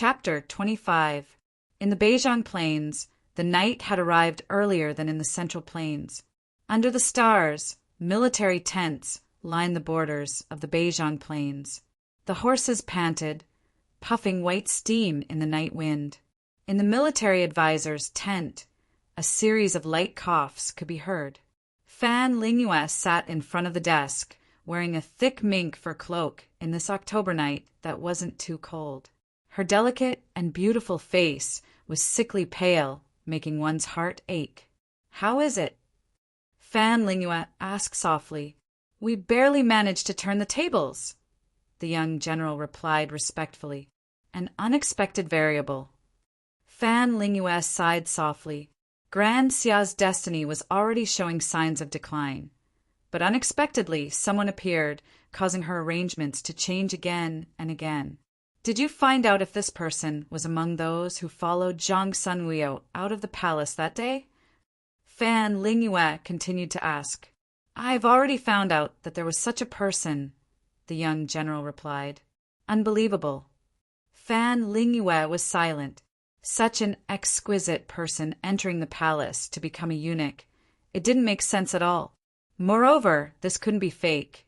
Chapter 25. In the Beijing Plains, the night had arrived earlier than in the Central Plains. Under the stars, military tents lined the borders of the Beijing Plains. The horses panted, puffing white steam in the night wind. In the military advisor's tent, a series of light coughs could be heard. Fan Lingyue sat in front of the desk, wearing a thick mink fur cloak in this October night that wasn't too cold. Her delicate and beautiful face was sickly pale, making one's heart ache. "How is it?" Fan Lingyue asked softly. "We barely managed to turn the tables," the young general replied respectfully. "An unexpected variable." Fan Lingyue sighed softly. Grand Xia's destiny was already showing signs of decline. But unexpectedly, someone appeared, causing her arrangements to change again and again. "Did you find out if this person was among those who followed Zhang Sunweo out of the palace that day?" Fan Lingyue continued to ask. "I've already found out that there was such a person," the young general replied. "Unbelievable." Fan Lingyue was silent. Such an exquisite person entering the palace to become a eunuch. It didn't make sense at all. Moreover, this couldn't be fake,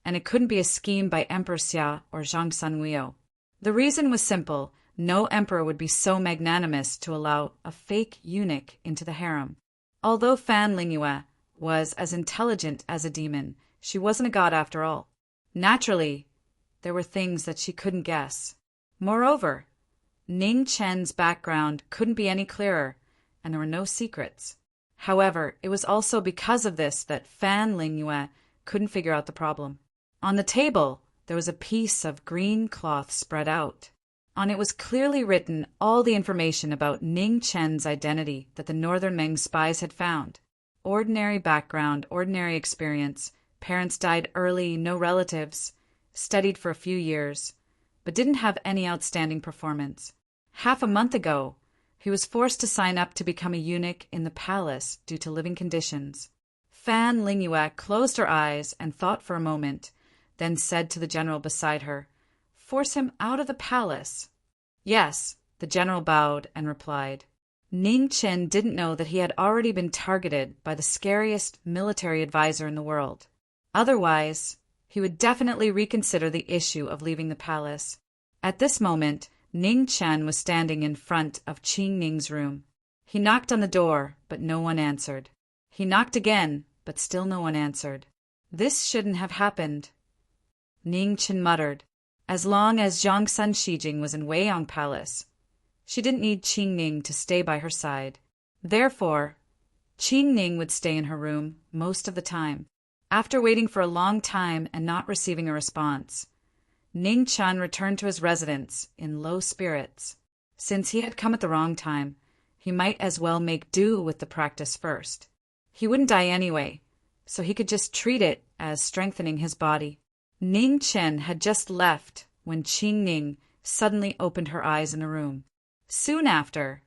and it couldn't be a scheme by Emperor Xia or Zhang Sunweo. The reason was simple. No emperor would be so magnanimous to allow a fake eunuch into the harem. Although Fan Lingyue was as intelligent as a demon, she wasn't a god after all. Naturally, there were things that she couldn't guess. Moreover, Ning Chen's background couldn't be any clearer, and there were no secrets. However, it was also because of this that Fan Lingyue couldn't figure out the problem. On the table, there was a piece of green cloth spread out. On it was clearly written all the information about Ning Chen's identity that the Northern Ming spies had found. Ordinary background, ordinary experience, parents died early, no relatives, studied for a few years, but didn't have any outstanding performance. Half a month ago, he was forced to sign up to become a eunuch in the palace due to living conditions. Fan Lingyue closed her eyes and thought for a moment, then said to the general beside her, "Force him out of the palace." "Yes," the general bowed and replied. Ning Chen didn't know that he had already been targeted by the scariest military advisor in the world. Otherwise, he would definitely reconsider the issue of leaving the palace. At this moment, Ning Chen was standing in front of Qing Ning's room. He knocked on the door, but no one answered. He knocked again, but still no one answered. "This shouldn't have happened," Ning Chen muttered. As long as Zhang Sun Shijing was in Weiyang Palace, she didn't need Qing Ning to stay by her side. Therefore, Qing Ning would stay in her room most of the time. After waiting for a long time and not receiving a response, Ning Chen returned to his residence in low spirits. Since he had come at the wrong time, he might as well make do with the practice first. He wouldn't die anyway, so he could just treat it as strengthening his body. Ning Chen had just left when Qing Ning suddenly opened her eyes in the room. Soon after,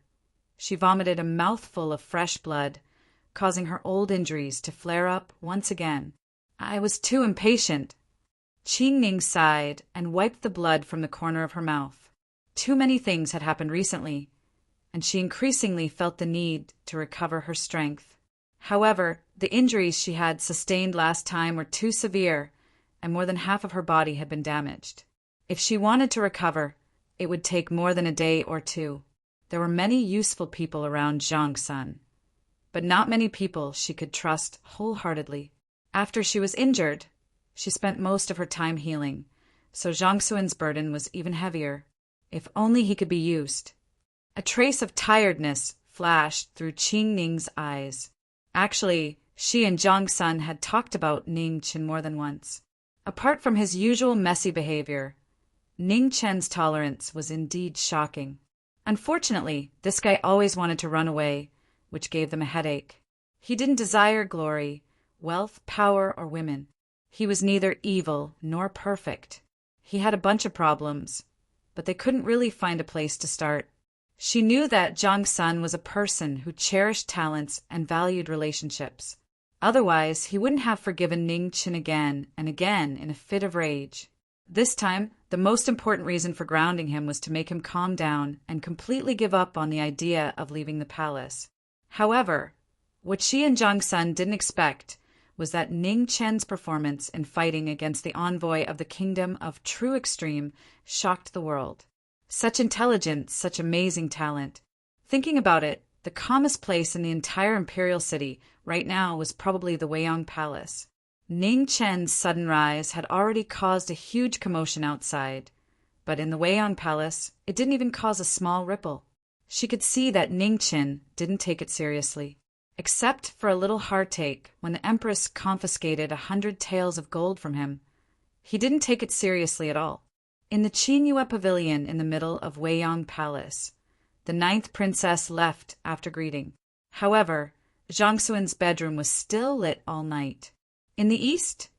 she vomited a mouthful of fresh blood, causing her old injuries to flare up once again. "I was too impatient." Qing Ning sighed and wiped the blood from the corner of her mouth. Too many things had happened recently, and she increasingly felt the need to recover her strength. However, the injuries she had sustained last time were too severe, and more than half of her body had been damaged. If she wanted to recover, it would take more than a day or two. There were many useful people around Zhang Sun, but not many people she could trust wholeheartedly. After she was injured, she spent most of her time healing, so Zhang Sun's burden was even heavier. If only he could be used. A trace of tiredness flashed through Qing Ning's eyes. Actually, she and Zhang Sun had talked about Ning Chen more than once. Apart from his usual messy behavior, Ning Chen's tolerance was indeed shocking. Unfortunately, this guy always wanted to run away, which gave them a headache. He didn't desire glory, wealth, power, or women. He was neither evil nor perfect. He had a bunch of problems, but they couldn't really find a place to start. She knew that Zhang Sun was a person who cherished talents and valued relationships. Otherwise, he wouldn't have forgiven Ning Chen again and again in a fit of rage. This time, The most important reason for grounding him was to make him calm down and completely give up on the idea of leaving the palace. However, what she and Zhang Sun didn't expect was that Ning Chen's performance in fighting against the envoy of the kingdom of True Extreme shocked the world. Such intelligence, such amazing talent. Thinking about it, the calmest place in the entire imperial city right now was probably the Weiyang Palace. Ning Chen's sudden rise had already caused a huge commotion outside, but in the Weiyang Palace, it didn't even cause a small ripple. She could see that Ning Chen didn't take it seriously, except for a little heartache when the Empress confiscated 100 taels of gold from him. He didn't take it seriously at all. In the Qingyue Pavilion in the middle of Weiyang Palace, the 9th princess left after greeting. However, Zhang Xuan's bedroom was still lit all night. In the east,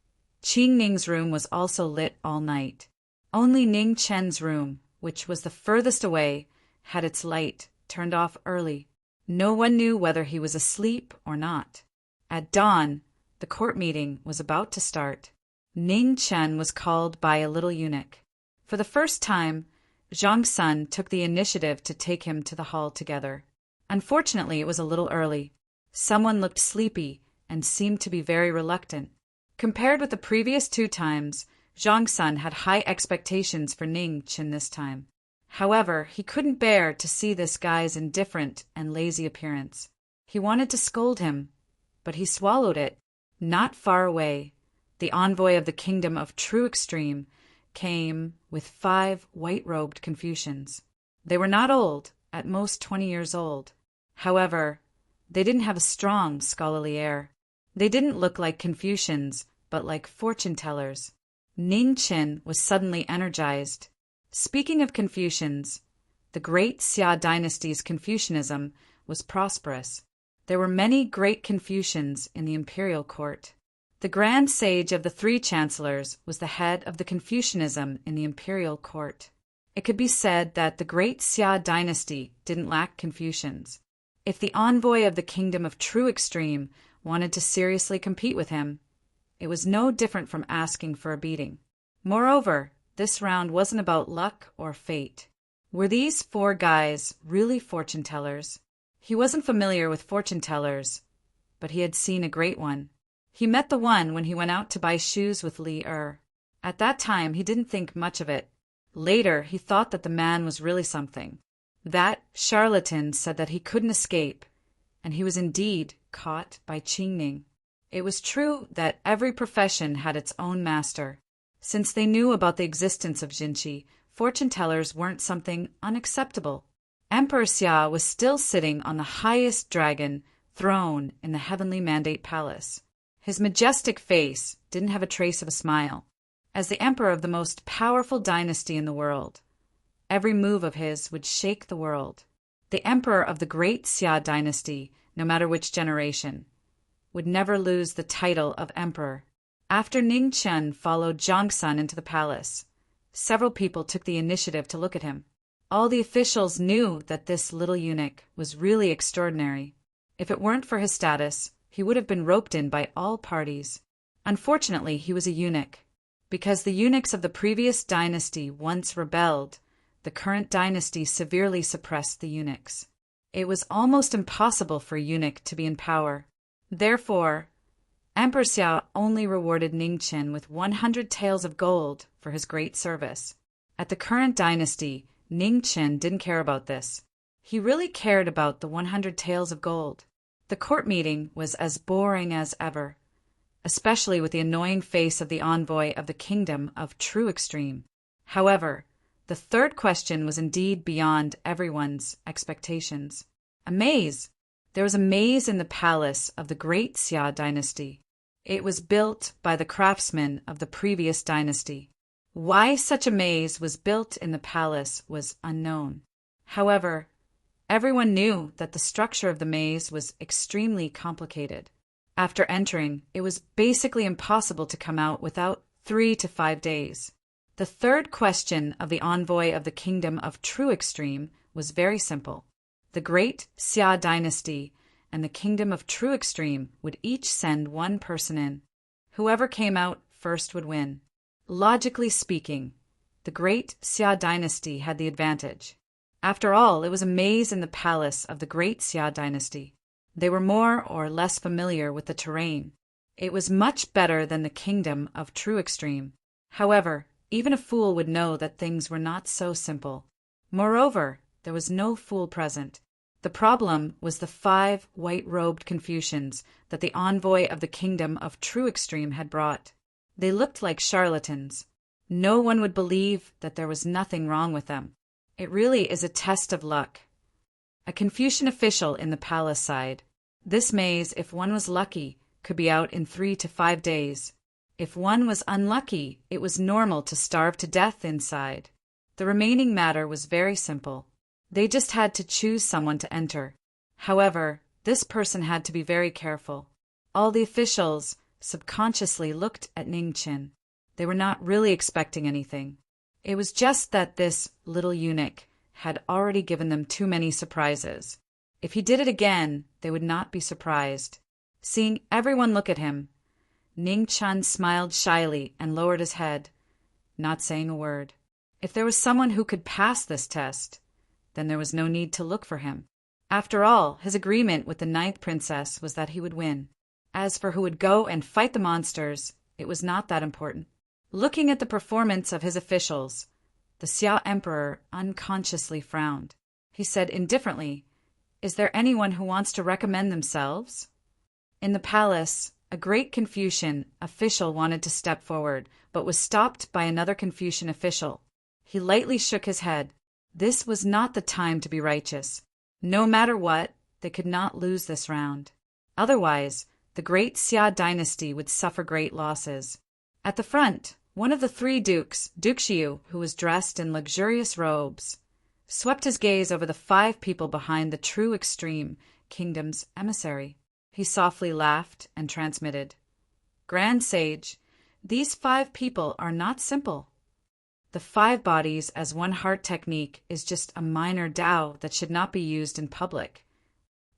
Qing Ning's room was also lit all night. Only Ning Chen's room, which was the furthest away, had its light turned off early. No one knew whether he was asleep or not. At dawn, the court meeting was about to start. Ning Chen was called by a little eunuch. For the first time, Zhang Sun took the initiative to take him to the hall together. Unfortunately, it was a little early. Someone looked sleepy and seemed to be very reluctant. Compared with the previous 2 times, Zhang Sun had high expectations for Ning Chen this time. However, he couldn't bear to see this guy's indifferent and lazy appearance. He wanted to scold him, but he swallowed it. Not far away, the envoy of the kingdom of True Extreme came with 5 white-robed Confucians. They were not old, at most 20 years old. However, they didn't have a strong scholarly air. They didn't look like Confucians, but like fortune-tellers. Ning Chen was suddenly energized. Speaking of Confucians, the great Xia dynasty's Confucianism was prosperous. There were many great Confucians in the imperial court. The grand sage of the 3 chancellors was the head of the Confucianism in the imperial court. It could be said that the great Xia dynasty didn't lack Confucians. If the envoy of the kingdom of True Extreme wanted to seriously compete with him, it was no different from asking for a beating. Moreover, this round wasn't about luck or fate. Were these 4 guys really fortune-tellers? He wasn't familiar with fortune-tellers, but he had seen a great one. He met the one when he went out to buy shoes with Li Er. At that time, he didn't think much of it. Later, he thought that the man was really something. That charlatan said that he couldn't escape, and he was indeed caught by Qing Ning. It was true that every profession had its own master. Since they knew about the existence of Jinqi, fortune-tellers weren't something unacceptable. Emperor Xia was still sitting on the highest dragon throne in the heavenly mandate palace. His majestic face didn't have a trace of a smile. As the emperor of the most powerful dynasty in the world, every move of his would shake the world. The emperor of the great Xia dynasty, no matter which generation, would never lose the title of emperor. After Ning Chen followed Zhang Sun into the palace, several people took the initiative to look at him. All the officials knew that this little eunuch was really extraordinary. If it weren't for his status, he would have been roped in by all parties. Unfortunately, he was a eunuch. Because the eunuchs of the previous dynasty once rebelled, the current dynasty severely suppressed the eunuchs. It was almost impossible for a eunuch to be in power. Therefore, Emperor Xia only rewarded Ning Chen with 100 taels of gold for his great service. At the current dynasty, Ning Chen didn't care about this. He really cared about the 100 taels of gold. The court meeting was as boring as ever, especially with the annoying face of the envoy of the kingdom of True Extreme. However, the 3rd question was indeed beyond everyone's expectations. A maze. There was a maze in the palace of the great Xia dynasty. It was built by the craftsmen of the previous dynasty. Why such a maze was built in the palace was unknown. However, everyone knew that the structure of the maze was extremely complicated. After entering, it was basically impossible to come out without 3 to 5 days. The 3rd question of the envoy of the kingdom of True Extreme was very simple. The great Xia dynasty and the kingdom of True Extreme would each send 1 person in. Whoever came out first would win. Logically speaking, The great Xia dynasty had the advantage. After all, it was a maze in the palace of the great Xia dynasty. They were more or less familiar with the terrain. It was much better than the kingdom of True Extreme. However, even a fool would know that things were not so simple. Moreover, there was no fool present. The problem was the 5 white-robed Confucians that the envoy of the kingdom of True Extreme had brought. They looked like charlatans. No one would believe that there was nothing wrong with them. It really is a test of luck. A Confucian official in the palace sighed. This maze, if one was lucky, could be out in 3 to 5 days. If one was unlucky, it was normal to starve to death inside. The remaining matter was very simple. They just had to choose someone to enter. However, this person had to be very careful. All the officials subconsciously looked at Ningqian. They were not really expecting anything. It was just that this little eunuch had already given them too many surprises. If he did it again, they would not be surprised. Seeing everyone look at him, Ningqian smiled shyly and lowered his head, not saying a word. If there was someone who could pass this test, then there was no need to look for him. After all, his agreement with the 9th princess was that he would win. As for who would go and fight the monsters, it was not that important. Looking at the performance of his officials, the Xia emperor unconsciously frowned. He said indifferently, "Is there anyone who wants to recommend themselves?" In the palace, a great Confucian official wanted to step forward, but was stopped by another Confucian official. He lightly shook his head. This was not the time to be righteous. No matter what, they could not lose this round. Otherwise, the great Xia dynasty would suffer great losses. At the front, one of the 3 dukes, Duke Xiu, who was dressed in luxurious robes, swept his gaze over the 5 people behind the True Extreme kingdom's emissary. He softly laughed and transmitted, "Grand Sage, these 5 people are not simple. The 5 bodies as 1 heart technique is just a minor Tao that should not be used in public."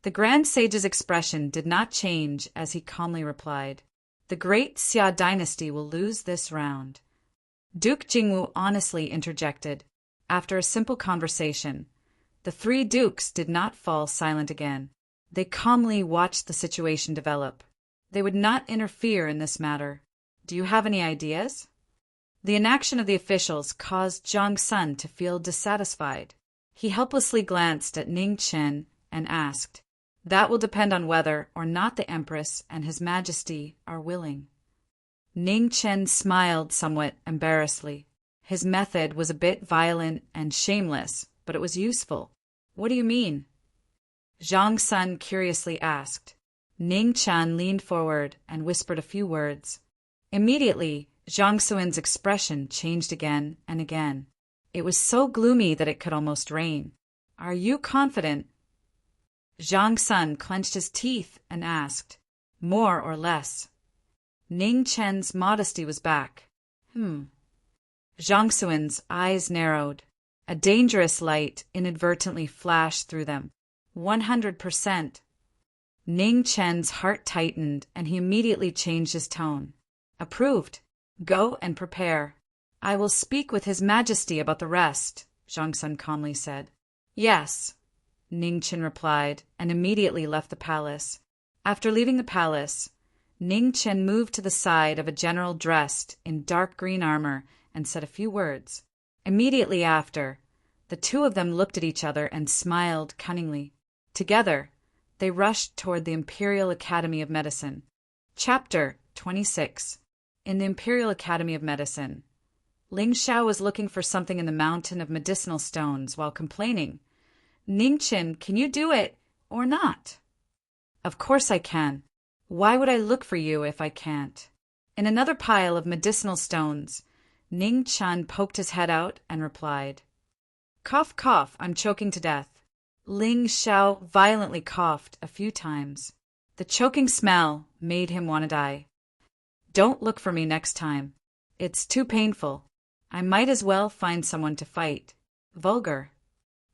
The Grand Sage's expression did not change as he calmly replied, "The great Xia dynasty will lose this round." Duke Jingwu honestly interjected. After a simple conversation, the 3 dukes did not fall silent again. They calmly watched the situation develop. They would not interfere in this matter. Do you have any ideas? The inaction of the officials caused Zhang Sun to feel dissatisfied. He helplessly glanced at Ningqian and asked, "That will depend on whether or not the Empress and His Majesty are willing." Ningqian smiled somewhat embarrassedly. His method was a bit violent and shameless, but it was useful. "What do you mean?" Zhang Sun curiously asked. Ningqian leaned forward and whispered a few words. Immediately, Zhang Sun's expression changed again and again. It was so gloomy that it could almost rain. "Are you confident?" Zhang Sun clenched his teeth and asked, "More or less?" Ningqian's modesty was back. Zhang Sun's eyes narrowed. A dangerous light inadvertently flashed through them. 100%. Ningqian's heart tightened and he immediately changed his tone. "Approved. Go and prepare." "I will speak with His Majesty about the rest," Zhang Sun calmly said. "Yes," Ningqian replied, and immediately left the palace. After leaving the palace, Ningqian moved to the side of a general dressed in dark green armor and said a few words. Immediately after, the 2 of them looked at each other and smiled cunningly. Together, they rushed toward the Imperial Academy of Medicine. Chapter 26. In the Imperial Academy of Medicine, Ling Xiao was looking for something in the mountain of medicinal stones while complaining, "Ningqian, can you do it or not?" "Of course I can. Why would I look for you if I can't?" In another pile of medicinal stones, Ningqian poked his head out and replied, "Cough, cough, I'm choking to death." Ling Xiao violently coughed a few times. The choking smell made him want to die. "Don't look for me next time. It's too painful. I might as well find someone to fight." Vulgar.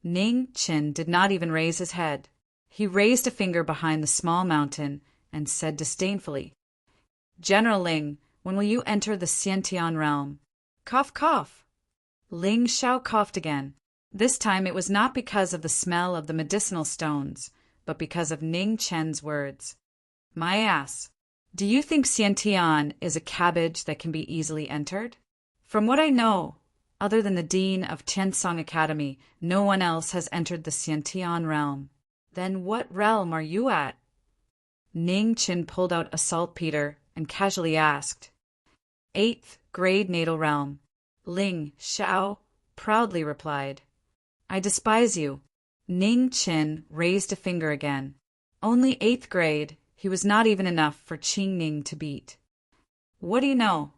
Ningqian did not even raise his head. He raised a finger behind the small mountain and said disdainfully, "General Ling, when will you enter the Xiantian realm?" "Cough, cough." Ling Xiao coughed again. This time it was not because of the smell of the medicinal stones, but because of Ning Chen's words. My ass. Do you think Xiantian is a cabbage that can be easily entered? From what I know, other than the dean of Tiansong Academy, no one else has entered the Xiantian realm. Then what realm are you at? Ning Chen pulled out a saltpeter and casually asked. 8th grade natal realm. Ling Xiao proudly replied. I despise you. Ning Chen raised a finger again. Only 8th grade. He was not even enough for Qing Ning to beat. What do you know?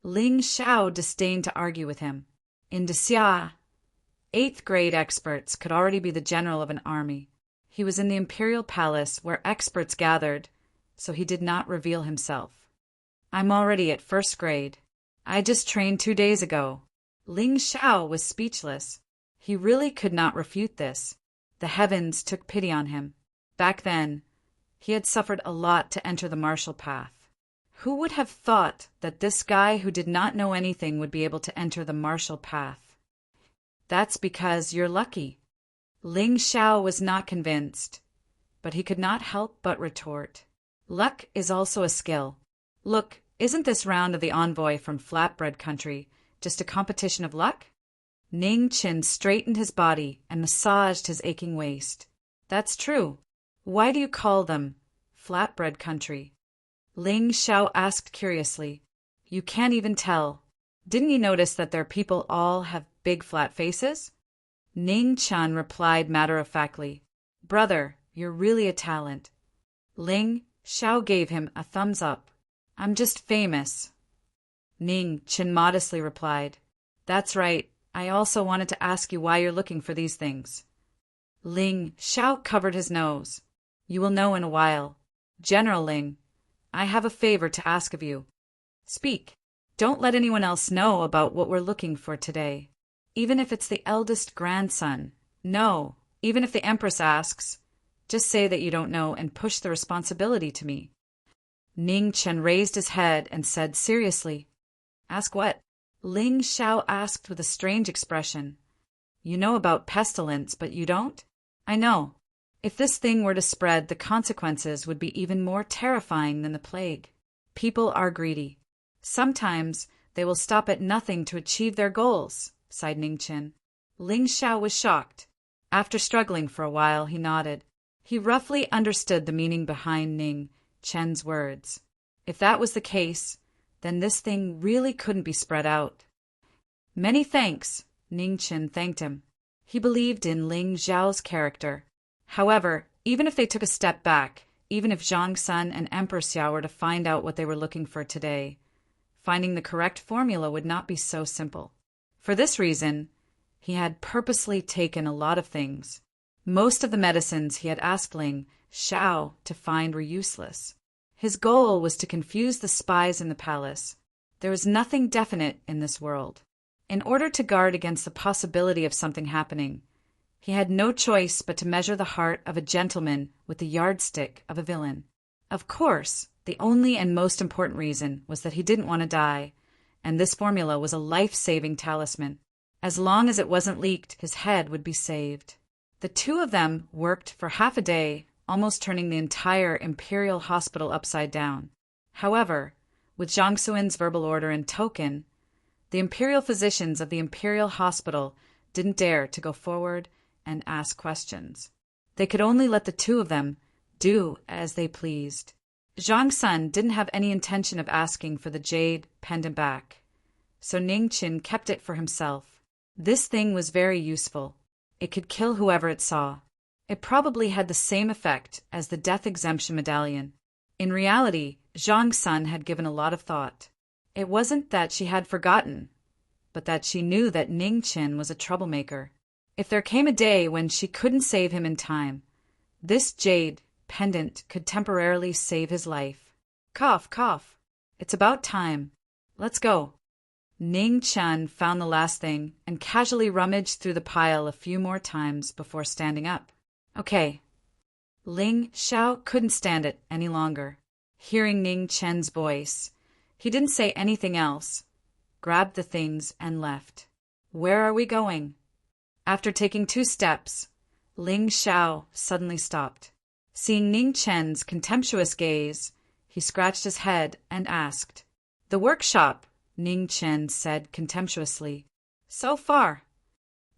Ling Xiao disdained to argue with him. In Xia, 8th grade experts could already be the general of an army. He was in the imperial palace where experts gathered, so he did not reveal himself. I'm already at 1st grade. I just trained 2 days ago. Ling Xiao was speechless. He really could not refute this. The heavens took pity on him. Back then, he had suffered a lot to enter the martial path. Who would have thought that this guy who did not know anything would be able to enter the martial path? That's because you're lucky. Ling Xiao was not convinced, but he could not help but retort. Luck is also a skill. Look, isn't this round of the envoy from Flatbread Country just a competition of luck? Ning Chen straightened his body and massaged his aching waist. That's true. Why do you call them Flatbread Country? Ling Xiao asked curiously. You can't even tell. Didn't you notice that their people all have big flat faces? Ning Chen replied matter-of-factly. Brother, you're really a talent. Ling Xiao gave him a thumbs up. I'm just famous. Ning Chen modestly replied. That's right. I also wanted to ask you why you're looking for these things. Ling Xiao covered his nose. You will know in a while. General Ling, I have a favor to ask of you. Speak. Don't let anyone else know about what we're looking for today. Even if it's the eldest grandson. No, even if the Empress asks, just say that you don't know and push the responsibility to me. Ning Chen raised his head and said seriously. Ask what? Ling Xiao asked with a strange expression. You know about pestilence, but you don't? I know. If this thing were to spread, the consequences would be even more terrifying than the plague. People are greedy. Sometimes they will stop at nothing to achieve their goals, sighed Ning Chen. Ling Xiao was shocked. After struggling for a while, he nodded. He roughly understood the meaning behind Ning Chen's words. If that was the case, then this thing really couldn't be spread out. Many thanks, Ning Chen thanked him. He believed in Ling Xiao's character. However, even if they took a step back, even if Zhang Sun and Empress Xiao were to find out what they were looking for today, finding the correct formula would not be so simple. For this reason, he had purposely taken a lot of things. Most of the medicines he had asked Ling Xiao to find were useless. His goal was to confuse the spies in the palace. There was nothing definite in this world. In order to guard against the possibility of something happening, he had no choice but to measure the heart of a gentleman with the yardstick of a villain. Of course, the only and most important reason was that he didn't want to die, and this formula was a life-saving talisman. As long as it wasn't leaked, his head would be saved. The two of them worked for half a day, almost turning the entire imperial hospital upside down. However, with Zhang Suin's verbal order and token, the imperial physicians of the imperial hospital didn't dare to go forward and ask questions. They could only let the two of them do as they pleased. Zhang Sun didn't have any intention of asking for the jade pendant back, so Ning Chen kept it for himself. This thing was very useful. It could kill whoever it saw. It probably had the same effect as the death exemption medallion. In reality, Zhang Sun had given a lot of thought. It wasn't that she had forgotten, but that she knew that Ning Chen was a troublemaker. If there came a day when she couldn't save him in time, this jade pendant could temporarily save his life. Cough, cough. It's about time. Let's go. Ning Chen found the last thing and casually rummaged through the pile a few more times before standing up. Okay. Ling Xiao couldn't stand it any longer. Hearing Ning Chen's voice, he didn't say anything else, grabbed the things and left. Where are we going? After taking 2 steps, Ling Xiao suddenly stopped. Seeing Ning Chen's contemptuous gaze, he scratched his head and asked. The workshop, Ning Chen said contemptuously. So far.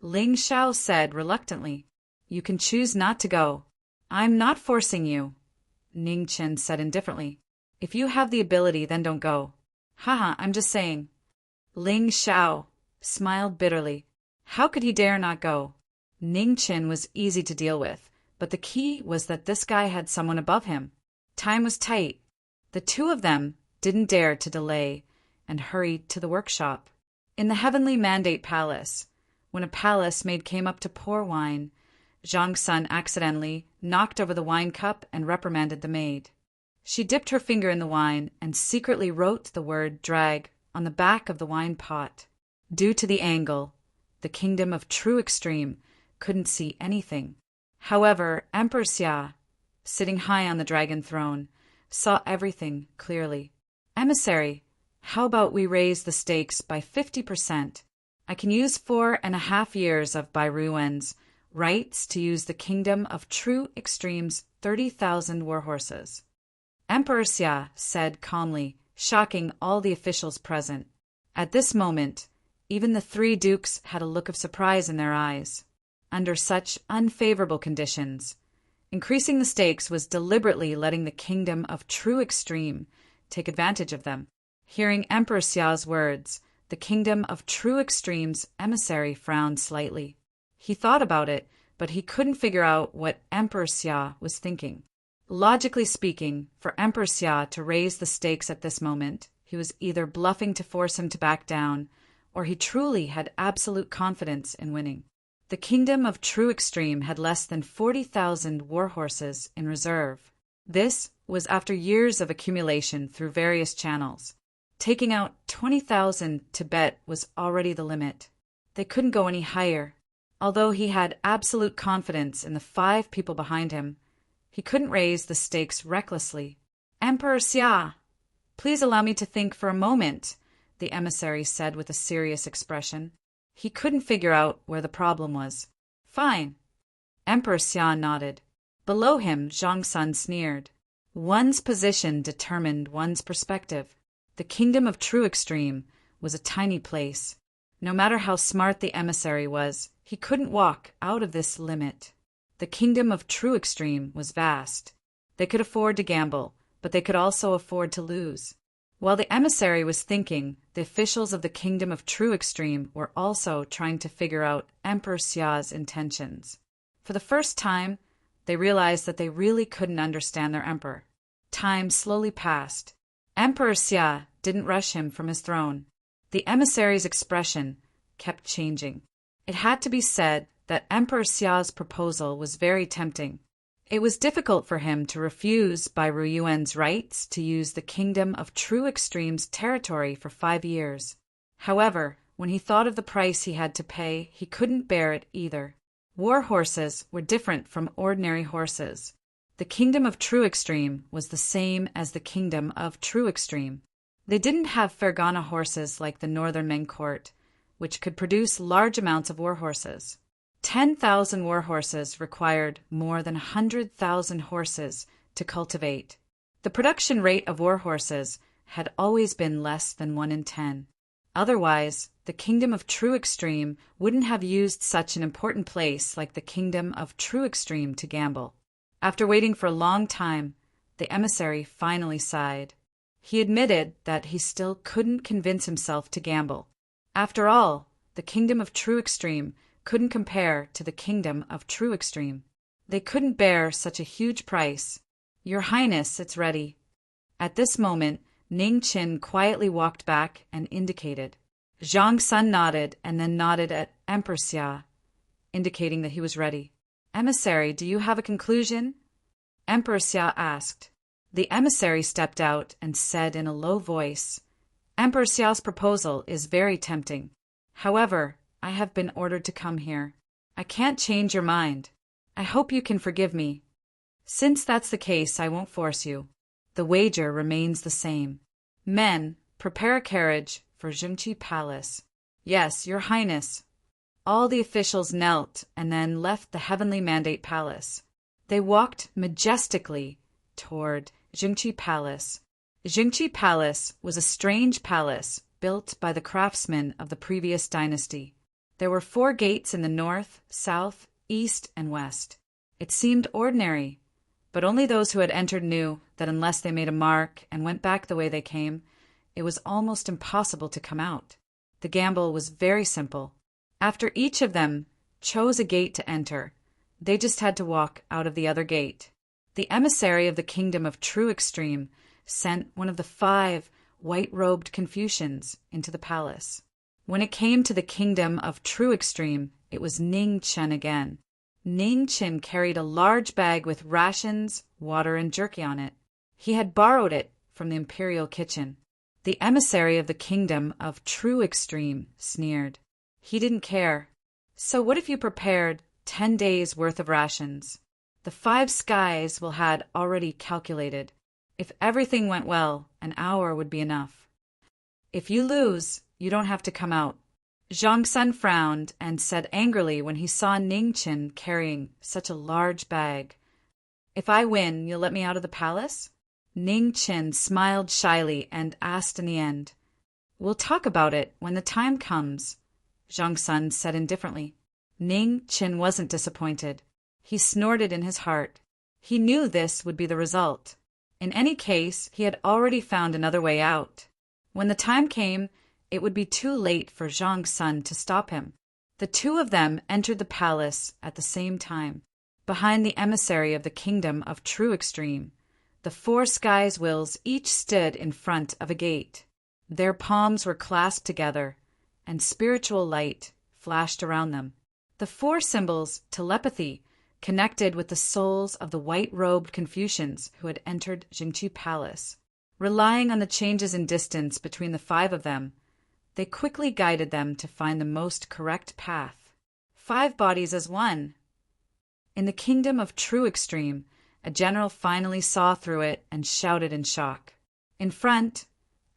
Ling Xiao said reluctantly. You can choose not to go. I'm not forcing you, Ning Chen said indifferently. If you have the ability, then don't go. Haha, I'm just saying. Ling Xiao smiled bitterly. How could he dare not go? Ning Chen was easy to deal with, but the key was that this guy had someone above him. Time was tight. The 2 of them didn't dare to delay and hurried to the workshop. In the heavenly mandate palace, when a palace maid came up to pour wine, Zhang Sun accidentally knocked over the wine cup and reprimanded the maid. She dipped her finger in the wine and secretly wrote the word drag on the back of the wine pot. Due to the angle, the kingdom of True Extreme couldn't see anything. However, Emperor Xia, sitting high on the dragon throne, saw everything clearly. Emissary, how about we raise the stakes by 50%? I can use 4.5 years of Bai Ruen's rights to use the kingdom of True Extreme's 30,000 warhorses. Emperor Xia said calmly, shocking all the officials present. At this moment, even the 3 dukes had a look of surprise in their eyes. Under such unfavorable conditions, increasing the stakes was deliberately letting the kingdom of True Extreme take advantage of them. Hearing Emperor Xia's words, the kingdom of True Extreme's emissary frowned slightly. He thought about it, but he couldn't figure out what Emperor Xia was thinking. Logically speaking, for Emperor Xia to raise the stakes at this moment, he was either bluffing to force him to back down, or he truly had absolute confidence in winning. The kingdom of True Extreme had less than 40,000 warhorses in reserve. This was after years of accumulation through various channels. Taking out 20,000 to bet was already the limit. They couldn't go any higher. Although he had absolute confidence in the 5 people behind him, he couldn't raise the stakes recklessly. Emperor Xia, please allow me to think for a moment, the emissary said with a serious expression. He couldn't figure out where the problem was. Fine. Emperor Xia nodded. Below him, Zhang Sun sneered. One's position determined one's perspective. The kingdom of True Extreme was a tiny place. No matter how smart the emissary was, he couldn't walk out of this limit. The kingdom of True Extreme was vast. They could afford to gamble, but they could also afford to lose. While the emissary was thinking, the officials of the kingdom of True Extreme were also trying to figure out Emperor Xia's intentions. For the first time, they realized that they really couldn't understand their emperor. Time slowly passed. Emperor Xia didn't rush him from his throne. The emissary's expression kept changing. It had to be said that Emperor Xia's proposal was very tempting. It was difficult for him to refuse Bai Ruyuan's rights to use the kingdom of True Extreme's territory for 5 years. However, when he thought of the price he had to pay, he couldn't bear it either. War horses were different from ordinary horses. The kingdom of True Extreme was the same as the kingdom of True Extreme. They didn't have Fergana horses like the northern Ming court, which could produce large amounts of war horses. 10,000 war horses required more than 100,000 horses to cultivate. The production rate of war horses had always been less than 1 in 10. Otherwise, the kingdom of True Extreme wouldn't have used such an important place like the kingdom of True Extreme to gamble. After waiting for a long time, the emissary finally sighed. He admitted that he still couldn't convince himself to gamble. After all, the kingdom of True Extreme couldn't compare to the kingdom of True Extreme. They couldn't bear such a huge price. Your Highness, it's ready. At this moment, Ning Qin quietly walked back and indicated. Zhang Sun nodded and then nodded at Emperor Xia, indicating that he was ready. Emissary, do you have a conclusion? Emperor Xia asked. The emissary stepped out and said in a low voice, Emperor Xiao's proposal is very tempting. However, I have been ordered to come here. I can't change your mind. I hope you can forgive me. Since that's the case, I won't force you. The wager remains the same. Men, prepare a carriage for Zhengqi Palace. Yes, Your Highness. All the officials knelt and then left the heavenly mandate palace. They walked majestically toward Jingqi Palace. Jingqi Palace was a strange palace built by the craftsmen of the previous dynasty. There were 4 gates in the north, south, east, and west. It seemed ordinary, but only those who had entered knew that unless they made a mark and went back the way they came, it was almost impossible to come out. The gamble was very simple. After each of them chose a gate to enter, they just had to walk out of the other gate. The emissary of the kingdom of True Extreme sent one of the 5 white-robed Confucians into the palace. When it came to the kingdom of True Extreme, it was Ning Chen again. Ning Chen carried a large bag with rations, water, and jerky on it. He had borrowed it from the imperial kitchen. The emissary of the kingdom of True Extreme sneered. He didn't care. So what if you prepared 10 days' worth of rations? The 5 skies Will had already calculated. If everything went well, an hour would be enough. If you lose, you don't have to come out. Zhang Sun frowned and said angrily when he saw Ning Chen carrying such a large bag. If I win, you'll let me out of the palace? Ning Chen smiled shyly and asked in the end. We'll talk about it when the time comes, Zhang Sun said indifferently. Ning Chen wasn't disappointed. He snorted in his heart. He knew this would be the result. In any case, he had already found another way out. When the time came, it would be too late for Zhang Sun to stop him. The 2 of them entered the palace at the same time. Behind the emissary of the kingdom of True Extreme, the 4 skies wills each stood in front of a gate. Their palms were clasped together, and spiritual light flashed around them. The 4 symbols, telepathy, connected with the souls of the white-robed Confucians who had entered Jingqi Palace. Relying on the changes in distance between the 5 of them, they quickly guided them to find the most correct path. 5 bodies as one. In the kingdom of True Extreme, a general finally saw through it and shouted in shock. In front,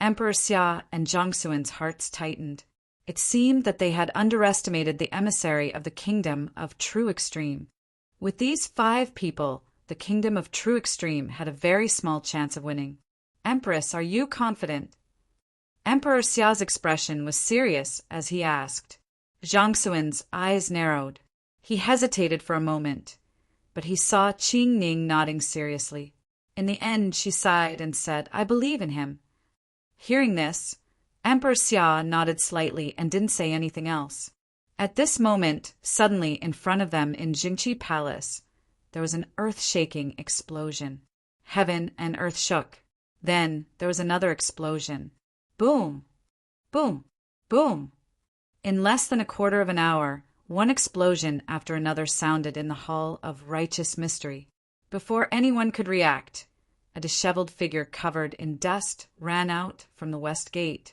Emperor Xia and Zhang Suan's hearts tightened. It seemed that they had underestimated the emissary of the kingdom of True Extreme. With these 5 people, the kingdom of True Extreme had a very small chance of winning. Empress, are you confident? Emperor Xia's expression was serious as he asked. Zhang Suan's eyes narrowed. He hesitated for a moment, but he saw Qing Ning nodding seriously. In the end, she sighed and said, I believe in him. Hearing this, Emperor Xia nodded slightly and didn't say anything else. At this moment, suddenly in front of them in Jingqi Palace, there was an earth-shaking explosion. Heaven and earth shook. Then there was another explosion. Boom! Boom! Boom! In less than a quarter of an hour, one explosion after another sounded in the Hall of Righteous Mystery. Before anyone could react, a disheveled figure covered in dust ran out from the west gate.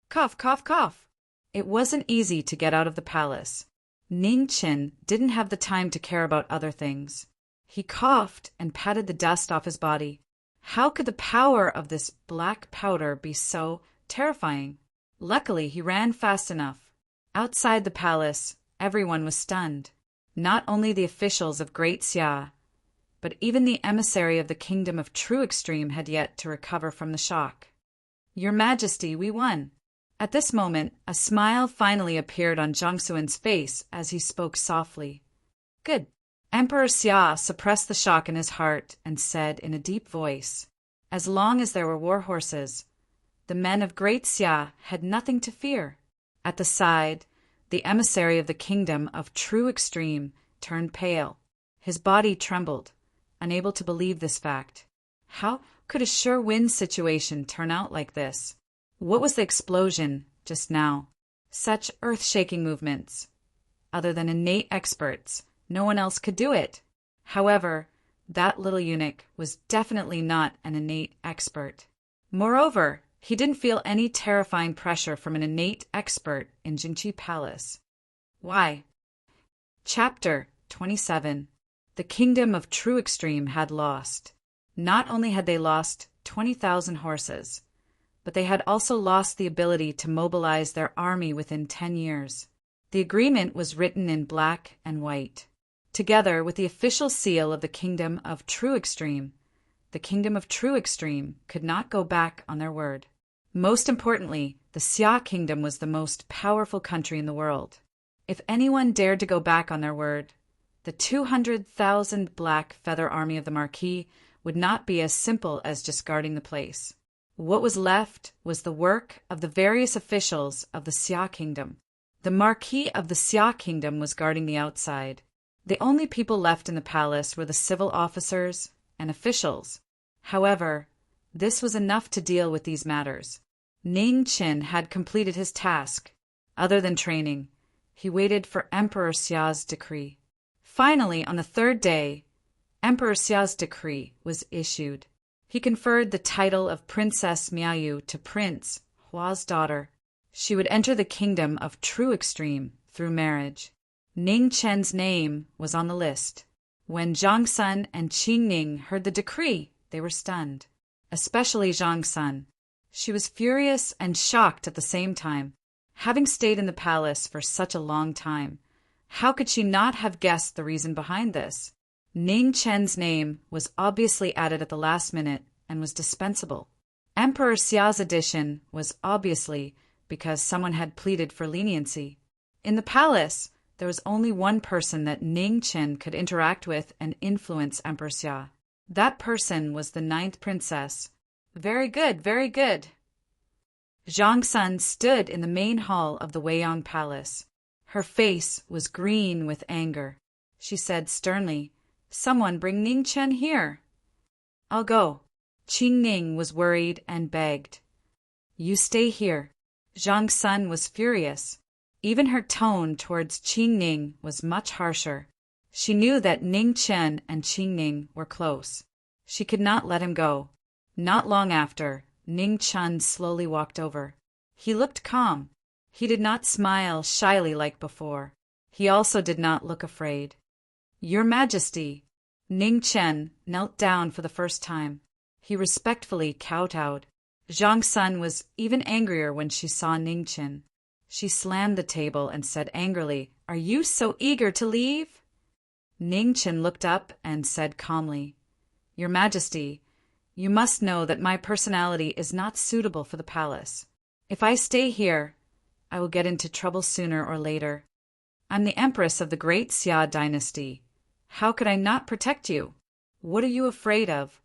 Cough, cough, cough! It wasn't easy to get out of the palace. Ning Chen didn't have the time to care about other things. He coughed and patted the dust off his body. How could the power of this black powder be so terrifying? Luckily, he ran fast enough. Outside the palace, everyone was stunned. Not only the officials of Great Xia, but even the emissary of the kingdom of True Extreme had yet to recover from the shock. Your Majesty, we won. At this moment, a smile finally appeared on Zhang Suan's face as he spoke softly. Good. Emperor Xia suppressed the shock in his heart and said in a deep voice, as long as there were war horses, the men of Great Xia had nothing to fear. At the side, the emissary of the kingdom of True Extreme turned pale. His body trembled, unable to believe this fact. How could a sure-win situation turn out like this? What was the explosion just now? Such earth-shaking movements. Other than innate experts, no one else could do it. However, that little eunuch was definitely not an innate expert. Moreover, he didn't feel any terrifying pressure from an innate expert in Jingqi Palace. Why? Chapter 27. The kingdom of True Extreme had lost. Not only had they lost 20,000 horses, but they had also lost the ability to mobilize their army within 10 years. The agreement was written in black and white, together with the official seal of the Kingdom of True Extreme. The Kingdom of True Extreme could not go back on their word. Most importantly, the Xia Kingdom was the most powerful country in the world. If anyone dared to go back on their word, the 200,000 black feather army of the Marquis would not be as simple as just guarding the place. What was left was the work of the various officials of the Xia Kingdom. The Marquis of the Xia Kingdom was guarding the outside. The only people left in the palace were the civil officers and officials. However, this was enough to deal with these matters. Ning Qin had completed his task. Other than training, he waited for Emperor Xia's decree. Finally, on the third day, Emperor Xia's decree was issued. He conferred the title of Princess Miaoyu to Prince Hua's daughter. She would enter the Kingdom of True Extreme through marriage. Ning Chen's name was on the list. When Zhang Sun and Qing Ning heard the decree, they were stunned. Especially Zhang Sun. She was furious and shocked at the same time. Having stayed in the palace for such a long time, how could she not have guessed the reason behind this? Ning Chen's name was obviously added at the last minute and was dispensable. Emperor Xia's addition was obviously because someone had pleaded for leniency. In the palace, there was only one person that Ning Chen could interact with and influence Emperor Xia. That person was the 9th princess. Very good, very good. Zhang Sun stood in the main hall of the Weiyang Palace. Her face was green with anger. She said sternly, "Someone bring Ning Chen here." "I'll go." Qing Ning was worried and begged. "You stay here." Zhang Sun was furious. Even her tone towards Qing Ning was much harsher. She knew that Ning Chen and Qing Ning were close. She could not let him go. Not long after, Ning Chen slowly walked over. He looked calm. He did not smile shyly like before. He also did not look afraid. "Your Majesty." Ning Chen knelt down for the first time. He respectfully kowtowed. Zhang Sun was even angrier when she saw Ning Chen. She slammed the table and said angrily, "Are you so eager to leave?" Ning Chen looked up and said calmly, "Your Majesty, you must know that my personality is not suitable for the palace. If I stay here, I will get into trouble sooner or later. I'm the Empress of the Great Xia dynasty. How could I not protect you? What are you afraid of?"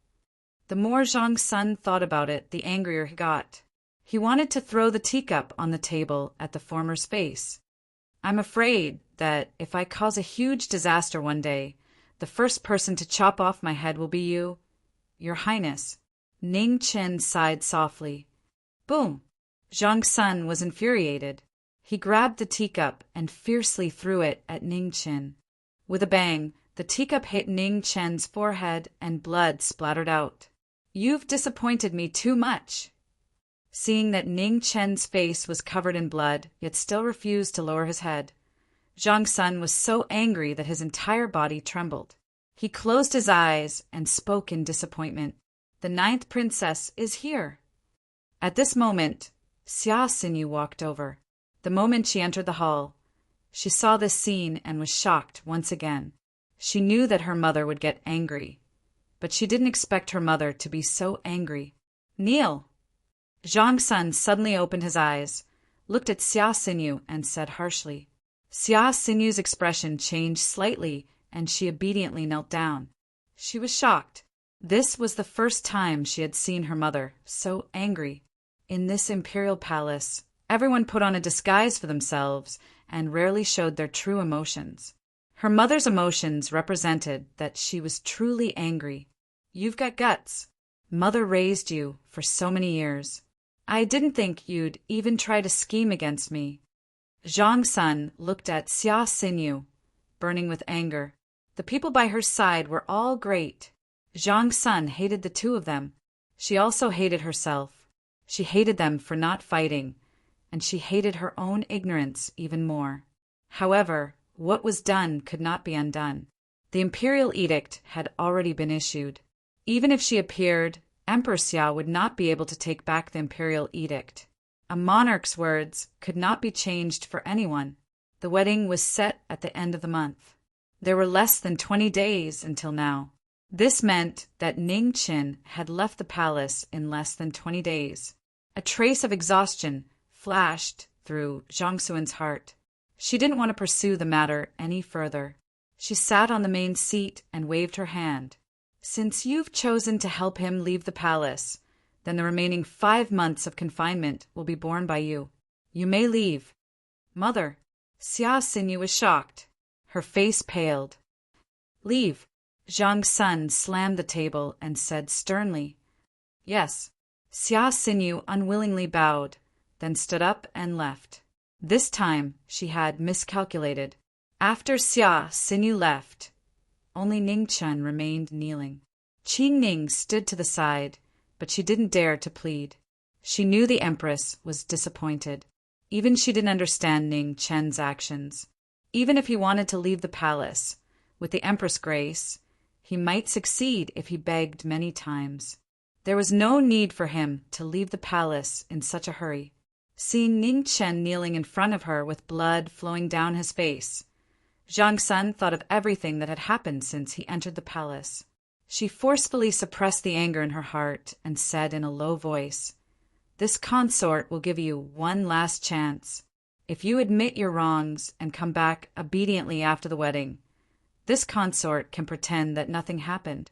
The more Zhang Sun thought about it, the angrier he got. He wanted to throw the teacup on the table at the former's face. "I'm afraid that if I cause a huge disaster one day, the first person to chop off my head will be you, Your Highness." Ning Chen sighed softly. Boom! Zhang Sun was infuriated. He grabbed the teacup and fiercely threw it at Ning Chen. With a bang, the teacup hit Ning Chen's forehead and blood splattered out. "You've disappointed me too much." Seeing that Ning Chen's face was covered in blood, yet still refused to lower his head, Zhang Sun was so angry that his entire body trembled. He closed his eyes and spoke in disappointment. "The 9th princess is here." At this moment, Xia Xinyu walked over. The moment she entered the hall, she saw this scene and was shocked once again. She knew that her mother would get angry, but she didn't expect her mother to be so angry. "Kneel!" Zhang Sun suddenly opened his eyes, looked at Xia Xinyu, and said harshly. Xia Xinyu's expression changed slightly, and she obediently knelt down. She was shocked. This was the first time she had seen her mother so angry. In this imperial palace, everyone put on a disguise for themselves and rarely showed their true emotions. Her mother's emotions represented that she was truly angry. "You've got guts. Mother raised you for so many years. I didn't think you'd even try to scheme against me." Zhang Sun looked at Xia Xinyu, burning with anger. The people by her side were all great. Zhang Sun hated the two of them. She also hated herself. She hated them for not fighting, and she hated her own ignorance even more. However, what was done could not be undone. The imperial edict had already been issued. Even if she appeared Emperor Xia would not be able to take back the imperial edict. A monarch's words could not be changed for anyone. The wedding was set at the end of the month. There were less than 20 days until now. This meant that Ning Qin had left the palace in less than 20 days. A trace of exhaustion flashed through Zhang Xuan's heart. She didn't want to pursue the matter any further. She sat on the main seat and waved her hand. Since you've chosen to help him leave the palace, then the remaining 5 months of confinement will be borne by you. You may leave. Mother. Xia Xinyu was shocked. Her face paled. Leave. Zhang Sun slammed the table and said sternly. Yes. Xia Xinyu unwillingly bowed, then stood up and left. This time she had miscalculated. After Xia Xinyu left, only Ning Chen remained kneeling. Qing Ning stood to the side, but she didn't dare to plead. She knew the Empress was disappointed. Even she didn't understand Ning Chen's actions. Even if he wanted to leave the palace, with the Empress' grace, he might succeed if he begged many times. There was no need for him to leave the palace in such a hurry. Seeing Ning Chen kneeling in front of her with blood flowing down his face, Zhang Sun thought of everything that had happened since he entered the palace. She forcefully suppressed the anger in her heart and said in a low voice, This consort will give you one last chance. If you admit your wrongs and come back obediently after the wedding, this consort can pretend that nothing happened.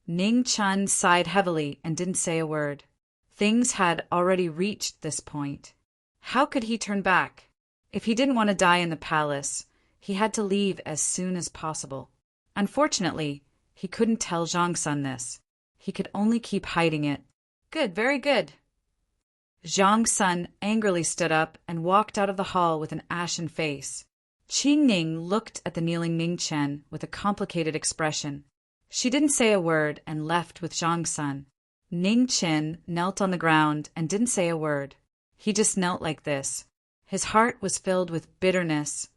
Ning Chen sighed heavily and didn't say a word. Things had already reached this point. How could he turn back? If he didn't want to die in the palace, he had to leave as soon as possible. Unfortunately, he couldn't tell Zhang Sun this. He could only keep hiding it. Good, very good. Zhang Sun angrily stood up and walked out of the hall with an ashen face. Qing Ning looked at the kneeling Ning Chen with a complicated expression. She didn't say a word and left with Zhang Sun. Ning Chen knelt on the ground and didn't say a word. He just knelt like this. His heart was filled with bitterness,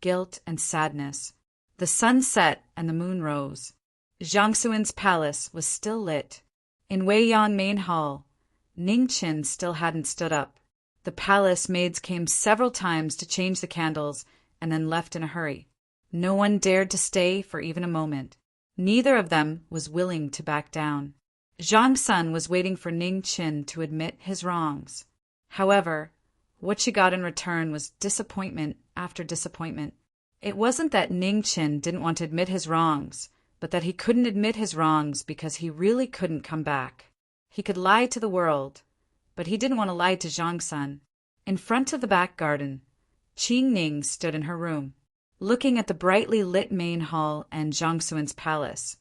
guilt, and sadness. The sun set and the moon rose. Zhang Xuan's palace was still lit. In Weiyang Main Hall, Ning Chen still hadn't stood up. The palace maids came several times to change the candles and then left in a hurry. No one dared to stay for even a moment. Neither of them was willing to back down. Zhang Sun was waiting for Ning Chen to admit his wrongs. However, what she got in return was disappointment after disappointment. It wasn't that Ning Chen didn't want to admit his wrongs, but that he couldn't admit his wrongs because he really couldn't come back. He could lie to the world, but he didn't want to lie to Zhang Sun. In front of the back garden, Qing Ning stood in her room, looking at the brightly lit main hall and Zhang Xuan's palace.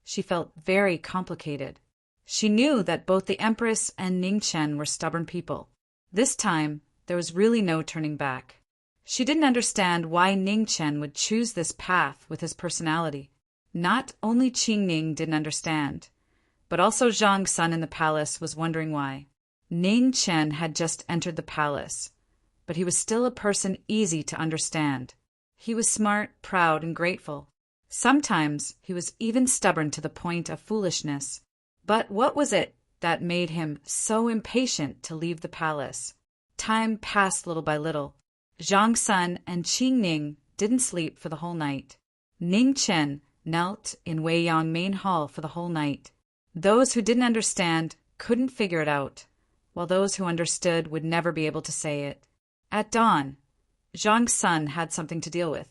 She felt very complicated. She knew that both the Empress and Ning Chen were stubborn people. This time, there was really no turning back. She didn't understand why Ning Chen would choose this path with his personality. Not only Qing Ning didn't understand, but also Zhang Sun in the palace was wondering why. Ning Chen had just entered the palace, but he was still a person easy to understand. He was smart, proud, and grateful. Sometimes he was even stubborn to the point of foolishness. But what was it that made him so impatient to leave the palace? Time passed little by little. Zhang Sun and Qing Ning didn't sleep for the whole night. Ning Chen knelt in Weiyang Main Hall for the whole night. Those who didn't understand couldn't figure it out, while those who understood would never be able to say it. At dawn, Zhang Sun had something to deal with.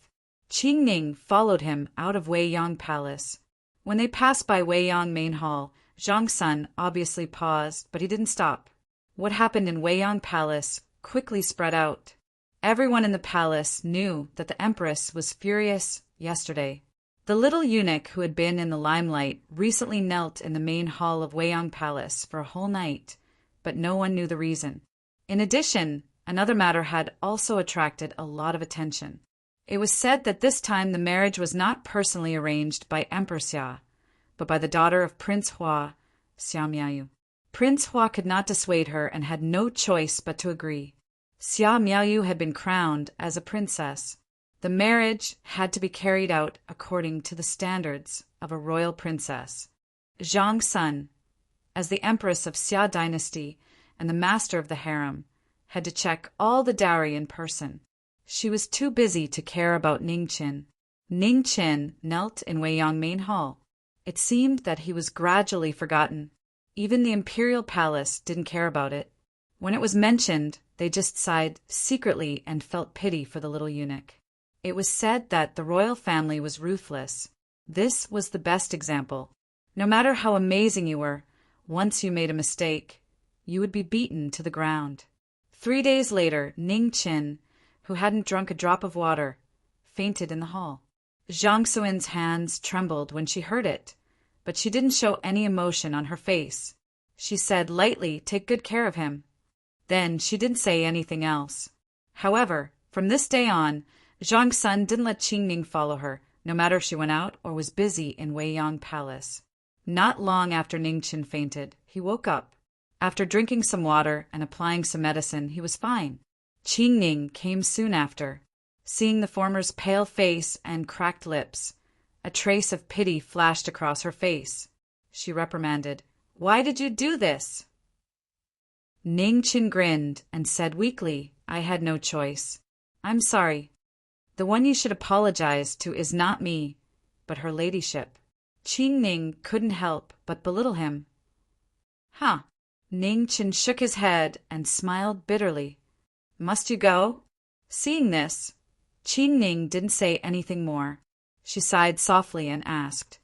Qing Ning followed him out of Weiyang Palace. When they passed by Weiyang Main Hall, Zhang Sun obviously paused, but he didn't stop. What happened in Weiyang Palace quickly spread out. Everyone in the palace knew that the Empress was furious yesterday. The little eunuch who had been in the limelight recently knelt in the main hall of Weiyang Palace for a whole night, but no one knew the reason. In addition, another matter had also attracted a lot of attention. It was said that this time the marriage was not personally arranged by Emperor Xia, but by the daughter of Prince Hua, Xia Miaoyu. Prince Hua could not dissuade her and had no choice but to agree. Xia Miaoyu had been crowned as a princess. The marriage had to be carried out according to the standards of a royal princess. Zhang Sun, as the empress of Xia dynasty and the master of the harem, had to check all the dowry in person. She was too busy to care about Ning Qin. Ning Qin knelt in Weiyang Main Hall. It seemed that he was gradually forgotten. Even the imperial palace didn't care about it. When it was mentioned, they just sighed secretly and felt pity for the little eunuch. It was said that the royal family was ruthless. This was the best example. No matter how amazing you were, once you made a mistake, you would be beaten to the ground. 3 days later, Ning Qin, who hadn't drunk a drop of water, fainted in the hall. Zhang Suin's hands trembled when she heard it, but she didn't show any emotion on her face. She said lightly, "Take good care of him." Then she didn't say anything else. However, from this day on, Zhang Sun didn't let Qingning follow her, no matter if she went out or was busy in Weiyang Palace. Not long after Ning Qin fainted, he woke up. After drinking some water and applying some medicine, he was fine. Qingning came soon after. Seeing the former's pale face and cracked lips, a trace of pity flashed across her face. She reprimanded, "Why did you do this?" Ning Qin grinned and said weakly, "I had no choice. I'm sorry. The one you should apologize to is not me, but her ladyship." Qingning couldn't help but belittle him. "Huh." Ning Qin shook his head and smiled bitterly. "Must you go?" Seeing this, Qingning didn't say anything more. She sighed softly and asked,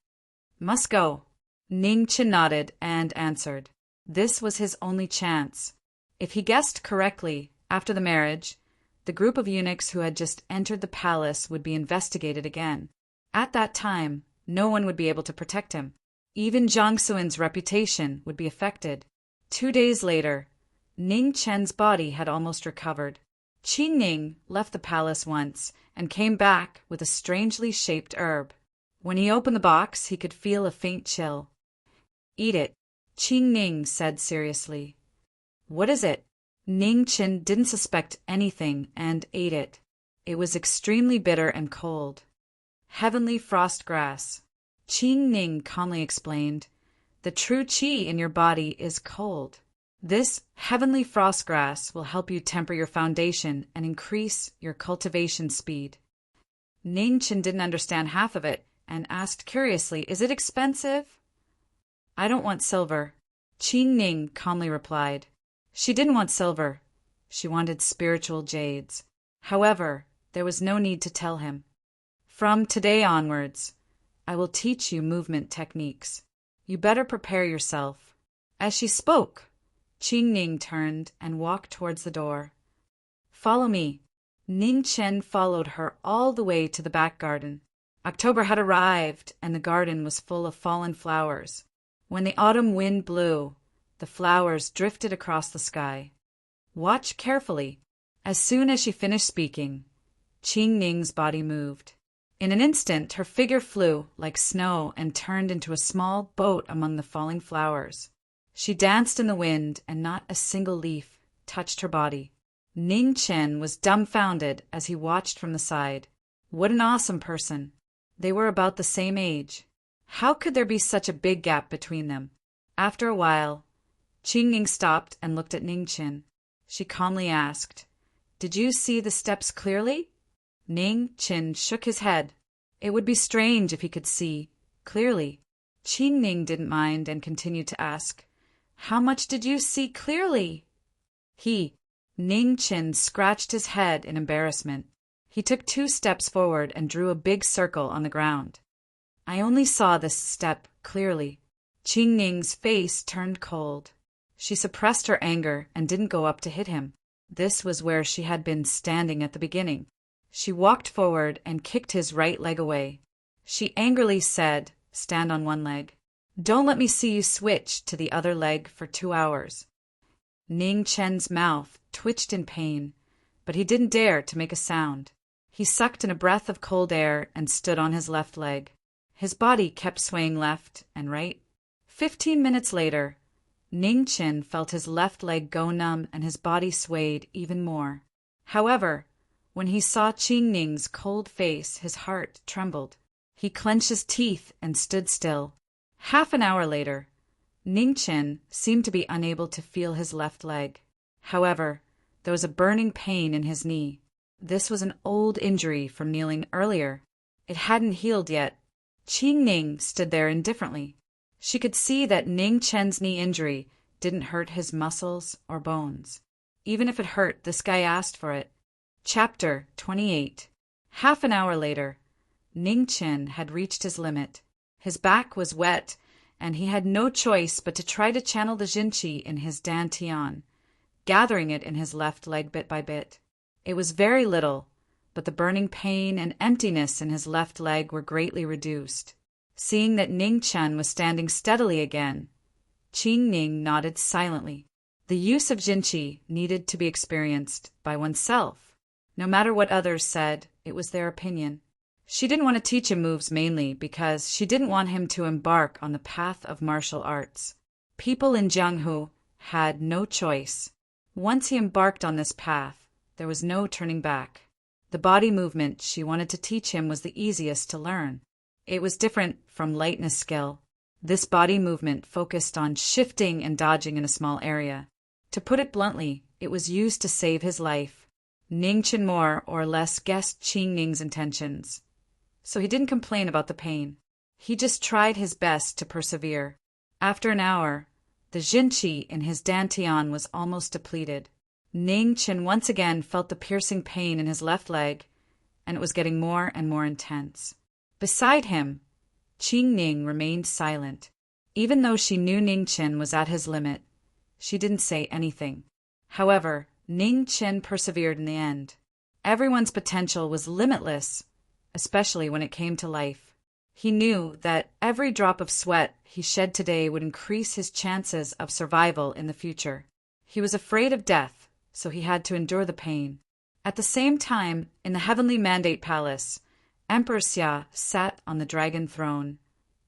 "Must go?" Ning Qin nodded and answered. This was his only chance. If he guessed correctly, after the marriage, the group of eunuchs who had just entered the palace would be investigated again. At that time, no one would be able to protect him. Even Zhang Suin's reputation would be affected. 2 days later, Ning Chen's body had almost recovered. Qingning left the palace once and came back with a strangely shaped herb. When he opened the box, he could feel a faint chill. "Eat it," Qingning said seriously. "What is it?" Ning Qin didn't suspect anything and ate it. It was extremely bitter and cold. "Heavenly frost grass," Qingning calmly explained. "The true qi in your body is cold. This heavenly frost grass will help you temper your foundation and increase your cultivation speed." Ning Qin didn't understand half of it and asked curiously, "Is it expensive?" "I don't want silver," Qingning calmly replied. She didn't want silver. She wanted spiritual jades. However, there was no need to tell him. "From today onwards, I will teach you movement techniques. You better prepare yourself." As she spoke, Qingning turned and walked towards the door. "Follow me." Ning Chen followed her all the way to the back garden. October had arrived, and the garden was full of fallen flowers. When the autumn wind blew, the flowers drifted across the sky. "Watch carefully." As soon as she finished speaking, Qingning's body moved. In an instant, her figure flew like snow and turned into a small boat among the falling flowers. She danced in the wind, and not a single leaf touched her body. Ning Chen was dumbfounded as he watched from the side. What an awesome person! They were about the same age. How could there be such a big gap between them? After a while, Qingning stopped and looked at Ning Chen. She calmly asked, "Did you see the steps clearly?" Ning Chen shook his head. It would be strange if he could see clearly. Qingning didn't mind and continued to ask, "How much did you see clearly?" Ning Chen scratched his head in embarrassment. He took 2 steps forward and drew a big circle on the ground. "I only saw this step clearly." Qingning's face turned cold. She suppressed her anger and didn't go up to hit him. This was where she had been standing at the beginning. She walked forward and kicked his right leg away. She angrily said, "Stand on one leg. Don't let me see you switch to the other leg for 2 hours." Ning Chen's mouth twitched in pain, but he didn't dare to make a sound. He sucked in a breath of cold air and stood on his left leg. His body kept swaying left and right. 15 minutes later, Ning Chen felt his left leg go numb and his body swayed even more. However, when he saw Qingning's cold face, his heart trembled. He clenched his teeth and stood still. Half an hour later, Ningchen seemed to be unable to feel his left leg. However, there was a burning pain in his knee. This was an old injury from kneeling earlier. It hadn't healed yet. Qing Ning stood there indifferently. She could see that Ning Chen's knee injury didn't hurt his muscles or bones. Even if it hurt, this guy asked for it. Chapter 28. Half an hour later, Ning Chen had reached his limit. His back was wet, and he had no choice but to try to channel the Jinqi in his dantian, gathering it in his left leg bit by bit. It was very little, but the burning pain and emptiness in his left leg were greatly reduced. Seeing that Ning Chen was standing steadily again, Qing Ning nodded silently. The use of Jinqi needed to be experienced by oneself. No matter what others said, it was their opinion. She didn't want to teach him moves mainly because she didn't want him to embark on the path of martial arts. People in Jianghu had no choice. Once he embarked on this path, there was no turning back. The body movement she wanted to teach him was the easiest to learn. It was different from lightness skill. This body movement focused on shifting and dodging in a small area. To put it bluntly, it was used to save his life. Ning Chen more or less guessed Qing Ning's intentions, so he didn't complain about the pain. He just tried his best to persevere. After an hour, the Jinqi in his dantian was almost depleted. Ning Chen once again felt the piercing pain in his left leg, and it was getting more and more intense. Beside him, Qing Ning remained silent. Even though she knew Ning Chen was at his limit, she didn't say anything. However, Ning Chen persevered in the end. Everyone's potential was limitless, especially when it came to life. He knew that every drop of sweat he shed today would increase his chances of survival in the future. He was afraid of death, so he had to endure the pain. At the same time, in the Heavenly Mandate Palace, Emperor Xia sat on the dragon throne,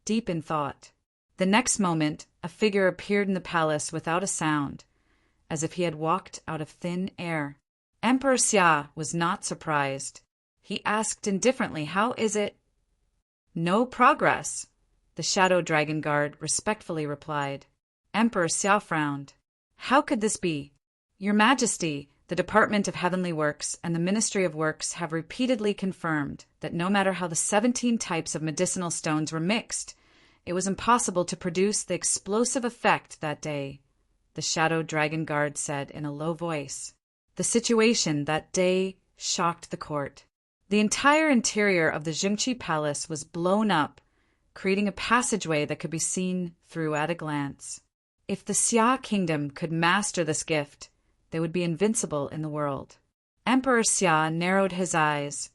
deep in thought. The next moment, a figure appeared in the palace without a sound, as if he had walked out of thin air. Emperor Xia was not surprised. He asked indifferently, "How is it?" "No progress," the Shadow Dragon Guard respectfully replied. Emperor Xia frowned. "How could this be? Your Majesty, the Department of Heavenly Works and the Ministry of Works have repeatedly confirmed that no matter how the 17 types of medicinal stones were mixed, it was impossible to produce the explosive effect that day," the Shadow Dragon Guard said in a low voice. The situation that day shocked the court. The entire interior of the Jinqi Palace was blown up, creating a passageway that could be seen through at a glance. If the Xia Kingdom could master this gift, they would be invincible in the world. Emperor Xia narrowed his eyes,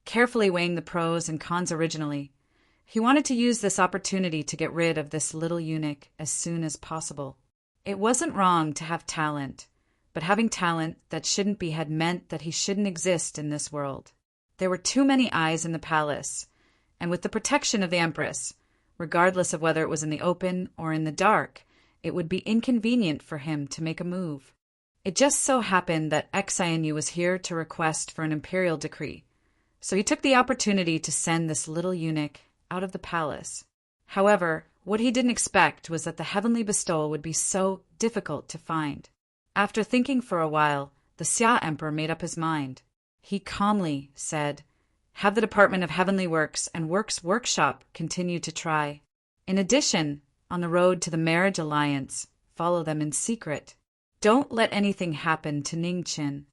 carefully weighing the pros and cons originally. He wanted to use this opportunity to get rid of this little eunuch as soon as possible. It wasn't wrong to have talent, but having talent that shouldn't be had meant that he shouldn't exist in this world. There were too many eyes in the palace, and with the protection of the Empress, regardless of whether it was in the open or in the dark, it would be inconvenient for him to make a move. It just so happened that Xianyu was here to request for an imperial decree, so he took the opportunity to send this little eunuch out of the palace. However, what he didn't expect was that the heavenly bestowal would be so difficult to find. After thinking for a while, the Xia Emperor made up his mind. He calmly said, "Have the Department of Heavenly Works and Works Workshop continue to try. In addition, on the road to the marriage alliance, follow them in secret. Don't let anything happen to Ning Chen."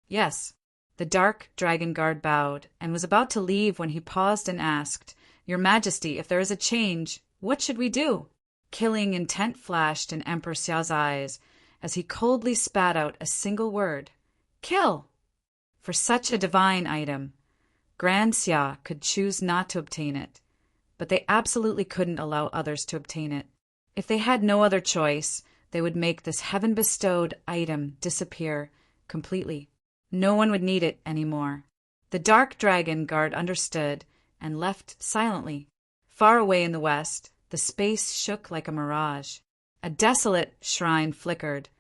"Yes." The Dark Dragon Guard bowed and was about to leave when he paused and asked, "Your Majesty, if there is a change, what should we do?" Killing intent flashed in Emperor Xiao's eyes as he coldly spat out a single word, "Kill!" For such a divine item, Grand Xia could choose not to obtain it, but they absolutely couldn't allow others to obtain it. If they had no other choice, they would make this heaven-bestowed item disappear completely. No one would need it anymore. The Dark Dragon Guard understood and left silently. Far away in the west, the space shook like a mirage. A desolate shrine flickered,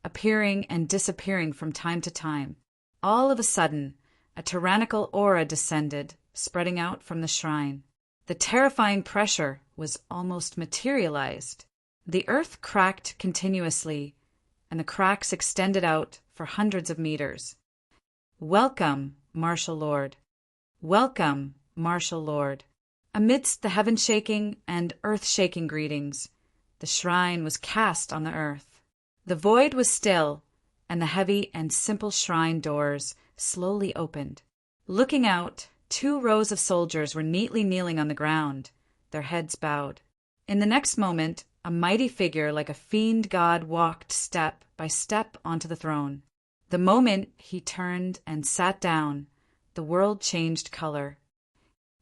appearing and disappearing from time to time. All of a sudden, a tyrannical aura descended, spreading out from the shrine. The terrifying pressure was almost materialized. The earth cracked continuously, and the cracks extended out for hundreds of meters. "Welcome, martial lord. Welcome, martial lord." Amidst the heaven-shaking and earth-shaking greetings, the shrine was cast on the earth. The void was still, and the heavy and simple shrine doors slowly opened. Looking out, 2 rows of soldiers were neatly kneeling on the ground, their heads bowed. In the next moment, a mighty figure like a fiend god walked step by step onto the throne. The moment he turned and sat down, the world changed color.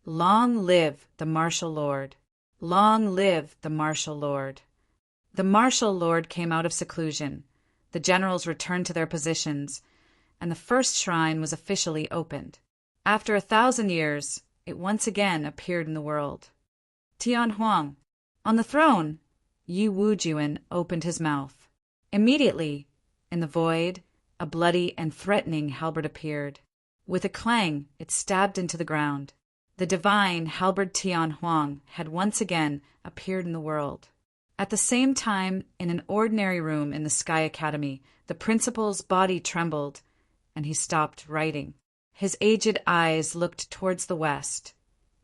Long live the martial lord! Long live the martial lord! The martial lord came out of seclusion. The generals returned to their positions, and the first shrine was officially opened. After 1,000 years, it once again appeared in the world. Tian Huang. On the throne, Yi Wujuan opened his mouth. Immediately, in the void, a bloody and threatening halberd appeared. With a clang, it stabbed into the ground. The divine halberd Tian Huang had once again appeared in the world. At the same time, in an ordinary room in the Sky Academy, the principal's body trembled, and he stopped writing. His aged eyes looked towards the west,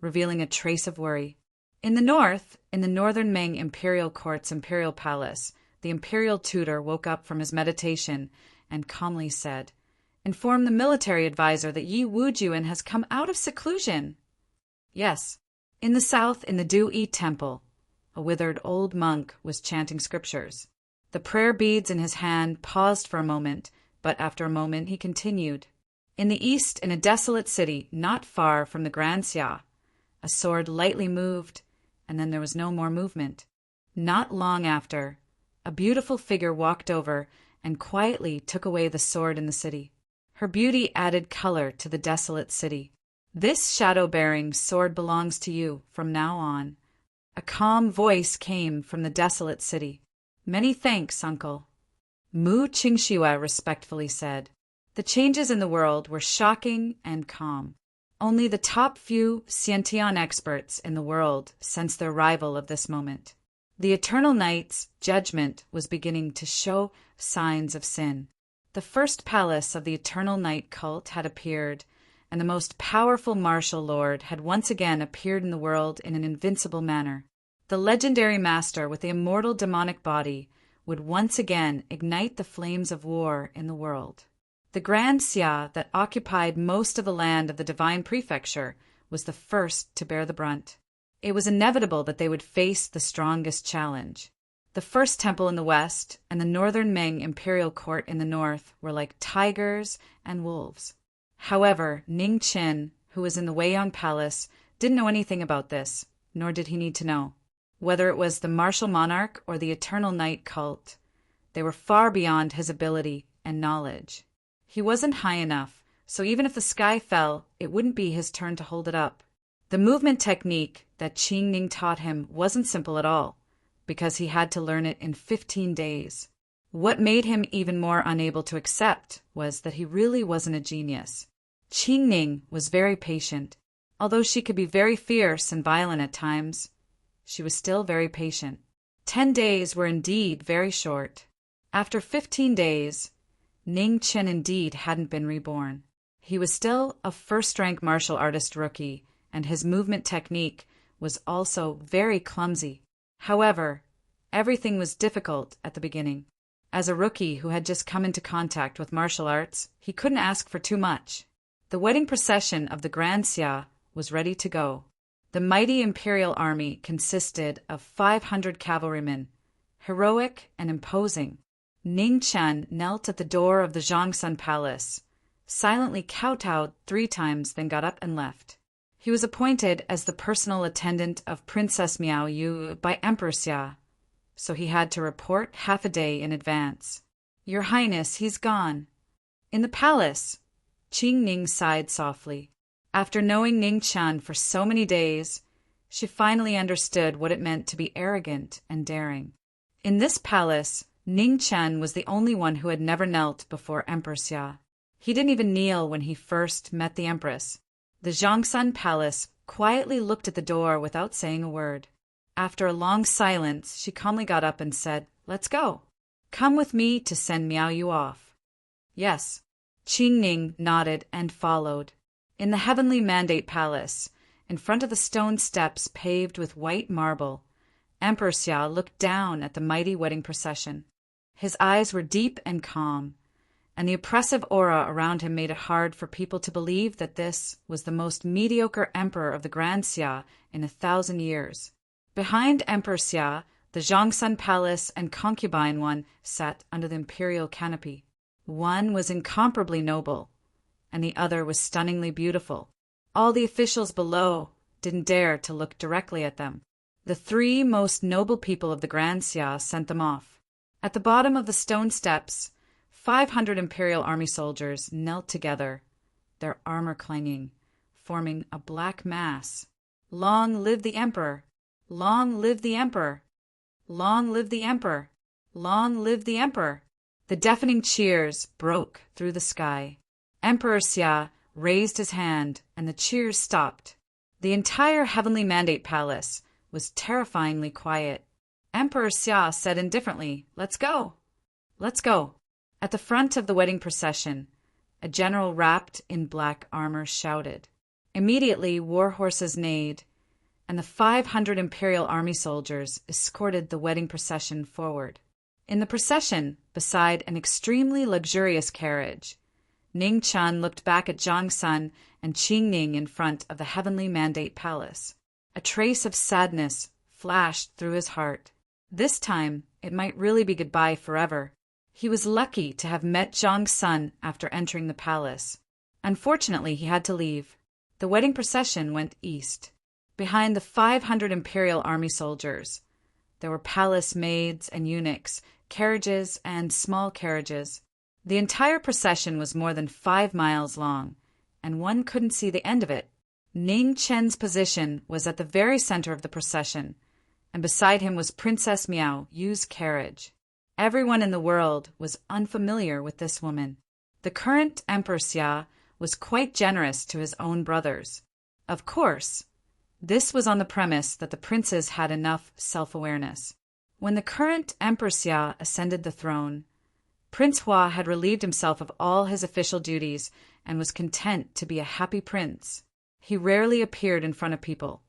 revealing a trace of worry. In the north, in the northern Ming Imperial Court's Imperial Palace, the Imperial tutor woke up from his meditation and calmly said, "Inform the military advisor that Yi Wujuan has come out of seclusion." Yes. In the south, in the Du-Yi Temple, a withered old monk was chanting scriptures. The prayer beads in his hand paused for a moment, but after a moment he continued. In the east, in a desolate city not far from the Grand Xia, a sword lightly moved, and then there was no more movement. Not long after, a beautiful figure walked over and quietly took away the sword in the city. Her beauty added color to the desolate city. "This shadow-bearing sword belongs to you from now on." A calm voice came from the desolate city. "Many thanks, uncle," Mu Qingxue respectfully said. The changes in the world were shocking and calm. Only the top few Xiantian experts in the world sensed the arrival of this moment. The Eternal Night's judgment was beginning to show signs of sin. The first palace of the Eternal Night cult had appeared, and the most powerful martial lord had once again appeared in the world in an invincible manner. The legendary master with the immortal demonic body would once again ignite the flames of war in the world. The Grand Xia that occupied most of the land of the Divine Prefecture was the first to bear the brunt. It was inevitable that they would face the strongest challenge. The first temple in the west and the northern Ming Imperial Court in the north were like tigers and wolves. However, Ning Qin, who was in the Weiyang Palace, didn't know anything about this, nor did he need to know. Whether it was the martial monarch or the Eternal Night cult, they were far beyond his ability and knowledge. He wasn't high enough, so even if the sky fell, it wouldn't be his turn to hold it up. The movement technique that Qing Ning taught him wasn't simple at all, because he had to learn it in 15 days. What made him even more unable to accept was that he really wasn't a genius. Qing Ning was very patient. Although she could be very fierce and violent at times, she was still very patient. 10 days were indeed very short. After 15 days, Ning Qin indeed hadn't been reborn. He was still a first-rank martial artist rookie, and his movement technique was also very clumsy. However, everything was difficult at the beginning. As a rookie who had just come into contact with martial arts, he couldn't ask for too much. The wedding procession of the Grand Xia was ready to go. The mighty imperial army consisted of 500 cavalrymen, heroic and imposing. Ning Chen knelt at the door of the Zhongsun Palace, silently kowtowed 3 times, then got up and left. He was appointed as the personal attendant of Princess Miao Yu by Emperor Xia, so he had to report half a day in advance. "Your Highness, he's gone." In the palace, Qing Ning sighed softly. After knowing Ning Chen for so many days, she finally understood what it meant to be arrogant and daring. In this palace, Ning Chen was the only one who had never knelt before Emperor Xia. He didn't even kneel when he first met the Empress. The Zhongsun Palace quietly looked at the door without saying a word. After a long silence, she calmly got up and said, "Let's go. Come with me to send Miao Yu off." Yes. Qing Ning nodded and followed. In the heavenly mandate palace, in front of the stone steps paved with white marble, Emperor Xia looked down at the mighty wedding procession. His eyes were deep and calm, and the oppressive aura around him made it hard for people to believe that this was the most mediocre emperor of the Grand Xia in 1,000 years. Behind Emperor Xia, the Zhongshan Palace and concubine one sat under the imperial canopy. One was incomparably noble, and the other was stunningly beautiful. All the officials below didn't dare to look directly at them. The 3 most noble people of the Grand Xia sent them off. At the bottom of the stone steps, 500 imperial army soldiers knelt together, their armor clanging, forming a black mass. "Long live the emperor! Long live the emperor! Long live the emperor! Long live the emperor!" The deafening cheers broke through the sky. Emperor Xia raised his hand, and the cheers stopped. The entire heavenly mandate palace was terrifyingly quiet. Emperor Xia said indifferently, "Let's go. Let's go." At the front of the wedding procession, a general wrapped in black armor shouted. Immediately, war horses neighed, and the 500 imperial army soldiers escorted the wedding procession forward. In the procession, beside an extremely luxurious carriage, Ning Chen looked back at Zhang Sun and Qing Ning in front of the heavenly mandate palace. A trace of sadness flashed through his heart. This time, it might really be goodbye forever. He was lucky to have met Zhang Sun after entering the palace. Unfortunately, he had to leave. The wedding procession went east. Behind the 500 imperial army soldiers, there were palace maids and eunuchs, carriages and small carriages. The entire procession was more than 5 miles long, and one couldn't see the end of it. Ning Chen's position was at the very center of the procession, and beside him was Princess Miao Yu's carriage. Everyone in the world was unfamiliar with this woman. The current Emperor Xia was quite generous to his own brothers. Of course, this was on the premise that the princes had enough self-awareness. When the current Emperor Xia ascended the throne, Prince Hua had relieved himself of all his official duties and was content to be a happy prince. He rarely appeared in front of people,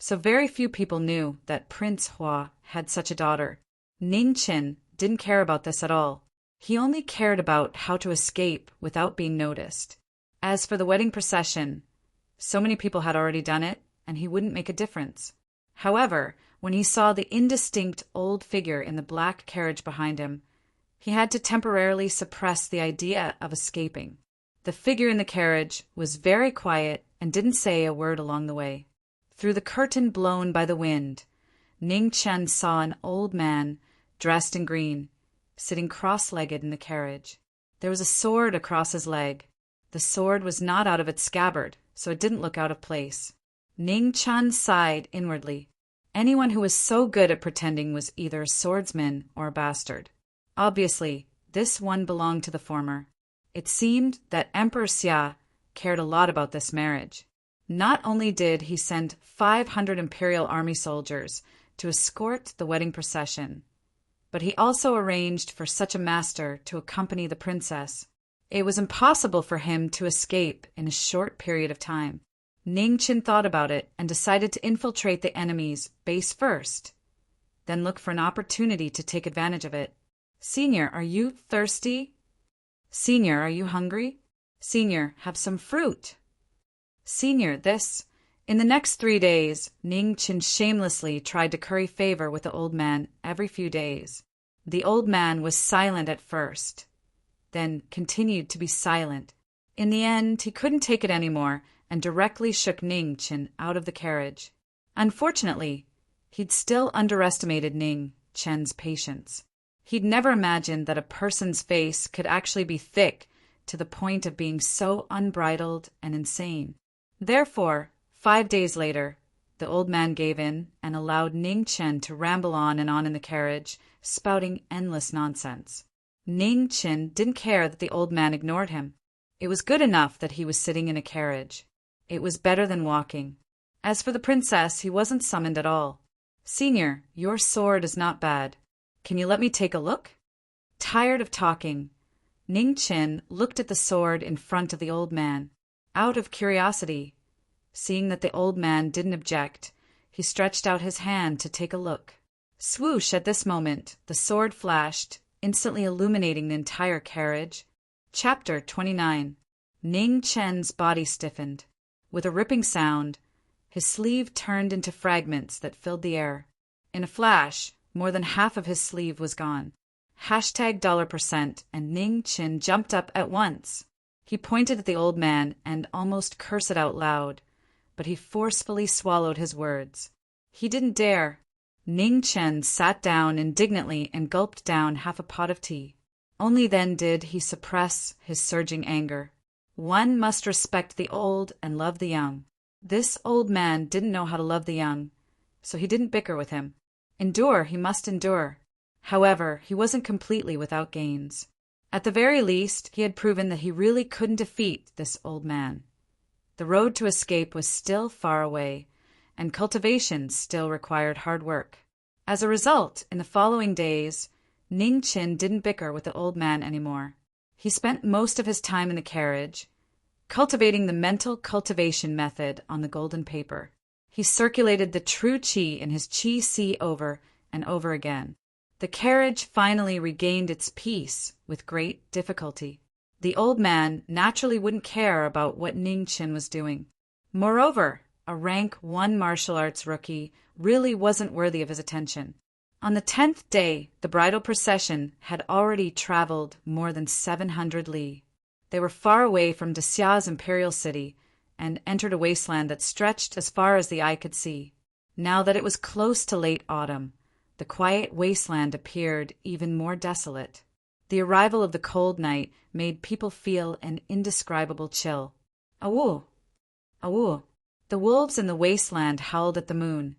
so very few people knew that Prince Hua had such a daughter. Ning Chen didn't care about this at all. He only cared about how to escape without being noticed. As for the wedding procession, so many people had already done it, and he wouldn't make a difference. However, when he saw the indistinct old figure in the black carriage behind him, he had to temporarily suppress the idea of escaping. The figure in the carriage was very quiet and didn't say a word along the way. Through the curtain blown by the wind, Ning Chen saw an old man, dressed in green, sitting cross-legged in the carriage. There was a sword across his leg. The sword was not out of its scabbard, so it didn't look out of place. Ning Chen sighed inwardly. Anyone who was so good at pretending was either a swordsman or a bastard. Obviously, this one belonged to the former. It seemed that Emperor Xia cared a lot about this marriage. Not only did he send 500 imperial army soldiers to escort the wedding procession, but he also arranged for such a master to accompany the princess. It was impossible for him to escape in a short period of time. Ning Chen thought about it and decided to infiltrate the enemy's base first, then look for an opportunity to take advantage of it. "Senior, are you thirsty? Senior, are you hungry? Senior, have some fruit. Senior, this." In the next 3 days, Ning Chen shamelessly tried to curry favor with the old man every few days. The old man was silent at first, then continued to be silent. In the end, he couldn't take it anymore and directly shook Ning Chen out of the carriage. Unfortunately, he'd still underestimated Ning Chen's patience. He'd never imagined that a person's face could actually be thick to the point of being so unbridled and insane. Therefore, 5 days later, the old man gave in and allowed Ning Chen to ramble on and on in the carriage, spouting endless nonsense. Ning Chen didn't care that the old man ignored him. It was good enough that he was sitting in a carriage. It was better than walking. As for the princess, he wasn't summoned at all. "Senior, your sword is not bad. Can you let me take a look?" Tired of talking, Ning Qin looked at the sword in front of the old man. Out of curiosity, seeing that the old man didn't object, he stretched out his hand to take a look. Swoosh! At this moment, the sword flashed, instantly illuminating the entire carriage. Chapter 29. Ning Chen's body stiffened. With a ripping sound, his sleeve turned into fragments that filled the air. In a flash, more than half of his sleeve was gone. $% and Ning Qin jumped up at once. He pointed at the old man and almost cursed out loud, but he forcefully swallowed his words. He didn't dare. Ning Qin sat down indignantly and gulped down half a pot of tea. Only then did he suppress his surging anger. One must respect the old and love the young. This old man didn't know how to love the young, so he didn't bicker with him. Endure he must endure. However, he wasn't completely without gains. At the very least, he had proven that he really couldn't defeat this old man. The road to escape was still far away, and cultivation still required hard work. As a result, in the following days, Ning Qin didn't bicker with the old man anymore. He spent most of his time in the carriage, cultivating the mental cultivation method on the golden paper. He circulated the true qi in his qi si over and over again. The carriage finally regained its peace with great difficulty. The old man naturally wouldn't care about what Ning Qin was doing. Moreover, a rank 1 martial arts rookie really wasn't worthy of his attention. On the 10th day, the bridal procession had already traveled more than 700 li. They were far away from Daxia's imperial city and entered a wasteland that stretched as far as the eye could see. Now that it was close to late autumn, the quiet wasteland appeared even more desolate. The arrival of the cold night made people feel an indescribable chill. Awoo! Awoo! The wolves in the wasteland howled at the moon,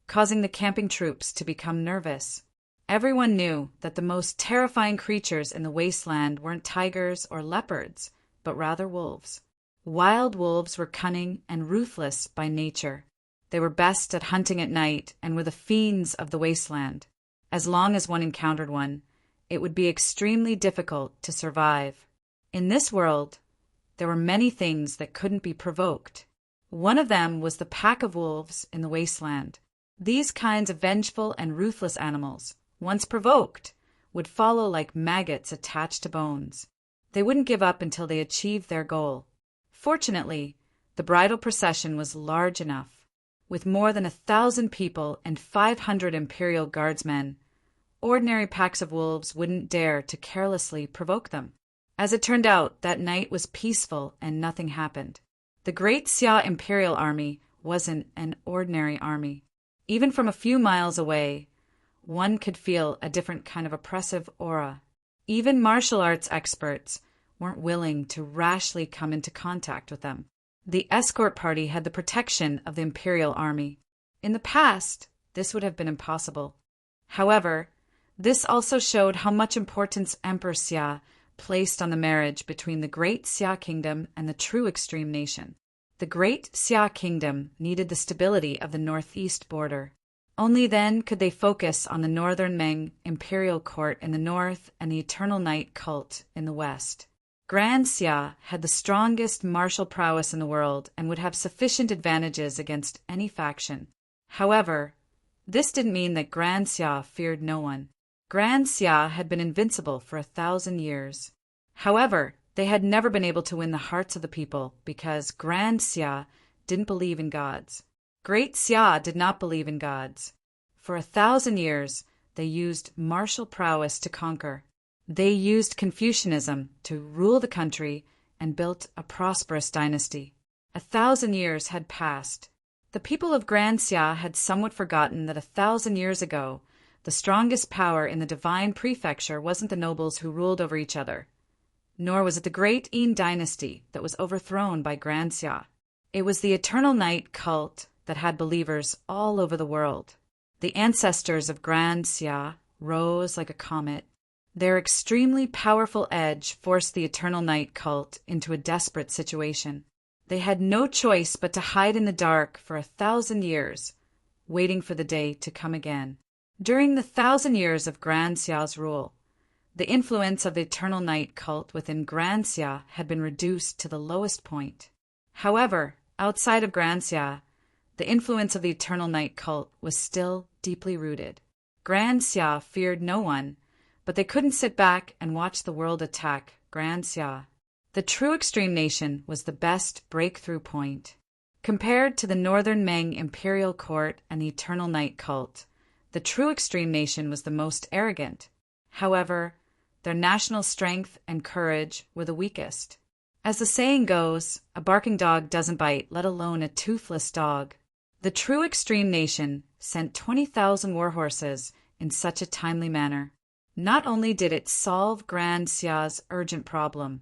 causing the camping troops to become nervous. Everyone knew that the most terrifying creatures in the wasteland weren't tigers or leopards, but rather wolves. Wild wolves were cunning and ruthless by nature. They were best at hunting at night and were the fiends of the wasteland. As long as one encountered one, it would be extremely difficult to survive. In this world, there were many things that couldn't be provoked. One of them was the pack of wolves in the wasteland. These kinds of vengeful and ruthless animals, once provoked, would follow like maggots attached to bones. They wouldn't give up until they achieved their goal. Fortunately, the bridal procession was large enough. With more than 1,000 people and 500 imperial guardsmen, ordinary packs of wolves wouldn't dare to carelessly provoke them. As it turned out, that night was peaceful and nothing happened. The Great Xia Imperial Army wasn't an ordinary army. Even from a few miles away, one could feel a different kind of oppressive aura. Even martial arts experts weren't willing to rashly come into contact with them. The escort party had the protection of the Imperial Army. In the past, this would have been impossible. However, this also showed how much importance Emperor Xia placed on the marriage between the Great Xia Kingdom and the true extreme nation. The Great Xia Kingdom needed the stability of the northeast border. Only then could they focus on the northern Ming imperial court in the north and the Eternal Night cult in the west. Grand Xia had the strongest martial prowess in the world and would have sufficient advantages against any faction. However, this didn't mean that Grand Xia feared no one. Grand Xia had been invincible for 1,000 years. However, they had never been able to win the hearts of the people because Grand Xia didn't believe in gods. Great Xia did not believe in gods. For 1,000 years, they used martial prowess to conquer. They used Confucianism to rule the country and built a prosperous dynasty. 1,000 years had passed. The people of Grand Xia had somewhat forgotten that 1,000 years ago, the strongest power in the divine prefecture wasn't the nobles who ruled over each other, nor was it the great Yin dynasty that was overthrown by Grand Xia. It was the Eternal Night cult that had believers all over the world. The ancestors of Grand Xia rose like a comet. Their extremely powerful edge forced the Eternal Night cult into a desperate situation. They had no choice but to hide in the dark for 1,000 years, waiting for the day to come again. During the 1,000 years of Grand Xia's rule, the influence of the Eternal Night cult within Grand Xia had been reduced to the lowest point. However, outside of Grand Xia, the influence of the Eternal Night cult was still deeply rooted. Grand Xia feared no one, but they couldn't sit back and watch the world attack Grand Xia. The true extreme nation was the best breakthrough point. Compared to the Northern Ming imperial court and the Eternal Night cult, the true extreme nation was the most arrogant. However, their national strength and courage were the weakest. As the saying goes, a barking dog doesn't bite, let alone a toothless dog. The true extreme nation sent 20,000 warhorses in such a timely manner. Not only did it solve Grand Xia's urgent problem,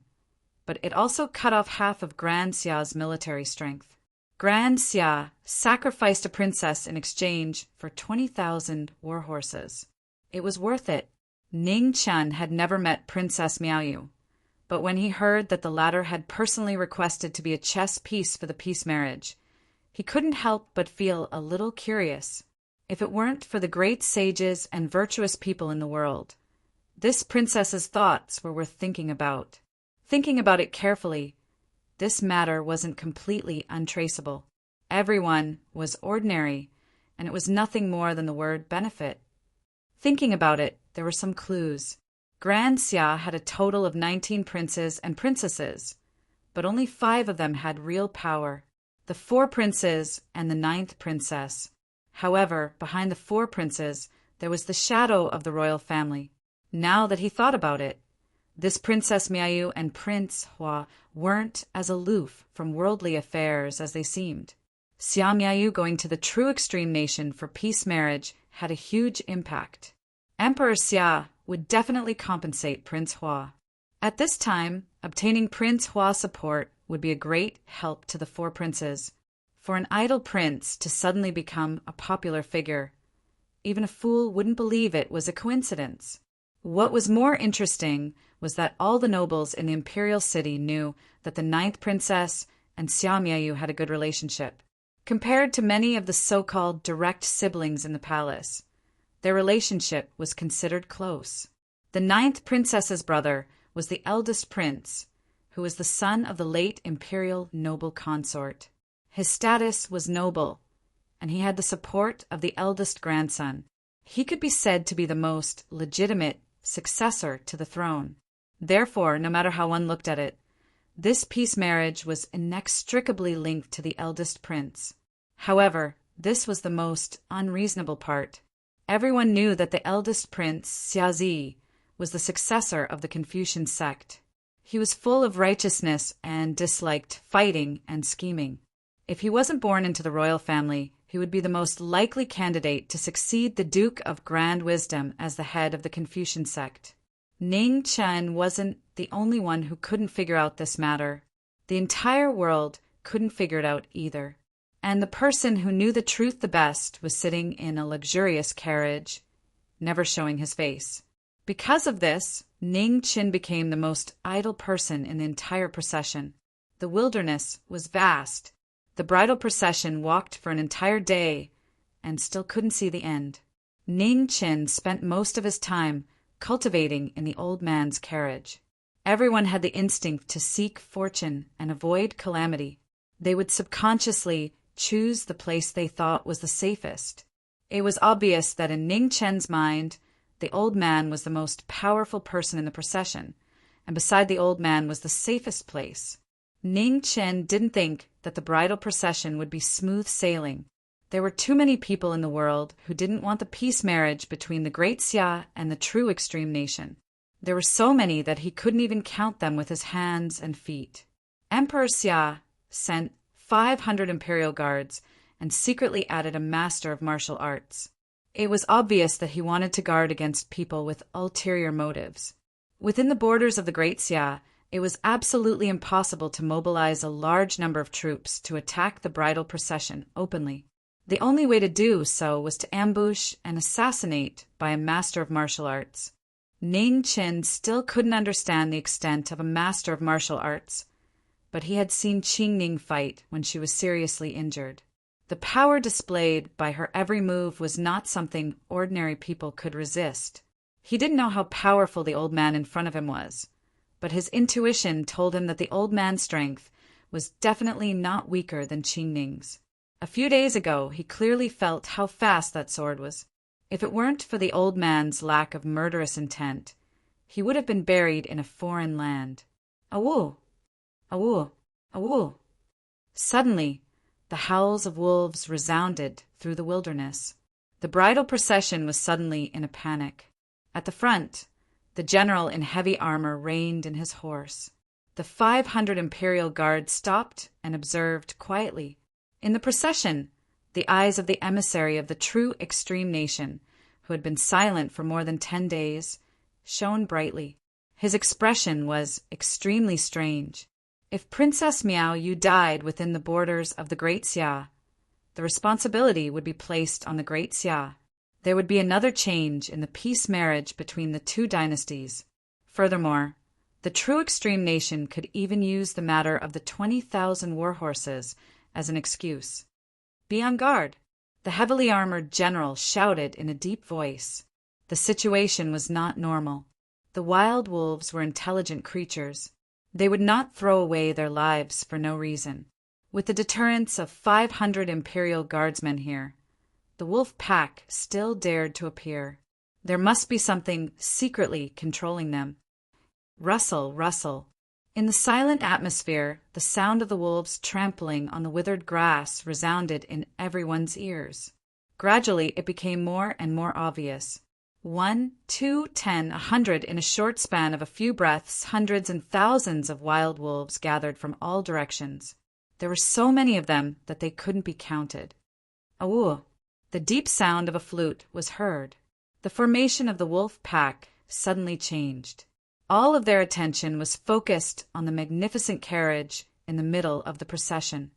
but it also cut off half of Grand Xia's military strength. Grand Xia sacrificed a princess in exchange for 20,000 warhorses. It was worth it. Ning Chen had never met Princess Miaoyu, but when he heard that the latter had personally requested to be a chess piece for the peace marriage, he couldn't help but feel a little curious. If it weren't for the great sages and virtuous people in the world, this princess's thoughts were worth thinking about. Thinking about it carefully, this matter wasn't completely untraceable. Everyone was ordinary, and it was nothing more than the word benefit. Thinking about it, there were some clues. Grand Xia had a total of 19 princes and princesses, but only 5 of them had real power. The 4 princes and the 9th princess. However, behind the 4 princes, there was the shadow of the royal family. Now that he thought about it, this Princess Miaoyu and Prince Hua weren't as aloof from worldly affairs as they seemed. Xia Miaoyu going to the true extreme nation for peace marriage had a huge impact. Emperor Xia would definitely compensate Prince Hua. At this time, obtaining Prince Hua's support would be a great help to the 4 princes. For an idle prince to suddenly become a popular figure, even a fool wouldn't believe it was a coincidence. What was more interesting was that all the nobles in the imperial city knew that the 9th princess and Xia Miaoyu had a good relationship. Compared to many of the so-called direct siblings in the palace, their relationship was considered close. The 9th princess's brother was the eldest prince, who was the son of the late imperial noble consort. His status was noble, and he had the support of the eldest grandson. He could be said to be the most legitimate successor to the throne. Therefore, no matter how one looked at it, this peace marriage was inextricably linked to the eldest prince. However, this was the most unreasonable part. Everyone knew that the eldest prince, Xiazi, was the successor of the Confucian sect. He was full of righteousness and disliked fighting and scheming. If he wasn't born into the royal family, he would be the most likely candidate to succeed the Duke of Grand Wisdom as the head of the Confucian sect. Ning Chen wasn't the only one who couldn't figure out this matter. The entire world couldn't figure it out either. And the person who knew the truth the best was sitting in a luxurious carriage, never showing his face. Because of this, Ning Chen became the most idle person in the entire procession. The wilderness was vast. The bridal procession walked for an entire day and still couldn't see the end. Ning Chen spent most of his time cultivating in the old man's carriage. Everyone had the instinct to seek fortune and avoid calamity. They would subconsciously choose the place they thought was the safest. It was obvious that in Ning Chen's mind, the old man was the most powerful person in the procession, and beside the old man was the safest place. Ning Chen didn't think that the bridal procession would be smooth sailing. There were too many people in the world who didn't want the peace marriage between the Great Xia and the true extreme nation. There were so many that he couldn't even count them with his hands and feet. Emperor Xia sent 500 imperial guards and secretly added a master of martial arts. It was obvious that he wanted to guard against people with ulterior motives. Within the borders of the Great Xia, it was absolutely impossible to mobilize a large number of troops to attack the bridal procession openly. The only way to do so was to ambush and assassinate by a master of martial arts. Ning Chen still couldn't understand the extent of a master of martial arts, but he had seen Qing Ning fight when she was seriously injured. The power displayed by her every move was not something ordinary people could resist. He didn't know how powerful the old man in front of him was, but his intuition told him that the old man's strength was definitely not weaker than Qing Ning's. A few days ago, he clearly felt how fast that sword was. If it weren't for the old man's lack of murderous intent, he would have been buried in a foreign land. Awoo! Awoo! Awoo! Suddenly, the howls of wolves resounded through the wilderness. The bridal procession was suddenly in a panic. At the front, the general in heavy armor reined in his horse. The 500 imperial guards stopped and observed quietly. In the procession, the eyes of the emissary of the true extreme nation, who had been silent for more than 10 days, shone brightly. His expression was extremely strange. If Princess Miao Yu died within the borders of the Great Xia, the responsibility would be placed on the Great Xia. There would be another change in the peace marriage between the two dynasties. Furthermore, the true extreme nation could even use the matter of the 20,000 war horses as an excuse. Be on guard! The heavily armored general shouted in a deep voice. The situation was not normal. The wild wolves were intelligent creatures. They would not throw away their lives for no reason. With the deterrence of 500 imperial guardsmen here, the wolf pack still dared to appear. There must be something secretly controlling them. Rustle, rustle. In the silent atmosphere, the sound of the wolves trampling on the withered grass resounded in everyone's ears. Gradually, it became more and more obvious. 1, 2, 10, 100 in a short span of a few breaths, hundreds and thousands of wild wolves gathered from all directions. There were so many of them that they couldn't be counted. Awoo! The deep sound of a flute was heard. The formation of the wolf pack suddenly changed. All of their attention was focused on the magnificent carriage in the middle of the procession.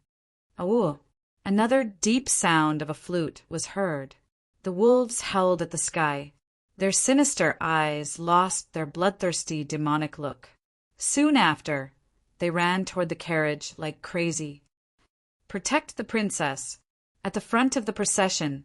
Awoo! Another deep sound of a flute was heard. The wolves howled at the sky. Their sinister eyes lost their bloodthirsty demonic look. Soon after, they ran toward the carriage like crazy. Protect the princess! At the front of the procession,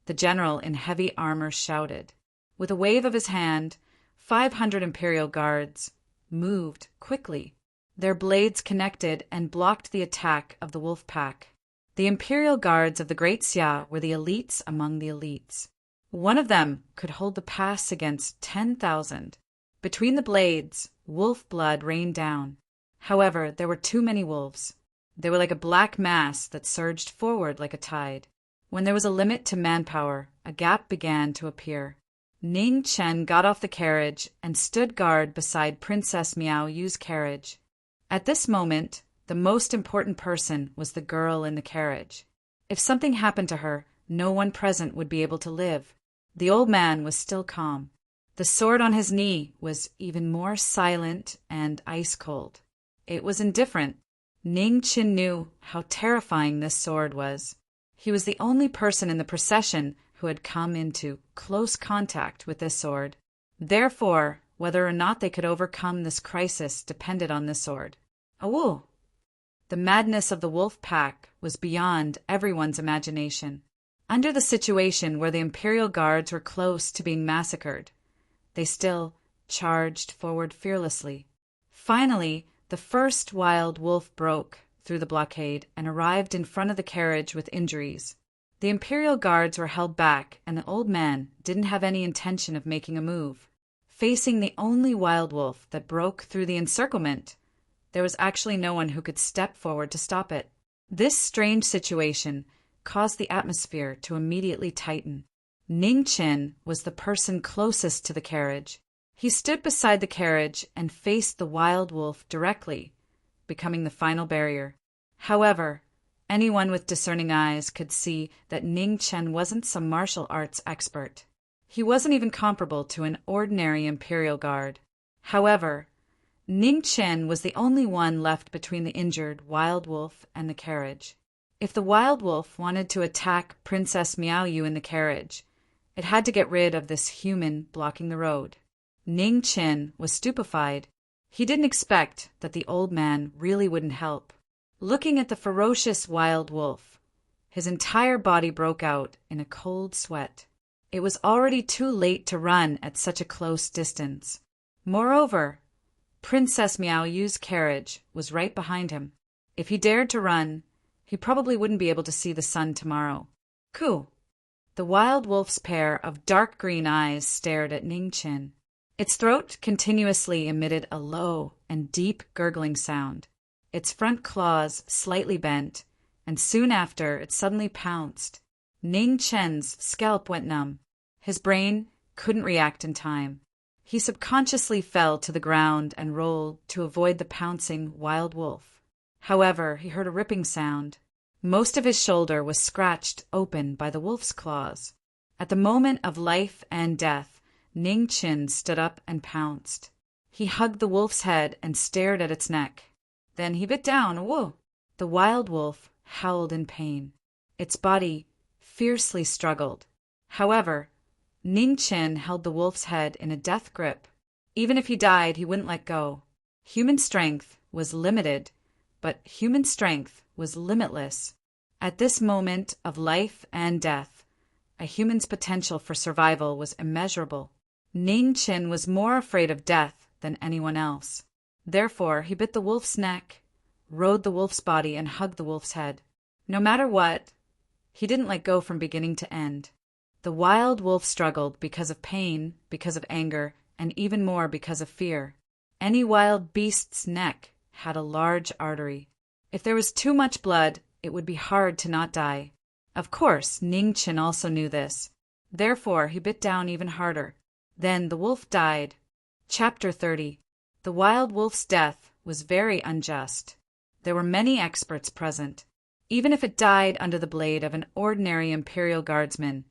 the general in heavy armor shouted. With a wave of his hand, 500 imperial guards moved quickly. Their blades connected and blocked the attack of the wolf pack. The imperial guards of the Great Xia were the elites among the elites. One of them could hold the pass against 10,000. Between the blades, wolf blood rained down. However, there were too many wolves. They were like a black mass that surged forward like a tide. When there was a limit to manpower, a gap began to appear. Ning Chen got off the carriage and stood guard beside Princess Miao Yu's carriage. At this moment, the most important person was the girl in the carriage. If something happened to her, no one present would be able to live. The old man was still calm. The sword on his knee was even more silent and ice-cold. It was indifferent. Ning Chen knew how terrifying this sword was. He was the only person in the procession who had come into close contact with this sword. Therefore, whether or not they could overcome this crisis depended on this sword. Awoo! The madness of the wolf pack was beyond everyone's imagination. Under the situation where the imperial guards were close to being massacred, they still charged forward fearlessly. Finally, the first wild wolf broke through the blockade and arrived in front of the carriage with injuries. The imperial guards were held back, and the old man didn't have any intention of making a move. Facing the only wild wolf that broke through the encirclement, there was actually no one who could step forward to stop it. This strange situation caused the atmosphere to immediately tighten. Ning Chen was the person closest to the carriage. He stood beside the carriage and faced the wild wolf directly, becoming the final barrier. However, anyone with discerning eyes could see that Ning Chen wasn't some martial arts expert. He wasn't even comparable to an ordinary imperial guard. However, Ning Chen was the only one left between the injured wild wolf and the carriage. If the wild wolf wanted to attack Princess Miao Yu in the carriage, it had to get rid of this human blocking the road. Ning Chen was stupefied. He didn't expect that the old man really wouldn't help. Looking at the ferocious wild wolf, His entire body broke out in a cold sweat. It was already too late to run at such a close distance. Moreover, Princess Meow Yu's carriage was right behind him. If he dared to run, he probably wouldn't be able to see the sun tomorrow. Coo! The wild wolf's pair of dark green eyes stared at Ning Chin. Its throat continuously emitted a low and deep gurgling sound. Its front claws slightly bent, and soon after it suddenly pounced. Ning Chen's scalp went numb. His brain couldn't react in time. He subconsciously fell to the ground and rolled to avoid the pouncing wild wolf. However, he heard a ripping sound. Most of his shoulder was scratched open by the wolf's claws. At the moment of life and death, Ning Chin stood up and pounced. He hugged the wolf's head and stared at its neck. Then he bit down. Whoa! The wild wolf howled in pain. Its body fiercely struggled. However, Ning Chin held the wolf's head in a death grip. Even if he died, he wouldn't let go. Human strength was limited, but human strength was limitless. At this moment of life and death, a human's potential for survival was immeasurable. Ning Chin was more afraid of death than anyone else. Therefore, he bit the wolf's neck, rode the wolf's body, and hugged the wolf's head. No matter what, he didn't let go from beginning to end. The wild wolf struggled because of pain, because of anger, and even more because of fear. Any wild beast's neck had a large artery. If there was too much blood, it would be hard to not die. Of course, Ning Chin also knew this. Therefore, he bit down even harder. Then the wolf died. Chapter 30. The wild wolf's death was very unjust. There were many experts present. Even if it died under the blade of an ordinary Imperial Guardsman,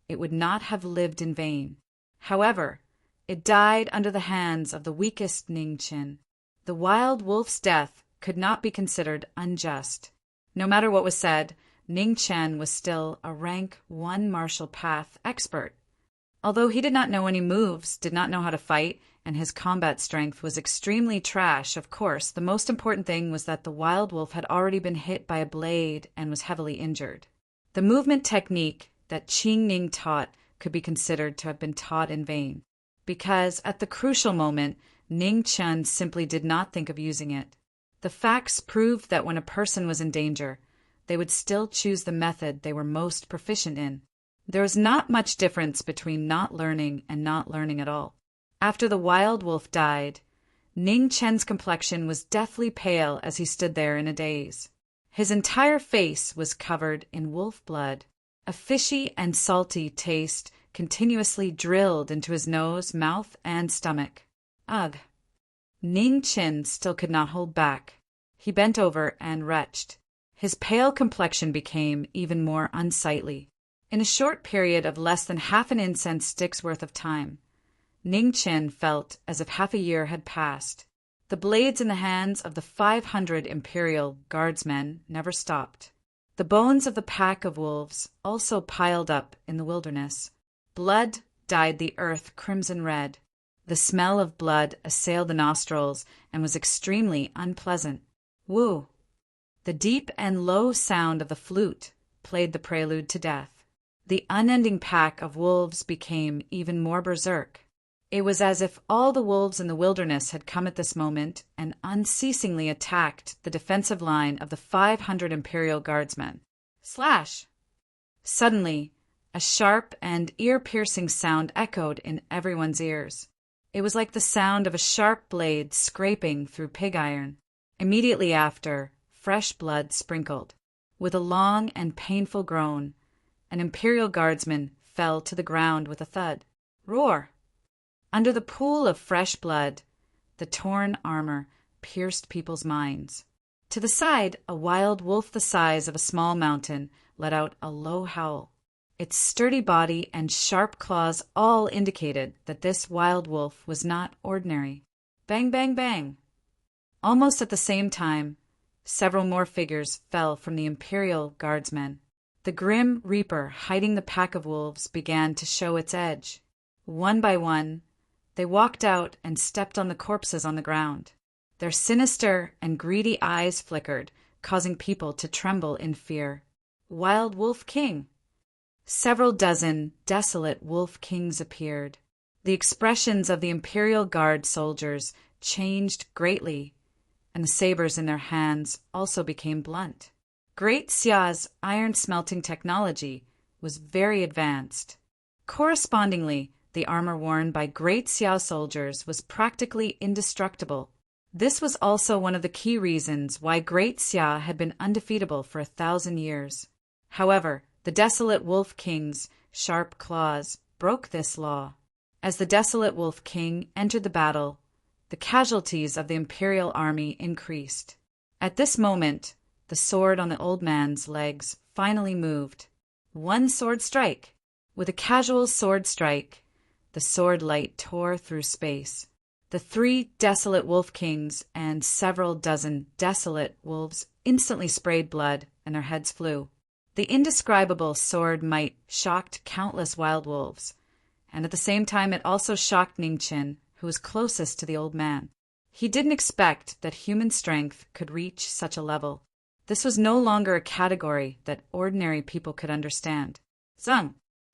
it would not have lived in vain. However, it died under the hands of the weakest Ning Chin. The wild wolf's death could not be considered unjust. No matter what was said, Ning Chen was still a rank 1 martial path expert. Although he did not know any moves, did not know how to fight, and his combat strength was extremely trash, of course, the most important thing was that the wild wolf had already been hit by a blade and was heavily injured. The movement technique that Qing Ning taught could be considered to have been taught in vain, because at the crucial moment, Ning Chen simply did not think of using it. The facts proved that when a person was in danger, they would still choose the method they were most proficient in. There was not much difference between not learning and not learning at all. After the wild wolf died, Ning Chen's complexion was deathly pale as he stood there in a daze. His entire face was covered in wolf blood. A fishy and salty taste continuously drilled into his nose, mouth, and stomach. Ugh! Ning Chin still could not hold back. He bent over and retched. His pale complexion became even more unsightly. In a short period of less than half an incense stick's worth of time, Ning Chin felt as if half a year had passed. The blades in the hands of the 500 Imperial Guardsmen never stopped. The bones of the pack of wolves also piled up in the wilderness. Blood dyed the earth crimson red. The smell of blood assailed the nostrils and was extremely unpleasant. Woo! The deep and low sound of the flute played the prelude to death. The unending pack of wolves became even more berserk. It was as if all the wolves in the wilderness had come at this moment and unceasingly attacked the defensive line of the 500 Imperial Guardsmen. Slash! Suddenly, a sharp and ear-piercing sound echoed in everyone's ears. It was like the sound of a sharp blade scraping through pig iron. Immediately after, fresh blood sprinkled. With a long and painful groan, an Imperial Guardsman fell to the ground with a thud. Roar! Under the pool of fresh blood, the torn armor pierced people's minds. To the side, a wild wolf the size of a small mountain let out a low howl. Its sturdy body and sharp claws all indicated that this wild wolf was not ordinary. Bang, bang, bang! Almost at the same time, several more figures fell from the Imperial Guardsmen. The grim reaper hiding the pack of wolves began to show its edge. One by one, they walked out and stepped on the corpses on the ground. Their sinister and greedy eyes flickered, causing people to tremble in fear. Wild Wolf King. Several dozen desolate wolf kings appeared. The expressions of the Imperial Guard soldiers changed greatly, and the sabers in their hands also became blunt. Great Xia's iron-smelting technology was very advanced. Correspondingly, the armor worn by Great Xia soldiers was practically indestructible. This was also one of the key reasons why Great Xia had been undefeatable for 1,000 years. However, the desolate wolf king's sharp claws broke this law. As the desolate wolf king entered the battle, the casualties of the imperial army increased. At this moment, the sword on the old man's legs finally moved. One sword strike. With a casual sword strike, the sword light tore through space. The 3 desolate wolf kings and several dozen desolate wolves instantly sprayed blood, and their heads flew. The indescribable sword might shocked countless wild wolves, and at the same time it also shocked Ningchen, who was closest to the old man. He didn't expect that human strength could reach such a level. This was no longer a category that ordinary people could understand. Zung!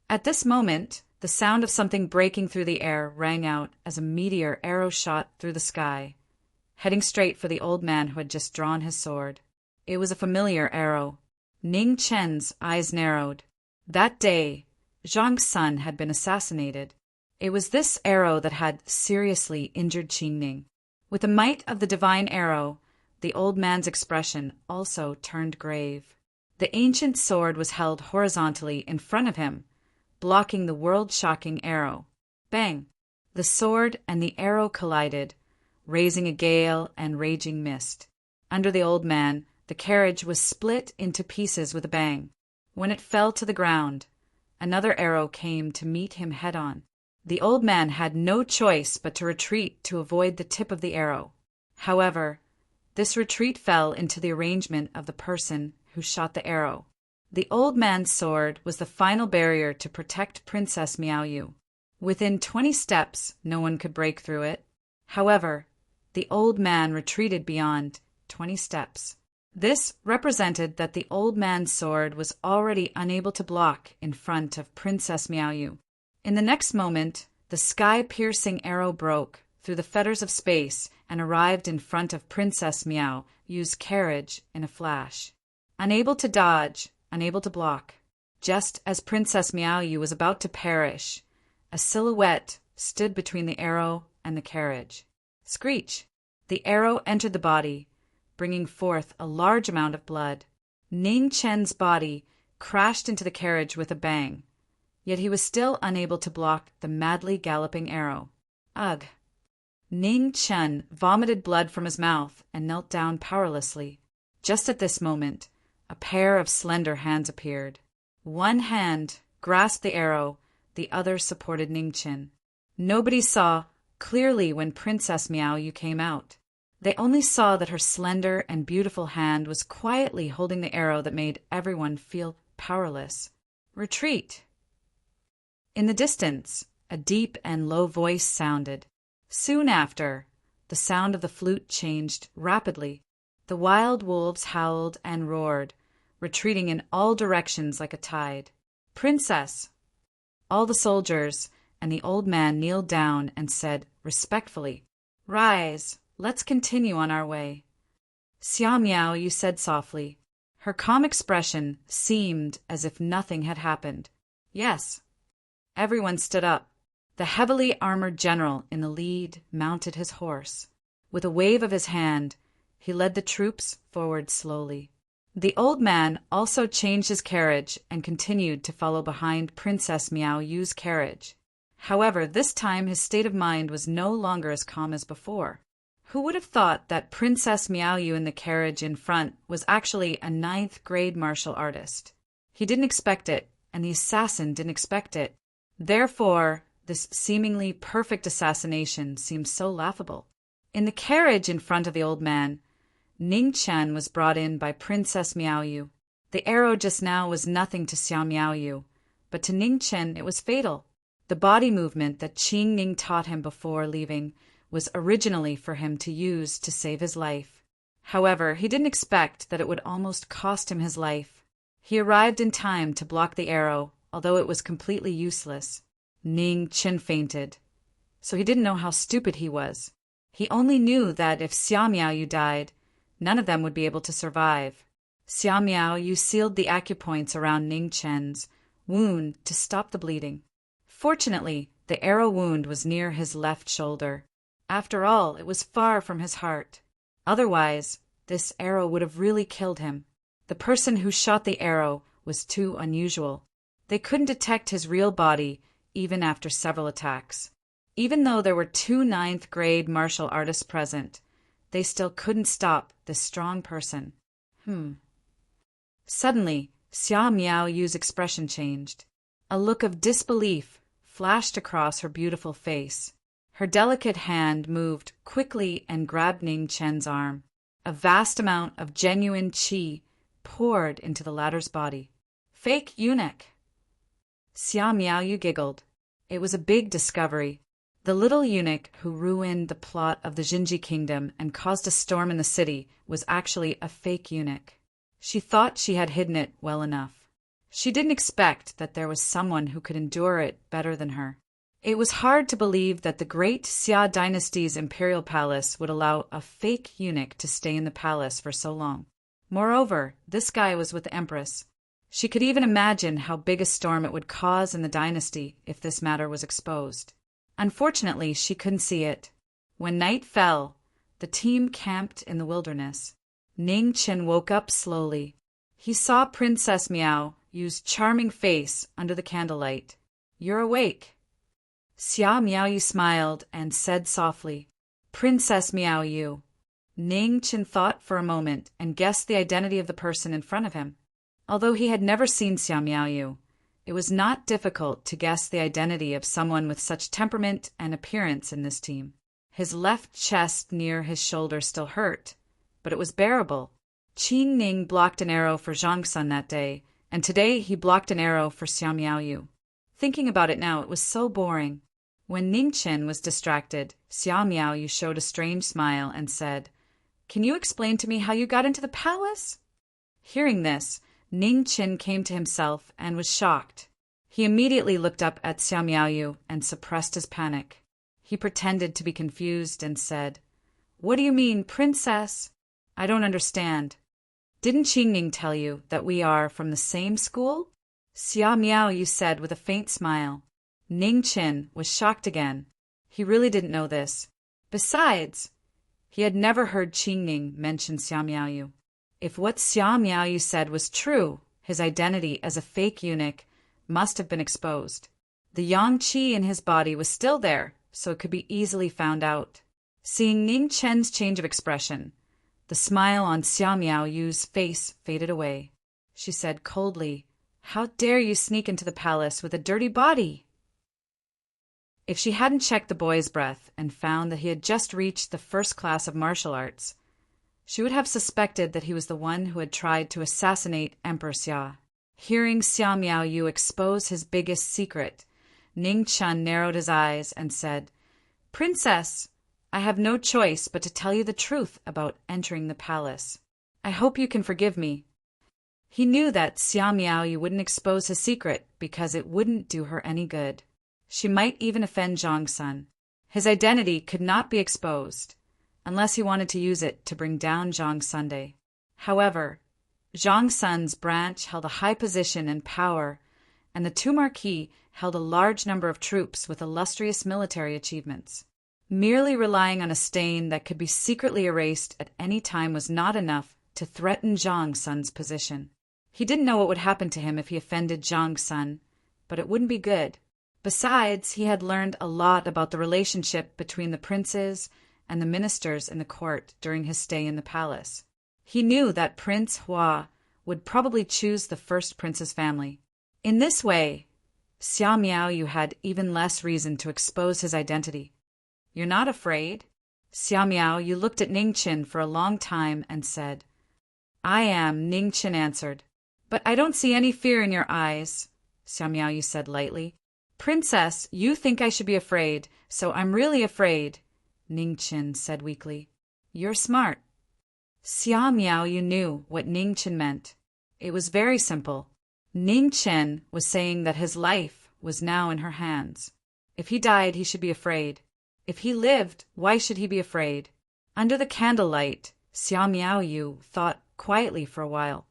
At this moment, the sound of something breaking through the air rang out as a meteor arrow shot through the sky, heading straight for the old man who had just drawn his sword. It was a familiar arrow. Ning Chen's eyes narrowed. That day, Zhang's son had been assassinated. It was this arrow that had seriously injured Qingning. With the might of the divine arrow, the old man's expression also turned grave. The ancient sword was held horizontally in front of him, blocking the world-shocking arrow. Bang! The sword and the arrow collided, raising a gale and raging mist. Under the old man, the carriage was split into pieces with a bang. When it fell to the ground, another arrow came to meet him head-on. The old man had no choice but to retreat to avoid the tip of the arrow. However, this retreat fell into the arrangement of the person who shot the arrow. The old man's sword was the final barrier to protect Princess Miaoyu. Within 20 steps, no one could break through it. However, the old man retreated beyond 20 steps. This represented that the old man's sword was already unable to block in front of Princess Miaoyu. In the next moment, the sky-piercing arrow broke through the fetters of space and arrived in front of Princess Miaoyu's carriage in a flash. Unable to dodge, unable to block, just as Princess Miaoyu was about to perish, a silhouette stood between the arrow and the carriage. Screech! The arrow entered the body, bringing forth a large amount of blood. Ning Chen's body crashed into the carriage with a bang, yet he was still unable to block the madly galloping arrow. Ugh! Ning Chen vomited blood from his mouth and knelt down powerlessly. Just at this moment, a pair of slender hands appeared. One hand grasped the arrow, the other supported Ning Chen. Nobody saw clearly when Princess Miaoyu came out. They only saw that her slender and beautiful hand was quietly holding the arrow that made everyone feel powerless. Retreat! In the distance, a deep and low voice sounded. Soon after, the sound of the flute changed rapidly. The wild wolves howled and roared, retreating in all directions like a tide. Princess! All the soldiers and the old man kneeled down and said respectfully, "Rise, let's continue on our way." Xia Miaoyu said softly. Her calm expression seemed as if nothing had happened. Yes. Everyone stood up. The heavily armored general in the lead mounted his horse. With a wave of his hand, he led the troops forward slowly. The old man also changed his carriage and continued to follow behind Princess Miaoyu's carriage. However, this time his state of mind was no longer as calm as before. Who would have thought that Princess Miaoyu in the carriage in front was actually a 9th-grade martial artist? He didn't expect it, and the assassin didn't expect it. Therefore, this seemingly perfect assassination seemed so laughable. In the carriage in front of the old man, Ning Chen was brought in by Princess Miaoyu. The arrow just now was nothing to Xia Miaoyu, but to Ning Chen it was fatal. The body movement that Qing Ning taught him before leaving was originally for him to use to save his life. However, he didn't expect that it would almost cost him his life. He arrived in time to block the arrow, although it was completely useless. Ning Chen fainted. So he didn't know how stupid he was. He only knew that if Xia Miaoyu died, none of them would be able to survive. Xia Miaoyu sealed the acupoints around Ning Chen's wound to stop the bleeding. Fortunately, the arrow wound was near his left shoulder. After all, it was far from his heart. Otherwise, this arrow would have really killed him. The person who shot the arrow was too unusual. They couldn't detect his real body even after several attacks. Even though there were 2 ninth-grade martial artists present, they still couldn't stop this strong person. Suddenly, Xia Miaoyu's expression changed. A look of disbelief flashed across her beautiful face. Her delicate hand moved quickly and grabbed Ning Chen's arm. A vast amount of genuine qi poured into the latter's body. Fake eunuch! Xia Miaoyu giggled. It was a big discovery. The little eunuch who ruined the plot of the Jinji kingdom and caused a storm in the city was actually a fake eunuch. She thought she had hidden it well enough. She didn't expect that there was someone who could endure it better than her. It was hard to believe that the great Xia dynasty's imperial palace would allow a fake eunuch to stay in the palace for so long. Moreover, this guy was with the Empress. She could even imagine how big a storm it would cause in the dynasty if this matter was exposed. Unfortunately, she couldn't see it. When night fell, the team camped in the wilderness. Ning Chen woke up slowly. He saw Princess Miaoyu's charming face under the candlelight. "You're awake." Xia Miaoyu smiled and said softly, "Princess Miaoyu." Ning Chen thought for a moment and guessed the identity of the person in front of him. Although he had never seen Xia Miaoyu, it was not difficult to guess the identity of someone with such temperament and appearance in this team. His left chest near his shoulder still hurt, but it was bearable. Qing Ning blocked an arrow for Zhang Sun that day, and today he blocked an arrow for Xia Miaoyu. Thinking about it now, it was so boring. When Ning Chen was distracted, Xia Miaoyu showed a strange smile and said, "Can you explain to me how you got into the palace?" Hearing this, Ning Chen came to himself and was shocked. He immediately looked up at Xia Miaoyu and suppressed his panic. He pretended to be confused and said, "What do you mean, princess? I don't understand. Didn't Qingning tell you that we are from the same school?" Xia Miaoyu said with a faint smile. Ning Chen was shocked again. He really didn't know this. Besides, he had never heard Qingning mention Xia Miaoyu. If what Xia Miaoyu said was true, his identity as a fake eunuch must have been exposed. The yang qi in his body was still there, so it could be easily found out. Seeing Ning Chen's change of expression, the smile on Xia Miaoyu's face faded away. She said coldly, "How dare you sneak into the palace with a dirty body?" If she hadn't checked the boy's breath and found that he had just reached the first class of martial arts, she would have suspected that he was the one who had tried to assassinate Emperor Xia. Hearing Xia Miaoyu expose his biggest secret, Ning Chen narrowed his eyes and said, "Princess, I have no choice but to tell you the truth about entering the palace. I hope you can forgive me." He knew that Xia Miaoyu wouldn't expose his secret because it wouldn't do her any good. She might even offend Zhang Sun. His identity could not be exposed, unless he wanted to use it to bring down Zhang Sunday. However, Zhang Sun's branch held a high position and power, and the 2 Marquis held a large number of troops with illustrious military achievements. Merely relying on a stain that could be secretly erased at any time was not enough to threaten Zhang Sun's position. He didn't know what would happen to him if he offended Zhang Sun, but it wouldn't be good. Besides, he had learned a lot about the relationship between the princes and the ministers in the court during his stay in the palace. He knew that Prince Hua would probably choose the first prince's family. In this way, Xia Miaoyu had even less reason to expose his identity. "You're not afraid?" Xia Miaoyu looked at Ning Chen for a long time and said, "I am," Ning Chen answered. "But I don't see any fear in your eyes," Xia Miaoyu said lightly. "Princess, you think I should be afraid, so I'm really afraid," Ning Chen said weakly. "You're smart." Xia Miaoyu knew what Ning Chen meant. It was very simple. Ning Chen was saying that his life was now in her hands. If he died, he should be afraid. If he lived, why should he be afraid? Under the candlelight, Xia Miaoyu thought quietly for a while.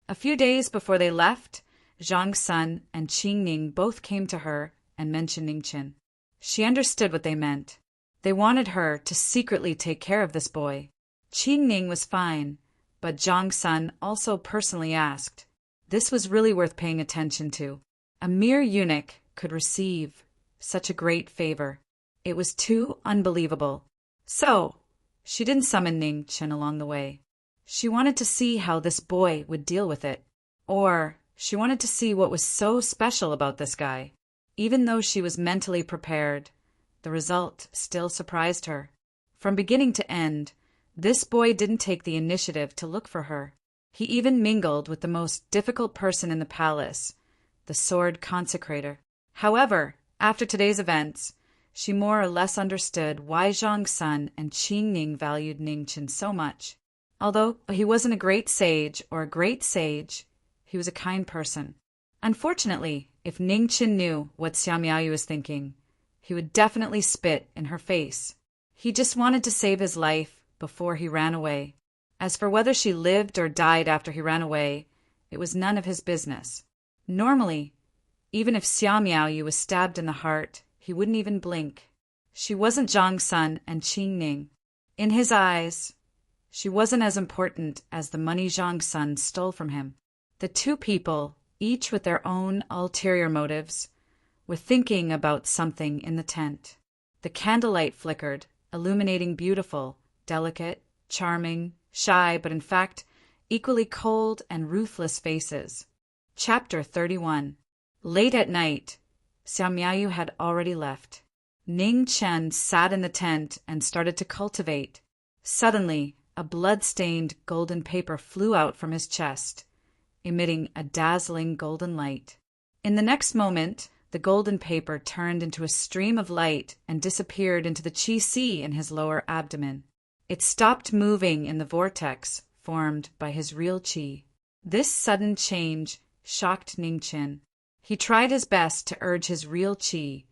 A few days before they left, Zhang Sun and Qing Ning both came to her and mentioned Ning Chen. She understood what they meant. They wanted her to secretly take care of this boy. Qing Ning was fine, but Zhang Sun also personally asked. This was really worth paying attention to. A mere eunuch could receive such a great favor. It was too unbelievable. So, she didn't summon Ning Chen along the way. She wanted to see how this boy would deal with it. Or, she wanted to see what was so special about this guy. Even though she was mentally prepared, the result still surprised her. From beginning to end, this boy didn't take the initiative to look for her. He even mingled with the most difficult person in the palace, the sword consecrator. However, after today's events, she more or less understood why Zhang Sun and Qing Ning valued Ning Chen so much. Although he wasn't a great sage, he was a kind person. Unfortunately, if Ning Chen knew what Xia Miaoyu was thinking, he would definitely spit in her face. He just wanted to save his life before he ran away. As for whether she lived or died after he ran away, it was none of his business. Normally, even if Xia Miaoyu was stabbed in the heart, he wouldn't even blink. She wasn't Zhang Sun and Qing Ning. In his eyes, she wasn't as important as the money Zhang Sun stole from him. The two people, each with their own ulterior motives, were thinking about something in the tent. The candlelight flickered, illuminating beautiful, delicate, charming, shy, but in fact, equally cold and ruthless faces. Chapter 31. Late at night, Xia Miaoyu had already left. Ning Chen sat in the tent and started to cultivate. Suddenly, a blood-stained golden paper flew out from his chest, emitting a dazzling golden light. In the next moment, the golden paper turned into a stream of light and disappeared into the qi sea in his lower abdomen. It stopped moving in the vortex formed by his real qi. This sudden change shocked Ning Chen. He tried his best to urge his real qi,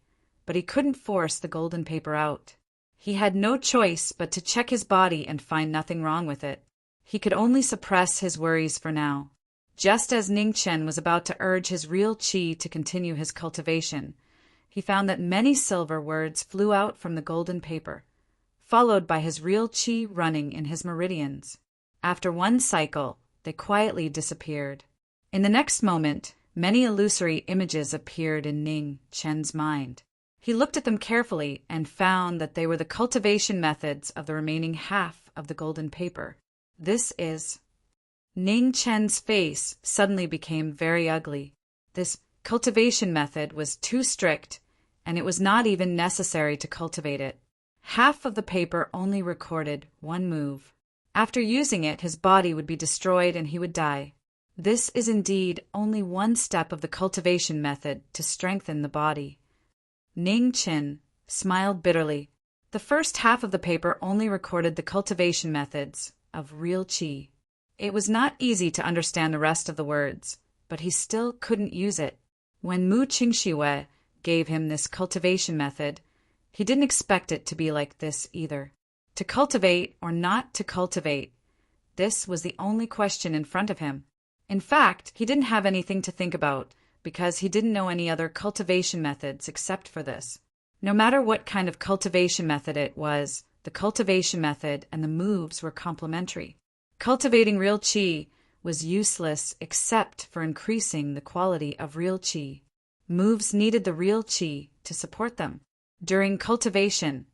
but he couldn't force the golden paper out. He had no choice but to check his body and find nothing wrong with it. He could only suppress his worries for now. Just as Ning Chen was about to urge his real qi to continue his cultivation, he found that many silver words flew out from the golden paper, followed by his real qi running in his meridians. After one cycle, they quietly disappeared. In the next moment, many illusory images appeared in Ning Chen's mind. He looked at them carefully and found that they were the cultivation methods of the remaining half of the golden paper. This is... Ning Chen's face suddenly became very ugly. This cultivation method was too strict, and it was not even necessary to cultivate it. Half of the paper only recorded one move. After using it, his body would be destroyed and he would die. This is indeed only one step of the cultivation method to strengthen the body. Ning Chen smiled bitterly. The first half of the paper only recorded the cultivation methods of real qi. It was not easy to understand the rest of the words, but he still couldn't use it. When Mu Qingxiwei gave him this cultivation method, he didn't expect it to be like this either. To cultivate or not to cultivate, this was the only question in front of him. In fact, he didn't have anything to think about, because he didn't know any other cultivation methods except for this. No matter what kind of cultivation method it was, the cultivation method and the moves were complementary. Cultivating real qi was useless except for increasing the quality of real qi. Moves needed the real qi to support them. During cultivation,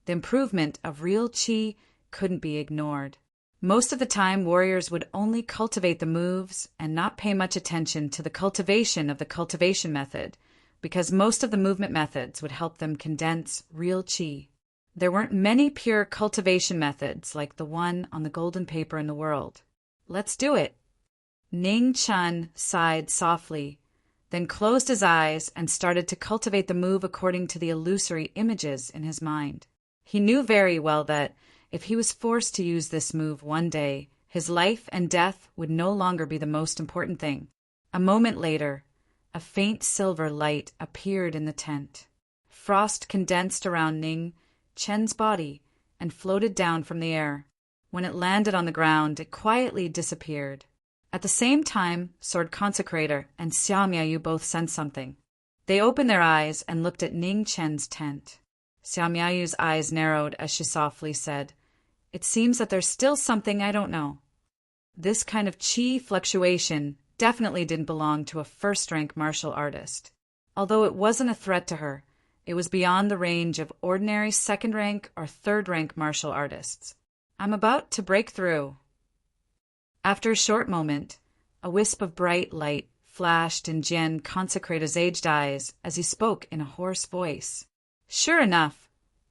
the improvement of real qi couldn't be ignored. Most of the time, warriors would only cultivate the moves and not pay much attention to the cultivation of the cultivation method, because most of the movement methods would help them condense real qi. There weren't many pure cultivation methods like the one on the golden paper in the world. Let's do it. Ning Chen sighed softly, then closed his eyes and started to cultivate the move according to the illusory images in his mind. He knew very well that if he was forced to use this move one day, His life and death would no longer be the most important thing. A moment later, a faint silver light appeared in the tent. Frost condensed around Ning Chen's body and floated down from the air. When it landed on the ground, it quietly disappeared. At the same time, Sword Consecrator and Xia Miaoyu both sensed something. They opened their eyes and looked at Ning Chen's tent. Xia Miaoyu's eyes narrowed as she softly said, "It seems that there's still something I don't know." This kind of qi fluctuation definitely didn't belong to a first-rank martial artist. Although it wasn't a threat to her, it was beyond the range of ordinary second-rank or third-rank martial artists. "I'm about to break through." After a short moment, a wisp of bright light flashed in Jian Consecrator's aged eyes as he spoke in a hoarse voice. Sure enough,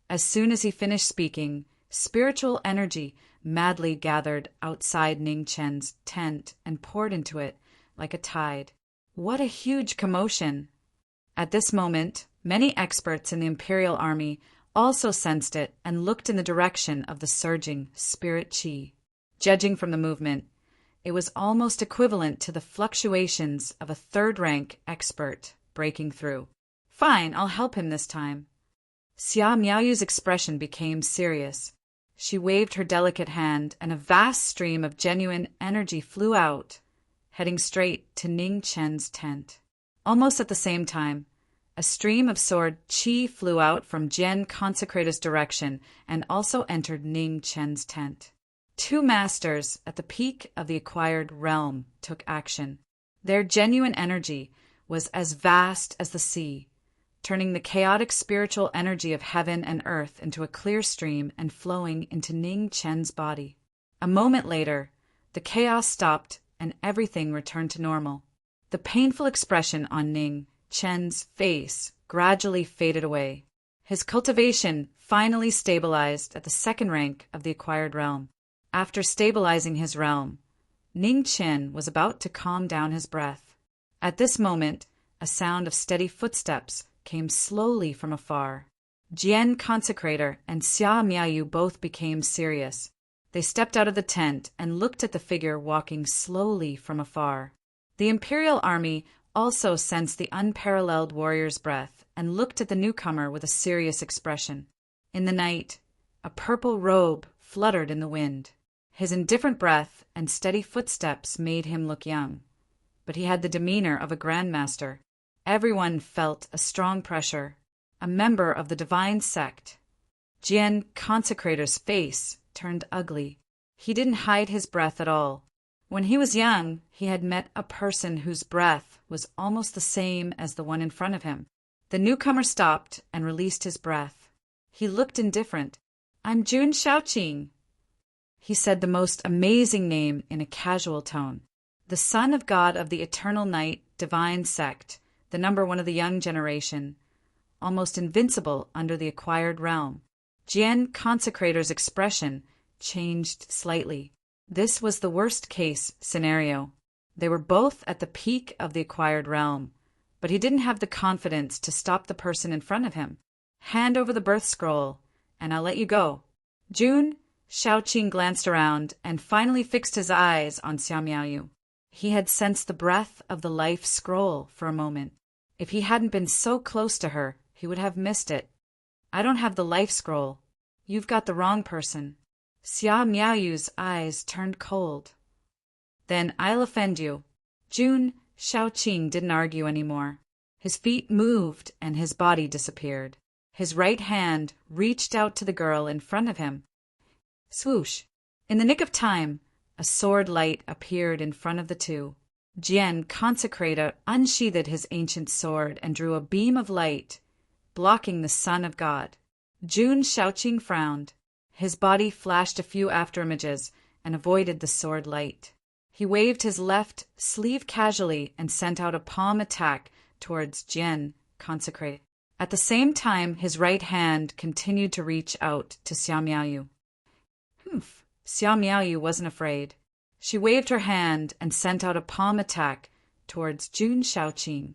as soon as he finished speaking, spiritual energy madly gathered outside Ning Chen's tent and poured into it like a tide. What a huge commotion! At this moment, many experts in the Imperial Army also sensed it and looked in the direction of the surging spirit qi. Judging from the movement, it was almost equivalent to the fluctuations of a third-rank expert breaking through. Fine, I'll help him this time. Xia Miaoyu's expression became serious. She waved her delicate hand, and a vast stream of genuine energy flew out, heading straight to Ning Chen's tent. Almost at the same time, a stream of sword qi flew out from Jian Consecrator's direction and also entered Ning Chen's tent. Two masters at the peak of the acquired realm took action. Their genuine energy was as vast as the sea, turning the chaotic spiritual energy of heaven and earth into a clear stream and flowing into Ning Chen's body. A moment later, the chaos stopped and everything returned to normal. The painful expression on Ning Chen's face gradually faded away. His cultivation finally stabilized at the second rank of the acquired realm. After stabilizing his realm, Ning Chen was about to calm down his breath. At this moment, a sound of steady footsteps came slowly from afar. Jian Consecrator and Xia Miaoyu both became serious. They stepped out of the tent and looked at the figure walking slowly from afar. The Imperial Army also sensed the unparalleled warrior's breath and looked at the newcomer with a serious expression. In the night, a purple robe fluttered in the wind. His indifferent breath and steady footsteps made him look young, but he had the demeanor of a grandmaster. Everyone felt a strong pressure. A member of the divine sect. Jian Consecrator's face turned ugly. He didn't hide his breath at all. When he was young, he had met a person whose breath was almost the same as the one in front of him. The newcomer stopped and released his breath. He looked indifferent. "I'm Jun Shaoqing." He said the most amazing name in a casual tone. The son of God of the Eternal Night Divine Sect, the number one of the young generation, almost invincible under the acquired realm. Jian Consecrator's expression changed slightly. This was the worst-case scenario. They were both at the peak of the acquired realm, but he didn't have the confidence to stop the person in front of him. "Hand over the birth scroll, and I'll let you go." Jun Shaoqing glanced around and finally fixed his eyes on Xia Miaoyu. He had sensed the breath of the life scroll for a moment. If he hadn't been so close to her, he would have missed it. "I don't have the life scroll. You've got the wrong person." Xia Miaoyu's eyes turned cold. "Then I'll offend you." Jun Shaoqing didn't argue anymore. His feet moved and his body disappeared. His right hand reached out to the girl in front of him. Swoosh! In the nick of time, a sword light appeared in front of the two. Jian Consecrator unsheathed his ancient sword and drew a beam of light, blocking the Son of God. Jun Shaoqing frowned. His body flashed a few afterimages and avoided the sword light. He waved his left sleeve casually and sent out a palm attack towards Jian Consecrator. At the same time, his right hand continued to reach out to Xia Miaoyu. Humph! Xia Miaoyu wasn't afraid. She waved her hand and sent out a palm attack towards Jun Shaoqing.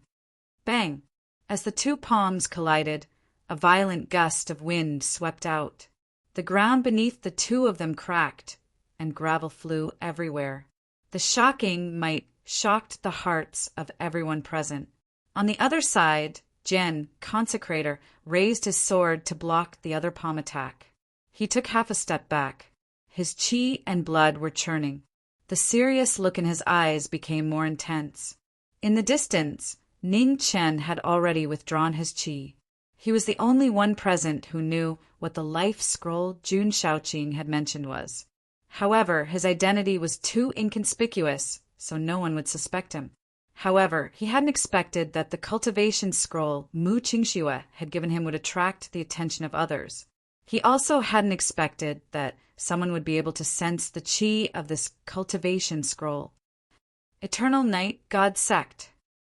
Bang! As the two palms collided, a violent gust of wind swept out. The ground beneath the two of them cracked, and gravel flew everywhere. The shocking might shocked the hearts of everyone present. On the other side, Jen, Consecrator, raised his sword to block the other palm attack. He took half a step back. His chi and blood were churning. The serious look in his eyes became more intense. In the distance, Ning Chen had already withdrawn his chi. He was the only one present who knew what the life scroll Jun Shaoqing had mentioned was. However, his identity was too inconspicuous, so no one would suspect him. However, he hadn't expected that the cultivation scroll Mu Qingxue had given him would attract the attention of others. He also hadn't expected that someone would be able to sense the chi of this cultivation scroll. Eternal Night God Sect.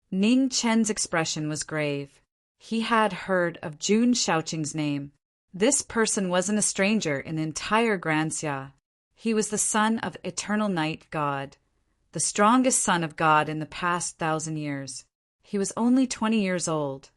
Ning Chen's expression was grave. He had heard of Jun Shaoqing's name. This person wasn't a stranger in the entire Grand Xia. He was the son of Eternal Night God, the strongest son of God in the past 1,000 years. He was only 20 years old,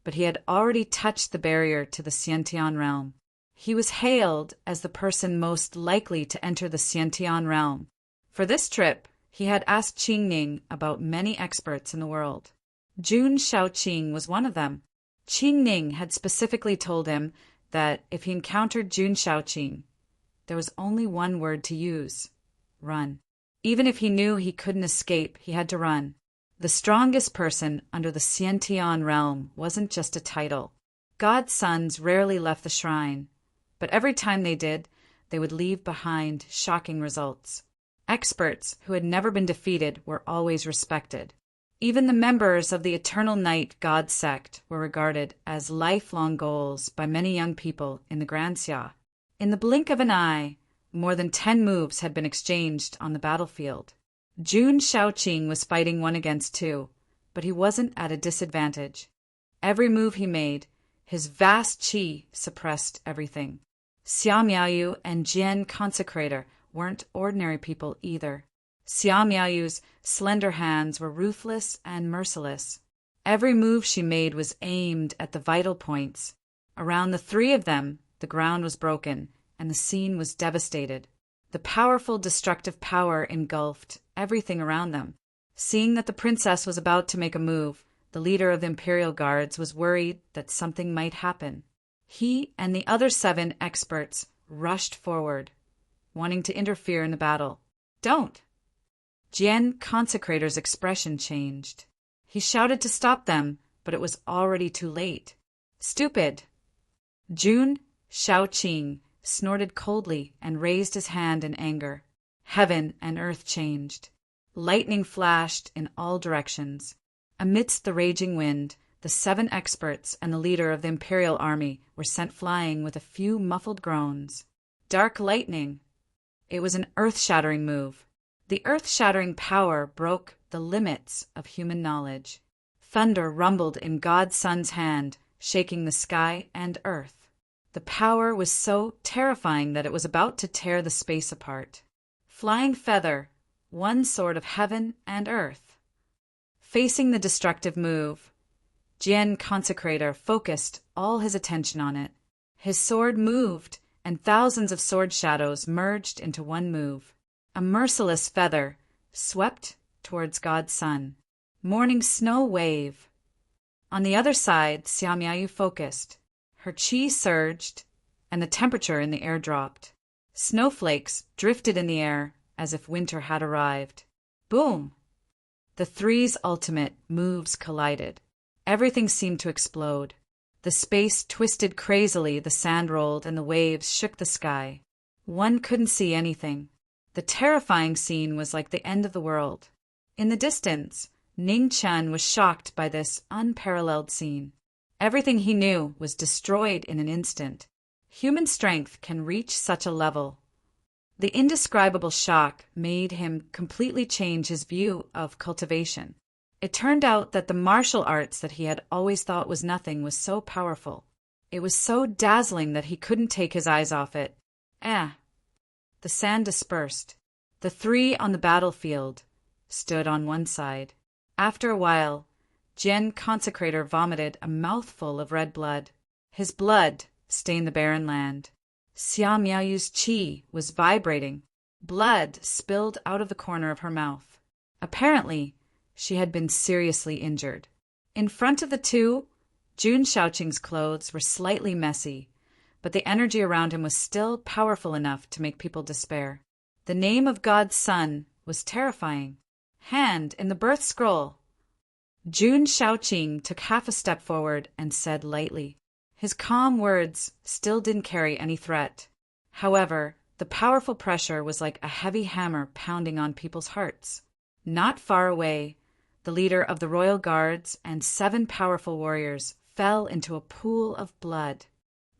but he had already touched the barrier to the Xiantian realm. He was hailed as the person most likely to enter the Xiantian realm. For this trip, he had asked Qing Ning about many experts in the world. Jun Shaoqing was one of them. Qing Ning had specifically told him that if he encountered Jun Shaoqing, there was only one word to use: run. Even if he knew he couldn't escape, he had to run. The strongest person under the Xiantian realm wasn't just a title. God's sons rarely left the shrine, but every time they did, they would leave behind shocking results. Experts who had never been defeated were always respected. Even the members of the Eternal Night God sect were regarded as lifelong goals by many young people in the Grand Xia. In the blink of an eye, more than 10 moves had been exchanged on the battlefield. Jun Shaoqing was fighting 1 against 2, but he wasn't at a disadvantage. Every move he made, his vast qi suppressed everything. Xia Miaoyu and Jian Consecrator weren't ordinary people either. Xia Miaoyu's slender hands were ruthless and merciless. Every move she made was aimed at the vital points. Around the 3 of them, the ground was broken, and the scene was devastated. The powerful destructive power engulfed everything around them. Seeing that the princess was about to make a move, the leader of the Imperial Guards was worried that something might happen. He and the other 7 experts rushed forward, wanting to interfere in the battle. "Don't!" Jian Consecrator's expression changed. He shouted to stop them, but it was already too late. "Stupid!" Jun Shaoqing snorted coldly and raised his hand in anger. Heaven and earth changed. Lightning flashed in all directions. Amidst the raging wind, the 7 experts and the leader of the Imperial Army were sent flying with a few muffled groans. Dark lightning. It was an earth-shattering move. The earth-shattering power broke the limits of human knowledge. Thunder rumbled in God's Son's hand, shaking the sky and earth. The power was so terrifying that it was about to tear the space apart. Flying feather, one sword of heaven and earth. Facing the destructive move, Jian Consecrator focused all his attention on it. His sword moved, and thousands of sword shadows merged into one move. A merciless feather swept towards God's Son. Morning snow wave. On the other side, Xia Miaoyu focused. Her chi surged, and the temperature in the air dropped. Snowflakes drifted in the air as if winter had arrived. Boom! The 3's ultimate moves collided. Everything seemed to explode. The space twisted crazily, the sand rolled, and the waves shook the sky. One couldn't see anything. The terrifying scene was like the end of the world. In the distance, Ning Chen was shocked by this unparalleled scene. Everything he knew was destroyed in an instant. Human strength can reach such a level. The indescribable shock made him completely change his view of cultivation. It turned out that the martial arts that he had always thought was nothing was so powerful. It was so dazzling that he couldn't take his eyes off it. The sand dispersed. The 3 on the battlefield stood on one side. After a while, Jian Consecrator vomited a mouthful of red blood. His blood stained the barren land. Xia Miaoyu's qi was vibrating. Blood spilled out of the corner of her mouth. Apparently, she had been seriously injured. In front of the two, Jun Shaoqing's clothes were slightly messy, but the energy around him was still powerful enough to make people despair. The name of God's Son was terrifying. Hand in the birth scroll. Jun Shaoqing took half a step forward and said lightly. His calm words still didn't carry any threat. However, the powerful pressure was like a heavy hammer pounding on people's hearts. Not far away, the leader of the royal guards and 7 powerful warriors fell into a pool of blood.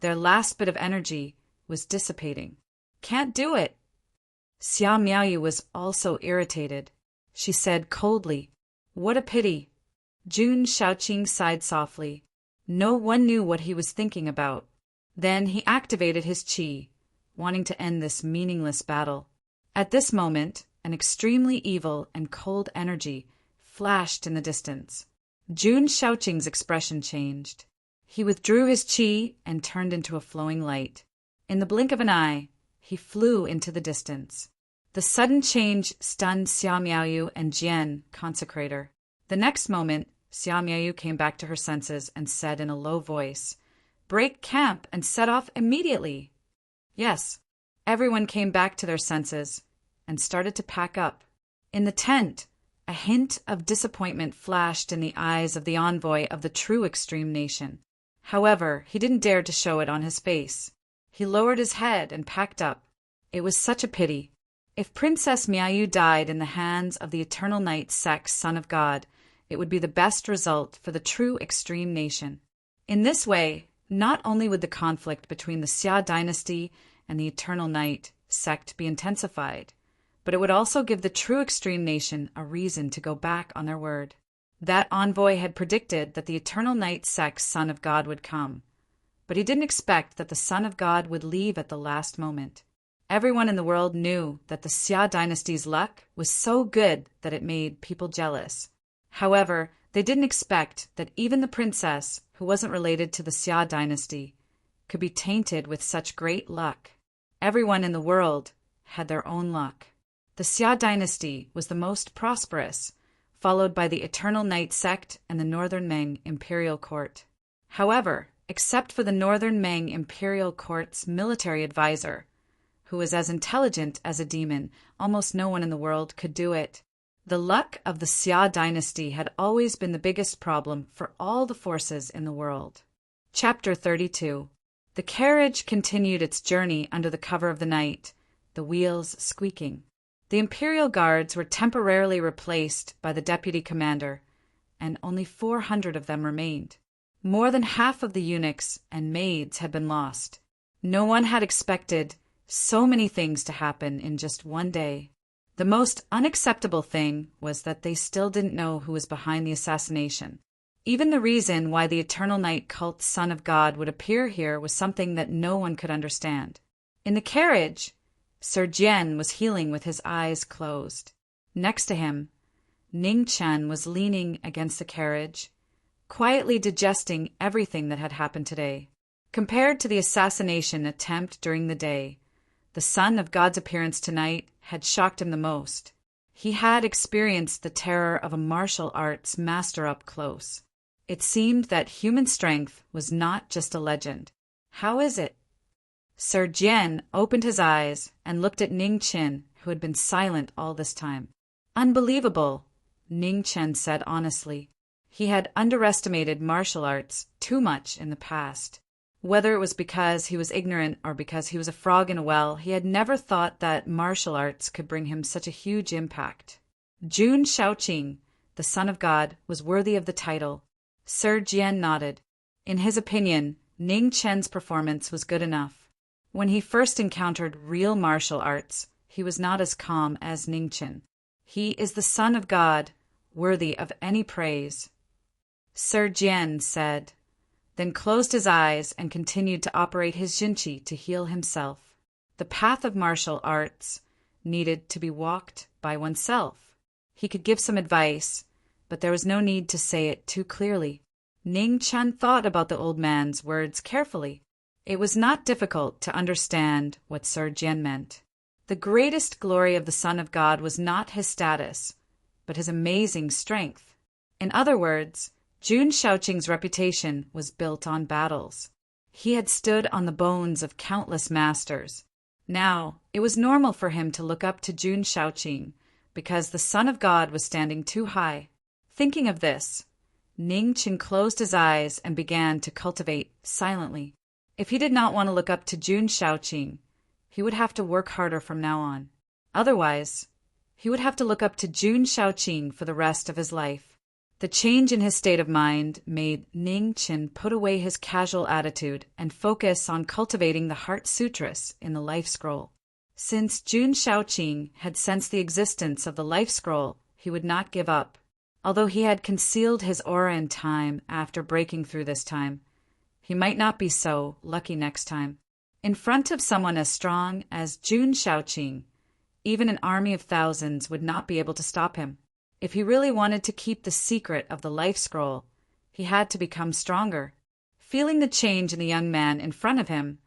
Their last bit of energy was dissipating. Can't do it. Xia Miaoyu was also irritated. She said coldly, "What a pity." Jun Shaoqing sighed softly. No one knew what he was thinking about. Then he activated his qi, wanting to end this meaningless battle. At this moment, an extremely evil and cold energy flashed in the distance. Jun Shaoqing's expression changed. He withdrew his qi and turned into a flowing light. In the blink of an eye, he flew into the distance. The sudden change stunned Xia Miaoyu and Jian, consecrator. The next moment, Xia Miaoyu came back to her senses and said in a low voice, "Break camp and set off immediately." Yes, everyone came back to their senses and started to pack up. In the tent, a hint of disappointment flashed in the eyes of the envoy of the true extreme nation. However, he didn't dare to show it on his face. He lowered his head and packed up. It was such a pity. If Princess Miaoyu died in the hands of the Eternal Night Sect's Son of God, it would be the best result for the true extreme nation. In this way, not only would the conflict between the Xia dynasty and the Eternal Night sect be intensified, but it would also give the true extreme nation a reason to go back on their word. That envoy had predicted that the Eternal Night sect's Son of God would come, but he didn't expect that the Son of God would leave at the last moment. Everyone in the world knew that the Xia dynasty's luck was so good that it made people jealous. However, they didn't expect that even the princess, who wasn't related to the Xia dynasty, could be tainted with such great luck. Everyone in the world had their own luck. The Xia dynasty was the most prosperous, followed by the Eternal Night sect and the Northern Meng imperial court. However, except for the Northern Meng imperial court's military advisor, who was as intelligent as a demon, almost no one in the world could do it. The luck of the Xia dynasty had always been the biggest problem for all the forces in the world. Chapter 32. The carriage continued its journey under the cover of the night, the wheels squeaking. The imperial guards were temporarily replaced by the deputy commander, and only 400 of them remained. More than half of the eunuchs and maids had been lost. No one had expected so many things to happen in just one day. The most unacceptable thing was that they still didn't know who was behind the assassination. Even the reason why the Eternal Night cult Son of God would appear here was something that no one could understand. In the carriage, Sir Jian was healing with his eyes closed. Next to him, Ning Chen was leaning against the carriage, quietly digesting everything that had happened today. Compared to the assassination attempt during the day, the Son of God's appearance tonight had shocked him the most. He had experienced the terror of a martial arts master up close. It seemed that human strength was not just a legend. How is it? Sir Jian opened his eyes and looked at Ning Chen, who had been silent all this time. Unbelievable, Ning Chen said honestly. He had underestimated martial arts too much in the past. Whether it was because he was ignorant or because he was a frog in a well, he had never thought that martial arts could bring him such a huge impact. Jun Shaoqing, the Son of God, was worthy of the title. Sir Jian nodded. In his opinion, Ning Chen's performance was good enough. When he first encountered real martial arts, he was not as calm as Ning Chen. He is the Son of God, worthy of any praise. Sir Jian said, then closed his eyes and continued to operate his jinqi to heal himself. The path of martial arts needed to be walked by oneself. He could give some advice, but there was no need to say it too clearly. Ning Chen thought about the old man's words carefully. It was not difficult to understand what Sir Jian meant. The greatest glory of the Son of God was not his status, but his amazing strength. In other words, Jun Shaoqing's reputation was built on battles. He had stood on the bones of countless masters. Now, it was normal for him to look up to Jun Shaoqing because the Son of God was standing too high. Thinking of this, Ning Qin closed his eyes and began to cultivate silently. If he did not want to look up to Jun Shaoqing, he would have to work harder from now on. Otherwise, he would have to look up to Jun Shaoqing for the rest of his life. The change in his state of mind made Ning Qin put away his casual attitude and focus on cultivating the Heart Sutras in the Life Scroll. Since Jun Shaoqing had sensed the existence of the Life Scroll, he would not give up. Although he had concealed his aura in time after breaking through this time, he might not be so lucky next time. In front of someone as strong as Jun Shaoqing, even an army of thousands would not be able to stop him. If he really wanted to keep the secret of the Life Scroll, he had to become stronger. Feeling the change in the young man in front of him,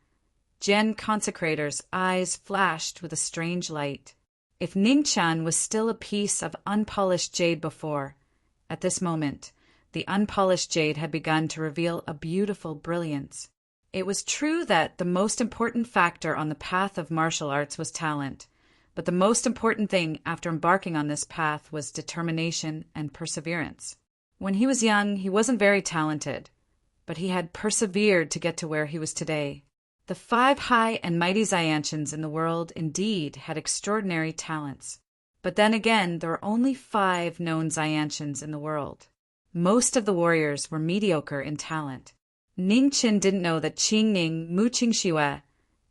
Gen Consecrator's eyes flashed with a strange light. If Ningqian was still a piece of unpolished jade before, at this moment, the unpolished jade had begun to reveal a beautiful brilliance. It was true that the most important factor on the path of martial arts was talent, but the most important thing after embarking on this path was determination and perseverance. When he was young, he wasn't very talented, but he had persevered to get to where he was today. The 5 high and mighty Xiantians in the world indeed had extraordinary talents. But then again, there are only 5 known Xiantians in the world. Most of the warriors were mediocre in talent. Ning Qin didn't know that Qing Ning, Mu Qingxue,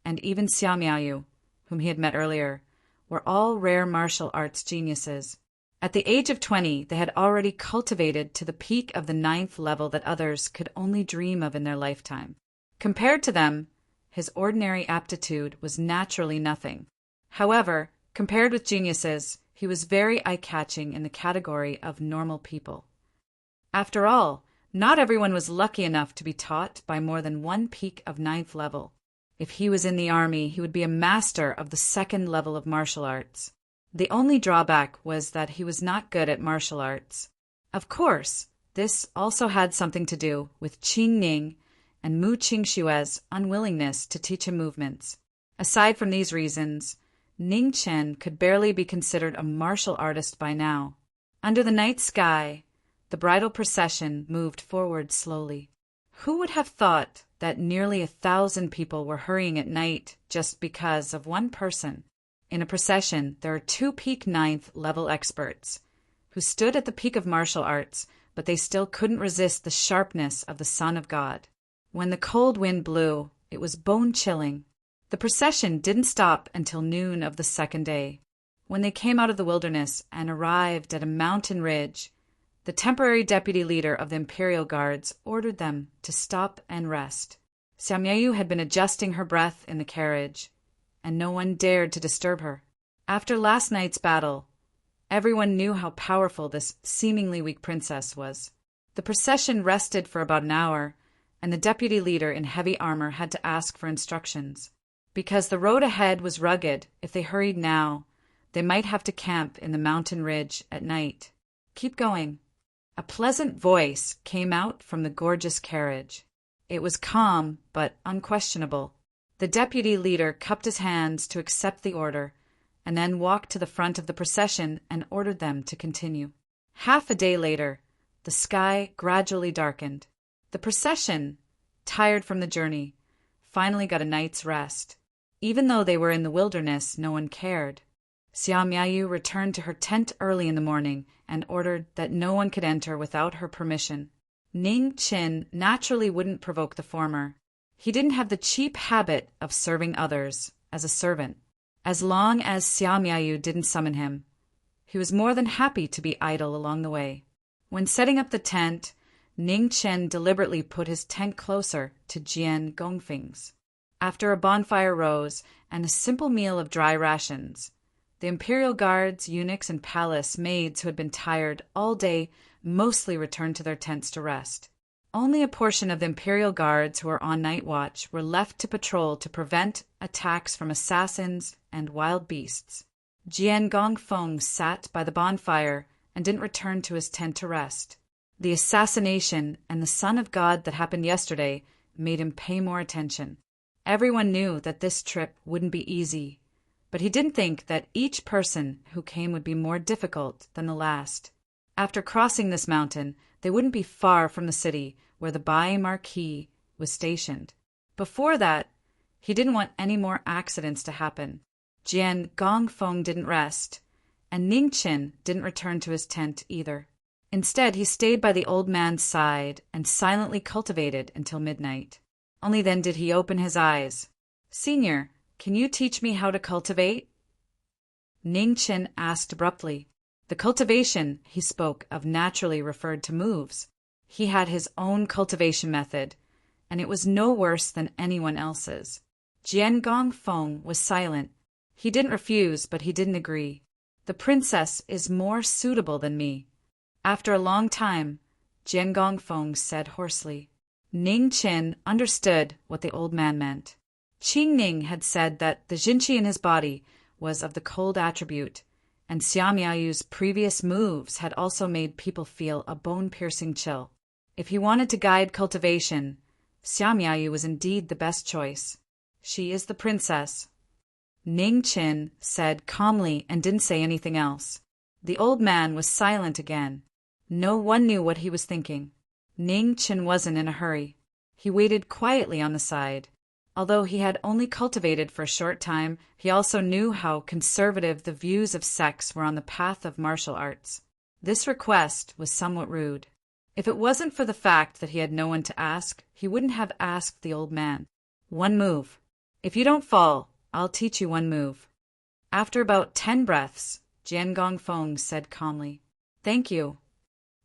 and even Xiao Miaoyu, whom he had met earlier, were all rare martial arts geniuses. At the age of 20, they had already cultivated to the peak of the 9th level that others could only dream of in their lifetime. Compared to them, his ordinary aptitude was naturally nothing. However, compared with geniuses, he was very eye-catching in the category of normal people. After all, not everyone was lucky enough to be taught by more than one peak of 9th level. If he was in the army, he would be a master of the 2nd level of martial arts. The only drawback was that he was not good at martial arts. Of course, this also had something to do with Qing Ning and Mu Qingxue's unwillingness to teach him movements. Aside from these reasons, Ning Chen could barely be considered a martial artist by now. Under the night sky, the bridal procession moved forward slowly. Who would have thought that nearly 1,000 people were hurrying at night just because of one person? In a procession, there are 2 peak 9th level experts who stood at the peak of martial arts, but they still couldn't resist the sharpness of the Son of God. When the cold wind blew, it was bone-chilling. The procession didn't stop until noon of the 2nd day. When they came out of the wilderness and arrived at a mountain ridge, the temporary deputy leader of the Imperial Guards ordered them to stop and rest. Xiao Miaoyu had been adjusting her breath in the carriage, and no one dared to disturb her. After last night's battle, everyone knew how powerful this seemingly weak princess was. The procession rested for about an hour, and the deputy leader in heavy armor had to ask for instructions. Because the road ahead was rugged, if they hurried now, they might have to camp in the mountain ridge at night. Keep going. A pleasant voice came out from the gorgeous carriage. It was calm, but unquestionable. The deputy leader cupped his hands to accept the order, and then walked to the front of the procession and ordered them to continue. Half a day later, the sky gradually darkened. The procession, tired from the journey, finally got a night's rest. Even though they were in the wilderness, no one cared. Xiao Miaoyu returned to her tent early in the morning and ordered that no one could enter without her permission. Ning Qin naturally wouldn't provoke the former. He didn't have the cheap habit of serving others as a servant. As long as Xiao Miaoyu didn't summon him, he was more than happy to be idle along the way. When setting up the tent, Ning Chen deliberately put his tent closer to Jian Gongfeng's. After a bonfire rose and a simple meal of dry rations, the imperial guards, eunuchs, and palace maids who had been tired all day mostly returned to their tents to rest. Only a portion of the Imperial Guards who were on night watch were left to patrol to prevent attacks from assassins and wild beasts. Jian Gongfeng sat by the bonfire and didn't return to his tent to rest. The assassination and the Son of God that happened yesterday made him pay more attention. Everyone knew that this trip wouldn't be easy, but he didn't think that each person who came would be more difficult than the last. After crossing this mountain, they wouldn't be far from the city where the Marquis was stationed. Before that, he didn't want any more accidents to happen. Jian Gongfeng didn't rest, and Ningqin didn't return to his tent either. Instead, he stayed by the old man's side and silently cultivated until midnight. Only then did he open his eyes. "Senior, can you teach me how to cultivate?" Ningqin asked abruptly. The cultivation he spoke of naturally referred to moves. He had his own cultivation method, and it was no worse than anyone else's. Jian Gongfeng was silent. He didn't refuse, but he didn't agree. "The princess is more suitable than me." After a long time, Jian Gongfeng said hoarsely. Ningqin understood what the old man meant. Qingning had said that the Jinqi in his body was of the cold attribute, and Xiamiao's previous moves had also made people feel a bone-piercing chill. If he wanted to guide cultivation, Xiamiao was indeed the best choice. "She is the princess," Ningqin said calmly and didn't say anything else. The old man was silent again. No one knew what he was thinking. Ningqin wasn't in a hurry. He waited quietly on the side. Although he had only cultivated for a short time, he also knew how conservative the views of sex were on the path of martial arts. This request was somewhat rude. If it wasn't for the fact that he had no one to ask, he wouldn't have asked the old man. "One move. If you don't fall, I'll teach you one move." After about 10 breaths, Jian Gongfeng said calmly, "Thank you."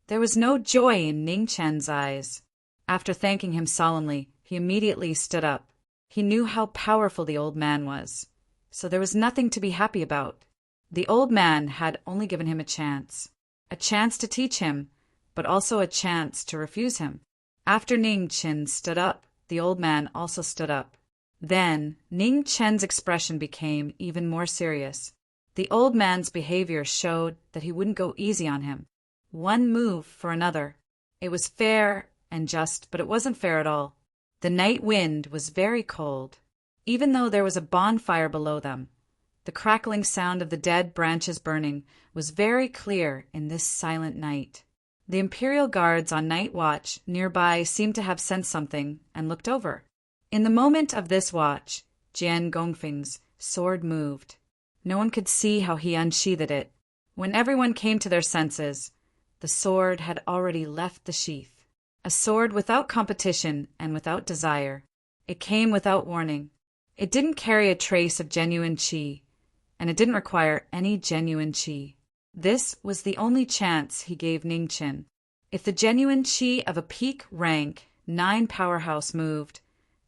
There was no joy in Ningqin's eyes. After thanking him solemnly, he immediately stood up. He knew how powerful the old man was, so there was nothing to be happy about. The old man had only given him a chance to teach him, but also a chance to refuse him. After Ningqin stood up, the old man also stood up. Then Ningqin's expression became even more serious. The old man's behavior showed that he wouldn't go easy on him. One move for another. It was fair and just, but it wasn't fair at all. The night wind was very cold, even though there was a bonfire below them. The crackling sound of the dead branches burning was very clear in this silent night. The Imperial Guards on night watch nearby seemed to have sensed something and looked over. In the moment of this watch, Jian Gongfeng's sword moved. No one could see how he unsheathed it. When everyone came to their senses, the sword had already left the sheath. A sword without competition and without desire. It came without warning. It didn't carry a trace of genuine qi, and it didn't require any genuine qi. This was the only chance he gave Ningqin. If the genuine qi of a peak rank 9 powerhouse moved,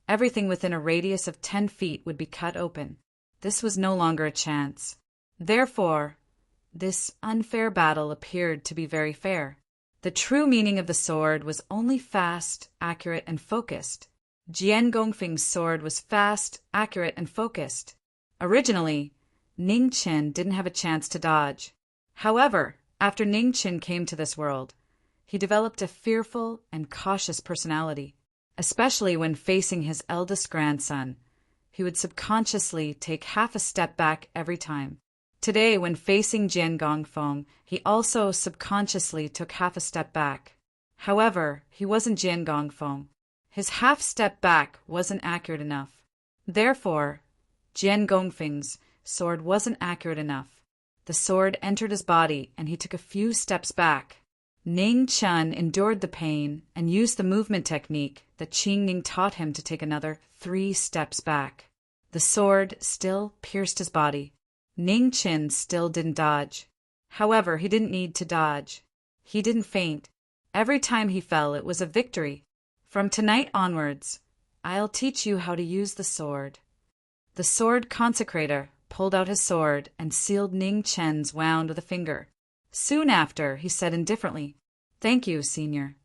everything within a radius of 10 feet would be cut open. This was no longer a chance. Therefore, this unfair battle appeared to be very fair. The true meaning of the sword was only fast, accurate, and focused. Jian Gongfeng's sword was fast, accurate, and focused. Originally, Ningqin didn't have a chance to dodge. However, after Ningqin came to this world, he developed a fearful and cautious personality. Especially when facing his eldest grandson, he would subconsciously take half a step back every time. Today, when facing Jian Gongfeng, he also subconsciously took half a step back. However, he wasn't Jian Gongfeng. His half step back wasn't accurate enough. Therefore, Jian Gongfeng's sword wasn't accurate enough. The sword entered his body, and he took a few steps back. Ningqin endured the pain and used the movement technique that Qingning taught him to take another 3 steps back. The sword still pierced his body. Ningqin still didn't dodge. However, he didn't need to dodge. He didn't faint. Every time he fell, it was a victory. From tonight onwards, I'll teach you how to use the sword. The sword consecrator pulled out his sword and sealed Ningqin's wound with a finger. Soon after, he said indifferently, "Thank you, Senior."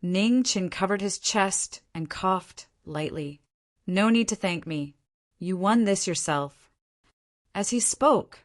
Ning Qin covered his chest and coughed lightly. "No need to thank me. You won this yourself." As he spoke,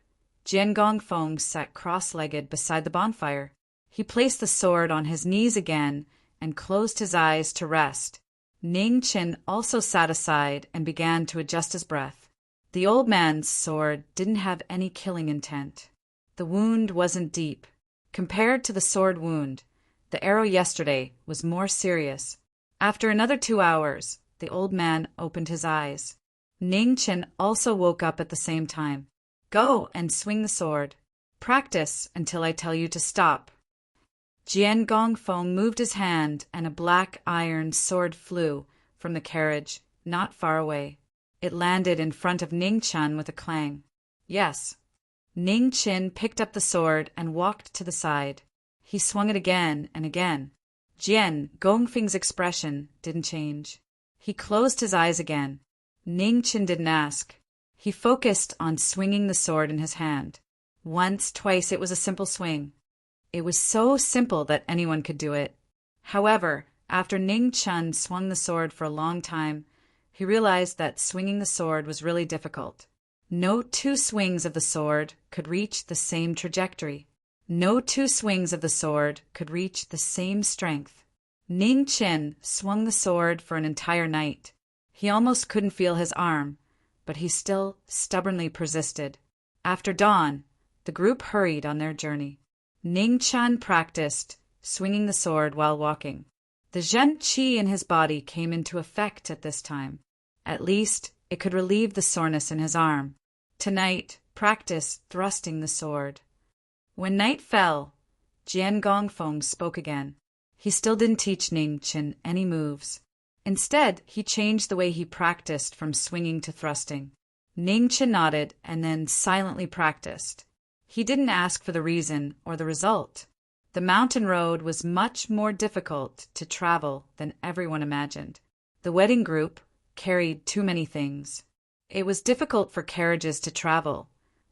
Jian Gongfeng sat cross-legged beside the bonfire. He placed the sword on his knees again and closed his eyes to rest. Ning Qin also sat aside and began to adjust his breath. The old man's sword didn't have any killing intent. The wound wasn't deep. Compared to the sword wound, the arrow yesterday was more serious. After another 2 hours, the old man opened his eyes. Ning Qin also woke up at the same time. "Go and swing the sword. Practice until I tell you to stop." Jian Gongfeng moved his hand and a black iron sword flew from the carriage not far away. It landed in front of Ning Qin with a clang. "Yes." Ning Qin picked up the sword and walked to the side. He swung it again and again. Jian Gongfeng's expression didn't change. He closed his eyes again. Ning Qin didn't ask. He focused on swinging the sword in his hand. Once, twice, it was a simple swing. It was so simple that anyone could do it. However, after Ning Qin swung the sword for a long time, he realized that swinging the sword was really difficult. No 2 swings of the sword could reach the same trajectory. No 2 swings of the sword could reach the same strength. Ning Qin swung the sword for an entire night. He almost couldn't feel his arm, but he still stubbornly persisted. After dawn, the group hurried on their journey. Ning Qin practiced swinging the sword while walking. The Zhen Qi in his body came into effect at this time. At least, it could relieve the soreness in his arm. Tonight, practice thrusting the sword. When night fell, Jian Gongfeng spoke again. He still didn't teach Ning Qin any moves. Instead, he changed the way he practiced from swinging to thrusting. Ning Qin nodded and then silently practiced. He didn't ask for the reason or the result. The mountain road was much more difficult to travel than everyone imagined. The wedding group carried too many things. It was difficult for carriages to travel,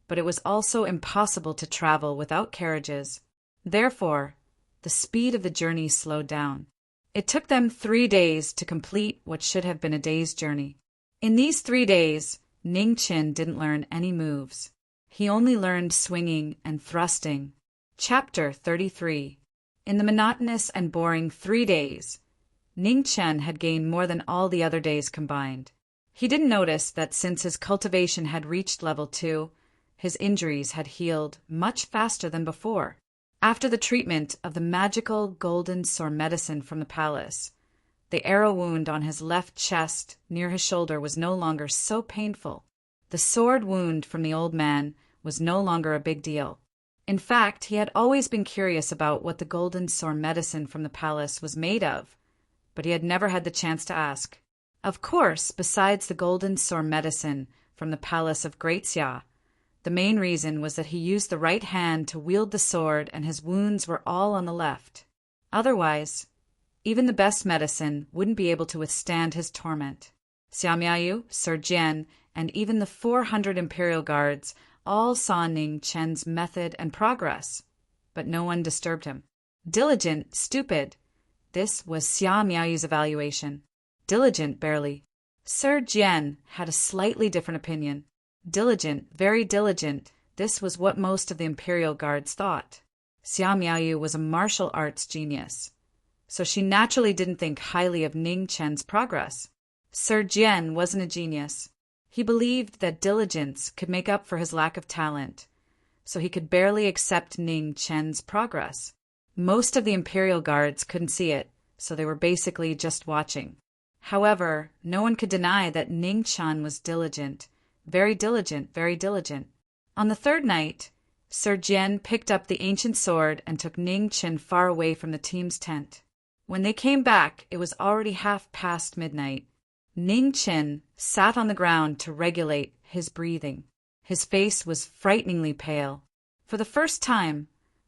but it was also impossible to travel without carriages. Therefore, the speed of the journey slowed down. It took them 3 days to complete what should have been a day's journey. In these 3 days, Ning Qin didn't learn any moves. He only learned swinging and thrusting. Chapter 33. In the monotonous and boring 3 days, Ning Qin had gained more than all the other days combined. He didn't notice that since his cultivation had reached level 2, his injuries had healed much faster than before. After the treatment of the magical golden sword medicine from the palace, the arrow wound on his left chest near his shoulder was no longer so painful. The sword wound from the old man was no longer a big deal. In fact, he had always been curious about what the golden sword medicine from the palace was made of, but he had never had the chance to ask. Of course, besides the golden sword medicine from the palace of Great Xia, the main reason was that he used the right hand to wield the sword and his wounds were all on the left. Otherwise, even the best medicine wouldn't be able to withstand his torment. Xia Miaoyu, Sir Jian, and even the 400 imperial guards all saw Ning Qin's method and progress, but no one disturbed him. Diligent, stupid. This was Xia Miaoyu's evaluation. Diligent, barely. Sir Jian had a slightly different opinion. Diligent, very diligent. This was what most of the imperial guards thought. Xia Miaoyu was a martial arts genius, so she naturally didn't think highly of Ning Qin's progress. Sir Jian wasn't a genius. He believed that diligence could make up for his lack of talent, so he could barely accept Ning Qin's progress. Most of the imperial guards couldn't see it, so they were basically just watching. However, no one could deny that Ning Qin was diligent, very diligent, very diligent. On the 3rd night, Sir Jian picked up the ancient sword and took Ning Qin far away from the team's tent. When they came back, it was already half past midnight. Ning Qin sat on the ground to regulate his breathing. His face was frighteningly pale. For the first time,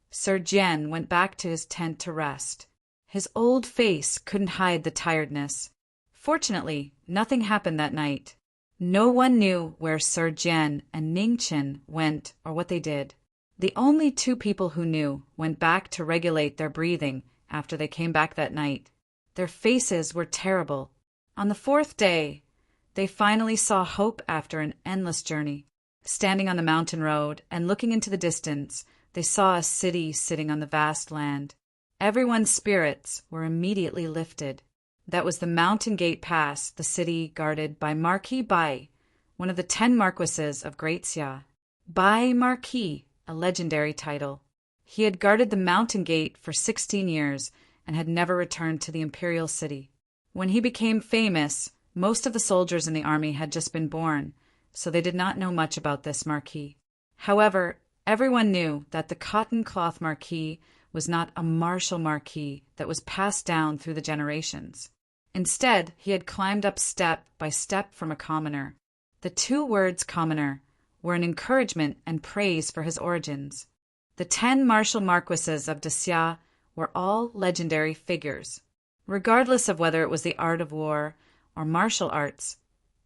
Sir Jian went back to his tent to rest. His old face couldn't hide the tiredness. Fortunately, nothing happened that night. No one knew where Sir Jian and Ning Qin went or what they did. The only 2 people who knew went back to regulate their breathing after they came back that night. Their faces were terrible. On the fourth day, they finally saw hope after an endless journey. Standing on the mountain road and looking into the distance, they saw a city sitting on the vast land. Everyone's spirits were immediately lifted. That was the Mountain Gate Pass, the city guarded by Marquis Bai, one of the 10 marquises of Great Xia. Bai Marquis, a legendary title. He had guarded the Mountain Gate for 16 years and had never returned to the imperial city. When he became famous, most of the soldiers in the army had just been born, so they did not know much about this Marquis. However, everyone knew that the cotton cloth Marquis was not a martial Marquis that was passed down through the generations. Instead, he had climbed up step by step from a commoner. The 2 words commoner were an encouragement and praise for his origins. The 10 martial marquises of Xia were all legendary figures. Regardless of whether it was the art of war or martial arts,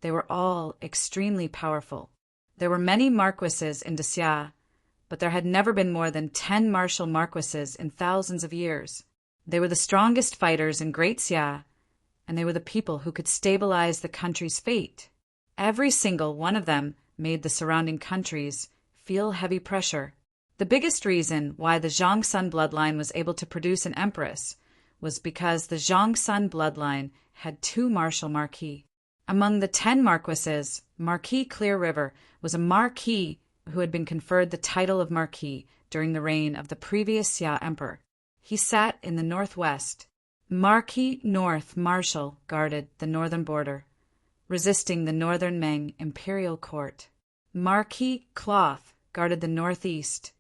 they were all extremely powerful. There were many marquises in Xia, but there had never been more than 10 martial marquises in thousands of years. They were the strongest fighters in Great Xia, and they were the people who could stabilize the country's fate. Every single one of them made the surrounding countries feel heavy pressure. The biggest reason why the Zhongsun bloodline was able to produce an empress was because the Zhongsun bloodline had 2 martial marquis. Among the 10 marquises, Marquis Clear River was a marquis who had been conferred the title of Marquis during the reign of the previous Xia emperor. He sat in the northwest. Marquis North Marshal guarded the northern border, resisting the northern Meng imperial court. Marquis Cloth guarded the northeast,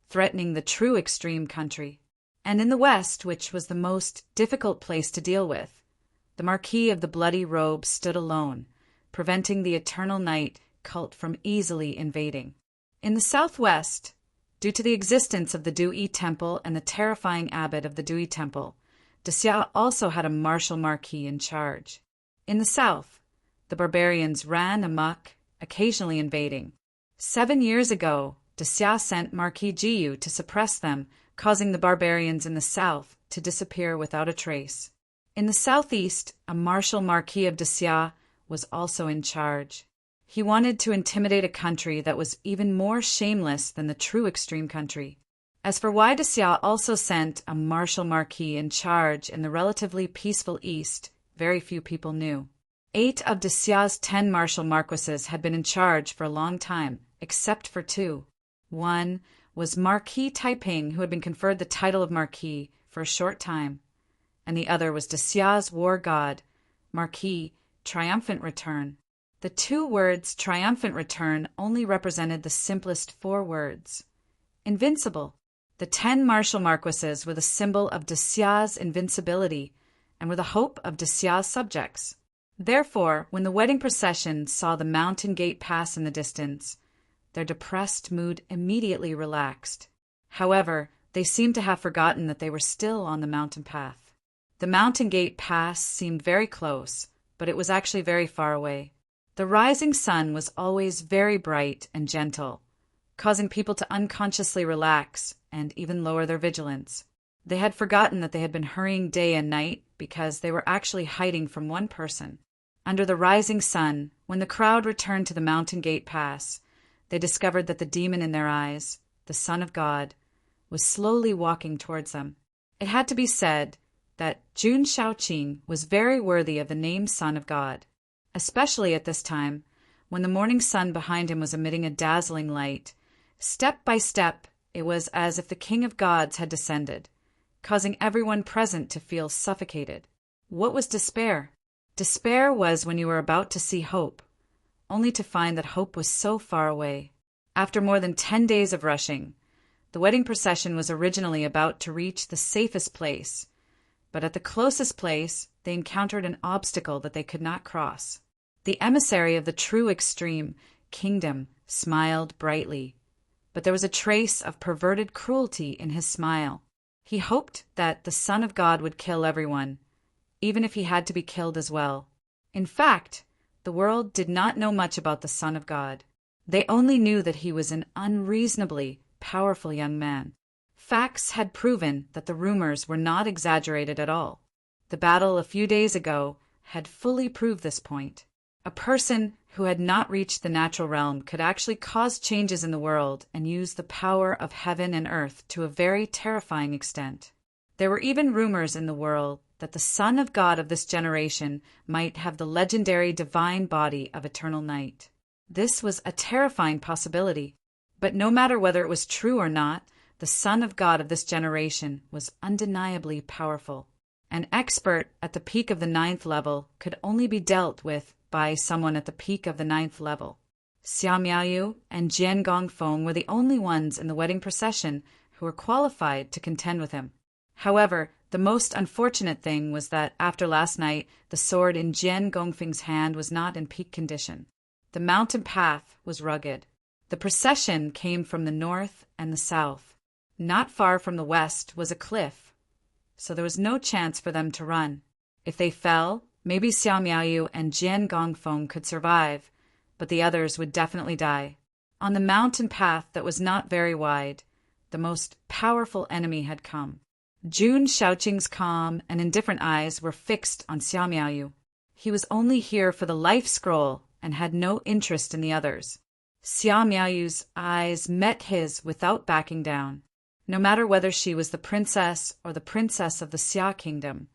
threatening the true extreme country. And in the west, which was the most difficult place to deal with, the Marquis of the Bloody Robe stood alone, preventing the Eternal Night cult from easily invading. In the southwest, due to the existence of the Dui Temple and the terrifying abbot of the Dui Temple, Xia also had a martial marquis in charge. In the south, the barbarians ran amok, occasionally invading. 7 years ago, Xia sent Marquis Jiyu to suppress them, causing the barbarians in the south to disappear without a trace. In the southeast, a martial Marquis of Xia was also in charge. He wanted to intimidate a country that was even more shameless than the true extreme country. As for why Xia also sent a martial marquis in charge in the relatively peaceful east, very few people knew. 8 of Xia's 10 martial marquises had been in charge for a long time, except for 2. One was Marquis Taiping, who had been conferred the title of Marquis for a short time, and the other was Xia's war god, Marquis Triumphant Return. The 2 words Triumphant Return only represented the simplest 4 words. Invincible. The 10 martial marquises were the symbol of Xia's invincibility and were the hope of Xia's subjects. Therefore, when the wedding procession saw the Mountain Gate Pass in the distance, their depressed mood immediately relaxed. However, they seemed to have forgotten that they were still on the mountain path. The Mountain Gate Pass seemed very close, but it was actually very far away. The rising sun was always very bright and gentle, causing people to unconsciously relax and even lower their vigilance. They had forgotten that they had been hurrying day and night because they were actually hiding from one person. Under the rising sun, when the crowd returned to the Mountain Gate Pass, they discovered that the demon in their eyes, the Son of God, was slowly walking towards them. It had to be said that Jun Shaoqing was very worthy of the name Son of God, especially at this time, when the morning sun behind him was emitting a dazzling light. Step by step, it was as if the King of Gods had descended, causing everyone present to feel suffocated. What was despair? Despair was when you were about to see hope, only to find that hope was so far away. After more than 10 days of rushing, the wedding procession was originally about to reach the safest place, but at the closest place, they encountered an obstacle that they could not cross. The emissary of the true extreme kingdom smiled brightly, but there was a trace of perverted cruelty in his smile. He hoped that the Son of God would kill everyone, even if he had to be killed as well. In fact, the world did not know much about the Son of God. They only knew that he was an unreasonably powerful young man. Facts had proven that the rumors were not exaggerated at all. The battle a few days ago had fully proved this point. A person who had not reached the natural realm could actually cause changes in the world and use the power of heaven and earth to a very terrifying extent. There were even rumors in the world that the Son of God of this generation might have the legendary divine body of eternal night. This was a terrifying possibility, but no matter whether it was true or not, the Son of God of this generation was undeniably powerful. An expert at the peak of the 9th level could only be dealt with by someone at the peak of the 9th level. Xia Miaoyu and Jian Gongfeng were the only ones in the wedding procession who were qualified to contend with him. However, the most unfortunate thing was that after last night, the sword in Jian Gongfeng's hand was not in peak condition. The mountain path was rugged. The procession came from the north and the south. Not far from the west was a cliff, so there was no chance for them to run. If they fell, maybe Xia Miaoyu and Jian Gongfeng could survive, but the others would definitely die. On the mountain path that was not very wide, the most powerful enemy had come. Jun Shaoqing's calm and indifferent eyes were fixed on Xia Miaoyu. He was only here for the life scroll and had no interest in the others. Xia Miaoyu's eyes met his without backing down. No matter whether she was the princess or the princess of the Xia kingdom,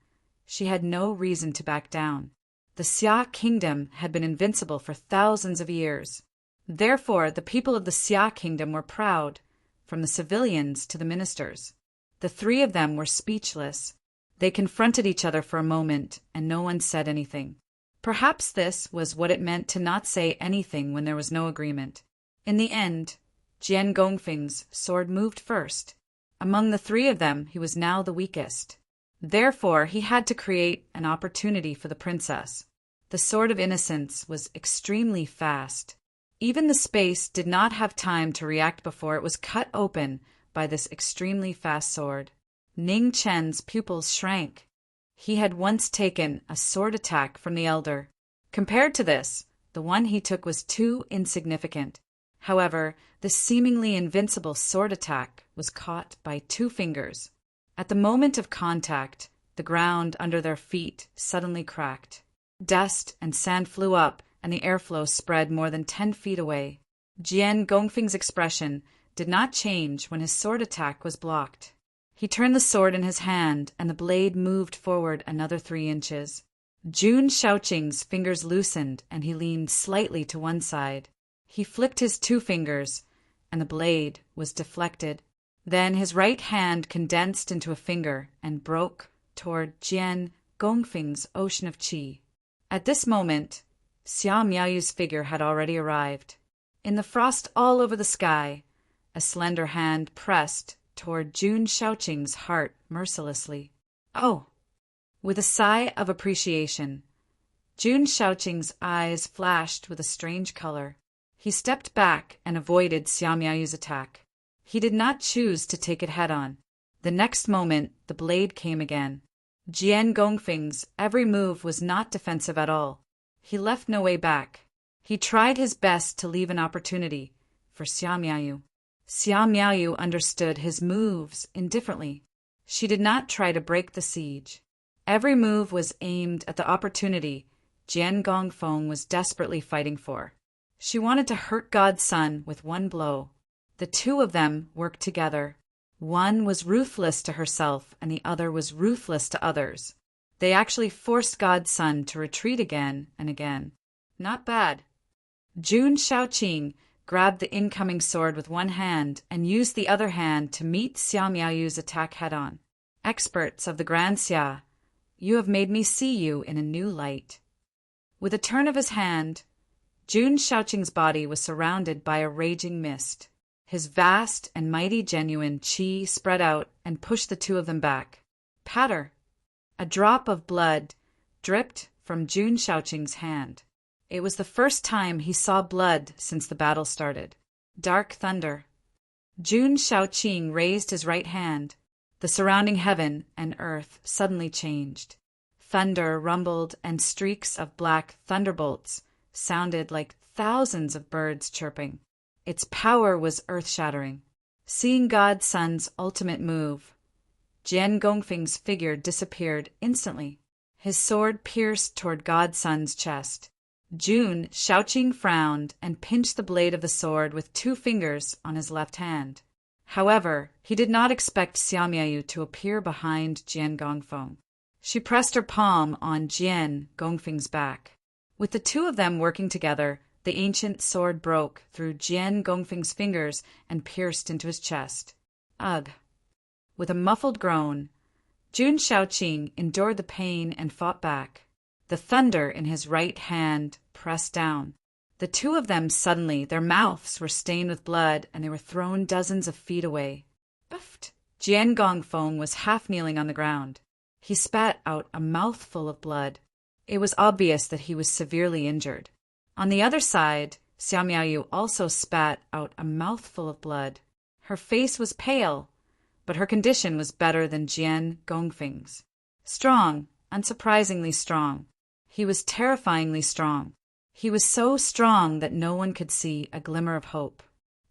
she had no reason to back down. The Xia kingdom had been invincible for thousands of years. Therefore, the people of the Xia kingdom were proud, from the civilians to the ministers. The three of them were speechless. They confronted each other for a moment, and no one said anything. Perhaps this was what it meant to not say anything when there was no agreement. In the end, Jian Gongfeng's sword moved first. Among the three of them, he was now the weakest. Therefore, he had to create an opportunity for the princess. The sword of innocence was extremely fast. Even the space did not have time to react before it was cut open by this extremely fast sword. Ning Chen's pupils shrank. He had once taken a sword attack from the elder. Compared to this, the one he took was too insignificant. However, this seemingly invincible sword attack was caught by 2 fingers. At the moment of contact, the ground under their feet suddenly cracked. Dust and sand flew up, and the airflow spread more than 10 feet away. Jian Gongfeng's expression did not change when his sword attack was blocked. He turned the sword in his hand, and the blade moved forward another 3 inches. Jun Shaoqing's fingers loosened, and he leaned slightly to one side. He flicked his 2 fingers, and the blade was deflected. Then his right hand condensed into a finger and broke toward Jian Gongfeng's ocean of qi. At this moment, Xia Miaoyu's figure had already arrived. In the frost all over the sky, a slender hand pressed toward Jun Shaoqing's heart mercilessly. Oh! With a sigh of appreciation, Jun Shaoqing's eyes flashed with a strange color. He stepped back and avoided Xia Miaoyu's attack. He did not choose to take it head-on. The next moment, the blade came again. Jian Gongfeng's every move was not defensive at all. He left no way back. He tried his best to leave an opportunity for Xia Miaoyu. Xia Miaoyu understood his moves indifferently. She did not try to break the siege. Every move was aimed at the opportunity Jian Gongfeng was desperately fighting for. She wanted to hurt God's son with one blow. The 2 of them worked together. One was ruthless to herself, and the other was ruthless to others. They actually forced God's son to retreat again and again. Not bad. Jun Shaoqing grabbed the incoming sword with one hand and used the other hand to meet Xia Miaoyu's attack head-on. Experts of the Grand Xia, you have made me see you in a new light. With a turn of his hand, Jun Shaoqing's body was surrounded by a raging mist. His vast and mighty genuine qi spread out and pushed the 2 of them back. Patter! A drop of blood dripped from Jun Shaoqing's hand. It was the first time he saw blood since the battle started. Dark thunder. Jun Shaoqing raised his right hand. The surrounding heaven and earth suddenly changed. Thunder rumbled, and streaks of black thunderbolts sounded like thousands of birds chirping. Its power was earth-shattering. Seeing God's son's ultimate move, Jian Gongfeng's figure disappeared instantly. His sword pierced toward Godson's chest. Jun Shaoqing frowned and pinched the blade of the sword with 2 fingers on his left hand. However, he did not expect Xiao Miaoyu to appear behind Jian Gongfeng. She pressed her palm on Jian Gongfeng's back. With the 2 of them working together, the ancient sword broke through Jian Gongfeng's fingers and pierced into his chest. Ugh! With a muffled groan, Jun Shaoqing endured the pain and fought back. The thunder in his right hand pressed down. The 2 of them suddenly, their mouths were stained with blood, and they were thrown dozens of feet away. Uffed! Jian Gongfeng was half kneeling on the ground. He spat out a mouthful of blood. It was obvious that he was severely injured. On the other side, Xiao Miaoyu also spat out a mouthful of blood. Her face was pale, but her condition was better than Jian Gongfeng's. Strong, unsurprisingly strong. He was terrifyingly strong. He was so strong that no one could see a glimmer of hope.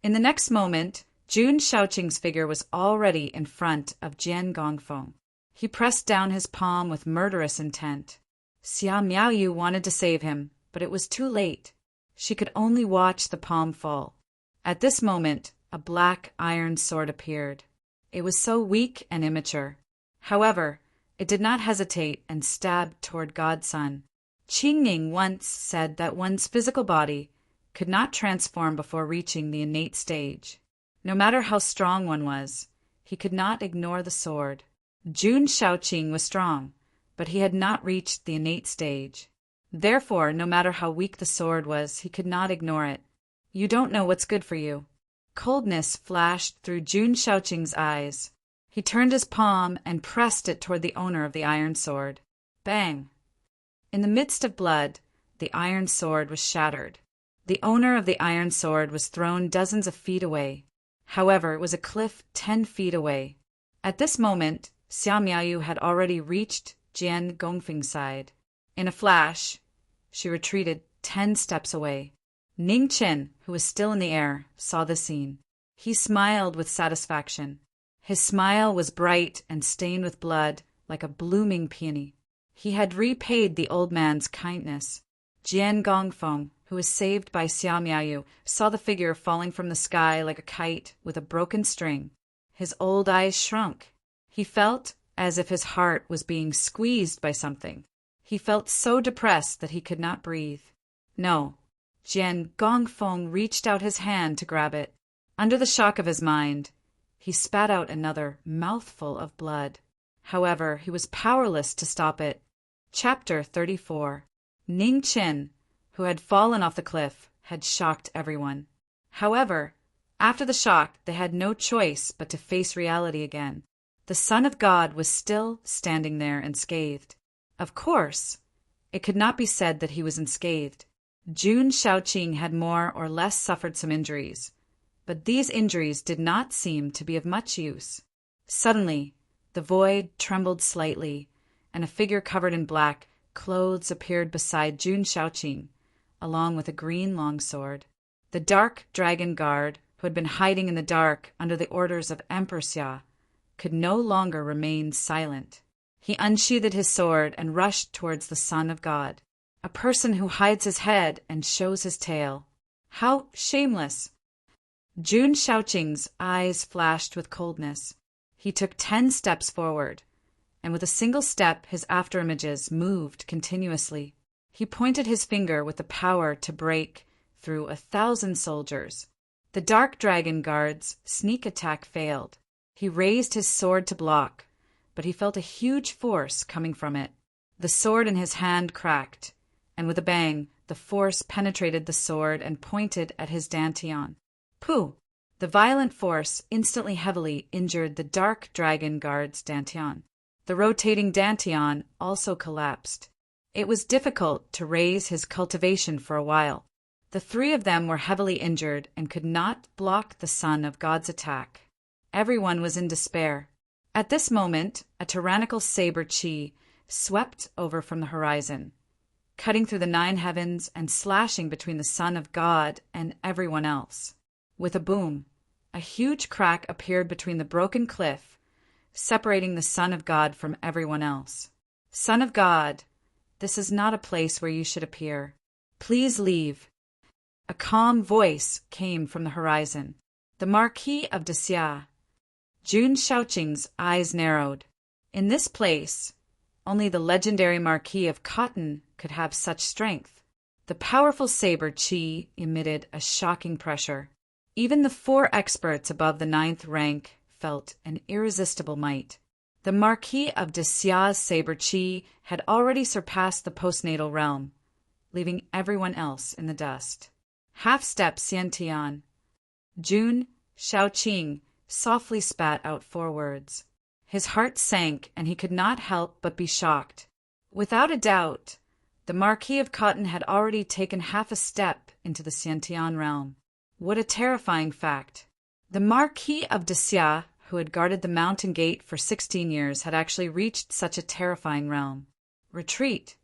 In the next moment, Jun Shaoqing's figure was already in front of Jian Gongfeng. He pressed down his palm with murderous intent. Xiao Miaoyu wanted to save him, but it was too late. She could only watch the palm fall. At this moment, a black iron sword appeared. It was so weak and immature. However, it did not hesitate and stabbed toward Godson. Qingning once said that one's physical body could not transform before reaching the innate stage. No matter how strong one was, he could not ignore the sword. Jun Shaoqing was strong, but he had not reached the innate stage. Therefore, no matter how weak the sword was, he could not ignore it. You don't know what's good for you. Coldness flashed through Jun Shaoqing's eyes. He turned his palm and pressed it toward the owner of the iron sword. Bang! In the midst of blood, the iron sword was shattered. The owner of the iron sword was thrown dozens of feet away. However, it was a cliff 10 feet away. At this moment, Xiao Miaoyu had already reached Jian Gongfeng's side. In a flash, she retreated 10 steps away. Ning Chen, who was still in the air, saw the scene. He smiled with satisfaction. His smile was bright and stained with blood, like a blooming peony. He had repaid the old man's kindness. Jian Gongfeng, who was saved by Xiao Miaoyu, saw the figure falling from the sky like a kite with a broken string. His old eyes shrunk. He felt as if his heart was being squeezed by something. He felt so depressed that he could not breathe. No. Jian Gongfeng reached out his hand to grab it. Under the shock of his mind, he spat out another mouthful of blood. However, he was powerless to stop it. Chapter 34. Ning Chen, who had fallen off the cliff, had shocked everyone. However, after the shock, they had no choice but to face reality again. The Son of God was still standing there unscathed. Of course, it could not be said that he was unscathed. Jun Shaoqing had more or less suffered some injuries, but these injuries did not seem to be of much use. Suddenly, the void trembled slightly, and a figure covered in black clothes appeared beside Jun Shaoqing, along with a green longsword. The dark dragon guard, who had been hiding in the dark under the orders of Emperor Xia, could no longer remain silent. He unsheathed his sword and rushed towards the Son of God. A person who hides his head and shows his tail. How shameless! Jun Shaoqing's eyes flashed with coldness. He took 10 steps forward, and with a single step his afterimages moved continuously. He pointed his finger with the power to break through 1,000 soldiers. The dark dragon guard's sneak attack failed. He raised his sword to block, but he felt a huge force coming from it. The sword in his hand cracked, and with a bang, the force penetrated the sword and pointed at his dantian. Pooh! The violent force instantly heavily injured the dark dragon guard's dantian. The rotating dantian also collapsed. It was difficult to raise his cultivation for a while. The 3 of them were heavily injured and could not block the Son of God's attack. Everyone was in despair. At this moment, a tyrannical saber chi swept over from the horizon, cutting through the 9 heavens and slashing between the Son of God and everyone else. With a boom, a huge crack appeared between the broken cliff, separating the Son of God from everyone else. "Son of God, this is not a place where you should appear. Please leave." A calm voice came from the horizon. "The Marquis of Xia." Jun Shaoqing's eyes narrowed. In this place, only the legendary Marquis of Cotton could have such strength. The powerful saber Qi emitted a shocking pressure. Even the 4 experts above the 9th rank felt an irresistible might. The Marquis of Xia's saber Qi had already surpassed the postnatal realm, leaving everyone else in the dust. Half-step Xiantian. Jun Shaoqing softly spat out 4 words. His heart sank, and he could not help but be shocked. Without a doubt, the Marquis of Cotton had already taken half a step into the Xiantian realm. What a terrifying fact! The Marquis of Xia, who had guarded the mountain gate for 16 years, had actually reached such a terrifying realm. Retreat!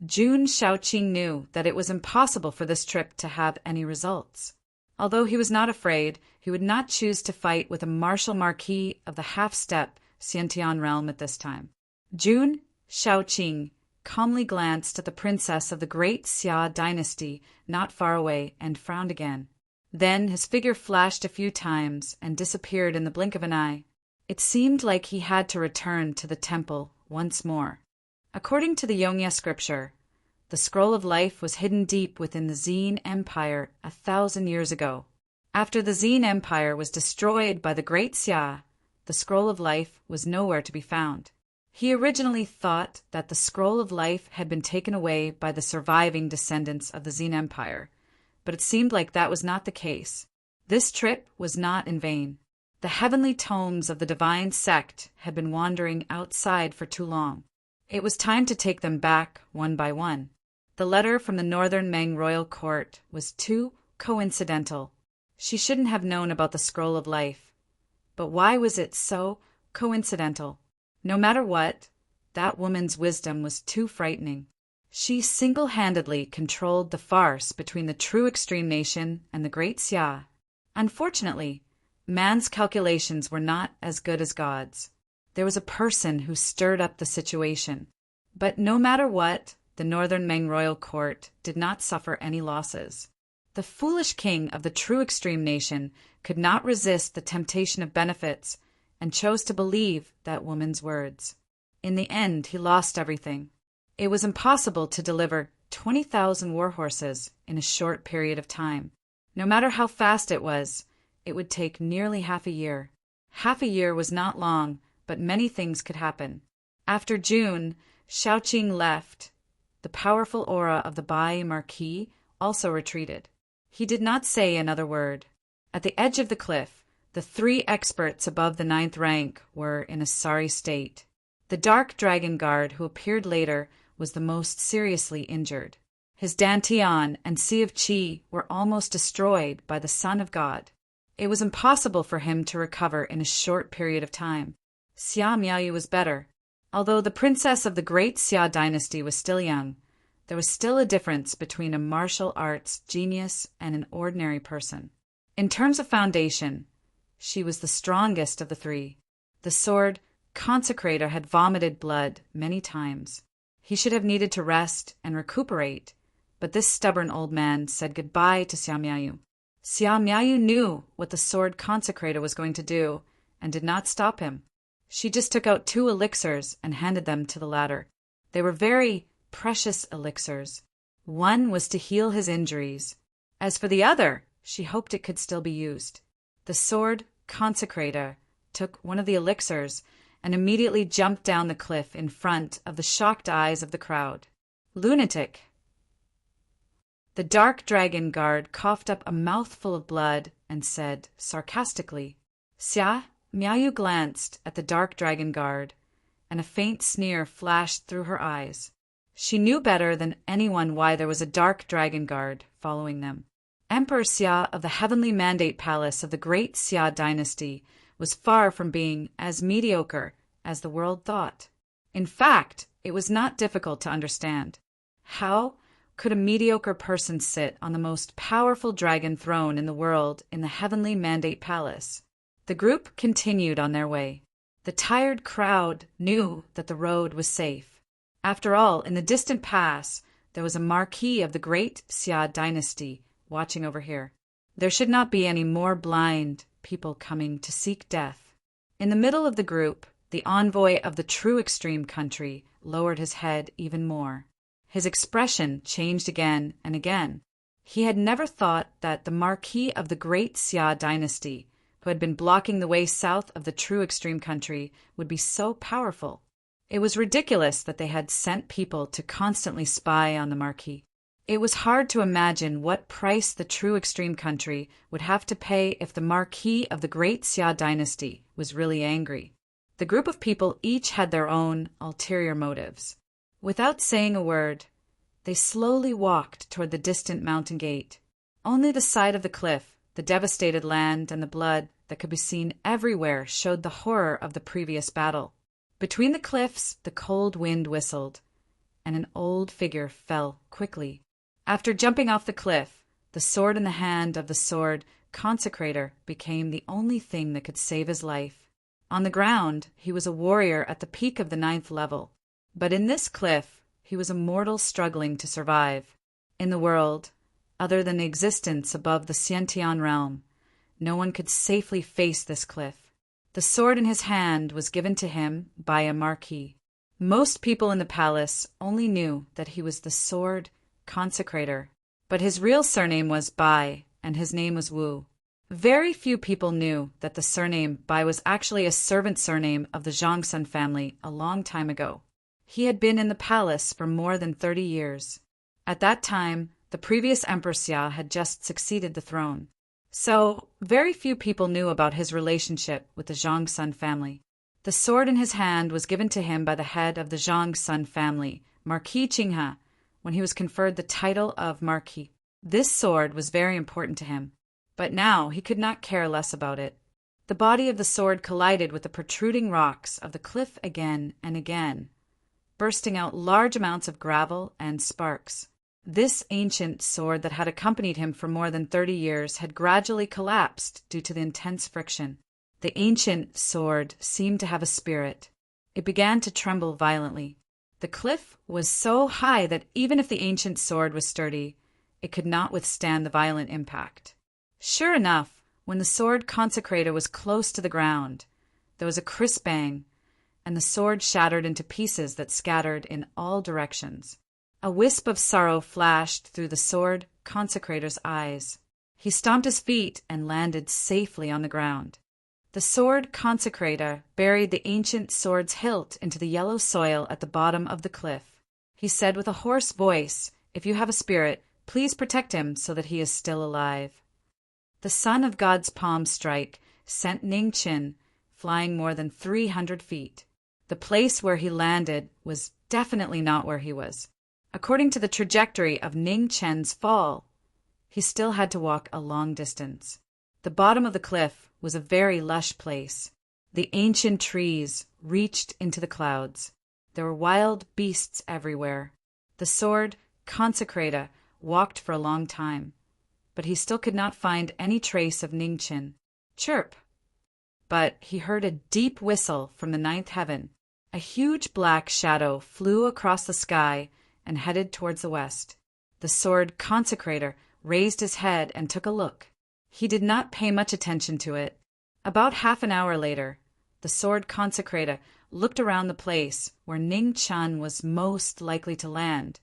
Jun Shaoqing knew that it was impossible for this trip to have any results. Although he was not afraid, he would not choose to fight with a martial Marquis of the half-step Xiantian realm at this time. Jun Shaoqing calmly glanced at the princess of the great Xia dynasty not far away and frowned again. Then his figure flashed a few times and disappeared in the blink of an eye. It seemed like he had to return to the temple once more. According to the Yongya scripture, the scroll of life was hidden deep within the Xin Empire 1,000 years ago. After the Xin Empire was destroyed by the Great Xia, the scroll of life was nowhere to be found. He originally thought that the scroll of life had been taken away by the surviving descendants of the Xin Empire, but it seemed like that was not the case. This trip was not in vain. The heavenly tomes of the divine sect had been wandering outside for too long. It was time to take them back one by one. The letter from the northern Meng royal court was too coincidental. She shouldn't have known about the scroll of life. But why was it so coincidental? No matter what, that woman's wisdom was too frightening. She single-handedly controlled the farce between the true extreme nation and the great Xia. Unfortunately, man's calculations were not as good as God's. There was a person who stirred up the situation. But no matter what, the northern Meng royal court did not suffer any losses. The foolish king of the true extreme nation could not resist the temptation of benefits and chose to believe that woman's words. In the end, he lost everything. It was impossible to deliver 20,000 war horses in a short period of time. No matter how fast it would take nearly half a year. Half a year was not long, but many things could happen. After June, Shaoqing left. The powerful aura of the Bai Marquis also retreated. He did not say another word. At the edge of the cliff, the 3 experts above the 9th rank were in a sorry state. The Dark Dragon Guard, who appeared later, was the most seriously injured. His Dantian and Sea of Qi were almost destroyed by the Son of God. It was impossible for him to recover in a short period of time. Xia Miaoyu was better. Although the princess of the great Xia dynasty was still young, there was still a difference between a martial arts genius and an ordinary person. In terms of foundation, she was the strongest of the 3. The sword consecrator had vomited blood many times. He should have needed to rest and recuperate, but this stubborn old man said goodbye to Xia Miaoyu. Xia Miaoyu knew what the sword consecrator was going to do and did not stop him. She just took out 2 elixirs and handed them to the latter. They were very precious elixirs. One was to heal his injuries. As for the other, she hoped it could still be used. The sword consecrator took one of the elixirs and immediately jumped down the cliff in front of the shocked eyes of the crowd. Lunatic! The Dark Dragon Guard coughed up a mouthful of blood and said sarcastically. Xia Miaoyu glanced at the Dark Dragon Guard, and a faint sneer flashed through her eyes. She knew better than anyone why there was a Dark Dragon Guard following them. Emperor Xia of the Heavenly Mandate Palace of the Great Xia dynasty was far from being as mediocre as the world thought. In fact, it was not difficult to understand. How could a mediocre person sit on the most powerful dragon throne in the world in the Heavenly Mandate Palace? The group continued on their way. The tired crowd knew that the road was safe. After all, in the distant past, there was a Marquis of the great Xia dynasty watching over here. There should not be any more blind people coming to seek death. In the middle of the group, the envoy of the true extreme country lowered his head even more. His expression changed again and again. He had never thought that the Marquis of the great Xia dynasty, who had been blocking the way south of the true extreme country, would be so powerful. It was ridiculous that they had sent people to constantly spy on the Marquis. It was hard to imagine what price the true extreme country would have to pay if the Marquis of the great Xia dynasty was really angry. The group of people each had their own ulterior motives. Without saying a word, they slowly walked toward the distant mountain gate. Only the side of the cliff, the devastated land, and the blood that could be seen everywhere showed the horror of the previous battle. Between the cliffs, the cold wind whistled, and an old figure fell quickly. After jumping off the cliff, the sword in the hand of the sword consecrator became the only thing that could save his life. On the ground, he was a warrior at the peak of the 9th level. But in this cliff, he was a mortal struggling to survive. In the world, other than the existence above the Xiantian realm, no one could safely face this cliff. The sword in his hand was given to him by a marquis. Most people in the palace only knew that he was the sword consecrator, but his real surname was Bai, and his name was Wu. Very few people knew that the surname Bai was actually a servant surname of the Zhongsun family a long time ago. He had been in the palace for more than 30 years. At that time, the previous Emperor Xia had just succeeded the throne. So, very few people knew about his relationship with the Zhongsun family. The sword in his hand was given to him by the head of the Zhongsun family, Marquis Qinghe, when he was conferred the title of Marquis. This sword was very important to him, but now he could not care less about it. The body of the sword collided with the protruding rocks of the cliff again and again, bursting out large amounts of gravel and sparks. This ancient sword that had accompanied him for more than 30 years had gradually collapsed due to the intense friction. The ancient sword seemed to have a spirit. It began to tremble violently. The cliff was so high that even if the ancient sword was sturdy, it could not withstand the violent impact. Sure enough, when the sword consecrator was close to the ground, there was a crisp bang, and the sword shattered into pieces that scattered in all directions. A wisp of sorrow flashed through the sword consecrator's eyes. He stomped his feet and landed safely on the ground. The sword consecrator buried the ancient sword's hilt into the yellow soil at the bottom of the cliff. He said with a hoarse voice, "If you have a spirit, please protect him so that he is still alive." The sun of God's palm strike sent Ning Qin flying more than 300 feet. The place where he landed was definitely not where he was. According to the trajectory of Ning Chen's fall, he still had to walk a long distance. The bottom of the cliff was a very lush place. The ancient trees reached into the clouds. There were wild beasts everywhere. The sword consecrator walked for a long time, but he still could not find any trace of Ning Qin. Chirp! But he heard a deep whistle from the 9th heaven. A huge black shadow flew across the sky and headed towards the west. The sword consecrator raised his head and took a look. He did not pay much attention to it. About half an hour later, the sword consecrator looked around the place where Ning Chan was most likely to land,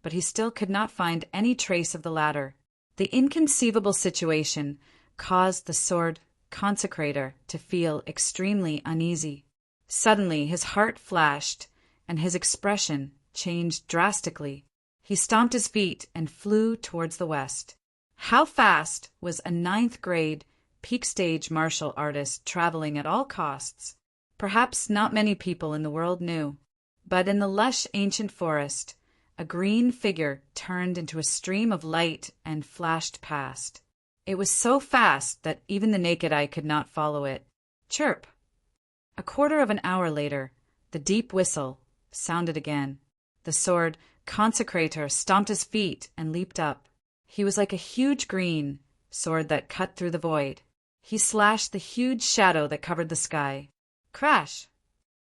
but he still could not find any trace of the latter. The inconceivable situation caused the sword consecrator to feel extremely uneasy. Suddenly, his heart flashed, and his expression changed drastically. He stomped his feet and flew towards the west. How fast was a 9th grade peak stage martial artist traveling at all costs? Perhaps not many people in the world knew. But in the lush ancient forest, a green figure turned into a stream of light and flashed past. It was so fast that even the naked eye could not follow it. Chirp! A quarter of an hour later, the deep whistle sounded again. The sword consecrator stomped his feet and leaped up. He was like a huge green sword that cut through the void. He slashed the huge shadow that covered the sky. Crash!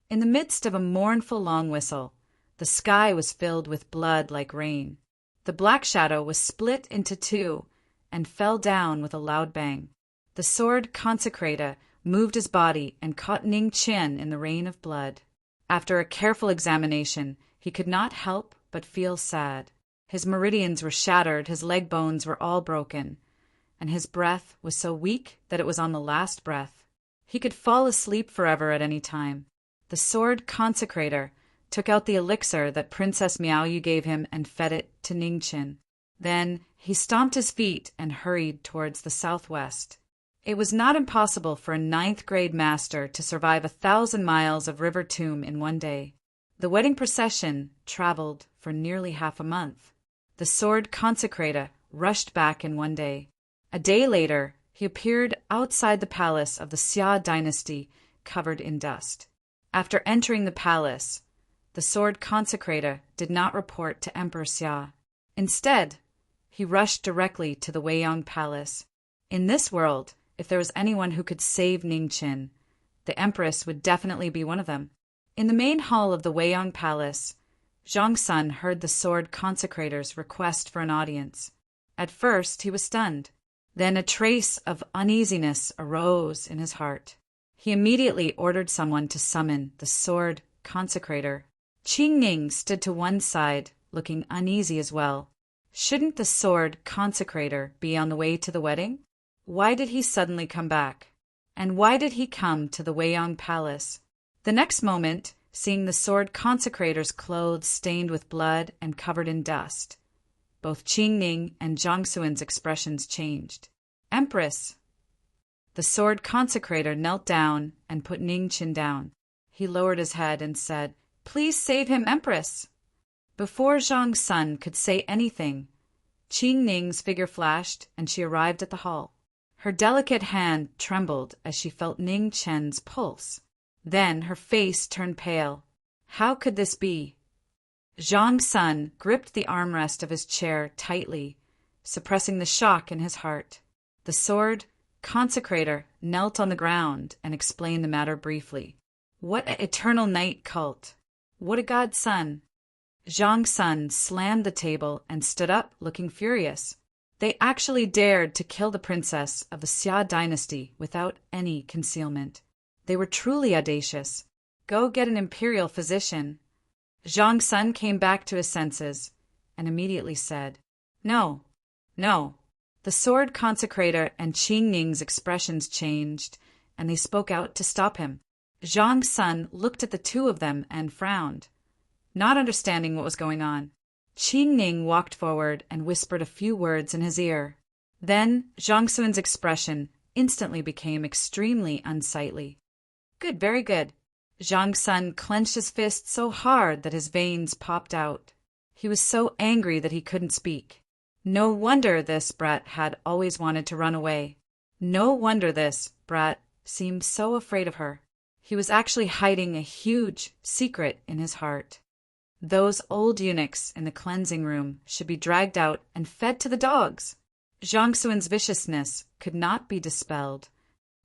In the midst of a mournful long whistle, The sky was filled with blood like rain. The black shadow was split into two and fell down with a loud bang. The sword consecrator moved his body and caught Ning Chen in the rain of blood. After a careful examination, he could not help but feel sad. His meridians were shattered, his leg bones were all broken, and his breath was so weak that it was on the last breath. He could fall asleep forever at any time. The sword consecrator took out the elixir that Princess Miaoyu gave him and fed it to Ningqin. Then he stomped his feet and hurried towards the southwest. It was not impossible for a ninth-grade master to survive 1,000 miles of river tomb in one day. The wedding procession traveled for nearly half a month. The sword consecrator rushed back in one day. A day later, he appeared outside the palace of the Xia dynasty, covered in dust. After entering the palace, the sword consecrator did not report to Emperor Xia. Instead, he rushed directly to the Weiyang Palace. In this world, if there was anyone who could save Ningqin, the Empress would definitely be one of them. In the main hall of the Weiyang Palace, Zhang Sun heard the sword consecrator's request for an audience. At first, he was stunned. Then a trace of uneasiness arose in his heart. He immediately ordered someone to summon the sword consecrator. Qing Ning stood to one side, looking uneasy as well. Shouldn't the sword consecrator be on the way to the wedding? Why did he suddenly come back? And why did he come to the Weiyang Palace? The next moment, seeing the sword consecrator's clothes stained with blood and covered in dust, both Qing Ning and Zhang Suin's expressions changed. Empress! The sword consecrator knelt down and put Ningqin down. He lowered his head and said, "Please save him, Empress!" Before Zhang Sun could say anything, Qing Ning's figure flashed and she arrived at the hall. Her delicate hand trembled as she felt Ning Chen's pulse. Then her face turned pale. How could this be? Zhang Sun gripped the armrest of his chair tightly, suppressing the shock in his heart. The sword consecrator knelt on the ground and explained the matter briefly. What an eternal night cult! What a god's son! Zhang Sun slammed the table and stood up, looking furious. They actually dared to kill the princess of the Xia dynasty without any concealment. They were truly audacious. Go get an imperial physician. Zhang Sun came back to his senses and immediately said, "No, no." The sword consecrator and Qing Ning's expressions changed, and they spoke out to stop him. Zhang Sun looked at the two of them and frowned, not understanding what was going on. Qing Ning walked forward and whispered a few words in his ear. Then Zhang Sun's expression instantly became extremely unsightly. "Good, very good." Zhang Sun clenched his fist so hard that his veins popped out. He was so angry that he couldn't speak. No wonder this brat had always wanted to run away. No wonder this brat seemed so afraid of her. He was actually hiding a huge secret in his heart. Those old eunuchs in the cleansing room should be dragged out and fed to the dogs. Zhang Suin's viciousness could not be dispelled.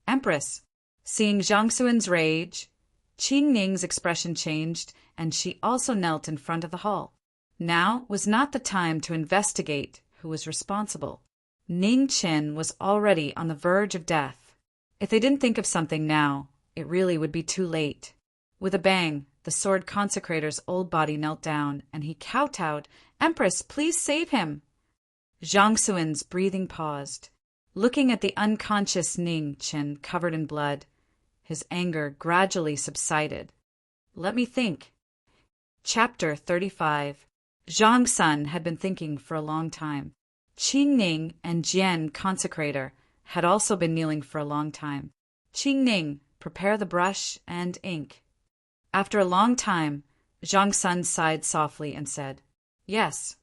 Empress! Seeing Zhang Suin's rage, Qing Ning's expression changed, and she also knelt in front of the hall. Now was not the time to investigate who was responsible. Ningqin was already on the verge of death. If they didn't think of something now, it really would be too late. With a bang, the sword consecrator's old body knelt down, and he kowtowed, "Empress, please save him!" Zhang Suin's breathing paused. Looking at the unconscious Ningqin covered in blood, his anger gradually subsided. Let me think. Chapter 35. Zhang Sun had been thinking for a long time. Qing Ning and Jian Consecrator had also been kneeling for a long time. Qing Ning, prepare the brush and ink. After a long time, Zhang Sun sighed softly and said, "Yes."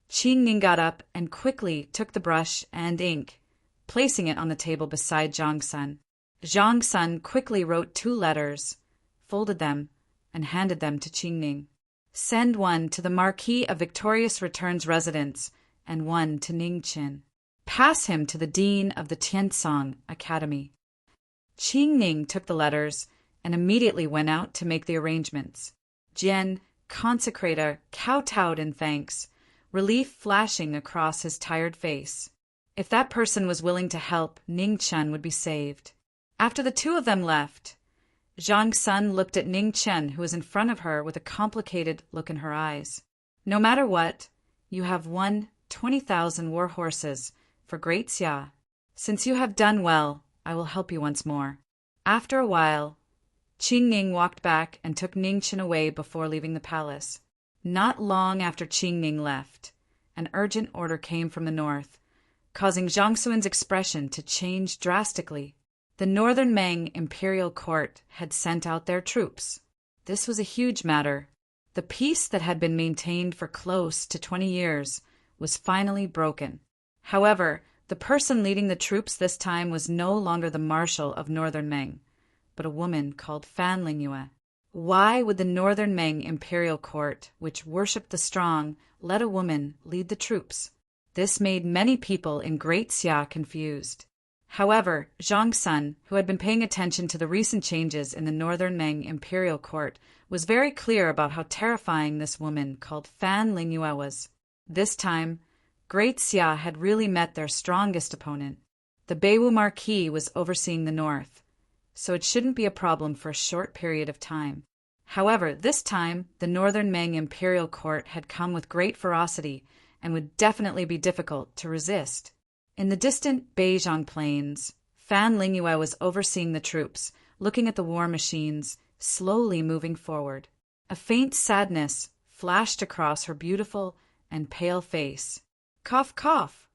Qing Ning got up and quickly took the brush and ink, placing it on the table beside Zhang Sun. Zhang Sun quickly wrote 2 letters, folded them, and handed them to Qing Ning. "Send one to the Marquis of Victorious Return's residence and one to Ningqin. Pass him to the dean of the Tiansong Academy." Qing Ning took the letters and immediately went out to make the arrangements. Jian consecrator kowtowed in thanks, relief flashing across his tired face. If that person was willing to help, Ning Chen would be saved. After the two of them left, Zhang Sun looked at Ning Chen, who was in front of her, with a complicated look in her eyes. No matter what, you have won 20,000 war horses for Great Xia. Since you have done well, I will help you once more. After a while, Qing Ning walked back and took Ning Chen away before leaving the palace. Not long after Qing Ning left, an urgent order came from the north, causing Zhang Sun's expression to change drastically. The northern Meng imperial court had sent out their troops. This was a huge matter. The peace that had been maintained for close to 20 years was finally broken. However, the person leading the troops this time was no longer the marshal of northern Meng, but a woman called Fan Lingyue. Why would the northern Meng imperial court, which worshipped the strong, let a woman lead the troops? This made many people in Great Xia confused. However, Zhang Sun, who had been paying attention to the recent changes in the northern Meng imperial court, was very clear about how terrifying this woman called Fan Lingyue was. This time, Great Xia had really met their strongest opponent. The Beiwu Marquis was overseeing the north, so it shouldn't be a problem for a short period of time. However, this time, the northern Meng imperial court had come with great ferocity and would definitely be difficult to resist. In the distant Beijiang plains, Fan Lingyue was overseeing the troops, looking at the war machines, slowly moving forward. A faint sadness flashed across her beautiful and pale face. Cough, cough.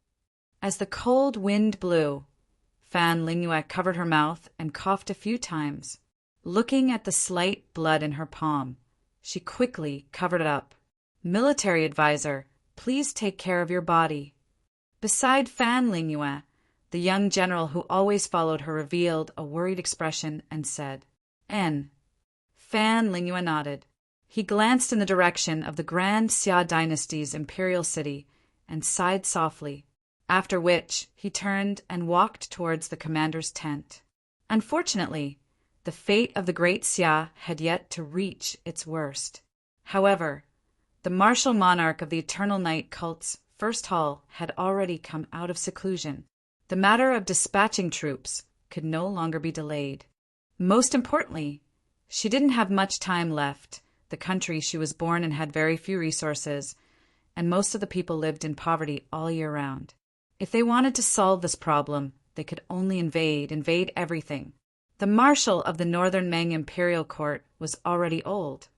As the cold wind blew, Fan Lingyue covered her mouth and coughed a few times. Looking at the slight blood in her palm, she quickly covered it up. Military advisor, please take care of your body. Beside Fan Lingyue, the young general who always followed her revealed a worried expression and said, N. Fan Lingyue nodded. He glanced in the direction of the Grand Xia dynasty's imperial city and sighed softly, after which he turned and walked towards the commander's tent. Unfortunately, the fate of the Great Xia had yet to reach its worst. However, the martial monarch of the Eternal Night cult's First Hall had already come out of seclusion. The matter of dispatching troops could no longer be delayed. Most importantly, she didn't have much time left. The country she was born in had very few resources, and most of the people lived in poverty all year round. If they wanted to solve this problem, they could only invade everything. The marshal of the northern Meng imperial court was already old,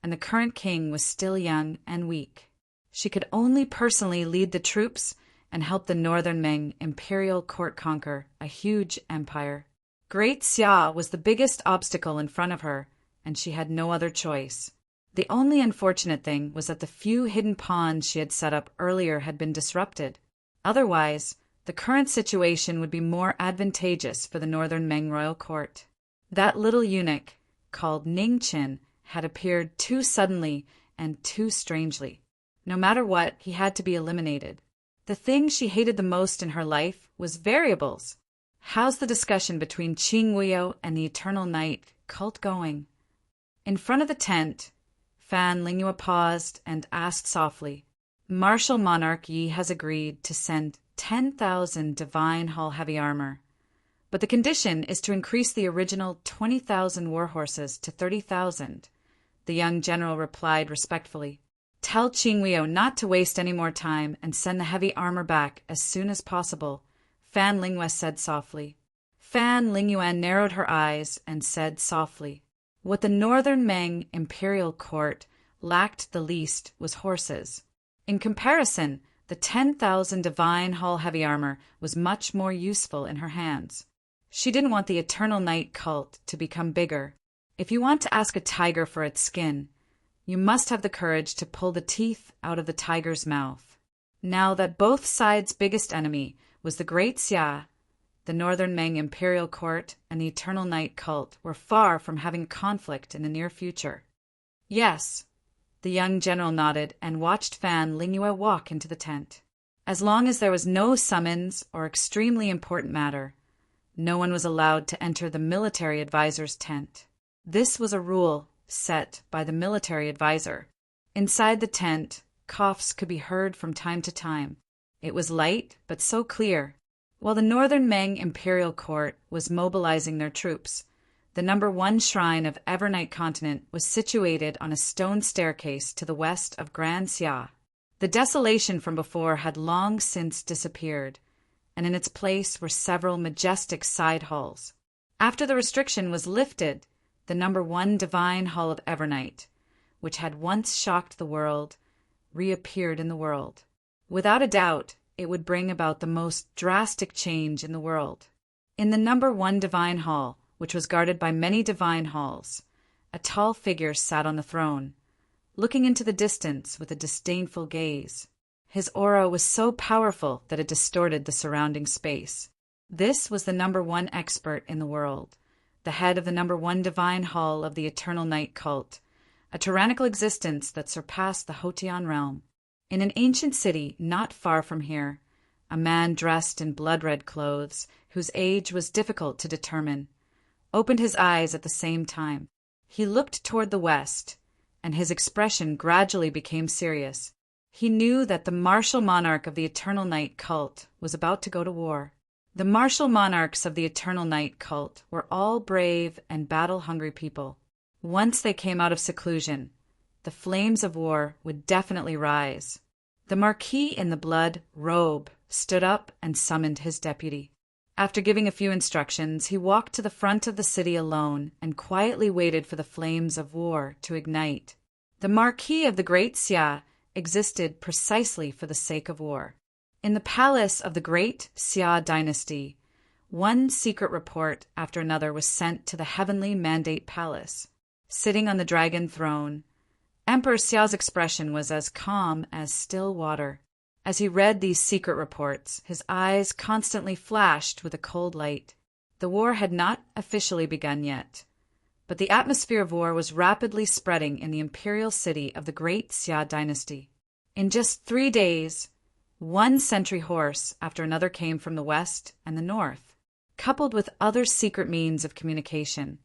and the current king was still young and weak. She could only personally lead the troops and help the northern Meng imperial court conquer a huge empire. Great Xia was the biggest obstacle in front of her, and she had no other choice. The only unfortunate thing was that the few hidden pawns she had set up earlier had been disrupted. Otherwise, the current situation would be more advantageous for the northern Meng royal court. That little eunuch, called Ning Chen, had appeared too suddenly and too strangely. No matter what, he had to be eliminated. The thing she hated the most in her life was variables. How's the discussion between Qing Wuyo and the Eternal Night cult going? In front of the tent, Fan Lingyue paused and asked softly, Martial Monarch Yi has agreed to send 10,000 Divine Hall heavy armor, but the condition is to increase the original 20,000 war horses to 30,000. The young general replied respectfully. Tell Qing Wuyo not to waste any more time and send the heavy armor back as soon as possible, Fan Lingyue said softly. Fan Lingyue narrowed her eyes and said softly, What the northern Meng imperial court lacked the least was horses. In comparison, the 10,000 Divine Hall heavy armor was much more useful in her hands. She didn't want the Eternal Night cult to become bigger. If you want to ask a tiger for its skin, you must have the courage to pull the teeth out of the tiger's mouth. Now that both sides' biggest enemy was the Great Xia, the northern Meng imperial court and the Eternal Night cult were far from having conflict in the near future. Yes, the young general nodded and watched Fan Lingyue walk into the tent. As long as there was no summons or extremely important matter, no one was allowed to enter the military advisor's tent. This was a rule set by the military advisor. Inside the tent, coughs could be heard from time to time. It was light, but so clear. While the northern Ming imperial court was mobilizing their troops, the #1 shrine of Evernight Continent was situated on a stone staircase to the west of Grand Xia. The desolation from before had long since disappeared, and in its place were several majestic side halls. After the restriction was lifted, the #1 divine hall of Evernight, which had once shocked the world, reappeared in the world. Without a doubt, it would bring about the most drastic change in the world. In the #1 divine hall, which was guarded by many divine halls, a tall figure sat on the throne, looking into the distance with a disdainful gaze. His aura was so powerful that it distorted the surrounding space. This was the #1 expert in the world, the head of the #1 divine hall of the Eternal Night cult, a tyrannical existence that surpassed the Hotian realm. In an ancient city not far from here, a man dressed in blood-red clothes, whose age was difficult to determine, opened his eyes at the same time. He looked toward the west, and his expression gradually became serious. He knew that the martial monarch of the Eternal Night cult was about to go to war. The martial monarchs of the Eternal Night cult were all brave and battle-hungry people. Once they came out of seclusion, the flames of war would definitely rise. The Marquis in the blood robe stood up and summoned his deputy. After giving a few instructions, he walked to the front of the city alone and quietly waited for the flames of war to ignite. The Marquis of the Great Xia existed precisely for the sake of war. In the palace of the Great Xia dynasty, one secret report after another was sent to the Heavenly Mandate Palace. Sitting on the dragon throne, Emperor Xiao's expression was as calm as still water. As he read these secret reports, his eyes constantly flashed with a cold light. The war had not officially begun yet, but the atmosphere of war was rapidly spreading in the imperial city of the Great Xia dynasty. In just 3 days, one sentry horse after another came from the west and the north. Coupled with other secret means of communication,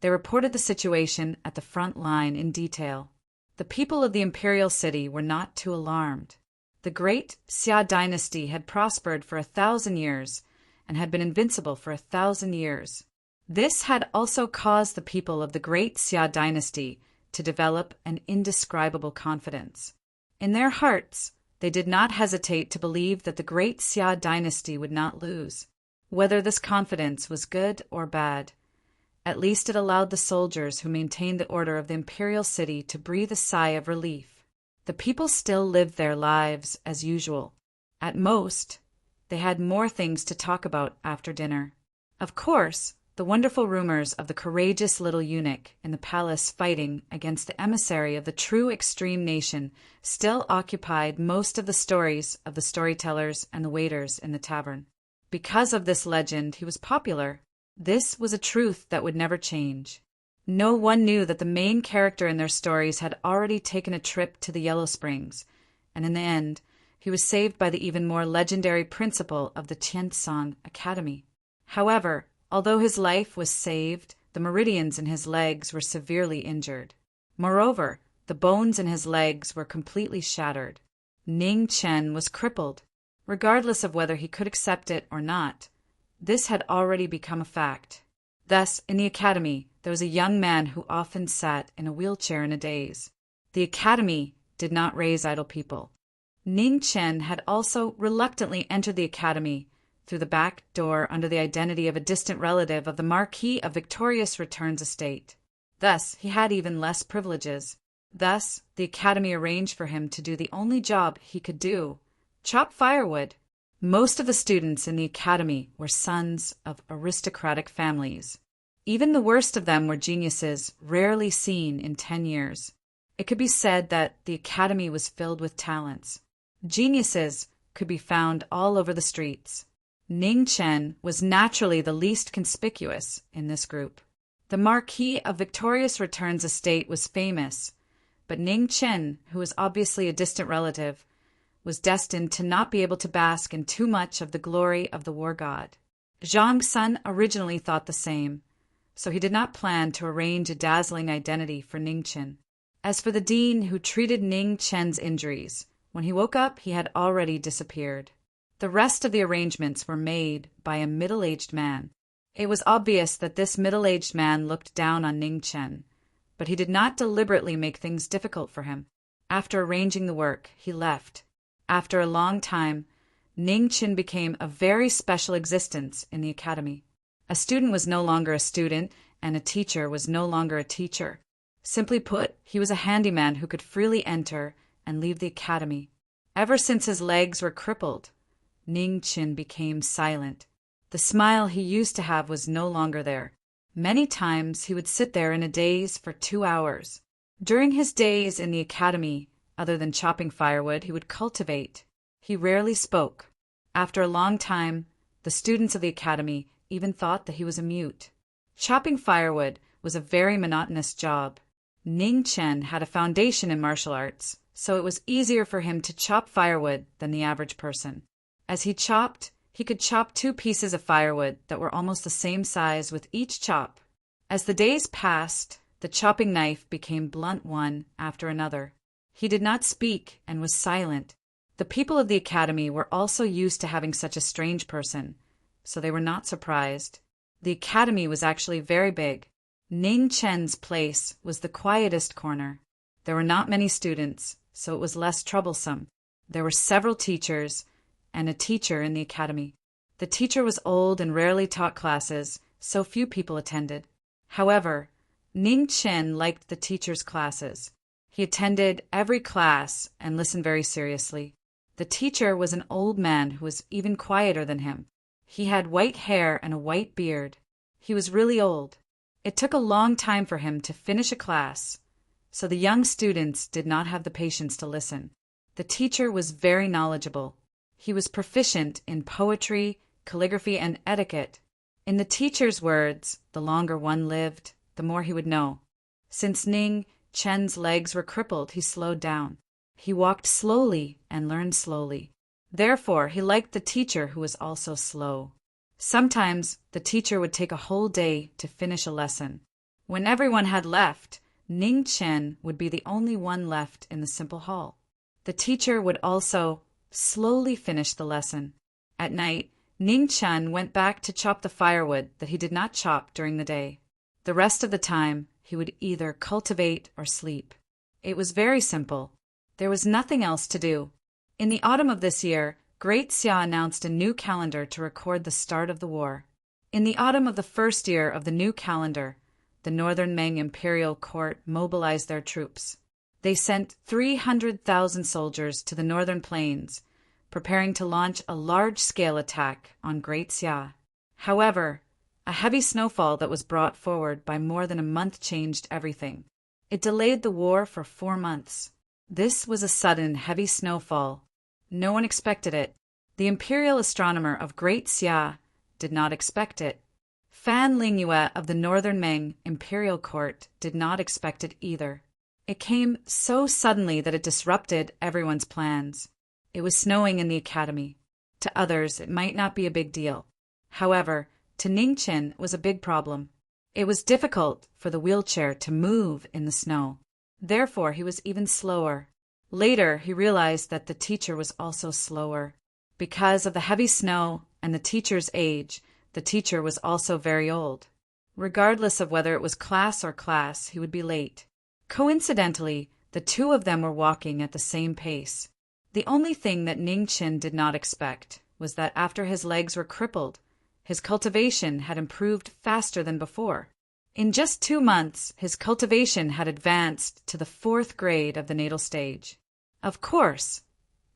they reported the situation at the front line in detail. The people of the imperial city were not too alarmed. The Great Xia dynasty had prospered for 1,000 years and had been invincible for 1,000 years. This had also caused the people of the Great Xia dynasty to develop an indescribable confidence. In their hearts, they did not hesitate to believe that the Great Xia dynasty would not lose. Whether this confidence was good or bad, at least it allowed the soldiers who maintained the order of the imperial city to breathe a sigh of relief. The people still lived their lives as usual. At most, they had more things to talk about after dinner. Of course, the wonderful rumors of the courageous little eunuch in the palace fighting against the emissary of the true extreme nation still occupied most of the stories of the storytellers and the waiters in the tavern. Because of this legend, he was popular. This was a truth that would never change. No one knew that the main character in their stories had already taken a trip to the Yellow Springs, and in the end, he was saved by the even more legendary principal of the Tianshan Academy. However, although his life was saved, the meridians in his legs were severely injured. Moreover, the bones in his legs were completely shattered. Ning Chen was crippled. Regardless of whether he could accept it or not, this had already become a fact. Thus, in the academy, there was a young man who often sat in a wheelchair in a daze. The academy did not raise idle people. Ning Chen had also reluctantly entered the academy through the back door under the identity of a distant relative of the Marquis of Victorious Returns estate. Thus, he had even less privileges. Thus, the academy arranged for him to do the only job he could do: chop firewood. Most of the students in the academy were sons of aristocratic families. Even the worst of them were geniuses rarely seen in 10 years. It could be said that the academy was filled with talents. Geniuses could be found all over the streets. Ning Chen was naturally the least conspicuous in this group. The Marquis of Victorious Returns estate was famous, but Ning Chen, who was obviously a distant relative, was destined to not be able to bask in too much of the glory of the war god. Zhang Sun originally thought the same, so he did not plan to arrange a dazzling identity for Ning Chen. As for the dean who treated Ning Chen's injuries, when he woke up, he had already disappeared. The rest of the arrangements were made by a middle-aged man. It was obvious that this middle-aged man looked down on Ning Chen, but he did not deliberately make things difficult for him. After arranging the work, he left. After a long time, Ning Chen became a very special existence in the academy. A student was no longer a student, and a teacher was no longer a teacher. Simply put, he was a handyman who could freely enter and leave the academy. Ever since his legs were crippled, Ning Chen became silent. The smile he used to have was no longer there. Many times he would sit there in a daze for 2 hours. During his days in the academy, other than chopping firewood, he would cultivate. He rarely spoke. After a long time, the students of the academy even thought that he was a mute. Chopping firewood was a very monotonous job. Ning Chen had a foundation in martial arts, so it was easier for him to chop firewood than the average person. As he chopped, he could chop 2 pieces of firewood that were almost the same size with each chop. As the days passed, the chopping knife became blunt one after another. He did not speak and was silent. The people of the academy were also used to having such a strange person, so they were not surprised. The academy was actually very big. Ning Chen's place was the quietest corner. There were not many students, so it was less troublesome. There were several teachers and a teacher in the academy. The teacher was old and rarely taught classes, so few people attended. However, Ning Chen liked the teacher's classes. He attended every class and listened very seriously. The teacher was an old man who was even quieter than him. He had white hair and a white beard. He was really old. It took a long time for him to finish a class, so the young students did not have the patience to listen. The teacher was very knowledgeable. He was proficient in poetry, calligraphy, and etiquette. In the teacher's words, the longer one lived, the more he would know. Since Ning Chen's legs were crippled, he slowed down. He walked slowly and learned slowly. Therefore, he liked the teacher who was also slow. Sometimes the teacher would take a whole day to finish a lesson. When everyone had left, Ning Chen would be the only one left in the simple hall. The teacher would also slowly finish the lesson. At night, Ning Chen went back to chop the firewood that he did not chop during the day. The rest of the time, he would either cultivate or sleep. It was very simple. There was nothing else to do. In the autumn of this year, Great Xia announced a new calendar to record the start of the war. In the autumn of the first year of the new calendar, the Northern Ming imperial court mobilized their troops. They sent 300,000 soldiers to the northern plains, preparing to launch a large-scale attack on Great Xia. However, a heavy snowfall that was brought forward by more than a month changed everything. It delayed the war for 4 months. This was a sudden, heavy snowfall. No one expected it. The imperial astronomer of Great Xia did not expect it. Fan Lingyue of the Northern Ming imperial court did not expect it either. It came so suddenly that it disrupted everyone's plans. It was snowing in the academy. To others, it might not be a big deal. However, to Ning Chen it was a big problem. It was difficult for the wheelchair to move in the snow. Therefore, he was even slower. Later, he realized that the teacher was also slower. Because of the heavy snow and the teacher's age, the teacher was also very old. Regardless of whether it was class or class, he would be late. Coincidentally, the two of them were walking at the same pace. The only thing that Ning Chen did not expect was that after his legs were crippled, his cultivation had improved faster than before. In just 2 months, his cultivation had advanced to the 4th grade of the natal stage. Of course,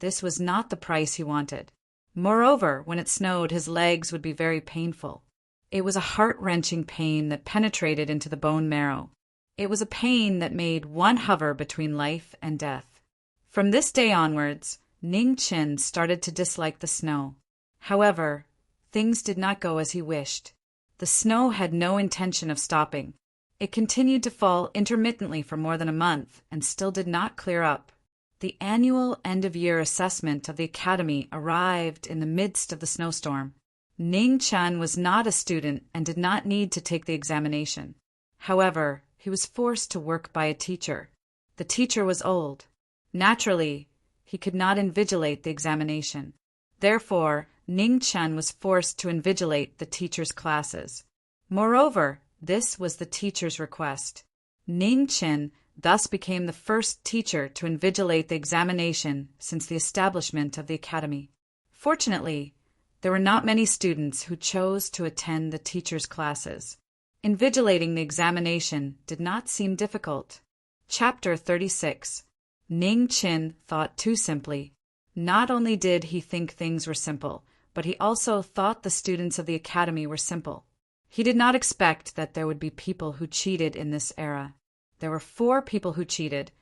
this was not the price he wanted. Moreover, when it snowed, his legs would be very painful. It was a heart-wrenching pain that penetrated into the bone marrow. It was a pain that made one hover between life and death. From this day onwards, Ning Chen started to dislike the snow. However, things did not go as he wished. The snow had no intention of stopping. It continued to fall intermittently for more than a month and still did not clear up. The annual end-of-year assessment of the academy arrived in the midst of the snowstorm. Ning Chen was not a student and did not need to take the examination. However, he was forced to work by a teacher. The teacher was old. Naturally, he could not invigilate the examination. Therefore, Ning Chen was forced to invigilate the teacher's classes. Moreover, this was the teacher's request. Ning Chen thus became the first teacher to invigilate the examination since the establishment of the academy. Fortunately, there were not many students who chose to attend the teacher's classes. Invigilating the examination did not seem difficult. Chapter 36. Ning Chen thought too simply. Not only did he think things were simple, but he also thought the students of the academy were simple. He did not expect that there would be people who cheated in this era. There were 4 people who cheated,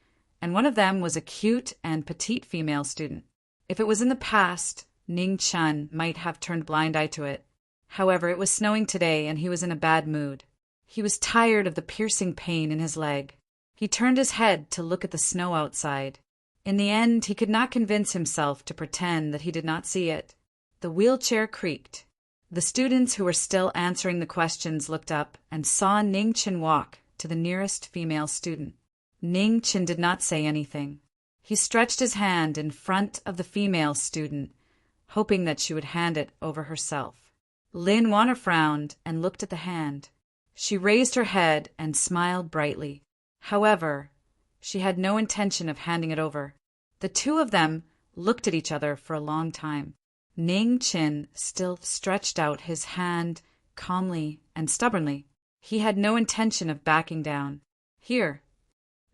and one of them was a cute and petite female student. If it was in the past, Ning Chen might have turned blind eye to it. However, it was snowing today and he was in a bad mood. He was tired of the piercing pain in his leg. He turned his head to look at the snow outside. In the end, he could not convince himself to pretend that he did not see it. The wheelchair creaked. The students who were still answering the questions looked up and saw Ning Chen walk to the nearest female student. Ning Chen did not say anything. He stretched his hand in front of the female student, hoping that she would hand it over herself. Lin Wanner frowned and looked at the hand. She raised her head and smiled brightly. However, she had no intention of handing it over. The 2 of them looked at each other for a long time. Ning Chen still stretched out his hand calmly and stubbornly. He had no intention of backing down. Here.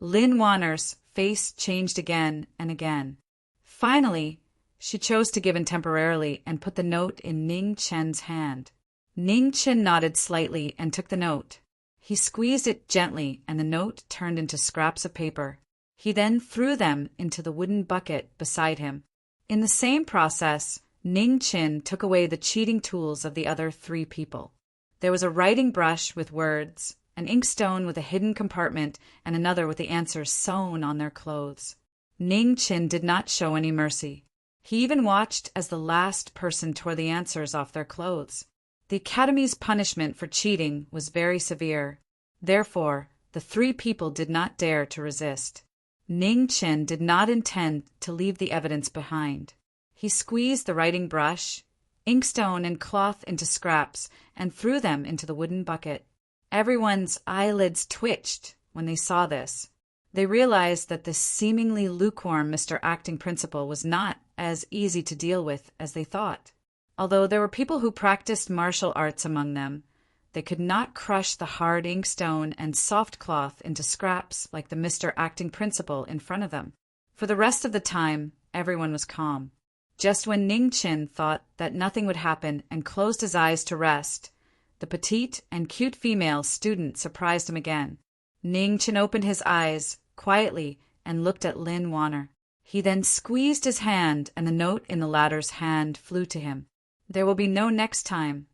Lin Wanner's face changed again and again. Finally, she chose to give in temporarily and put the note in Ning Chen's hand. Ning Chen nodded slightly and took the note. He squeezed it gently and the note turned into scraps of paper. He then threw them into the wooden bucket beside him. In the same process, Ning Chen took away the cheating tools of the other 3 people. There was a writing brush with words, an inkstone with a hidden compartment, and another with the answers sewn on their clothes. Ning Chen did not show any mercy. He even watched as the last person tore the answers off their clothes. The academy's punishment for cheating was very severe. Therefore, the 3 people did not dare to resist. Ning Chen did not intend to leave the evidence behind. He squeezed the writing brush, inkstone, and cloth into scraps and threw them into the wooden bucket. Everyone's eyelids twitched when they saw this. They realized that this seemingly lukewarm Mr. Acting Principal was not as easy to deal with as they thought. Although there were people who practiced martial arts among them, they could not crush the hard inkstone and soft cloth into scraps like the Mr. Acting Principal in front of them. For the rest of the time, everyone was calm. Just when Ning Chen thought that nothing would happen and closed his eyes to rest, the petite and cute female student surprised him again. Ning Chen opened his eyes quietly and looked at Lin Wanner. He then squeezed his hand and the note in the latter's hand flew to him. There will be no next time,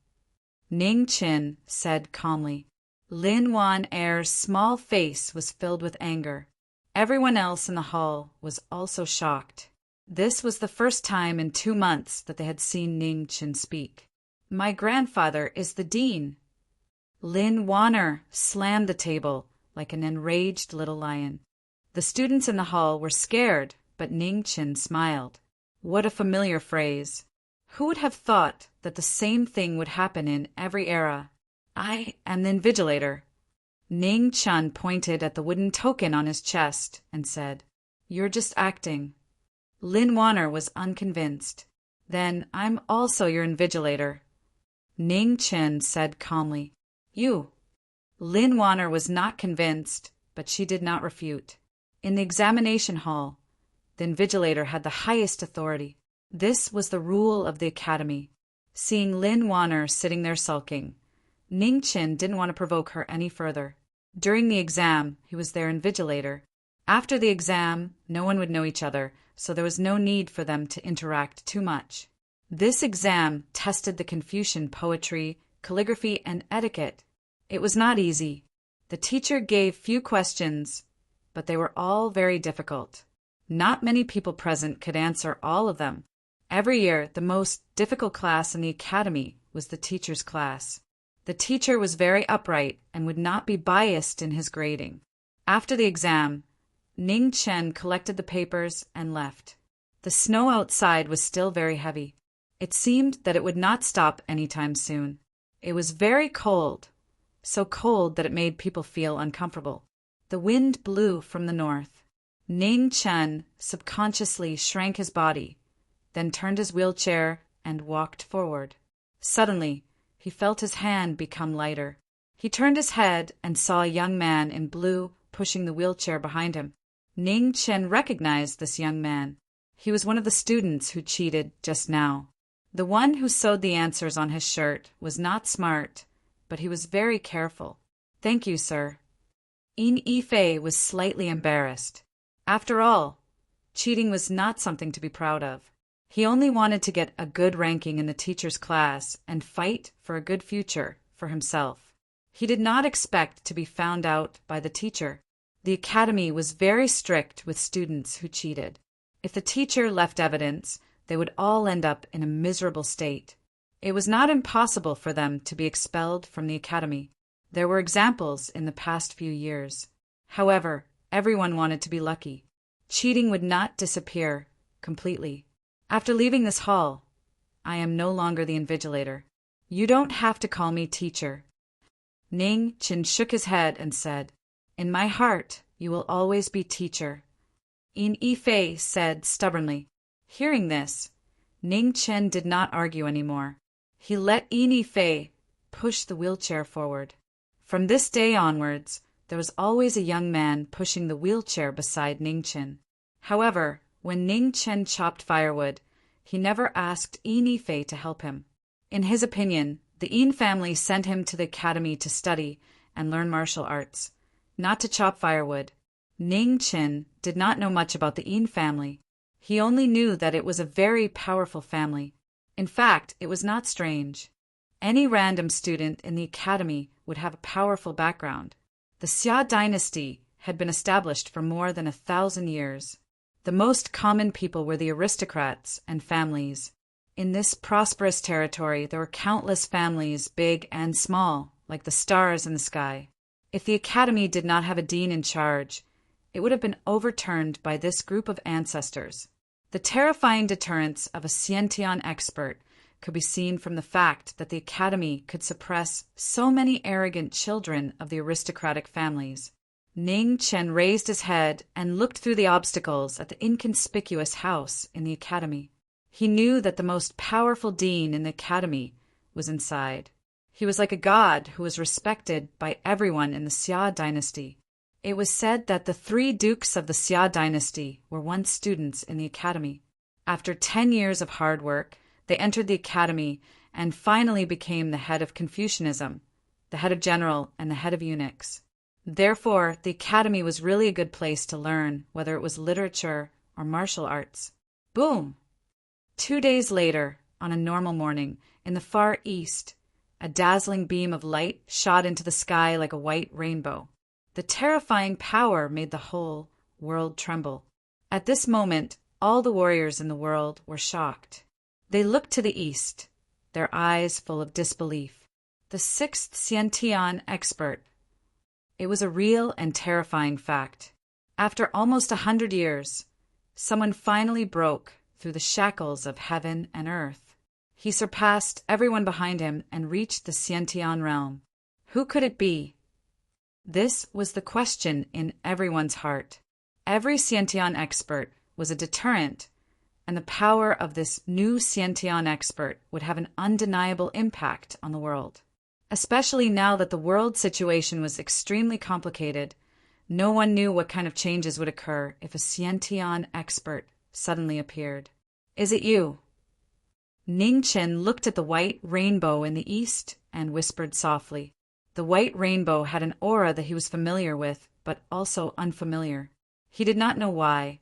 Ning Chen said calmly. Lin Wanner's small face was filled with anger. Everyone else in the hall was also shocked. This was the first time in 2 months that they had seen Ning Chen speak. My grandfather is the dean. Lin Wanner slammed the table like an enraged little lion. The students in the hall were scared, but Ning Chen smiled. What a familiar phrase. Who would have thought that the same thing would happen in every era? I am the invigilator. Ning Chen pointed at the wooden token on his chest and said, You're just acting. Lin Wanner was unconvinced. Then I'm also your invigilator. Ning Chen said calmly. You. Lin Wanner was not convinced, but she did not refute. In the examination hall, the invigilator had the highest authority. This was the rule of the academy. Seeing Lin Wanner sitting there sulking, Ning Chen didn't want to provoke her any further. During the exam, he was their invigilator. After the exam, no one would know each other, so there was no need for them to interact too much. This exam tested the Confucian poetry, calligraphy, and etiquette. It was not easy. The teacher gave few questions, but they were all very difficult. Not many people present could answer all of them. Every year, the most difficult class in the academy was the teacher's class. The teacher was very upright and would not be biased in his grading. After the exam, Ning Chen collected the papers and left. The snow outside was still very heavy. It seemed that it would not stop anytime soon. It was very cold, so cold that it made people feel uncomfortable. The wind blew from the north. Ning Chen subconsciously shrank his body, then turned his wheelchair and walked forward. Suddenly, he felt his hand become lighter. He turned his head and saw a young man in blue pushing the wheelchair behind him. Ning Chen recognized this young man. He was one of the students who cheated just now. The one who sewed the answers on his shirt was not smart, but he was very careful. "Thank you, sir." Yin Yifei was slightly embarrassed. After all, cheating was not something to be proud of. He only wanted to get a good ranking in the teacher's class and fight for a good future for himself. He did not expect to be found out by the teacher. The academy was very strict with students who cheated. If the teacher left evidence, they would all end up in a miserable state. It was not impossible for them to be expelled from the academy. There were examples in the past few years. However, everyone wanted to be lucky. Cheating would not disappear completely. After leaving this hall, I am no longer the invigilator. You don't have to call me teacher. Ning Chen shook his head and said, "In my heart, you will always be teacher." Yin Yifei said stubbornly. Hearing this, Ning Chen did not argue anymore. He let Yin Yifei push the wheelchair forward. From this day onwards, there was always a young man pushing the wheelchair beside Ning Chen. However, when Ning Chen chopped firewood, he never asked Yin Yifei to help him. In his opinion, the Yin family sent him to the academy to study and learn martial arts, not to chop firewood. Ning Chen did not know much about the Yin family. He only knew that it was a very powerful family. In fact, it was not strange. Any random student in the academy would have a powerful background. The Xia dynasty had been established for more than 1,000 years. The most common people were the aristocrats and families. In this prosperous territory, there were countless families, big and small, like the stars in the sky. If the academy did not have a dean in charge, it would have been overturned by this group of ancestors. The terrifying deterrence of a Xiantian expert could be seen from the fact that the academy could suppress so many arrogant children of the aristocratic families. Ning Chen raised his head and looked through the obstacles at the inconspicuous house in the academy. He knew that the most powerful dean in the academy was inside. He was like a god who was respected by everyone in the Xia dynasty. It was said that the 3 dukes of the Xia dynasty were once students in the academy. After 10 years of hard work, they entered the academy and finally became the head of Confucianism, the head of general, and the head of eunuchs. Therefore, the academy was really a good place to learn, whether it was literature or martial arts. Boom! 2 days later, on a normal morning, in the far east, a dazzling beam of light shot into the sky like a white rainbow. The terrifying power made the whole world tremble. At this moment, all the warriors in the world were shocked. They looked to the east, their eyes full of disbelief. The 6th Xiantian expert. It was a real and terrifying fact. After almost 100 years, someone finally broke through the shackles of heaven and earth. He surpassed everyone behind him and reached the Xiantian realm. Who could it be? This was the question in everyone's heart. Every Xiantian expert was a deterrent, and the power of this new Xiantian expert would have an undeniable impact on the world. Especially now that the world situation was extremely complicated, no one knew what kind of changes would occur if a Xiantian expert suddenly appeared. "Is it you?" Ning Chen looked at the white rainbow in the east and whispered softly. The white rainbow had an aura that he was familiar with, but also unfamiliar. He did not know why,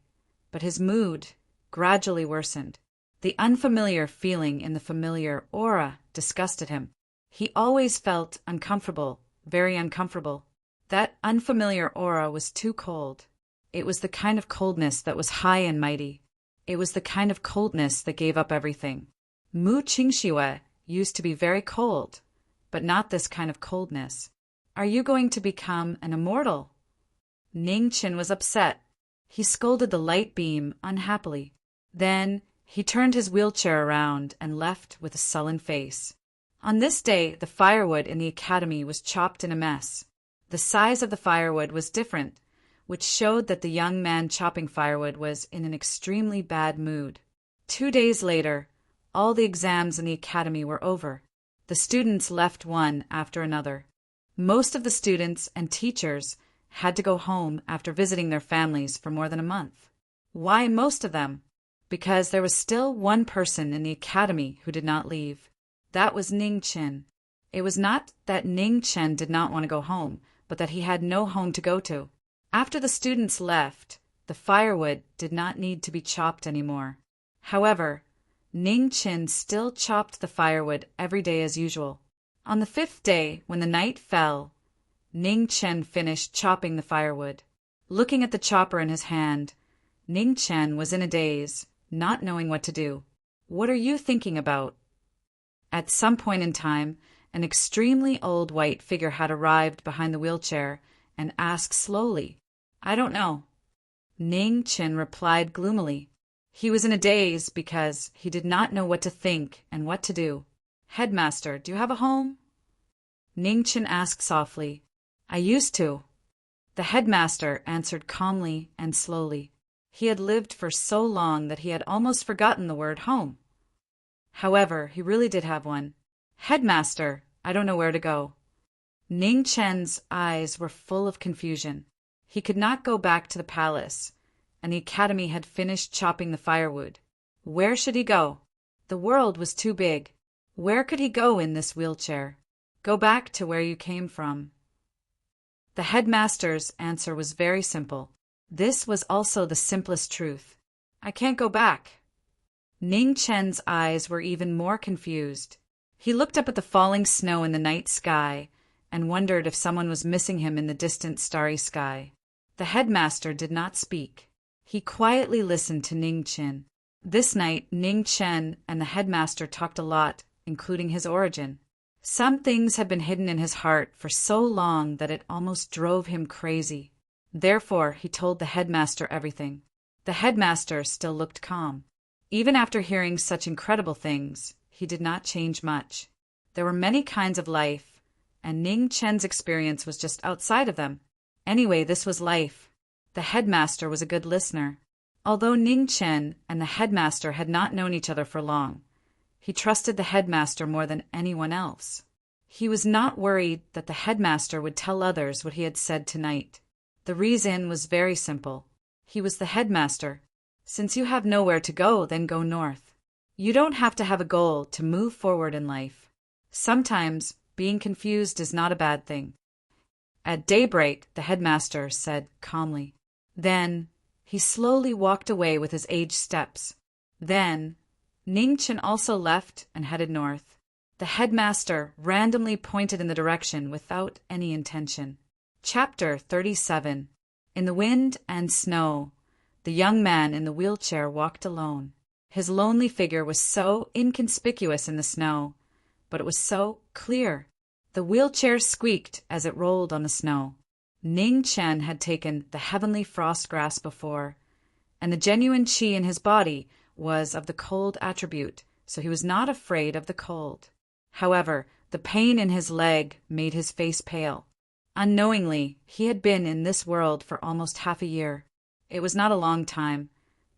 but his mood gradually worsened. The unfamiliar feeling in the familiar aura disgusted him. He always felt uncomfortable, very uncomfortable. That unfamiliar aura was too cold. It was the kind of coldness that was high and mighty. It was the kind of coldness that gave up everything. Mu Qingxue used to be very cold, but not this kind of coldness. "Are you going to become an immortal?" Ning Chen was upset. He scolded the light beam unhappily. Then he turned his wheelchair around and left with a sullen face. On this day, the firewood in the academy was chopped in a mess. The size of the firewood was different, which showed that the young man chopping firewood was in an extremely bad mood. 2 days later, all the exams in the academy were over. The students left one after another. Most of the students and teachers had to go home after visiting their families for more than a month. Why most of them? Because there was still one person in the academy who did not leave. That was Ning Chen. It was not that Ning Chen did not want to go home, but that he had no home to go to. After the students left, the firewood did not need to be chopped anymore. However, Ning Chen still chopped the firewood every day as usual. On the 5th day, when the night fell, Ning Chen finished chopping the firewood. Looking at the chopper in his hand, Ning Chen was in a daze, not knowing what to do. "What are you thinking about?" At some point in time, an extremely old white figure had arrived behind the wheelchair and asked slowly, "I don't know." Ning Chen replied gloomily. He was in a daze because he did not know what to think and what to do. "Headmaster, do you have a home?" Ning Chen asked softly. "I used to." The headmaster answered calmly and slowly. He had lived for so long that he had almost forgotten the word home. However, he really did have one. "Headmaster, I don't know where to go." Ning Chen's eyes were full of confusion. He could not go back to the palace, and the academy had finished chopping the firewood. Where should he go? The world was too big. Where could he go in this wheelchair? "Go back to where you came from." The headmaster's answer was very simple. This was also the simplest truth. "I can't go back." Ning Chen's eyes were even more confused. He looked up at the falling snow in the night sky and wondered if someone was missing him in the distant starry sky. The headmaster did not speak. He quietly listened to Ning Chen. This night, Ning Chen and the headmaster talked a lot, including his origin. Some things had been hidden in his heart for so long that it almost drove him crazy. Therefore, he told the headmaster everything. The headmaster still looked calm. Even after hearing such incredible things, he did not change much. There were many kinds of life, and Ning Chen's experience was just outside of them. Anyway, this was life. The headmaster was a good listener. Although Ning Chen and the headmaster had not known each other for long, he trusted the headmaster more than anyone else. He was not worried that the headmaster would tell others what he had said tonight. The reason was very simple. He was the headmaster. Since you have nowhere to go, then go north. You don't have to have a goal to move forward in life. Sometimes being confused is not a bad thing. At daybreak, the headmaster said calmly. Then he slowly walked away with his aged steps. Then Ning Chen also left and headed north. The headmaster randomly pointed in the direction without any intention. Chapter 37. In the wind and snow, the young man in the wheelchair walked alone. His lonely figure was so inconspicuous in the snow, but it was so clear. The wheelchair squeaked as it rolled on the snow. Ning Chen had taken the heavenly frost grass before, and the genuine qi in his body was of the cold attribute, so he was not afraid of the cold. However, the pain in his leg made his face pale. Unknowingly, he had been in this world for almost half a year. It was not a long time,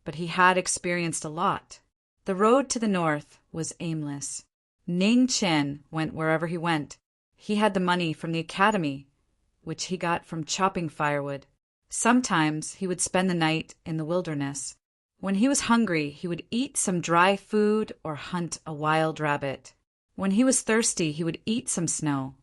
but he had experienced a lot. The road to the north was aimless. Ning Chen went wherever he went. He had the money from the academy, which he got from chopping firewood. Sometimes he would spend the night in the wilderness. When he was hungry, he would eat some dry food or hunt a wild rabbit. When he was thirsty, he would eat some snow.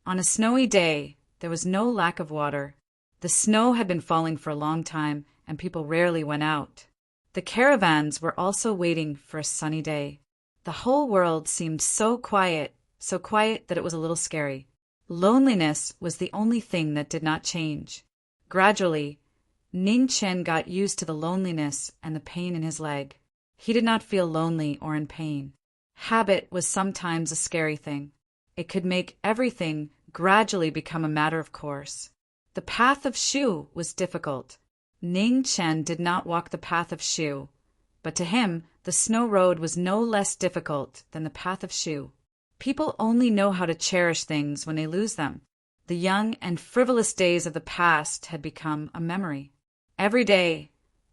On a snowy day, there was no lack of water. The snow had been falling for a long time, and people rarely went out. The caravans were also waiting for a sunny day. The whole world seemed so quiet that it was a little scary. Loneliness was the only thing that did not change. Gradually, Ning Chen got used to the loneliness and the pain in his leg. He did not feel lonely or in pain. Habit was sometimes a scary thing. It could make everything gradually become a matter of course. The path of Shu was difficult. Ning Chen did not walk the path of Shu, but to him the snow road was no less difficult than the path of Shu. People only know how to cherish things when they lose them. The young and frivolous days of the past had become a memory. Every day,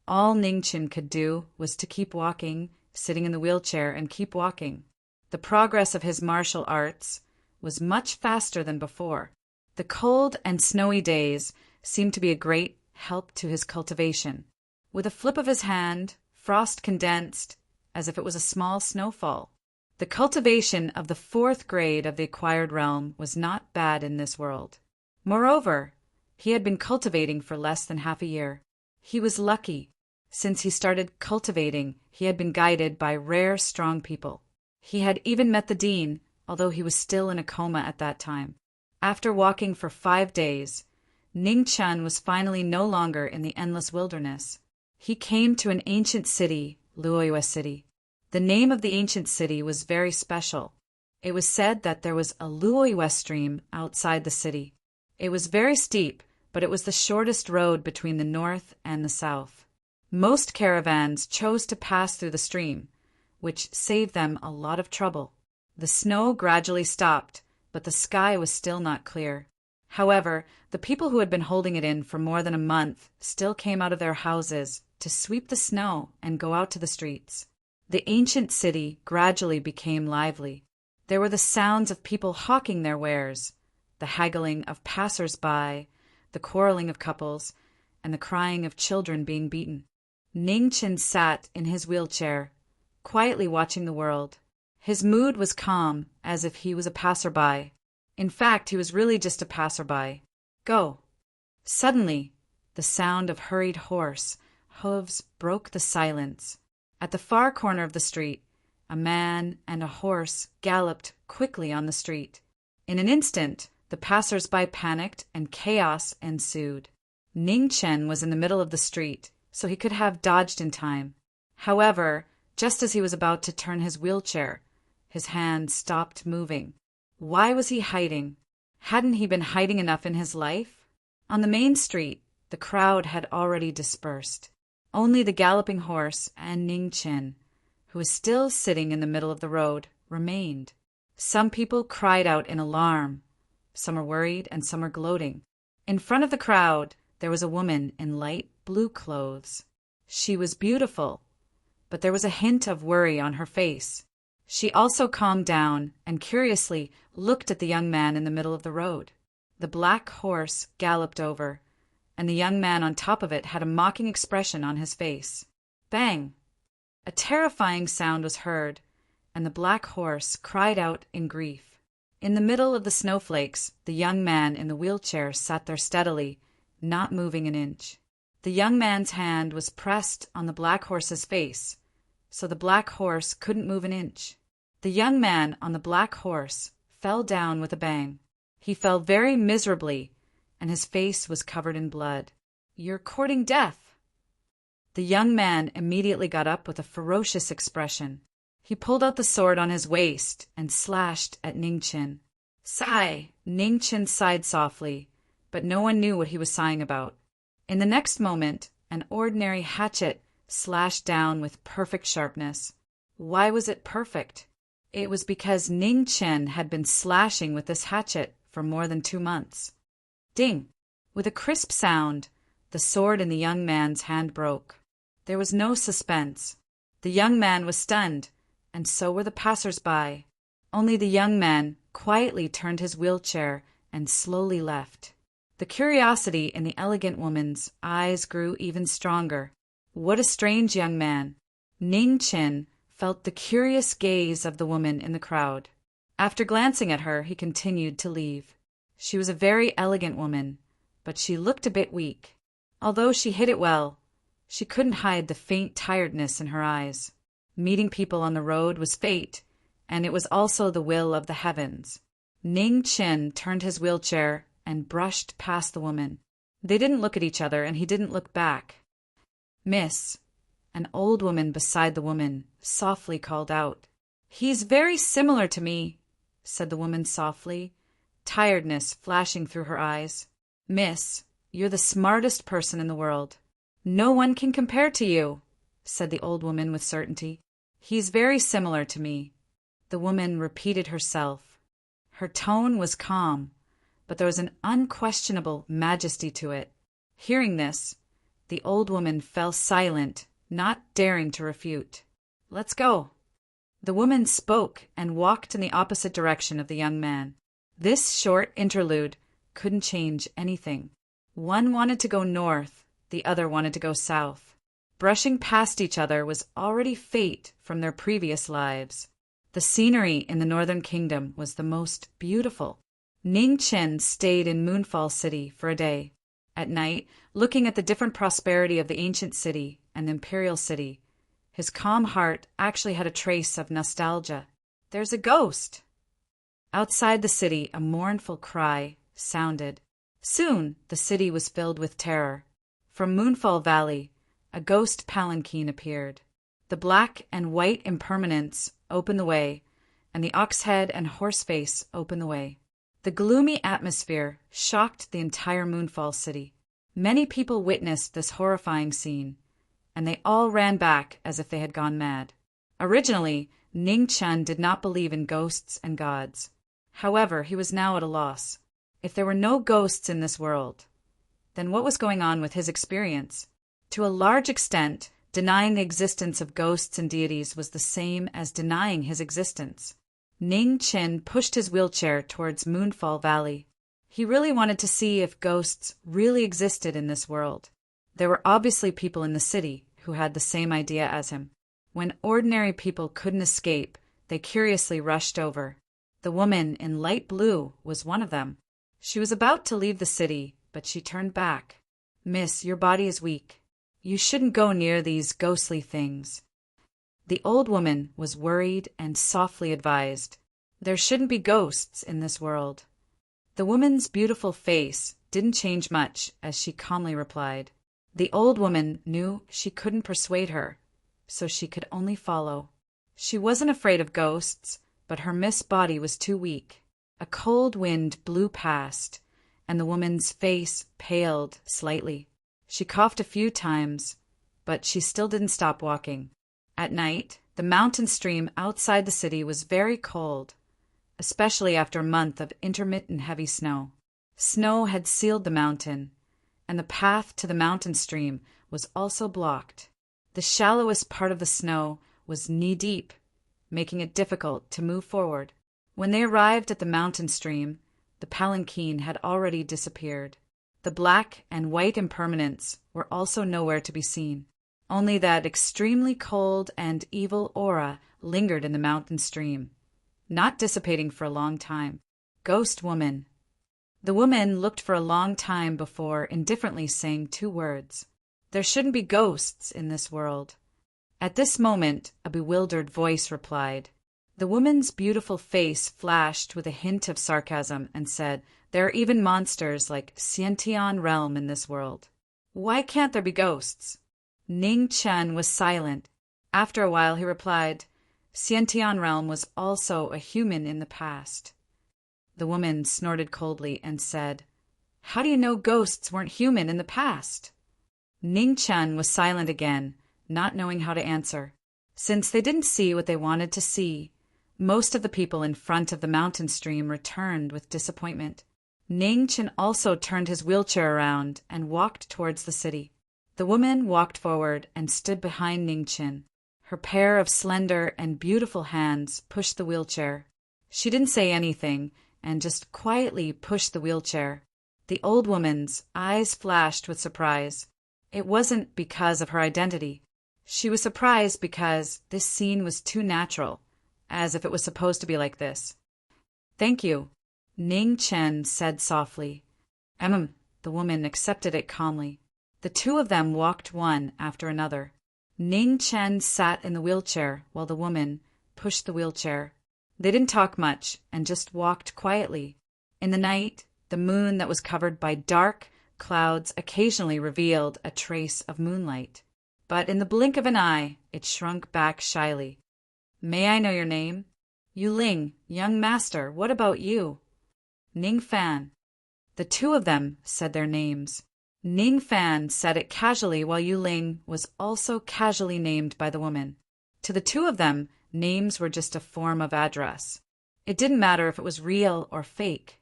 all Ning Chen could do was to keep walking, sitting in the wheelchair, and keep walking. The progress of his martial arts was much faster than before. The cold and snowy days seemed to be a great help to his cultivation. With a flip of his hand, frost condensed as if it was a small snowfall. The cultivation of the 4th grade of the acquired realm was not bad in this world. Moreover, he had been cultivating for less than half a year. He was lucky. Since he started cultivating, he had been guided by rare, strong people. He had even met the dean, although he was still in a coma at that time. After walking for 5 days, Ning Chen was finally no longer in the endless wilderness. He came to an ancient city, Luoyue City. The name of the ancient city was very special. It was said that there was a Luoyue stream outside the city. It was very steep, but it was the shortest road between the north and the south. Most caravans chose to pass through the stream, which saved them a lot of trouble. The snow gradually stopped, but the sky was still not clear. However, the people who had been holding it in for more than a month still came out of their houses to sweep the snow and go out to the streets. The ancient city gradually became lively. There were the sounds of people hawking their wares, the haggling of passers-by, the quarreling of couples, and the crying of children being beaten. Ning Chen sat in his wheelchair, quietly watching the world. His mood was calm, as if he was a passerby. In fact, he was really just a passerby. Go. Suddenly, the sound of hurried horse hooves broke the silence. At the far corner of the street, a man and a horse galloped quickly on the street. In an instant, the passers-by panicked and chaos ensued. Ning Chen was in the middle of the street, so he could have dodged in time. However, just as he was about to turn his wheelchair, his hand stopped moving. Why was he hiding? Hadn't he been hiding enough in his life? On the main street, the crowd had already dispersed. Only the galloping horse and Ning Chen, who was still sitting in the middle of the road, remained. Some people cried out in alarm. Some were worried and some were gloating. In front of the crowd, there was a woman in light blue clothes. She was beautiful, but there was a hint of worry on her face. She also calmed down and curiously looked at the young man in the middle of the road. The black horse galloped over, and the young man on top of it had a mocking expression on his face. Bang! A terrifying sound was heard, and the black horse cried out in grief. In the middle of the snowflakes, the young man in the wheelchair sat there steadily, not moving an inch. The young man's hand was pressed on the black horse's face, so the black horse couldn't move an inch. The young man on the black horse fell down with a bang. He fell very miserably, and his face was covered in blood. "You're courting death." The young man immediately got up with a ferocious expression. He pulled out the sword on his waist and slashed at Ning Chen. Sigh! Ning Chen sighed softly, but no one knew what he was sighing about. In the next moment, an ordinary hatchet slashed down with perfect sharpness. Why was it perfect? It was because Ning Chen had been slashing with this hatchet for more than 2 months. Ding! With a crisp sound, the sword in the young man's hand broke. There was no suspense. The young man was stunned, and so were the passers-by. Only the young man quietly turned his wheelchair and slowly left. The curiosity in the elegant woman's eyes grew even stronger. What a strange young man! Ning Chen felt the curious gaze of the woman in the crowd. After glancing at her, he continued to leave. She was a very elegant woman, but she looked a bit weak. Although she hid it well, she couldn't hide the faint tiredness in her eyes. Meeting people on the road was fate, and it was also the will of the heavens. Ning Chen turned his wheelchair and brushed past the woman. They didn't look at each other, and he didn't look back. "Miss," an old woman beside the woman softly called out. "He's very similar to me," said the woman softly, tiredness flashing through her eyes. "Miss, you're the smartest person in the world." "No one can compare to you," said the old woman with certainty. "He's very similar to me." The woman repeated herself. Her tone was calm, but there was an unquestionable majesty to it. Hearing this, the old woman fell silent, not daring to refute. "Let's go." The woman spoke and walked in the opposite direction of the young man. This short interlude couldn't change anything. One wanted to go north, the other wanted to go south. Brushing past each other was already fate from their previous lives. The scenery in the northern kingdom was the most beautiful. Ning Chen stayed in Moonfall City for a day. At night, looking at the different prosperity of the ancient city and the imperial city, his calm heart actually had a trace of nostalgia. "There's a ghost!" Outside the city, a mournful cry sounded. Soon, the city was filled with terror. From Moonfall Valley, a ghost palanquin appeared. The black and white impermanence opened the way, and the ox-head and horse-face opened the way. The gloomy atmosphere shocked the entire Moonfall City. Many people witnessed this horrifying scene, and they all ran back as if they had gone mad. Originally, Ning Chen did not believe in ghosts and gods. However, he was now at a loss. If there were no ghosts in this world, then what was going on with his experience? To a large extent, denying the existence of ghosts and deities was the same as denying his existence. Ning Chen pushed his wheelchair towards Moonfall Valley. He really wanted to see if ghosts really existed in this world. There were obviously people in the city who had the same idea as him. When ordinary people couldn't escape, they curiously rushed over. The woman in light blue was one of them. She was about to leave the city, but she turned back. "Miss, your body is weak. You shouldn't go near these ghostly things." The old woman was worried and softly advised, "There shouldn't be ghosts in this world." The woman's beautiful face didn't change much as she calmly replied. The old woman knew she couldn't persuade her, so she could only follow. She wasn't afraid of ghosts, but her missed body was too weak. A cold wind blew past, and the woman's face paled slightly. She coughed a few times, but she still didn't stop walking. At night, the mountain stream outside the city was very cold, especially after a month of intermittent heavy snow. Snow had sealed the mountain, and the path to the mountain stream was also blocked. The shallowest part of the snow was knee-deep, making it difficult to move forward. When they arrived at the mountain stream, the palanquin had already disappeared. The black and white impermanents were also nowhere to be seen. Only that extremely cold and evil aura lingered in the mountain stream, not dissipating for a long time. "Ghost woman." The woman looked for a long time before indifferently saying 2 words. "There shouldn't be ghosts in this world." At this moment, a bewildered voice replied. The woman's beautiful face flashed with a hint of sarcasm and said, "There are even monsters like Xiantian Realm in this world. Why can't there be ghosts?" Ning Chen was silent. After a while he replied, "Xiantian Realm was also a human in the past." The woman snorted coldly and said, "How do you know ghosts weren't human in the past?" Ning Chen was silent again, not knowing how to answer. Since they didn't see what they wanted to see, most of the people in front of the mountain stream returned with disappointment. Ning Chen also turned his wheelchair around and walked towards the city. The woman walked forward and stood behind Ning Chen. Her pair of slender and beautiful hands pushed the wheelchair. She didn't say anything and just quietly pushed the wheelchair. The old woman's eyes flashed with surprise. It wasn't because of her identity. She was surprised because this scene was too natural, as if it was supposed to be like this. "Thank you," Ning Chen said softly. The woman accepted it calmly. The 2 of them walked one after another. Ning Chen sat in the wheelchair while the woman pushed the wheelchair. They didn't talk much and just walked quietly. In the night, the moon that was covered by dark clouds occasionally revealed a trace of moonlight. But in the blink of an eye, it shrunk back shyly. "May I know your name?" "Yu Ling, young master. What about you?" "Ning Fan." The 2 of them said their names. Ning Fan said it casually while Yu Ling was also casually named by the woman. To the two of them, names were just a form of address. It didn't matter if it was real or fake.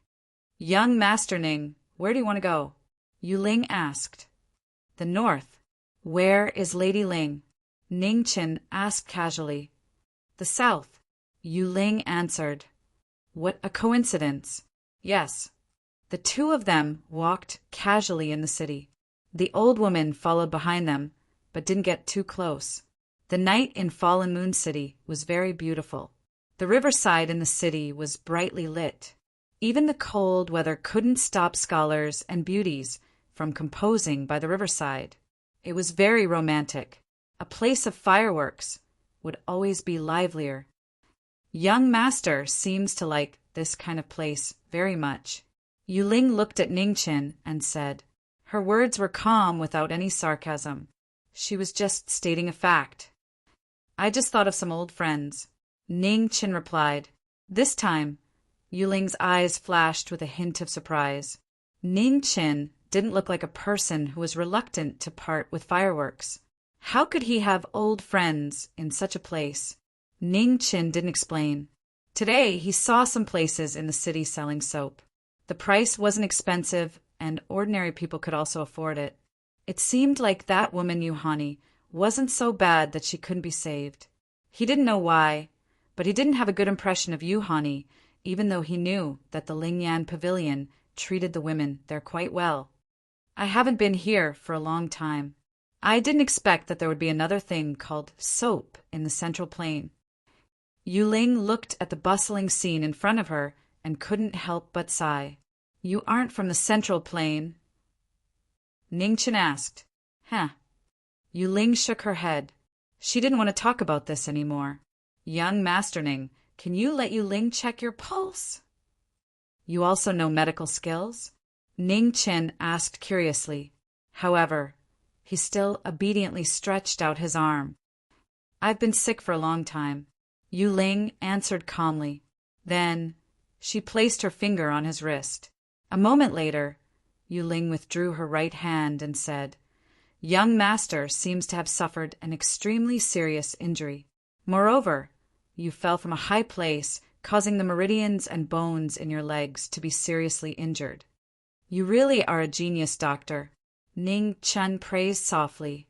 Young Master Ning, where do you want to go? Yu Ling asked. The north. Where is Lady Ling? Ning Qin asked casually. The south. Yu Ling answered. What a coincidence. Yes. The two of them walked casually in the city. The old woman followed behind them, but didn't get too close. The night in Fallen Moon City was very beautiful. The riverside in the city was brightly lit. Even the cold weather couldn't stop scholars and beauties from composing by the riverside. It was very romantic. A place of fireworks would always be livelier. Young Master seems to like this kind of place very much. Yu Ling looked at Ning Qin and said. Her words were calm without any sarcasm. She was just stating a fact. I just thought of some old friends. Ning Qin replied. This time, Yu Ling's eyes flashed with a hint of surprise. Ning Qin didn't look like a person who was reluctant to part with fireworks. How could he have old friends in such a place? Ning Qin didn't explain. Today, he saw some places in the city selling soap. The price wasn't expensive, and ordinary people could also afford it. It seemed like that woman Yuhani wasn't so bad that she couldn't be saved. He didn't know why, but he didn't have a good impression of Yuhani, even though he knew that the Lingyan Pavilion treated the women there quite well. I haven't been here for a long time. I didn't expect that there would be another thing called soap in the Central Plain. Yu Ling looked at the bustling scene in front of her and couldn't help but sigh. You aren't from the Central Plain? Ning Qin asked. Huh. Yu Ling shook her head. She didn't want to talk about this anymore. Young Master Ning, can you let Yu Ling check your pulse? You also know medical skills? Ning Qin asked curiously. However, he still obediently stretched out his arm. I've been sick for a long time. Yu Ling answered calmly. Then she placed her finger on his wrist. A moment later, Yu Ling withdrew her right hand and said, Young Master seems to have suffered an extremely serious injury. Moreover, you fell from a high place, causing the meridians and bones in your legs to be seriously injured. You really are a genius, doctor. Ning Qin praised softly.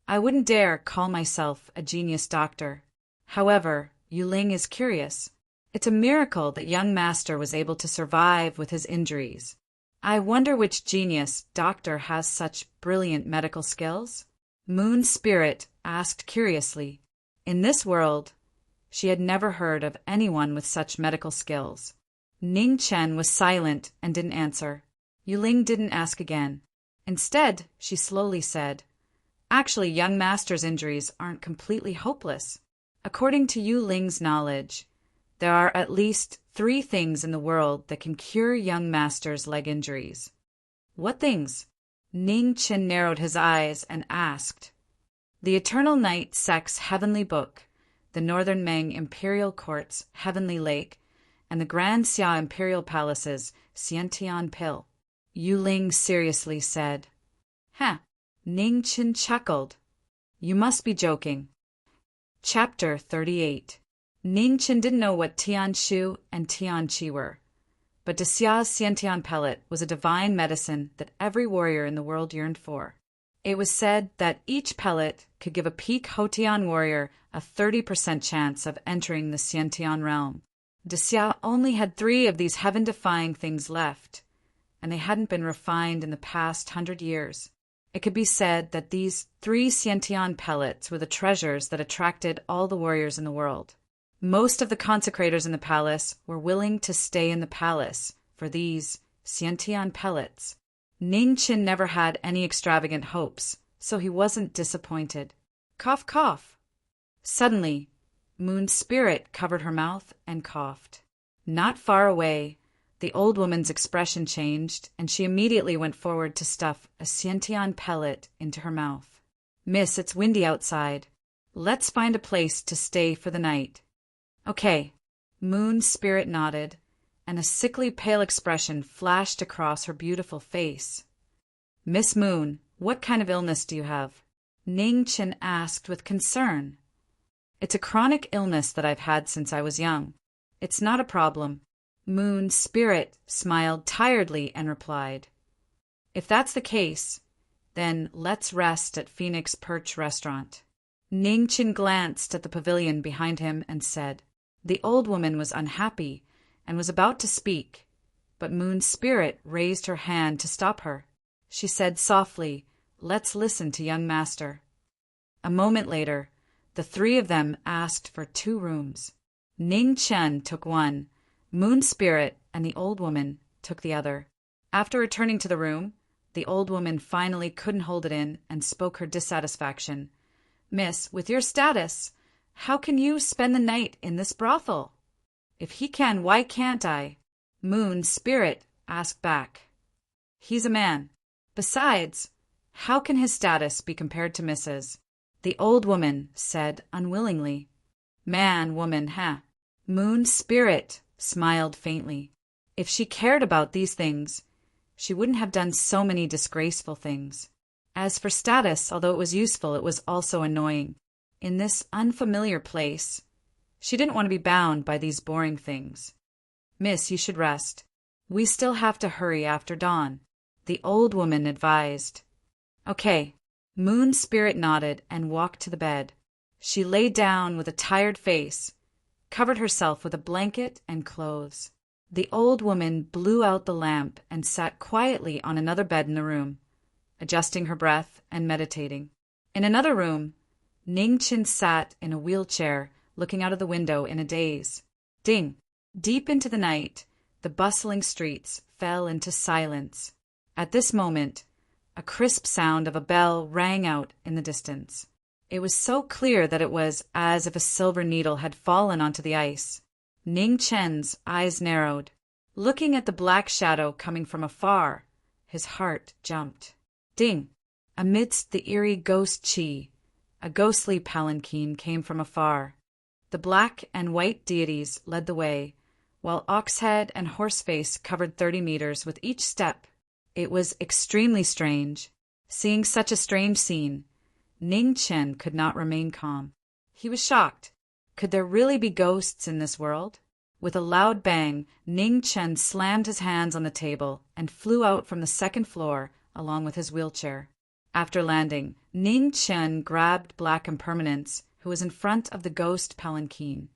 I wouldn't dare call myself a genius doctor. However, Yu Ling is curious. It's a miracle that young Master was able to survive with his injuries. I wonder which genius doctor has such brilliant medical skills? Moon Spirit asked curiously. In this world, she had never heard of anyone with such medical skills. Ning Qin was silent and didn't answer. Yu Ling didn't ask again. Instead, she slowly said, Actually, young Master's injuries aren't completely hopeless. According to Yu Ling's knowledge, there are at least 3 things in the world that can cure young Master's leg injuries. What things? Ning Qin narrowed his eyes and asked. The Eternal Night Sect's Heavenly Book, the Northern Meng Imperial Court's Heavenly Lake, and the Grand Xia Imperial Palace's Xiantian Pill. Yu Ling seriously said. Huh. Ning Qin chuckled. You must be joking. Chapter 38. Ning Qin didn't know what Tianshu and Tianqi were, but Dexia's Xiantian pellet was a divine medicine that every warrior in the world yearned for. It was said that each pellet could give a peak Hotian warrior a 30% chance of entering the Xiantian realm. Dexia only had 3 of these heaven-defying things left, and they hadn't been refined in the past 100 years. It could be said that these 3 Xiantian pellets were the treasures that attracted all the warriors in the world. Most of the consecrators in the palace were willing to stay in the palace for these Xiantian pellets. Ning Qin never had any extravagant hopes, so he wasn't disappointed. Cough, cough. Suddenly, Moon's spirit covered her mouth and coughed. Not far away, the old woman's expression changed, and she immediately went forward to stuff a Xiantian pellet into her mouth. Miss, it's windy outside. Let's find a place to stay for the night. Okay. Moon's spirit nodded, and a sickly pale expression flashed across her beautiful face. Miss Moon, what kind of illness do you have? Ning Chen asked with concern. It's a chronic illness that I've had since I was young. It's not a problem. Moon Spirit smiled tiredly and replied, If that's the case, then let's rest at Phoenix Perch Restaurant. Ning Chen glanced at the pavilion behind him and said, The old woman was unhappy and was about to speak, but Moon Spirit raised her hand to stop her. She said softly, Let's listen to young master. A moment later, the three of them asked for 2 rooms. Ning Chen took one, Moon Spirit and the old woman took the other. After returning to the room, the old woman finally couldn't hold it in and spoke her dissatisfaction. Miss, with your status, how can you spend the night in this brothel? If he can, why can't I? Moon Spirit asked back. He's a man. Besides, how can his status be compared to Mrs.? The old woman said unwillingly. Man, woman, huh? Moon Spirit smiled faintly. If she cared about these things, she wouldn't have done so many disgraceful things. As for status, although it was useful, it was also annoying. In this unfamiliar place, she didn't want to be bound by these boring things. Miss, you should rest. We still have to hurry after dawn, the old woman advised. Okay. Moon Spirit nodded and walked to the bed. She lay down with a tired face, covered herself with a blanket and clothes. The old woman blew out the lamp and sat quietly on another bed in the room, adjusting her breath and meditating. In another room, Ning Chen sat in a wheelchair, looking out of the window in a daze. Ding! Deep into the night, the bustling streets fell into silence. At this moment, a crisp sound of a bell rang out in the distance. It was so clear that it was as if a silver needle had fallen onto the ice. Ning Chen's eyes narrowed. Looking at the black shadow coming from afar, his heart jumped. Ding! Amidst the eerie ghost chi, a ghostly palanquin came from afar. The black and white deities led the way, while Oxhead and Horseface covered 30 meters with each step. It was extremely strange. Seeing such a strange scene, Ning Chen could not remain calm. He was shocked. Could there really be ghosts in this world? With a loud bang, Ning Chen slammed his hands on the table and flew out from the 2nd floor along with his wheelchair. After landing, Ning Chen grabbed Black Impermanence, who was in front of the ghost palanquin,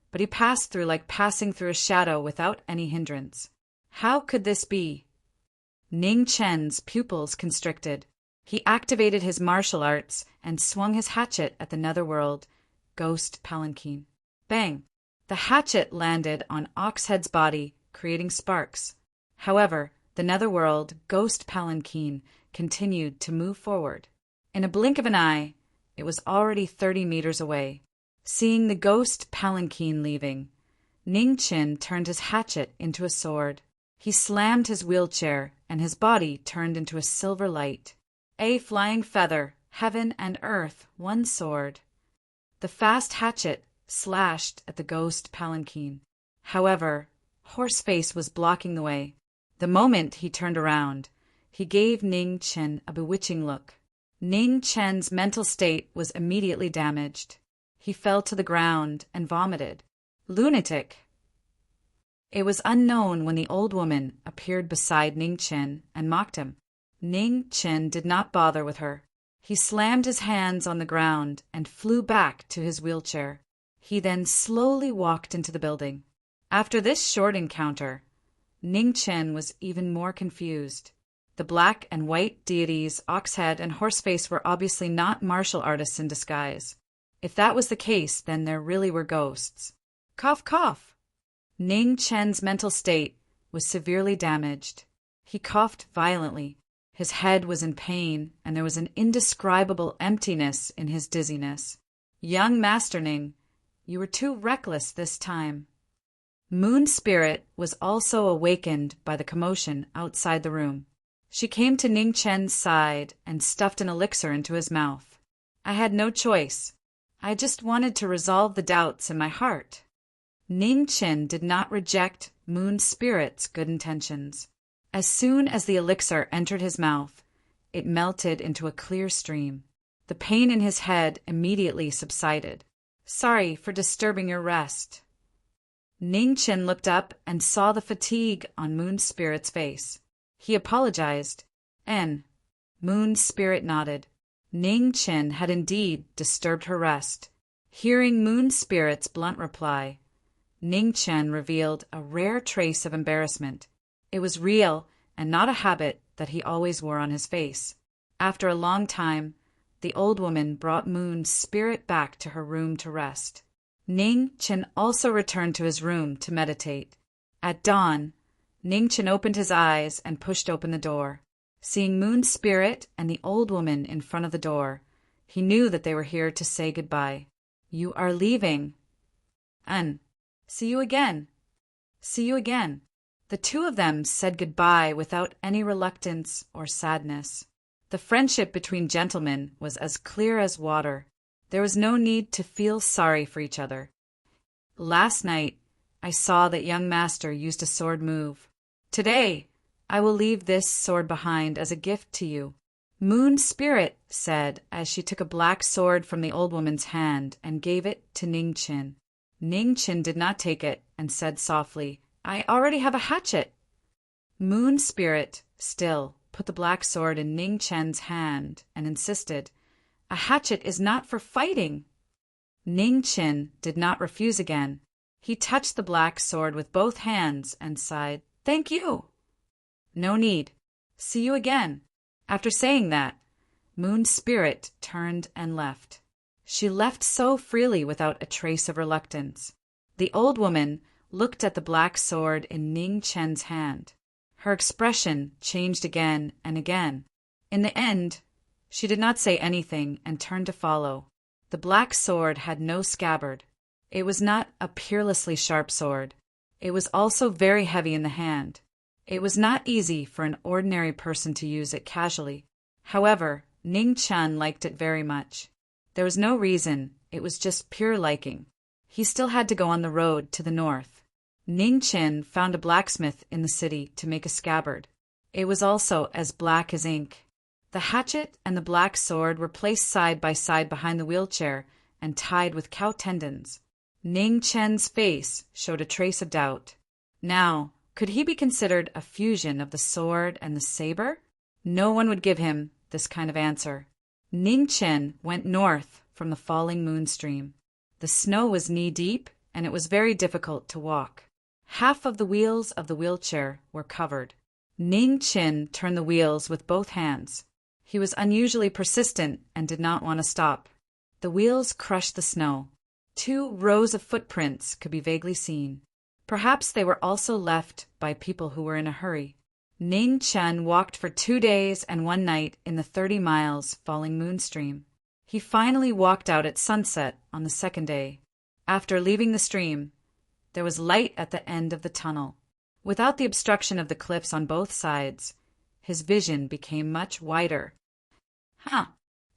but he passed through like passing through a shadow without any hindrance. How could this be? Ning Chen's pupils constricted. He activated his martial arts and swung his hatchet at the netherworld ghost palanquin. Bang! The hatchet landed on Oxhead's body, creating sparks. However, the netherworld ghost palanquin continued to move forward. In a blink of an eye, it was already 30 meters away. Seeing the ghost palanquin leaving, Ning Chen turned his hatchet into a sword. He slammed his wheelchair, and his body turned into a silver light. A flying feather, heaven and earth, one sword. The fast hatchet slashed at the ghost palanquin. However, Horseface was blocking the way. The moment he turned around, he gave Ning Chen a bewitching look. Ning Chen's mental state was immediately damaged. He fell to the ground and vomited. Lunatic! It was unknown when the old woman appeared beside Ning Chen and mocked him. Ning Chen did not bother with her. He slammed his hands on the ground and flew back to his wheelchair. He then slowly walked into the building. After this short encounter, Ning Chen was even more confused. The black and white deities, Oxhead and Horseface, were obviously not martial artists in disguise. If that was the case, then there really were ghosts. Cough, cough! Ning Chen's mental state was severely damaged. He coughed violently. His head was in pain, and there was an indescribable emptiness in his dizziness. Young Master Ning, you were too reckless this time. Moon Spirit was also awakened by the commotion outside the room. She came to Ning Chen's side and stuffed an elixir into his mouth. I had no choice. I just wanted to resolve the doubts in my heart. Ning Chen did not reject Moon Spirit's good intentions. As soon as the elixir entered his mouth, it melted into a clear stream. The pain in his head immediately subsided. "Sorry for disturbing your rest." Ning Chen looked up and saw the fatigue on Moon Spirit's face. He apologized, and Moon Spirit nodded. Ning Chen had indeed disturbed her rest. Hearing Moon Spirit's blunt reply, Ning Chen revealed a rare trace of embarrassment. It was real and not a habit that he always wore on his face. After a long time, the old woman brought Moon's Spirit back to her room to rest. Ning Chen also returned to his room to meditate. At dawn, Ning Chen opened his eyes and pushed open the door. Seeing Moon Spirit and the old woman in front of the door, he knew that they were here to say goodbye. "You are leaving." See you again." "See you again." The two of them said goodbye without any reluctance or sadness. The friendship between gentlemen was as clear as water. There was no need to feel sorry for each other. "Last night, I saw that young master used a sword move. Today, I will leave this sword behind as a gift to you," Moon Spirit said as she took a black sword from the old woman's hand and gave it to Ning Chen. Ning Chen did not take it and said softly, "I already have a hatchet." Moon Spirit, still, put the black sword in Ning Chen's hand and insisted, "A hatchet is not for fighting." Ning Chen did not refuse again. He touched the black sword with both hands and sighed, "Thank you." "No need. See you again." After saying that, Moon Spirit turned and left. She left so freely without a trace of reluctance. The old woman looked at the black sword in Ning Chen's hand. Her expression changed again and again. In the end, she did not say anything and turned to follow. The black sword had no scabbard. It was not a peerlessly sharp sword. It was also very heavy in the hand. It was not easy for an ordinary person to use it casually. However, Ning Chen liked it very much. There was no reason, it was just pure liking. He still had to go on the road to the north. Ning Chen found a blacksmith in the city to make a scabbard. It was also as black as ink. The hatchet and the black sword were placed side by side behind the wheelchair and tied with cow tendons. Ning Chen's face showed a trace of doubt. Now, could he be considered a fusion of the sword and the saber? No one would give him this kind of answer. Ning Chen went north from the falling moon stream. The snow was knee-deep, and it was very difficult to walk. Half of the wheels of the wheelchair were covered. Ning Chen turned the wheels with both hands. He was unusually persistent and did not want to stop. The wheels crushed the snow. 2 rows of footprints could be vaguely seen. Perhaps they were also left by people who were in a hurry. Ning Chen walked for 2 days and 1 night in the 30 miles falling moon stream. He finally walked out at sunset on the 2nd day. After leaving the stream, there was light at the end of the tunnel. Without the obstruction of the cliffs on both sides, his vision became much wider.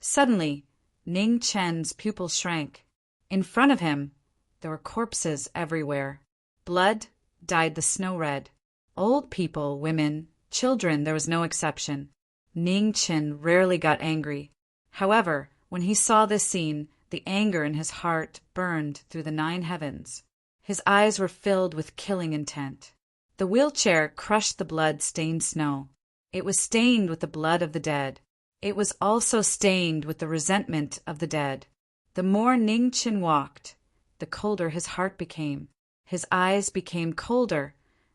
Suddenly, Ning Chen's pupils shrank. In front of him, there were corpses everywhere. Blood dyed the snow red. Old people, women, children, there was no exception. Ning Chen rarely got angry. However, when he saw this scene, the anger in his heart burned through the 9 heavens. His eyes were filled with killing intent. The wheelchair crushed the blood-stained snow. It was stained with the blood of the dead. It was also stained with the resentment of the dead. The more Ning Chen walked, the colder his heart became. His eyes became colder,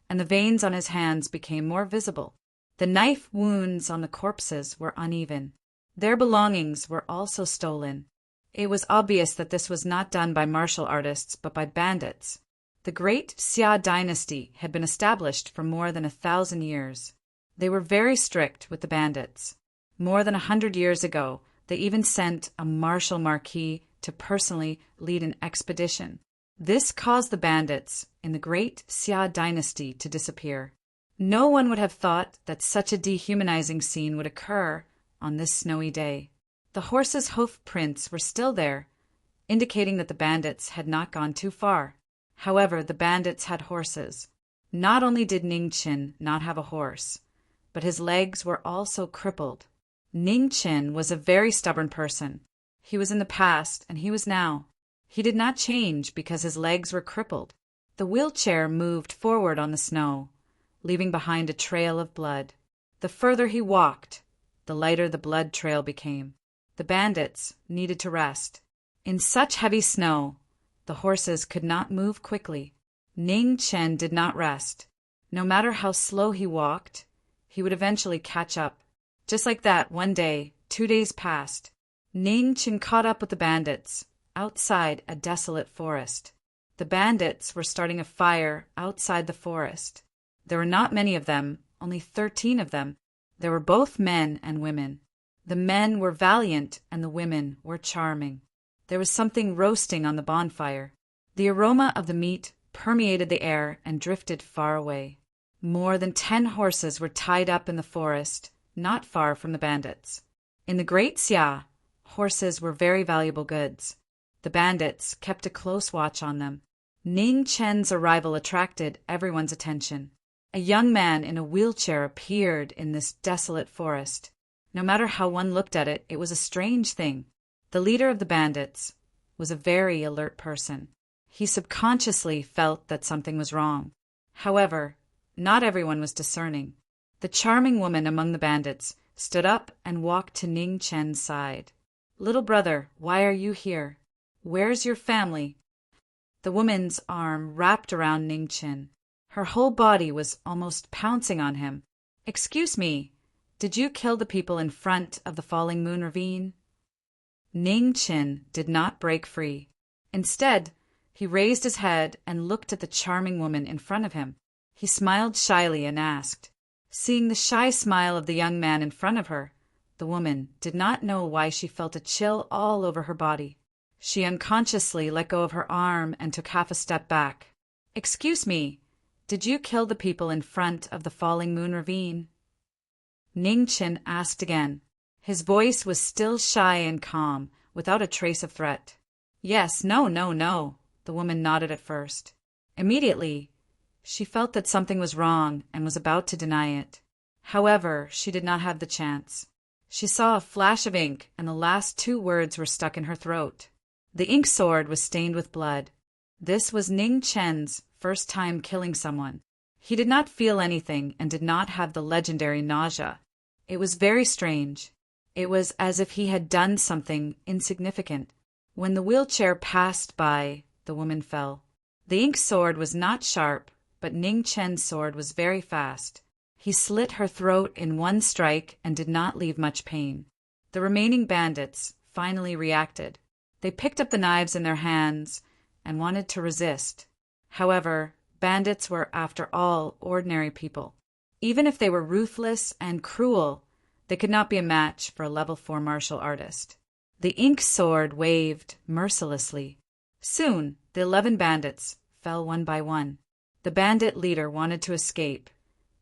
and the veins on his hands became more visible. The knife wounds on the corpses were uneven. Their belongings were also stolen. It was obvious that this was not done by martial artists, but by bandits. The great Xia dynasty had been established for more than 1,000 years. They were very strict with the bandits. More than 100 years ago, they even sent a martial Marquis to personally lead an expedition. This caused the bandits in the great Xia dynasty to disappear. No one would have thought that such a dehumanizing scene would occur on this snowy day. The horses' hoof prints were still there, indicating that the bandits had not gone too far. However, the bandits had horses. Not only did Ning Chen not have a horse, but his legs were also crippled. Ning Chin was a very stubborn person. He was in the past, and he was now. He did not change because his legs were crippled. The wheelchair moved forward on the snow, leaving behind a trail of blood. The further he walked, the lighter the blood trail became. The bandits needed to rest. In such heavy snow, the horses could not move quickly. Ning Chen did not rest. No matter how slow he walked, he would eventually catch up. Just like that, one day, 2 days passed. Ning Chen caught up with the bandits outside a desolate forest. The bandits were starting a fire outside the forest. There were not many of them, only 13 of them. There were both men and women. The men were valiant and the women were charming. There was something roasting on the bonfire. The aroma of the meat permeated the air and drifted far away. More than 10 horses were tied up in the forest, not far from the bandits. In the Great Xia, horses were very valuable goods. The bandits kept a close watch on them. Ning Chen's arrival attracted everyone's attention. A young man in a wheelchair appeared in this desolate forest. No matter how one looked at it, it was a strange thing. The leader of the bandits was a very alert person. He subconsciously felt that something was wrong. However, not everyone was discerning. The charming woman among the bandits stood up and walked to Ning Chen's side. "Little brother, why are you here? Where's your family?" The woman's arm wrapped around Ning Chen. Her whole body was almost pouncing on him. "Excuse me, did you kill the people in front of the Falling Moon Ravine?" Ning Chen did not break free. Instead, he raised his head and looked at the charming woman in front of him. He smiled shyly and asked. Seeing the shy smile of the young man in front of her, the woman did not know why she felt a chill all over her body. She unconsciously let go of her arm and took half a step back. "Excuse me, did you kill the people in front of the Falling Moon Ravine?" Ning Chen asked again. His voice was still shy and calm, without a trace of threat. "Yes, no, the woman nodded at first. Immediately, she felt that something was wrong and was about to deny it. However, she did not have the chance. She saw a flash of ink, and the last 2 words were stuck in her throat. The ink sword was stained with blood. This was Ning Chen's first time killing someone. He did not feel anything and did not have the legendary nausea. It was very strange. It was as if he had done something insignificant. When the wheelchair passed by, the woman fell. The ink sword was not sharp, but Ning Chen's sword was very fast. He slit her throat in one strike and did not leave much pain. The remaining bandits finally reacted. They picked up the knives in their hands and wanted to resist. However, bandits were, after all, ordinary people. Even if they were ruthless and cruel, they could not be a match for a level 4 martial artist. The ink sword waved mercilessly. Soon, the 11 bandits fell one by one. The bandit leader wanted to escape,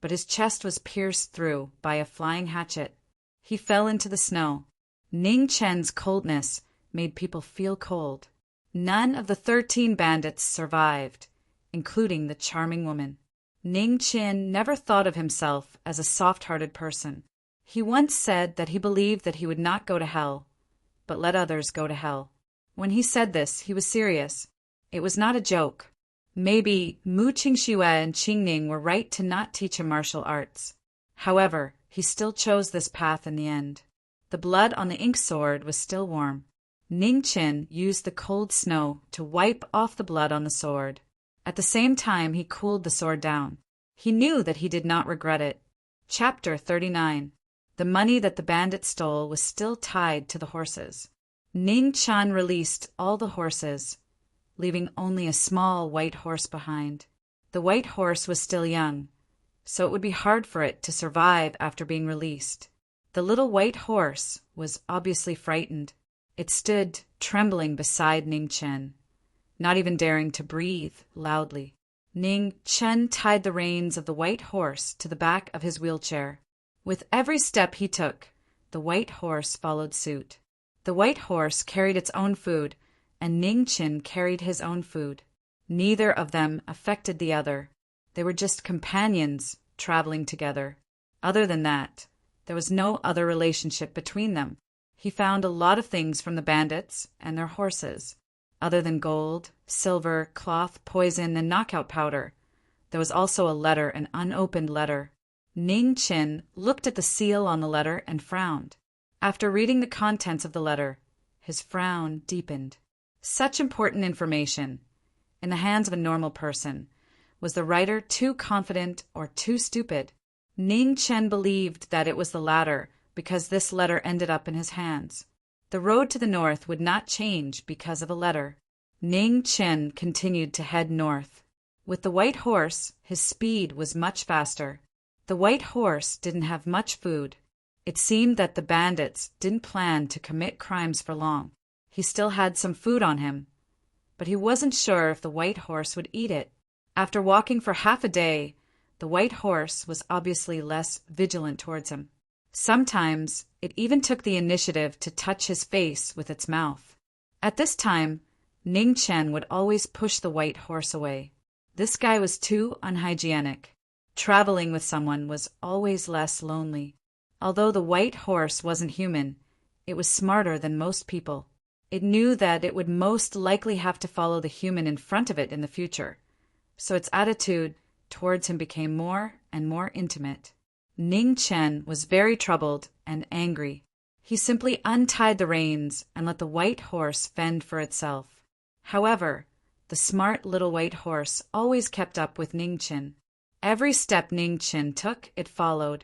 but his chest was pierced through by a flying hatchet. He fell into the snow. Ning Chen's coldness made people feel cold. None of the 13 bandits survived, including the charming woman. Ning Chen never thought of himself as a soft-hearted person. He once said that he believed that he would not go to hell, but let others go to hell. When he said this, he was serious. It was not a joke. Maybe Mu Qingxue and Qingning were right to not teach him martial arts. However, he still chose this path in the end. The blood on the ink sword was still warm. Ning Chen used the cold snow to wipe off the blood on the sword. At the same time, he cooled the sword down. He knew that he did not regret it. Chapter 39. The money that the bandits stole was still tied to the horses. Ning Chan released all the horses, leaving only a small white horse behind. The white horse was still young, so it would be hard for it to survive after being released. The little white horse was obviously frightened. It stood trembling beside Ning Chen, not even daring to breathe loudly. Ning Chen tied the reins of the white horse to the back of his wheelchair. With every step he took, the white horse followed suit. The white horse carried its own food, and Ning Chen carried his own food. Neither of them affected the other. They were just companions traveling together. Other than that, There was no other relationship between them. He found a lot of things from the bandits and their horses. Other than gold, silver, cloth, poison, and knockout powder, there was also a letter, an unopened letter. Ning Chin looked at the seal on the letter and frowned. After reading the contents of the letter, his frown deepened. Such important information, in the hands of a normal person, was the writer too confident or too stupid? Ning Chen believed that it was the latter because this letter ended up in his hands. The road to the north would not change because of a letter. Ning Chen continued to head north. With the white horse, his speed was much faster. The white horse didn't have much food. It seemed that the bandits didn't plan to commit crimes for long. He still had some food on him, but he wasn't sure if the white horse would eat it. After walking for half a day, the white horse was obviously less vigilant towards him. Sometimes it even took the initiative to touch his face with its mouth. At this time, Ning Chen would always push the white horse away. This guy was too unhygienic. Traveling with someone was always less lonely. Although the white horse wasn't human, it was smarter than most people. It knew that it would most likely have to follow the human in front of it in the future, so its attitude towards him became more and more intimate. Ning Chen was very troubled and angry. He simply untied the reins and let the white horse fend for itself. However, the smart little white horse always kept up with Ning Chen. Every step Ning Chen took, it followed.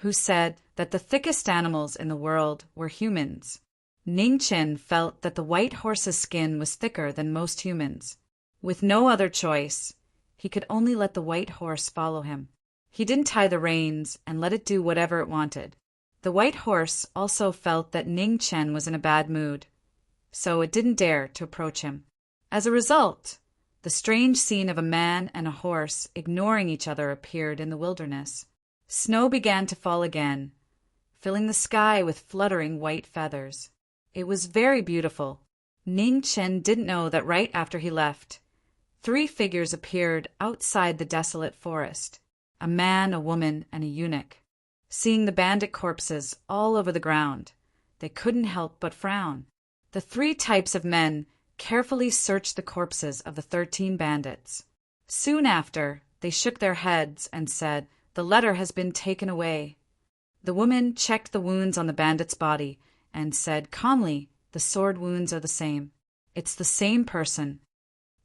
Who said that the thickest animals in the world were humans? Ning Chen felt that the white horse's skin was thicker than most humans. With no other choice, he could only let the white horse follow him. He didn't tie the reins and let it do whatever it wanted. The white horse also felt that Ning Chen was in a bad mood, so it didn't dare to approach him. As a result, the strange scene of a man and a horse ignoring each other appeared in the wilderness. Snow began to fall again, filling the sky with fluttering white feathers. It was very beautiful. Ning Chen didn't know that right after he left, 3 figures appeared outside the desolate forest: a man, a woman, and a eunuch. Seeing the bandit corpses all over the ground, they couldn't help but frown. The 3 types of men carefully searched the corpses of the 13 bandits. Soon after, they shook their heads and said, "The letter has been taken away." The woman checked the wounds on the bandit's body and said calmly, "The sword wounds are the same. It's the same person.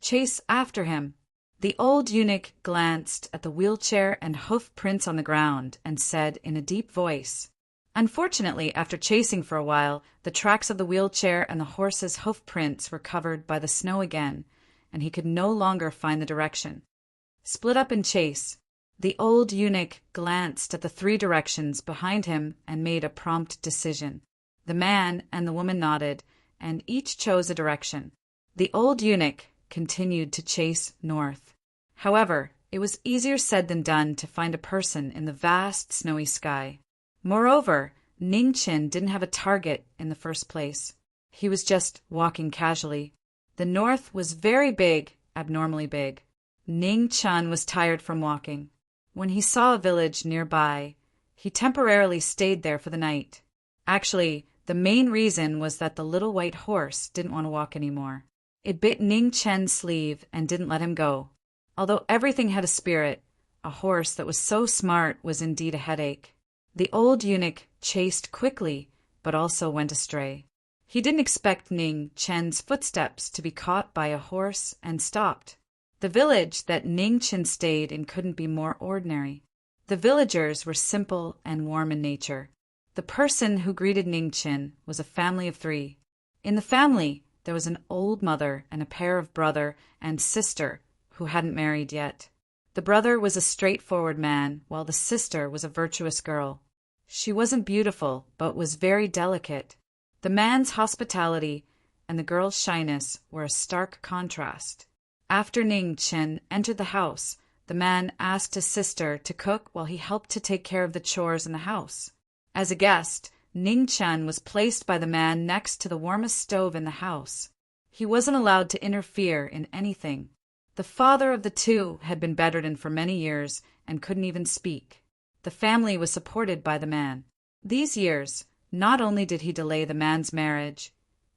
Chase after him." The old eunuch glanced at the wheelchair and hoof prints on the ground and said in a deep voice, Unfortunately, after chasing for a while, the tracks of the wheelchair and the horse's hoof prints were covered by the snow again, and he could no longer find the direction. Split up and chase. The old eunuch glanced at the 3 directions behind him and made a prompt decision. The man and the woman nodded, and each chose a direction. The old eunuch continued to chase north. However, it was easier said than done to find a person in the vast snowy sky. Moreover, Ning Chen didn't have a target in the first place. He was just walking casually. The north was very big, abnormally big. Ning Chen was tired from walking. When he saw a village nearby, he temporarily stayed there for the night. Actually, the main reason was that the little white horse didn't want to walk anymore. It bit Ning Chen's sleeve and didn't let him go. Although everything had a spirit, a horse that was so smart was indeed a headache. The old eunuch chased quickly, but also went astray. He didn't expect Ning Chen's footsteps to be caught by a horse and stopped. The village that Ning Chen stayed in couldn't be more ordinary. The villagers were simple and warm in nature. The person who greeted Ning Chen was a family of 3. In the family, there was an old mother and a pair of brother and sister who hadn't married yet. The brother was a straightforward man, while the sister was a virtuous girl. She wasn't beautiful, but was very delicate. The man's hospitality and the girl's shyness were a stark contrast. After Ning Chen entered the house, the man asked his sister to cook while he helped to take care of the chores in the house. As a guest, Ning Chen was placed by the man next to the warmest stove in the house. He wasn't allowed to interfere in anything. The father of the 2 had been bedridden for many years and couldn't even speak. The family was supported by the man. These years, not only did he delay the man's marriage,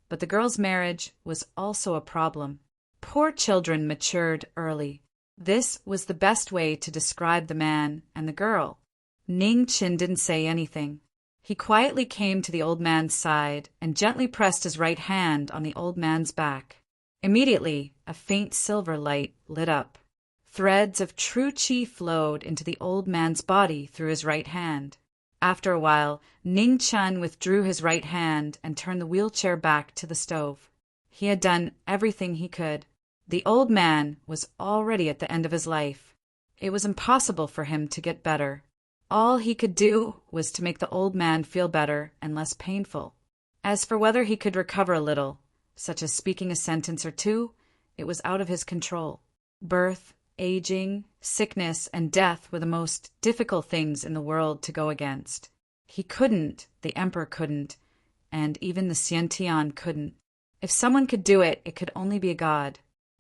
but the girl's marriage was also a problem. Poor children matured early. This was the best way to describe the man and the girl. Ning Chin didn't say anything. He quietly came to the old man's side and gently pressed his right hand on the old man's back. Immediately, a faint silver light lit up. Threads of true qi flowed into the old man's body through his right hand. After a while, Ning Chun withdrew his right hand and turned the wheelchair back to the stove. He had done everything he could. The old man was already at the end of his life. It was impossible for him to get better. All he could do was to make the old man feel better and less painful. As for whether he could recover a little, such as speaking a sentence or two, it was out of his control. Birth, aging, sickness, and death were the most difficult things in the world to go against. He couldn't, the emperor couldn't, and even the Xiantian couldn't. If someone could do it, it could only be a god.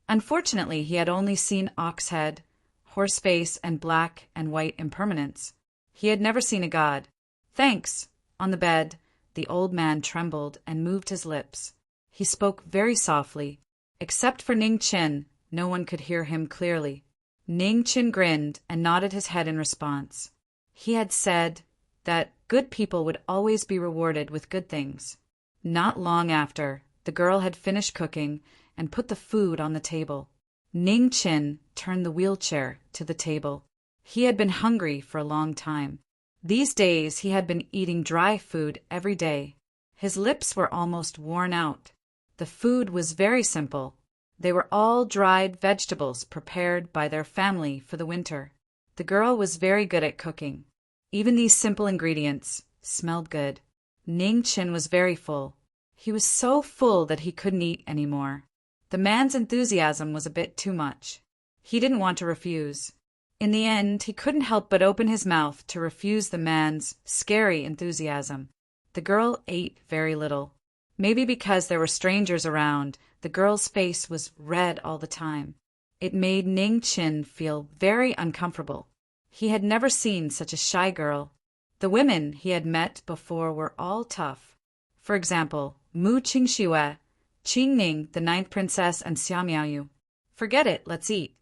Unfortunately, he had only seen ox head, horse face, and black and white impermanence. He had never seen a god. Thanks. On the bed, the old man trembled and moved his lips. He spoke very softly. Except for Ning Chin, no one could hear him clearly. Ning Chin grinned and nodded his head in response. He had said that good people would always be rewarded with good things. Not long after, the girl had finished cooking and put the food on the table. Ning Chin turned the wheelchair to the table. He had been hungry for a long time. These days he had been eating dry food every day. His lips were almost worn out. The food was very simple. They were all dried vegetables prepared by their family for the winter. The girl was very good at cooking. Even these simple ingredients smelled good. Ning Chin was very full. He was so full that he couldn't eat anymore. The man's enthusiasm was a bit too much. He didn't want to refuse. In the end, he couldn't help but open his mouth to refuse the man's scary enthusiasm. The girl ate very little. Maybe because there were strangers around, the girl's face was red all the time. It made Ning Chin feel very uncomfortable. He had never seen such a shy girl. The women he had met before were all tough. For example, Mu Qingxue, Qing Ning, the ninth princess, and Xia Miaoyu. Forget it, let's eat.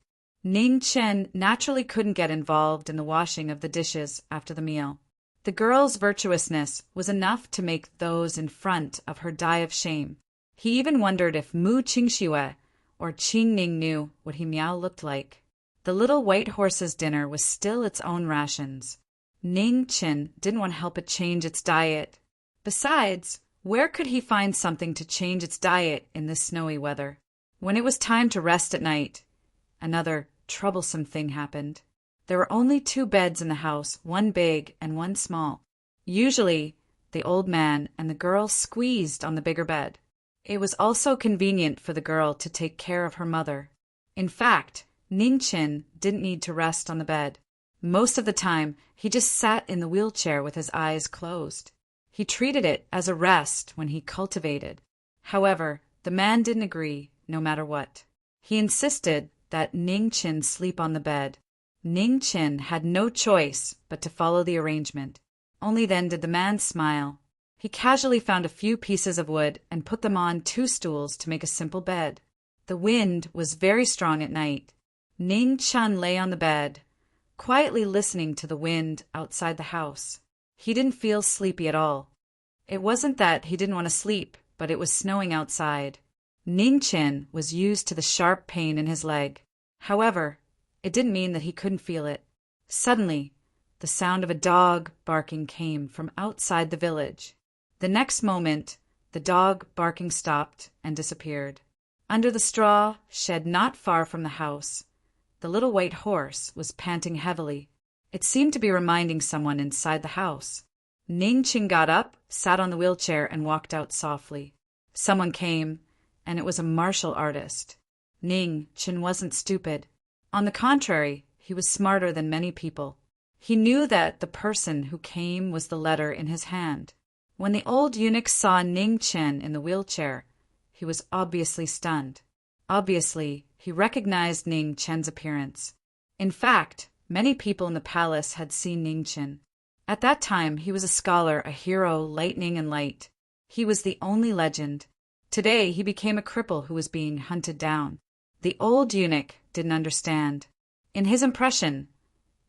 Ning Chen naturally couldn't get involved in the washing of the dishes after the meal. The girl's virtuousness was enough to make those in front of her die of shame. He even wondered if Mu Qingxue or Qing Ning knew what he Miao looked like. The little white horse's dinner was still its own rations. Ning Chin didn't want to help it change its diet. Besides, where could he find something to change its diet in this snowy weather? When it was time to rest at night, another troublesome thing happened. There were only 2 beds in the house, one big and one small. Usually, the old man and the girl squeezed on the bigger bed. It was also convenient for the girl to take care of her mother. In fact, Ning Chin didn't need to rest on the bed. Most of the time, he just sat in the wheelchair with his eyes closed. He treated it as a rest when he cultivated. However, the man didn't agree, no matter what. He insisted that Ning Chin sleep on the bed. Ning Chin had no choice but to follow the arrangement. Only then did the man smile. He casually found a few pieces of wood and put them on 2 stools to make a simple bed. The wind was very strong at night. Ning Chun lay on the bed, quietly listening to the wind outside the house. He didn't feel sleepy at all. It wasn't that he didn't want to sleep, but it was snowing outside. Ning Chin was used to the sharp pain in his leg. However, it didn't mean that he couldn't feel it. Suddenly, the sound of a dog barking came from outside the village. The next moment, the dog barking stopped and disappeared. Under the straw shed not far from the house, the little white horse was panting heavily. It seemed to be reminding someone inside the house. Ning Chin got up, sat on the wheelchair, and walked out softly. Someone came, and it was a martial artist. Ning Chin wasn't stupid. On the contrary, he was smarter than many people. He knew that the person who came was the letter in his hand. When the old eunuch saw Ning Chin in the wheelchair, he was obviously stunned. Obviously, he recognized Ning Chen's appearance. In fact, many people in the palace had seen Ning Chin. At that time, he was a scholar, a hero, lightning and light. He was the only legend. Today, he became a cripple who was being hunted down. The old eunuch didn't understand. In his impression,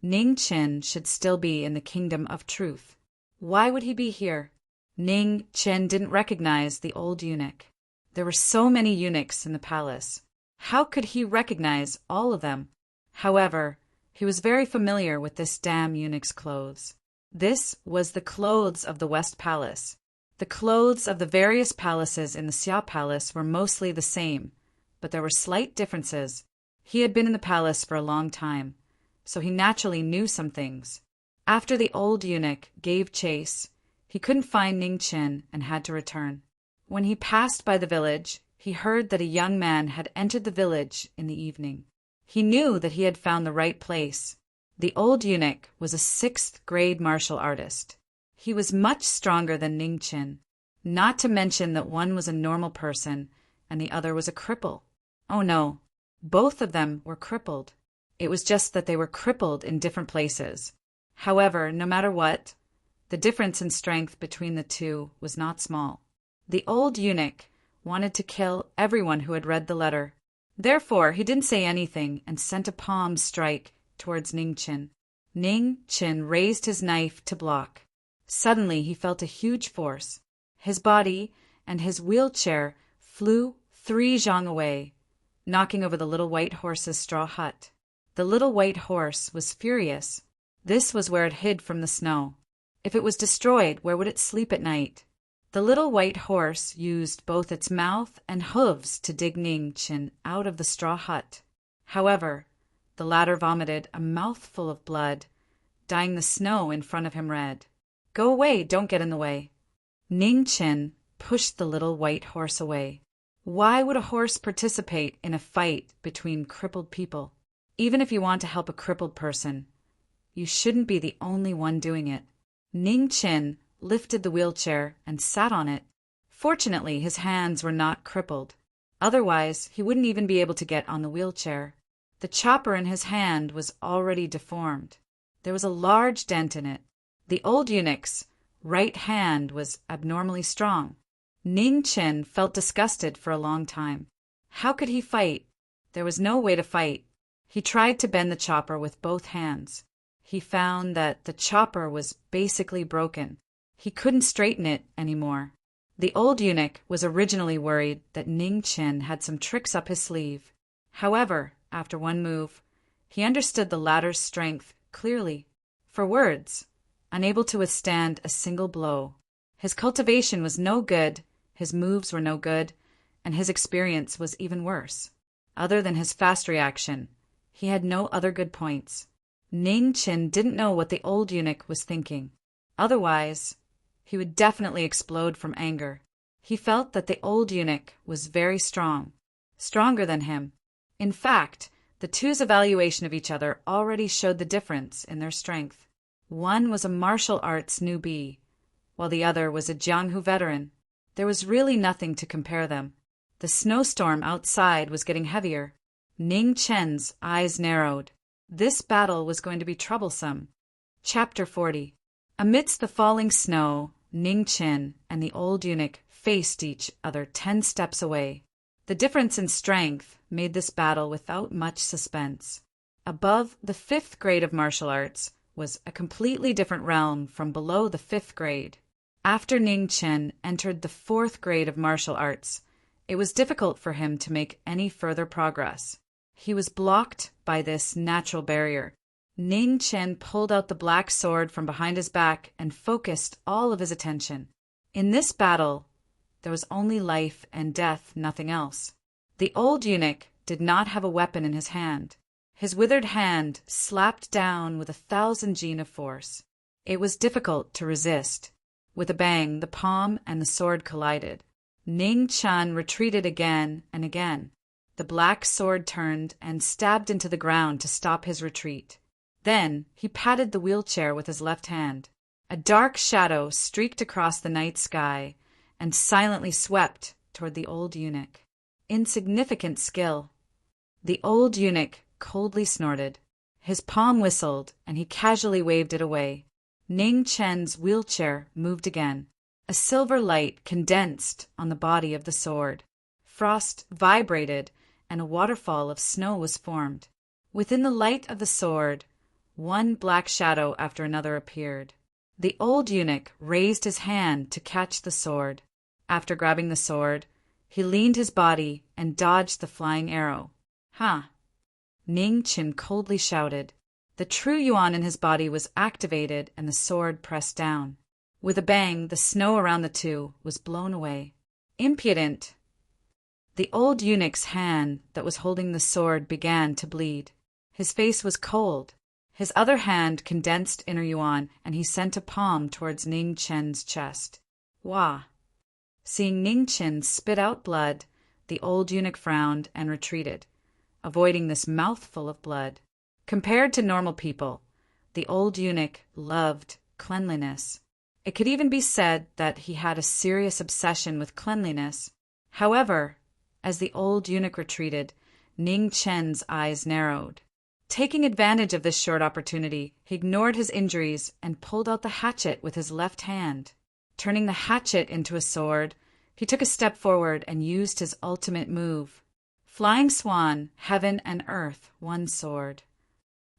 Ning Qin should still be in the kingdom of truth. Why would he be here? Ning Qin didn't recognize the old eunuch. There were so many eunuchs in the palace. How could he recognize all of them? However, he was very familiar with this damn eunuch's clothes. This was the clothes of the West Palace. The clothes of the various palaces in the Xia Palace were mostly the same, but there were slight differences. He had been in the palace for a long time, so he naturally knew some things. After the old eunuch gave chase, he couldn't find Ning Qin and had to return. When he passed by the village, he heard that a young man had entered the village in the evening. He knew that he had found the right place. The old eunuch was a 6th-grade martial artist. He was much stronger than Ning Qin, not to mention that one was a normal person and the other was a cripple. Oh no, both of them were crippled. It was just that they were crippled in different places. However, no matter what, the difference in strength between the two was not small. The old eunuch wanted to kill everyone who had read the letter. Therefore, he didn't say anything and sent a palm strike towards Ning Qin. Ning Qin raised his knife to block. Suddenly, he felt a huge force. His body and his wheelchair flew 3 zhang away, knocking over the little white horse's straw hut. The little white horse was furious. This was where it hid from the snow. If it was destroyed, where would it sleep at night? The little white horse used both its mouth and hooves to dig Ning Qin out of the straw hut. However, the latter vomited a mouthful of blood, dyeing the snow in front of him red. "Go away, don't get in the way." Ning Qin pushed the little white horse away. Why would a horse participate in a fight between crippled people? Even if you want to help a crippled person, you shouldn't be the only one doing it. Ning Qin lifted the wheelchair and sat on it. Fortunately, his hands were not crippled. Otherwise, he wouldn't even be able to get on the wheelchair. The chopper in his hand was already deformed. There was a large dent in it. The old eunuch's right hand was abnormally strong. Ning Qin felt disgusted for a long time. How could he fight? There was no way to fight. He tried to bend the chopper with both hands. He found that the chopper was basically broken. He couldn't straighten it anymore. The old eunuch was originally worried that Ning Qin had some tricks up his sleeve. However, after one move, he understood the latter's strength clearly. For words, unable to withstand a single blow. His cultivation was no good, his moves were no good, and his experience was even worse. Other than his fast reaction, he had no other good points. Ning Qin didn't know what the old eunuch was thinking. Otherwise, he would definitely explode from anger. He felt that the old eunuch was very strong, stronger than him. In fact, the two's evaluation of each other already showed the difference in their strength. One was a martial arts newbie, while the other was a Jianghu veteran. There was really nothing to compare them. The snowstorm outside was getting heavier. Ning Qin's eyes narrowed. This battle was going to be troublesome. Chapter 40. Amidst the falling snow, Ning Qin and the old eunuch faced each other 10 steps away. The difference in strength made this battle without much suspense. Above the 5th grade of martial arts was a completely different realm from below the 5th grade. After Ning Qin entered the 4th grade of martial arts, it was difficult for him to make any further progress. He was blocked by this natural barrier. Ning Qin pulled out the black sword from behind his back and focused all of his attention. In this battle, there was only life and death, nothing else. The old eunuch did not have a weapon in his hand. His withered hand slapped down with 1,000 jin of force. It was difficult to resist. With a bang, the palm and the sword collided. Ning Qin retreated again and again. The black sword turned and stabbed into the ground to stop his retreat. Then he patted the wheelchair with his left hand. A dark shadow streaked across the night sky and silently swept toward the old eunuch. Insignificant skill. The old eunuch coldly snorted. His palm whistled, and he casually waved it away. Ning Chen's wheelchair moved again. A silver light condensed on the body of the sword. Frost vibrated, and a waterfall of snow was formed. Within the light of the sword, one black shadow after another appeared. The old eunuch raised his hand to catch the sword. After grabbing the sword, he leaned his body and dodged the flying arrow. "Ha!" Ning Chen coldly shouted. The true yuan in his body was activated and the sword pressed down. With a bang, the snow around the two was blown away. "Impudent!" The old eunuch's hand that was holding the sword began to bleed. His face was cold. His other hand condensed inner yuan, and he sent a palm towards Ning Chen's chest. "Wah!" Seeing Ning Chen spit out blood, the old eunuch frowned and retreated, avoiding this mouthful of blood. Compared to normal people, the old eunuch loved cleanliness. It could even be said that he had a serious obsession with cleanliness. However, as the old eunuch retreated, Ning Chen's eyes narrowed. Taking advantage of this short opportunity, he ignored his injuries and pulled out the hatchet with his left hand. Turning the hatchet into a sword, he took a step forward and used his ultimate move. Flying Swan, Heaven and Earth, one sword.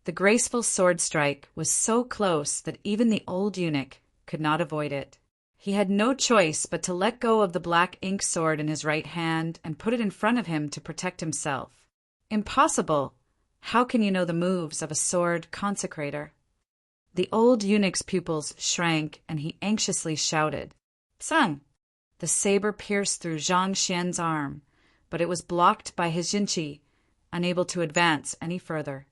The graceful sword strike was so close that even the old eunuch could not avoid it. He had no choice but to let go of the black ink sword in his right hand and put it in front of him to protect himself. Impossible! How can you know the moves of a sword consecrator? The old eunuch's pupils shrank and he anxiously shouted, "Tsang!" The saber pierced through Zhang Xian's arm, but it was blocked by his jinqi, unable to advance any further.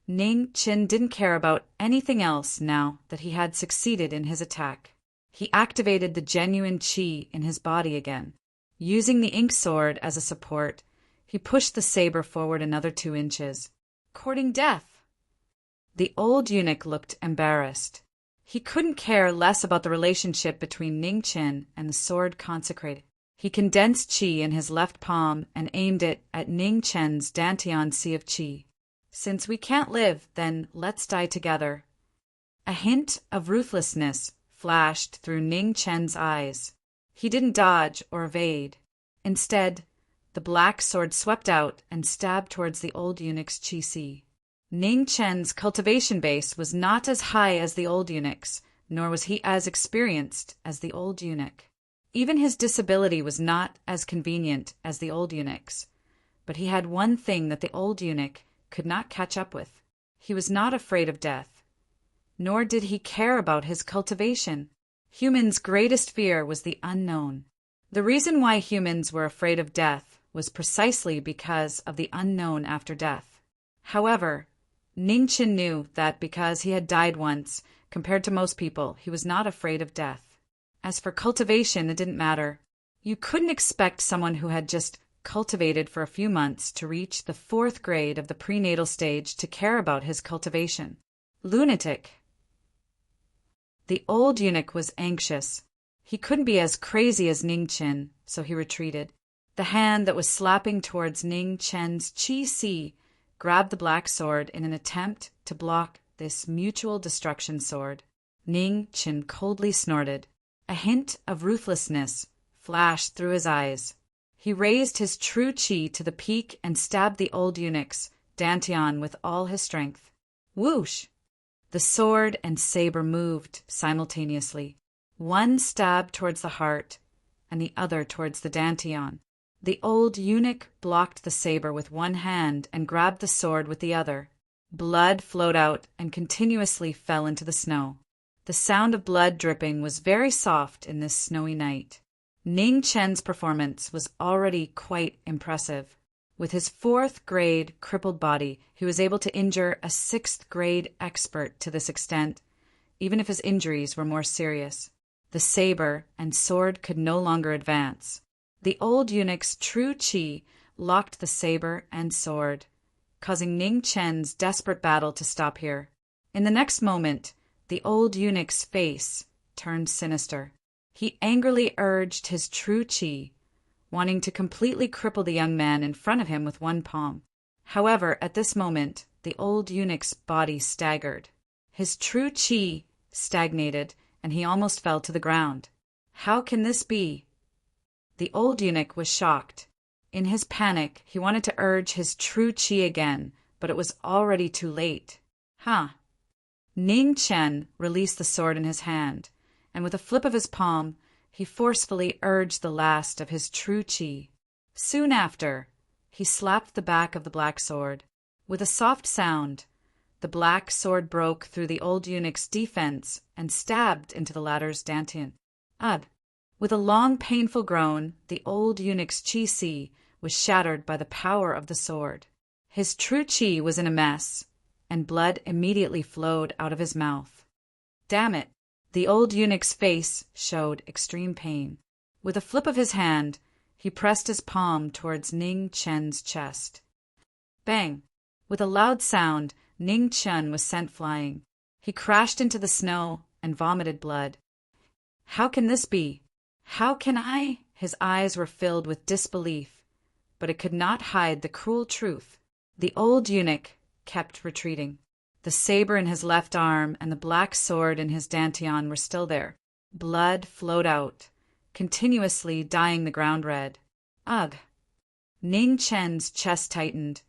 Ning Chen didn't care about anything else now that he had succeeded in his attack. He activated the genuine qi in his body again. Using the ink sword as a support, he pushed the saber forward another 2 inches. Courting death! The old eunuch looked embarrassed. He couldn't care less about the relationship between Ning Chen and the sword consecrated. He condensed qi in his left palm and aimed it at Ning Chen's Dantian Sea of Qi. "Since we can't live, then let's die together." A hint of ruthlessness flashed through Ning Chen's eyes. He didn't dodge or evade. Instead, the black sword swept out and stabbed towards the old eunuch's qi sea. Ning Chen's cultivation base was not as high as the old eunuch's, nor was he as experienced as the old eunuch. Even his disability was not as convenient as the old eunuch's. But he had one thing that the old eunuch could not catch up with. He was not afraid of death. Nor did he care about his cultivation. Humans' greatest fear was the unknown. The reason why humans were afraid of death was precisely because of the unknown after death. However, Ning Chen knew that because he had died once, compared to most people, he was not afraid of death. As for cultivation, it didn't matter. You couldn't expect someone who had just cultivated for a few months to reach the 4th grade of the prenatal stage to care about his cultivation. Lunatic! The old eunuch was anxious. He couldn't be as crazy as Ning Chen, so he retreated. The hand that was slapping towards Ning Chen's qi si grabbed the black sword in an attempt to block this mutual destruction sword. Ning Chen coldly snorted. A hint of ruthlessness flashed through his eyes. He raised his true qi to the peak and stabbed the old eunuch's dantian with all his strength. Whoosh! The sword and saber moved simultaneously. One stabbed towards the heart, and the other towards the dantian. The old eunuch blocked the saber with one hand and grabbed the sword with the other. Blood flowed out and continuously fell into the snow. The sound of blood dripping was very soft in this snowy night. Ning Chen's performance was already quite impressive. With his 4th grade crippled body, he was able to injure a 6th grade expert to this extent, even if his injuries were more serious. The saber and sword could no longer advance. The old eunuch's true qi locked the saber and sword, causing Ning Chen's desperate battle to stop here. In the next moment, the old eunuch's face turned sinister. He angrily urged his true qi, wanting to completely cripple the young man in front of him with one palm. However, at this moment, the old eunuch's body staggered. His true qi stagnated, and he almost fell to the ground. How can this be? The old eunuch was shocked. In his panic, he wanted to urge his true qi again, but it was already too late. Ning Chen released the sword in his hand, and with a flip of his palm, he forcefully urged the last of his true qi. Soon after, he slapped the back of the black sword. With a soft sound, the black sword broke through the old eunuch's defense and stabbed into the latter's dantian. With a long, painful groan, the old eunuch's qi was shattered by the power of the sword. His true qi was in a mess, and blood immediately flowed out of his mouth. Damn it! The old eunuch's face showed extreme pain. With a flip of his hand, he pressed his palm towards Ning Chen's chest. Bang! With a loud sound, Ning Chen was sent flying. He crashed into the snow and vomited blood. How can this be? How can I? His eyes were filled with disbelief, but it could not hide the cruel truth. The old eunuch kept retreating. The saber in his left arm and the black sword in his dantian were still there. Blood flowed out, continuously dyeing the ground red. Ugh! Ning Chen's chest tightened,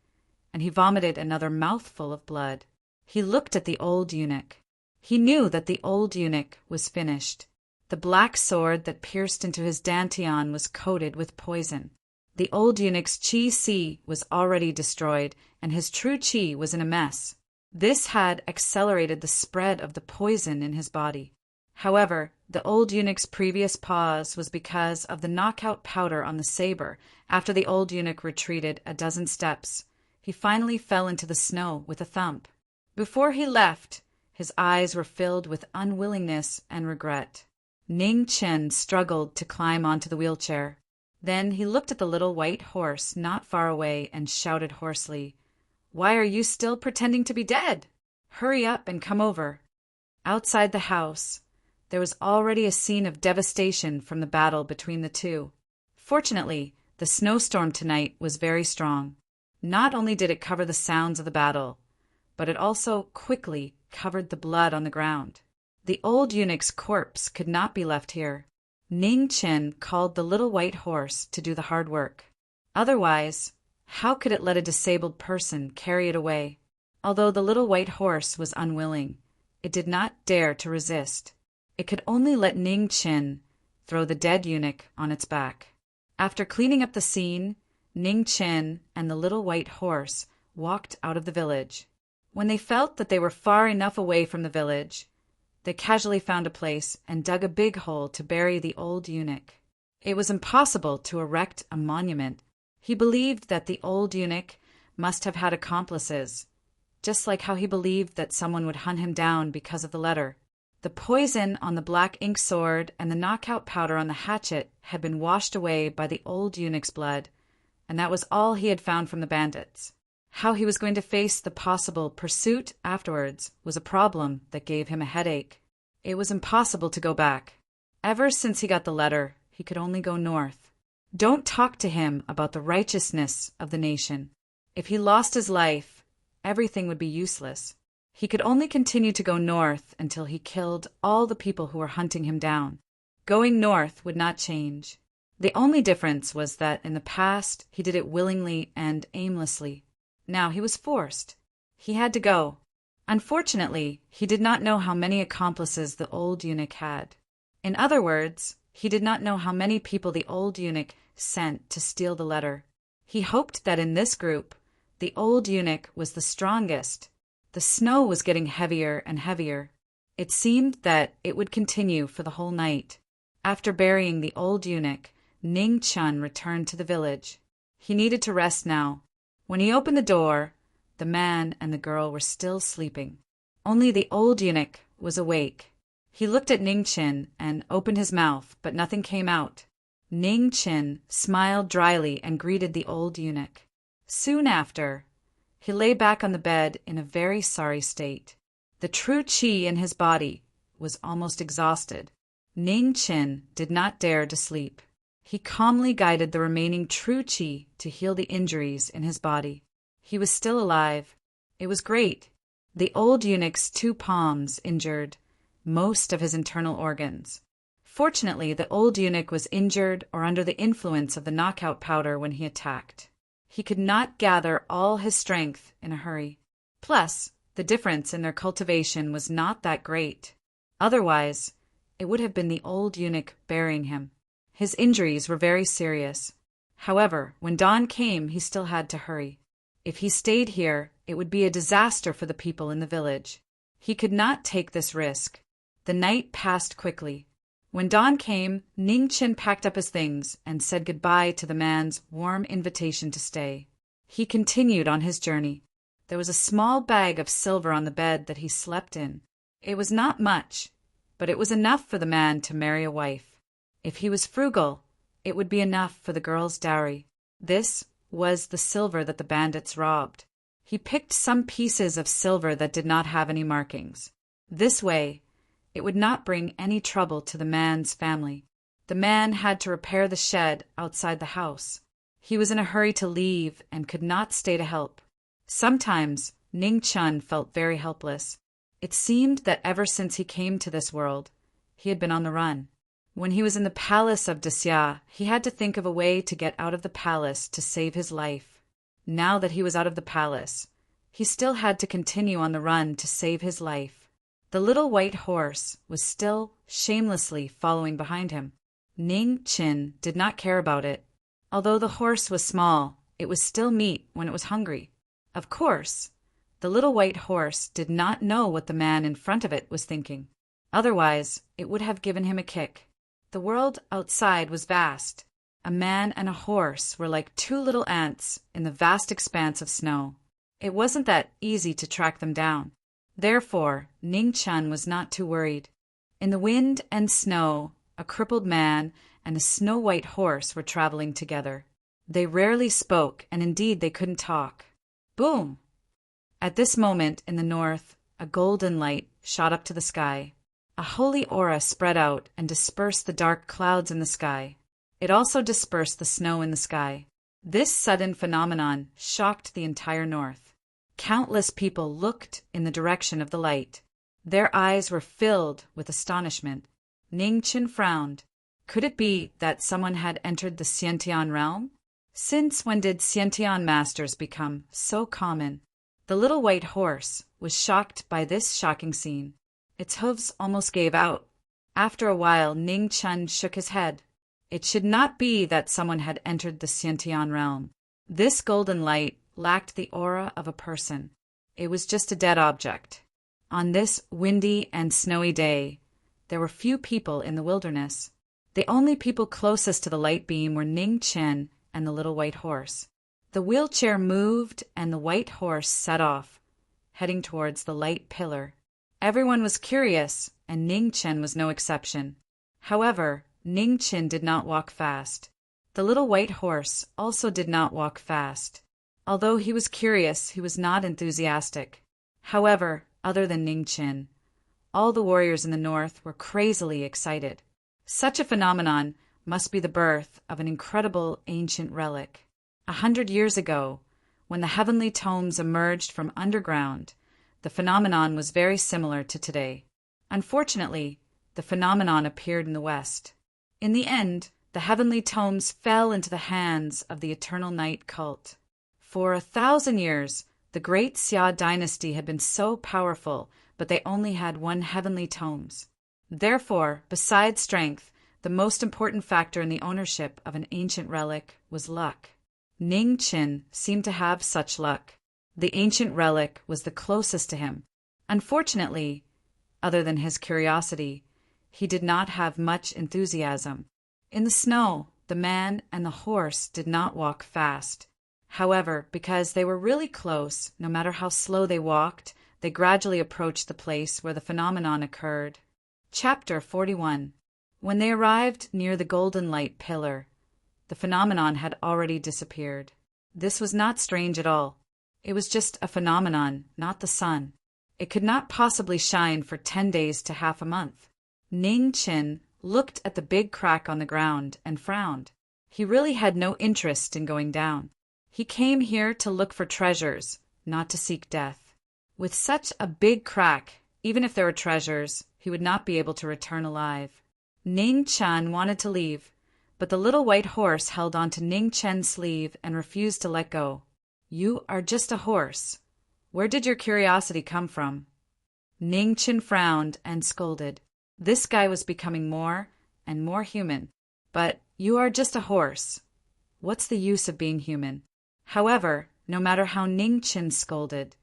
and he vomited another mouthful of blood. He looked at the old eunuch. He knew that the old eunuch was finished. The black sword that pierced into his dantian was coated with poison. The old eunuch's qi was already destroyed, and his true qi was in a mess. This had accelerated the spread of the poison in his body. However, the old eunuch's previous pause was because of the knockout powder on the saber. After the old eunuch retreated a dozen steps, he finally fell into the snow with a thump. Before he left, his eyes were filled with unwillingness and regret. Ning Chen struggled to climb onto the wheelchair. Then he looked at the little white horse not far away and shouted hoarsely, "Why are you still pretending to be dead? Hurry up and come over." Outside the house, there was already a scene of devastation from the battle between the two. Fortunately, the snowstorm tonight was very strong. Not only did it cover the sounds of the battle, but it also quickly covered the blood on the ground. The old eunuch's corpse could not be left here. Ning Chen called the little white horse to do the hard work. Otherwise, how could it let a disabled person carry it away? Although the little white horse was unwilling, it did not dare to resist. It could only let Ning Chen throw the dead eunuch on its back. After cleaning up the scene, Ning Chen and the little white horse walked out of the village. When they felt that they were far enough away from the village, they casually found a place and dug a big hole to bury the old eunuch. It was impossible to erect a monument. He believed that the old eunuch must have had accomplices, just like how he believed that someone would hunt him down because of the letter. The poison on the black ink sword and the knockout powder on the hatchet had been washed away by the old eunuch's blood, and that was all he had found from the bandits. How he was going to face the possible pursuit afterwards was a problem that gave him a headache. It was impossible to go back. Ever since he got the letter, he could only go north. Don't talk to him about the righteousness of the nation. If he lost his life, everything would be useless. He could only continue to go north until he killed all the people who were hunting him down. Going north would not change. The only difference was that in the past he did it willingly and aimlessly. Now he was forced. He had to go. Unfortunately, he did not know how many accomplices the old eunuch had. In other words, he did not know how many people the old eunuch sent to steal the letter. He hoped that in this group, the old eunuch was the strongest. The snow was getting heavier and heavier. It seemed that it would continue for the whole night. After burying the old eunuch, Ning Chen returned to the village. He needed to rest now. When he opened the door, the man and the girl were still sleeping. Only the old eunuch was awake. He looked at Ning Chen and opened his mouth, but nothing came out. Ning Chen smiled dryly and greeted the old eunuch. Soon after, he lay back on the bed in a very sorry state. The true qi in his body was almost exhausted. Ning Chen did not dare to sleep. He calmly guided the remaining true qi to heal the injuries in his body. He was still alive. It was great. The old eunuch's 2 palms injured most of his internal organs. Fortunately, the old eunuch was injured or under the influence of the knockout powder when he attacked. He could not gather all his strength in a hurry. Plus, the difference in their cultivation was not that great. Otherwise, it would have been the old eunuch burying him. His injuries were very serious. However, when dawn came, he still had to hurry. If he stayed here, it would be a disaster for the people in the village. He could not take this risk. The night passed quickly. When dawn came, Ning Chin packed up his things and said goodbye to the man's warm invitation to stay. He continued on his journey. There was a small bag of silver on the bed that he slept in. It was not much, but it was enough for the man to marry a wife. If he was frugal, it would be enough for the girl's dowry. This was the silver that the bandits robbed. He picked some pieces of silver that did not have any markings. This way, it would not bring any trouble to the man's family. The man had to repair the shed outside the house. He was in a hurry to leave and could not stay to help. Sometimes Ning Chun felt very helpless. It seemed that ever since he came to this world, he had been on the run. When he was in the palace of Desya, he had to think of a way to get out of the palace to save his life. Now that he was out of the palace, he still had to continue on the run to save his life. The little white horse was still shamelessly following behind him. Ning Chin did not care about it. Although the horse was small, it was still meat when it was hungry. Of course, the little white horse did not know what the man in front of it was thinking. Otherwise, it would have given him a kick. The world outside was vast. A man and a horse were like 2 little ants in the vast expanse of snow. It wasn't that easy to track them down. Therefore, Ning Chun was not too worried. In the wind and snow, a crippled man and a snow-white horse were traveling together. They rarely spoke, and indeed they couldn't talk. Boom! At this moment, in the north, a golden light shot up to the sky. A holy aura spread out and dispersed the dark clouds in the sky. It also dispersed the snow in the sky. This sudden phenomenon shocked the entire north. Countless people looked in the direction of the light. Their eyes were filled with astonishment. Ning Chin frowned. Could it be that someone had entered the Xiantian realm? Since when did Xiantian masters become so common? The little white horse was shocked by this shocking scene. Its hooves almost gave out. After a while, Ning Chun shook his head. It should not be that someone had entered the Xiantian realm. This golden light lacked the aura of a person. It was just a dead object. On this windy and snowy day, there were few people in the wilderness. The only people closest to the light beam were Ning Chin and the little white horse. The wheelchair moved and the white horse set off, heading towards the light pillar. Everyone was curious, and Ning Chin was no exception. However, Ning Chin did not walk fast. The little white horse also did not walk fast. Although he was curious, he was not enthusiastic. However, other than Ning Chin, all the warriors in the north were crazily excited. Such a phenomenon must be the birth of an incredible ancient relic. 100 years ago, when the heavenly tomes emerged from underground, the phenomenon was very similar to today. Unfortunately, the phenomenon appeared in the West. In the end, the heavenly tomes fell into the hands of the Eternal Night cult. For 1,000 years, the great Xia dynasty had been so powerful, but they only had 1 heavenly tomes. Therefore, besides strength, the most important factor in the ownership of an ancient relic was luck. Ning Chin seemed to have such luck. The ancient relic was the closest to him. Unfortunately, other than his curiosity, he did not have much enthusiasm. In the snow, the man and the horse did not walk fast. However, because they were really close, no matter how slow they walked, they gradually approached the place where the phenomenon occurred. Chapter 41. When they arrived near the golden light pillar, the phenomenon had already disappeared. This was not strange at all. It was just a phenomenon, not the sun. It could not possibly shine for 10 days to half a month. Ning Chin looked at the big crack on the ground and frowned. He really had no interest in going down. He came here to look for treasures, not to seek death. With such a big crack, even if there were treasures, he would not be able to return alive. Ning Chen wanted to leave, but the little white horse held on to Ning Chen's sleeve and refused to let go. You are just a horse. Where did your curiosity come from? Ning Chen frowned and scolded. This guy was becoming more and more human. But you are just a horse. What's the use of being human? However, no matter how Ning Chen scolded,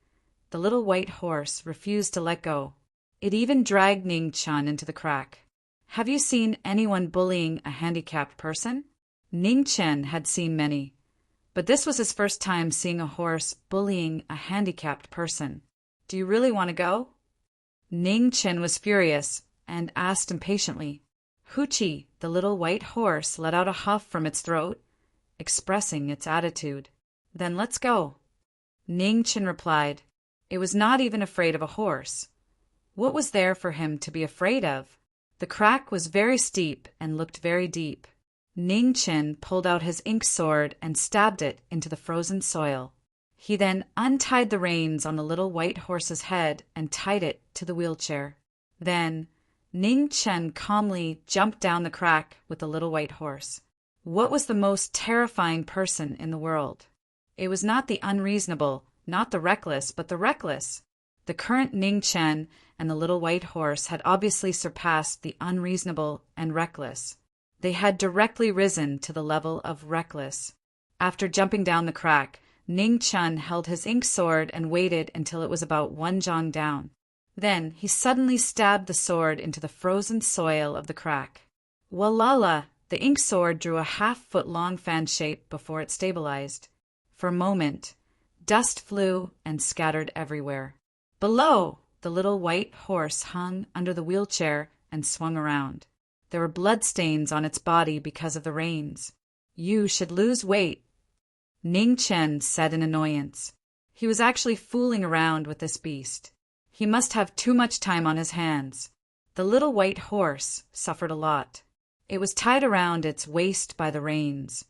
the little white horse refused to let go. It even dragged Ning Chen into the crack. Have you seen anyone bullying a handicapped person? Ning Chen had seen many, but this was his first time seeing a horse bullying a handicapped person. Do you really want to go? Ning Chen was furious and asked impatiently. Hoochie, the little white horse, let out a huff from its throat, expressing its attitude. Then let's go. Ning Chen replied. It was not even afraid of a horse. What was there for him to be afraid of? The crack was very steep and looked very deep. Ning Chen pulled out his ink sword and stabbed it into the frozen soil. He then untied the reins on the little white horse's head and tied it to the wheelchair. Then Ning Chen calmly jumped down the crack with the little white horse. What was the most terrifying person in the world? It was not the unreasonable, not the reckless, but the reckless. The current Ning Chen and the little white horse had obviously surpassed the unreasonable and reckless. They had directly risen to the level of reckless. After jumping down the crack, Ning Chen held his ink sword and waited until it was about 1 zhang down. Then he suddenly stabbed the sword into the frozen soil of the crack. Walala! The ink sword drew a half-foot-long fan shape before it stabilized. For a moment, dust flew and scattered everywhere. Below, the little white horse hung under the wheelchair and swung around. There were bloodstains on its body because of the rains. You should lose weight, Ning Chen said in annoyance. He was actually fooling around with this beast. He must have too much time on his hands. The little white horse suffered a lot. It was tied around its waist by the reins,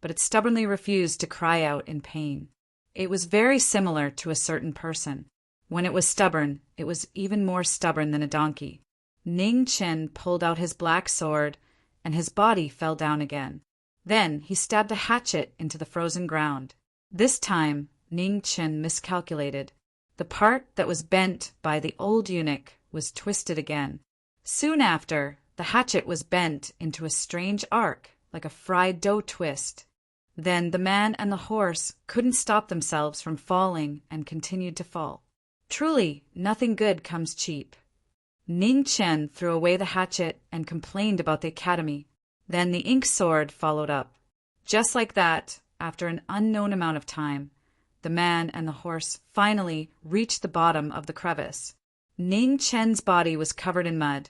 but it stubbornly refused to cry out in pain. It was very similar to a certain person. When it was stubborn, it was even more stubborn than a donkey. Ning Chen pulled out his black sword, and his body fell down again. Then he stabbed a hatchet into the frozen ground. This time, Ning Chen miscalculated. The part that was bent by the old eunuch was twisted again. Soon after, the hatchet was bent into a strange arc, like a fried dough twist. Then the man and the horse couldn't stop themselves from falling and continued to fall. Truly, nothing good comes cheap. Ning Chen threw away the hatchet and complained about the academy. Then the ink sword followed up. Just like that, after an unknown amount of time, the man and the horse finally reached the bottom of the crevice. Ning Chen's body was covered in mud,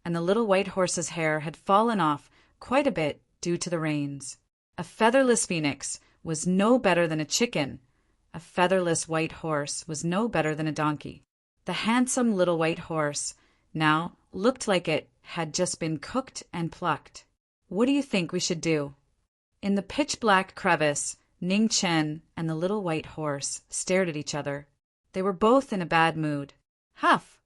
and the little white horse's hair had fallen off quite a bit due to the rains. A featherless phoenix was no better than a chicken. A featherless white horse was no better than a donkey. The handsome little white horse now looked like it had just been cooked and plucked. What do you think we should do? In the pitch-black crevice, Ning Chen and the little white horse stared at each other. They were both in a bad mood. Huff!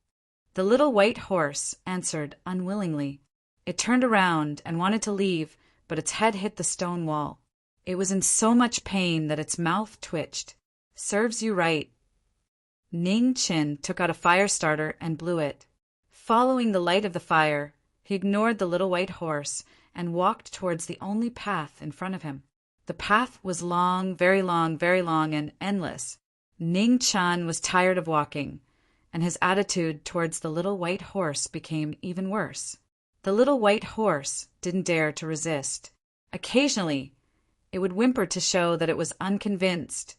The little white horse answered unwillingly. It turned around and wanted to leave, but its head hit the stone wall. It was in so much pain that its mouth twitched. Serves you right. Ning Chen took out a fire starter and blew it. Following the light of the fire, he ignored the little white horse and walked towards the only path in front of him. The path was long, very long, very long, and endless. Ning Chen was tired of walking, and his attitude towards the little white horse became even worse. The little white horse didn't dare to resist. Occasionally, it would whimper to show that it was unconvinced,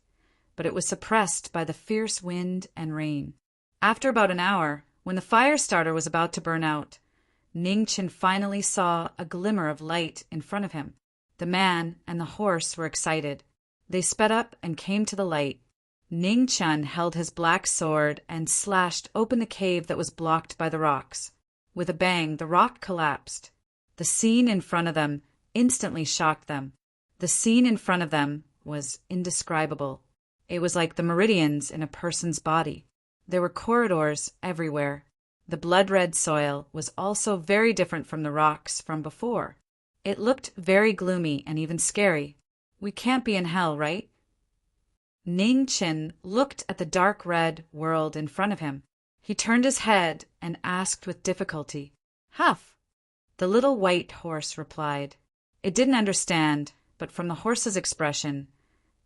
but it was suppressed by the fierce wind and rain. After about an hour, when the fire starter was about to burn out, Ning Chen finally saw a glimmer of light in front of him. The man and the horse were excited. They sped up and came to the light. Ning Chen held his black sword and slashed open the cave that was blocked by the rocks. With a bang, the rock collapsed. The scene in front of them instantly shocked them. The scene in front of them was indescribable. It was like the meridians in a person's body. There were corridors everywhere. The blood-red soil was also very different from the rocks from before. It looked very gloomy and even scary. We can't be in hell, right? Ning Chin looked at the dark red world in front of him. He turned his head and asked with difficulty, "Huff." The little white horse replied. It didn't understand, but from the horse's expression,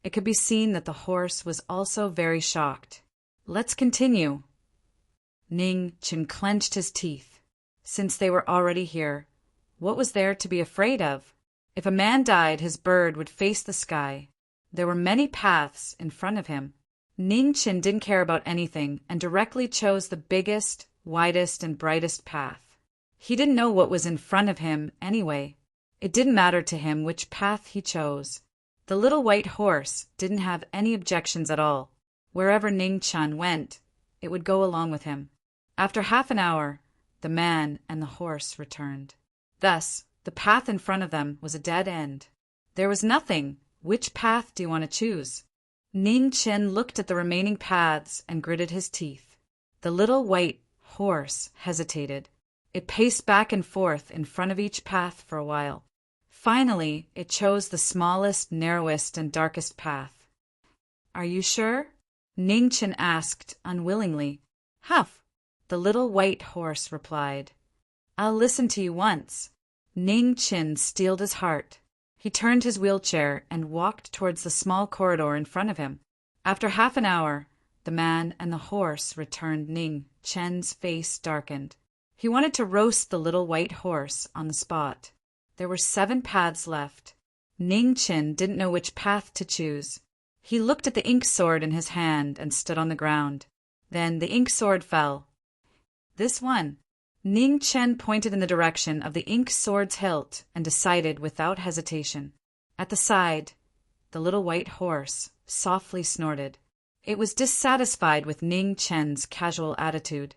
it could be seen that the horse was also very shocked. "Let's continue." Ning Chin clenched his teeth. Since they were already here, what was there to be afraid of? If a man died, his bird would face the sky. There were many paths in front of him. Ning Chin didn't care about anything and directly chose the biggest, widest, and brightest path. He didn't know what was in front of him anyway. It didn't matter to him which path he chose. The little white horse didn't have any objections at all. Wherever Ning Chin went, it would go along with him. After half an hour, the man and the horse returned. Thus, the path in front of them was a dead end. There was nothing. Which path do you want to choose? Ning Chin looked at the remaining paths and gritted his teeth. The little white horse hesitated. It paced back and forth in front of each path for a while. Finally, it chose the smallest, narrowest, and darkest path. "Are you sure?" Ning Chin asked unwillingly. "Huff," the little white horse replied. "I'll listen to you once." Ning Chin steeled his heart. He turned his wheelchair and walked towards the small corridor in front of him. After half an hour, the man and the horse returned. Ning Chin's face darkened. He wanted to roast the little white horse on the spot. There were 7 paths left. Ning Chin didn't know which path to choose. He looked at the ink sword in his hand and stood on the ground. Then the ink sword fell. "This one." Ning Chin pointed in the direction of the ink sword's hilt and decided without hesitation. At the side, the little white horse softly snorted. It was dissatisfied with Ning Chin's casual attitude.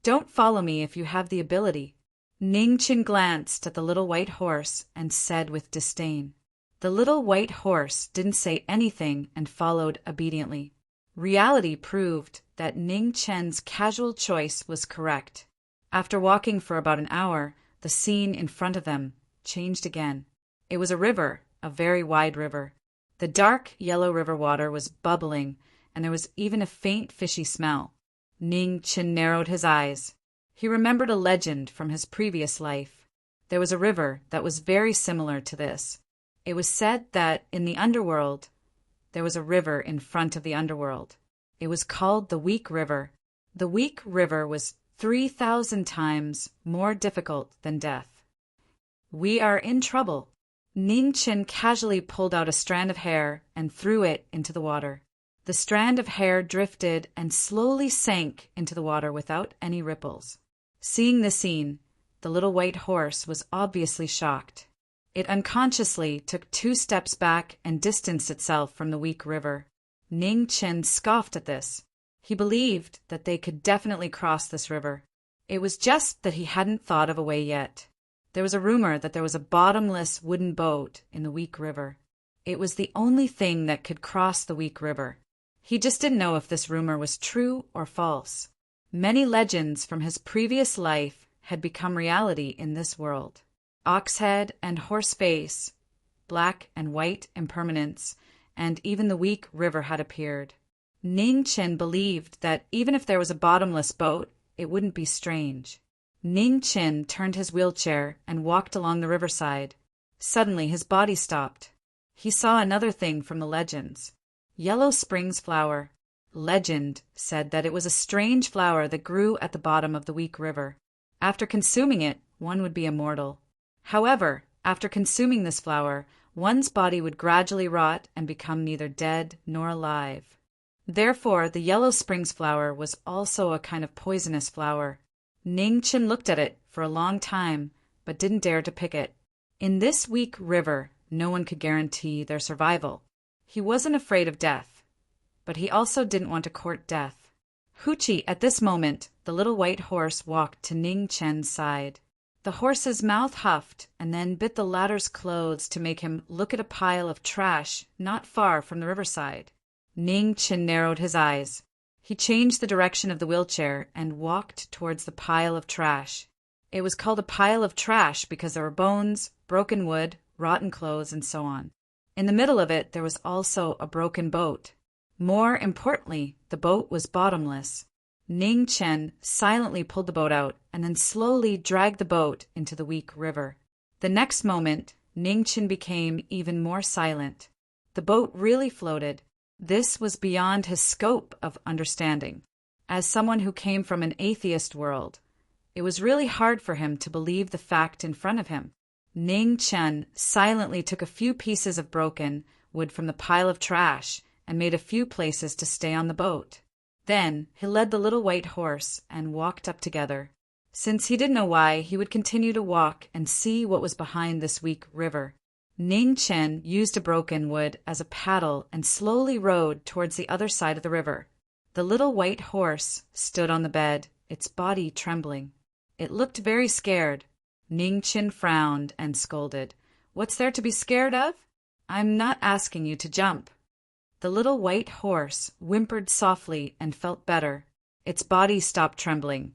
"Don't follow me if you have the ability." Ning Chin glanced at the little white horse and said with disdain. The little white horse didn't say anything and followed obediently. Reality proved that Ning Chin's casual choice was correct. After walking for about an hour, the scene in front of them changed again. It was a river, a very wide river. The dark yellow river water was bubbling, and there was even a faint fishy smell. Ning Chin narrowed his eyes. He remembered a legend from his previous life. There was a river that was very similar to this. It was said that in the underworld, there was a river in front of the underworld. It was called the Weak River. The Weak River was 3,000 times more difficult than death. "We are in trouble." Ning Chin casually pulled out a strand of hair and threw it into the water. The strand of hair drifted and slowly sank into the water without any ripples. Seeing the scene, the little white horse was obviously shocked. It unconsciously took 2 steps back and distanced itself from the Weak River. Ning Chin scoffed at this. He believed that they could definitely cross this river. It was just that he hadn't thought of a way yet. There was a rumor that there was a bottomless wooden boat in the Weak River. It was the only thing that could cross the Weak River. He just didn't know if this rumor was true or false. Many legends from his previous life had become reality in this world. Oxhead and Horseface, Black and White Impermanence, and even the Weak River had appeared. Ning Chin believed that even if there was a bottomless boat, it wouldn't be strange. Ning Chin turned his wheelchair and walked along the riverside. Suddenly his body stopped. He saw another thing from the legends. Yellow Springs flower. Legend said that it was a strange flower that grew at the bottom of the Weak River. After consuming it, one would be immortal. However, after consuming this flower, one's body would gradually rot and become neither dead nor alive. Therefore, the Yellow Springs flower was also a kind of poisonous flower. Ning Chin looked at it for a long time, but didn't dare to pick it. In this Weak River, no one could guarantee their survival. He wasn't afraid of death, but he also didn't want to court death. Hoochie, at this moment, the little white horse walked to Ning Chen's side. The horse's mouth huffed and then bit the latter's clothes to make him look at a pile of trash not far from the riverside. Ning Chen narrowed his eyes. He changed the direction of the wheelchair and walked towards the pile of trash. It was called a pile of trash because there were bones, broken wood, rotten clothes, and so on. In the middle of it, there was also a broken boat. More importantly, the boat was bottomless. Ning Chen silently pulled the boat out and then slowly dragged the boat into the weak river. The next moment, Ning Chen became even more silent. The boat really floated. This was beyond his scope of understanding. As someone who came from an atheist world, it was really hard for him to believe the fact in front of him. Ning Chen silently took a few pieces of broken wood from the pile of trash and made a few places to stay on the boat. Then he led the little white horse and walked up together. Since he didn't know why, he would continue to walk and see what was behind this weak river. Ning Chen used a broken wood as a paddle and slowly rowed towards the other side of the river. The little white horse stood on the bed, its body trembling. It looked very scared. Ning Chen frowned and scolded. "What's there to be scared of? I'm not asking you to jump." The little white horse whimpered softly and felt better. Its body stopped trembling,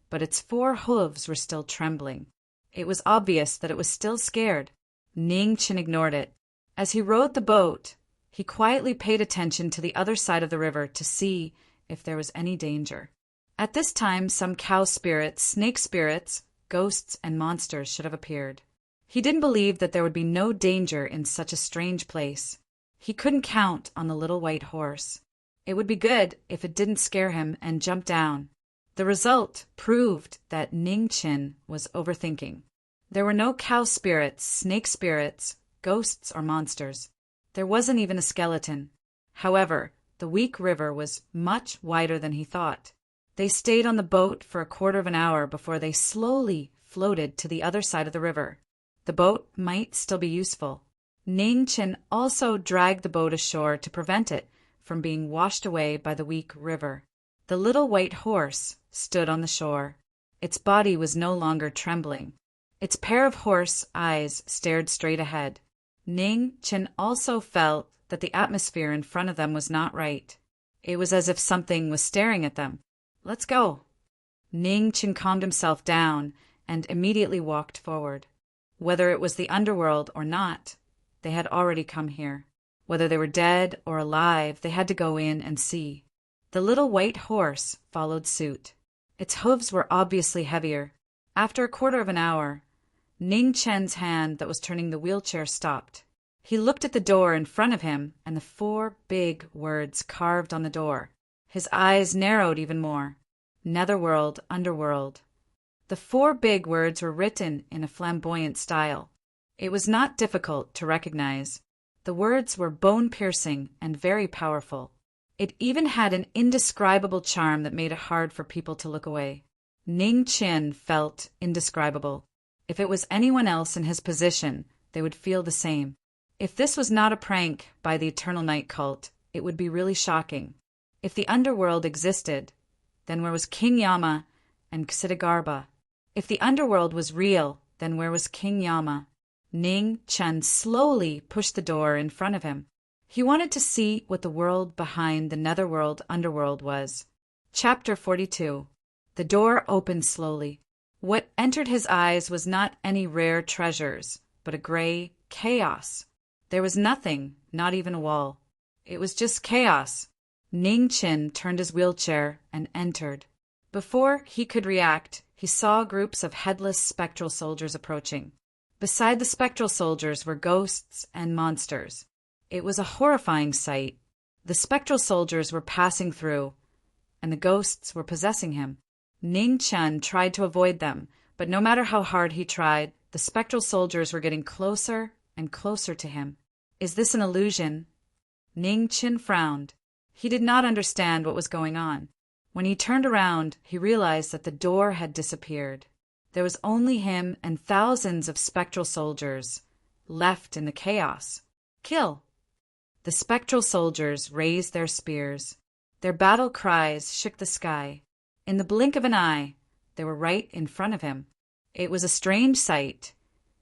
but its 4 hooves were still trembling. It was obvious that it was still scared. Ning Chen ignored it. As he rowed the boat, he quietly paid attention to the other side of the river to see if there was any danger. At this time, some cow spirits, snake spirits, ghosts, and monsters should have appeared. He didn't believe that there would be no danger in such a strange place. He couldn't count on the little white horse. It would be good if it didn't scare him and jump down. The result proved that Ning Chen was overthinking. There were no cow spirits, snake spirits, ghosts, or monsters. There wasn't even a skeleton. However, the weak river was much wider than he thought. They stayed on the boat for a quarter of an hour before they slowly floated to the other side of the river. The boat might still be useful. Ning Chen also dragged the boat ashore to prevent it from being washed away by the weak river. The little white horse stood on the shore. Its body was no longer trembling. Its pair of horse eyes stared straight ahead. Ning Chen also felt that the atmosphere in front of them was not right. It was as if something was staring at them. "Let's go." Ning Chen calmed himself down and immediately walked forward. Whether it was the underworld or not, they had already come here. Whether they were dead or alive, they had to go in and see. The little white horse followed suit. Its hooves were obviously heavier. After a quarter of an hour, Ning Chen's hand that was turning the wheelchair stopped. He looked at the door in front of him and the 4 big words carved on the door. His eyes narrowed even more. Netherworld, underworld. The 4 big words were written in a flamboyant style. It was not difficult to recognize. The words were bone-piercing and very powerful. It even had an indescribable charm that made it hard for people to look away. Ning Chen felt indescribable. If it was anyone else in his position, they would feel the same. If this was not a prank by the Eternal Night cult, it would be really shocking. If the underworld existed, then where was King Yama and Ksitigarbha? If the underworld was real, then where was King Yama? Ning Chen slowly pushed the door in front of him. He wanted to see what the world behind the netherworld underworld was. Chapter 42. The door opened slowly. What entered his eyes was not any rare treasures, but a gray chaos. There was nothing, not even a wall. It was just chaos. Ning Chen turned his wheelchair and entered. Before he could react, he saw groups of headless spectral soldiers approaching. Beside the spectral soldiers were ghosts and monsters. It was a horrifying sight. The spectral soldiers were passing through, and the ghosts were possessing him. Ning Chen tried to avoid them, but no matter how hard he tried, the spectral soldiers were getting closer and closer to him. Is this an illusion? Ning Chen frowned. He did not understand what was going on. When he turned around, he realized that the door had disappeared. There was only him and thousands of spectral soldiers left in the chaos. Kill! The spectral soldiers raised their spears. Their battle cries shook the sky. In the blink of an eye, they were right in front of him. It was a strange sight,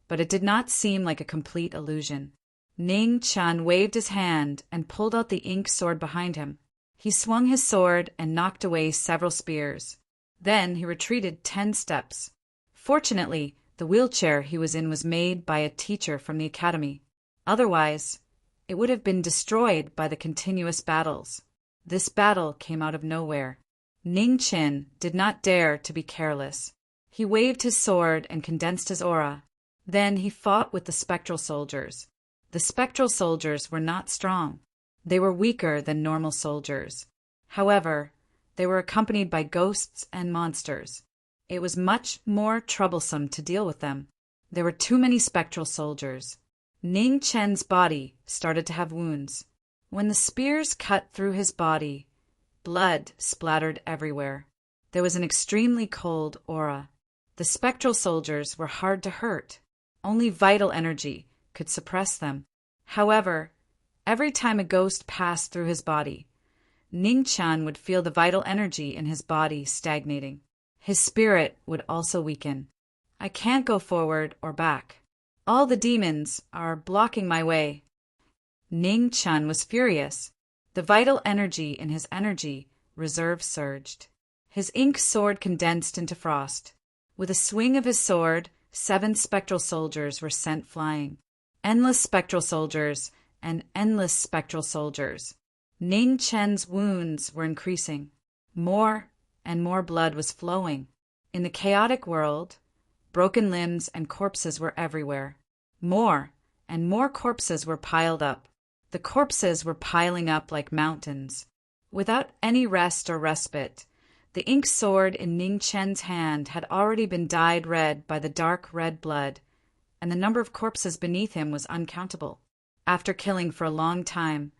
but it did not seem like a complete illusion. Ning Chen waved his hand and pulled out the ink sword behind him. He swung his sword and knocked away several spears. Then he retreated 10 steps. Fortunately, the wheelchair he was in was made by a teacher from the academy. Otherwise, it would have been destroyed by the continuous battles. This battle came out of nowhere. Ning Qin did not dare to be careless. He waved his sword and condensed his aura. Then he fought with the spectral soldiers. The spectral soldiers were not strong. They were weaker than normal soldiers. However, they were accompanied by ghosts and monsters. It was much more troublesome to deal with them. There were too many spectral soldiers. Ning Chen's body started to have wounds. When the spears cut through his body, blood splattered everywhere. There was an extremely cold aura. The spectral soldiers were hard to hurt. Only vital energy could suppress them. However, every time a ghost passed through his body, Ning Chen would feel the vital energy in his body stagnating. His spirit would also weaken. I can't go forward or back. All the demons are blocking my way. Ning Chen was furious. The vital energy in his energy reserve surged. His ink sword condensed into frost. With a swing of his sword, 7 spectral soldiers were sent flying. Endless spectral soldiers and endless spectral soldiers. Ning Chen's wounds were increasing. More and more blood was flowing. In the chaotic world, broken limbs and corpses were everywhere. More and more corpses were piled up. The corpses were piling up like mountains. Without any rest or respite, the ink sword in Ning Chen's hand had already been dyed red by the dark red blood, and the number of corpses beneath him was uncountable. After killing for a long time,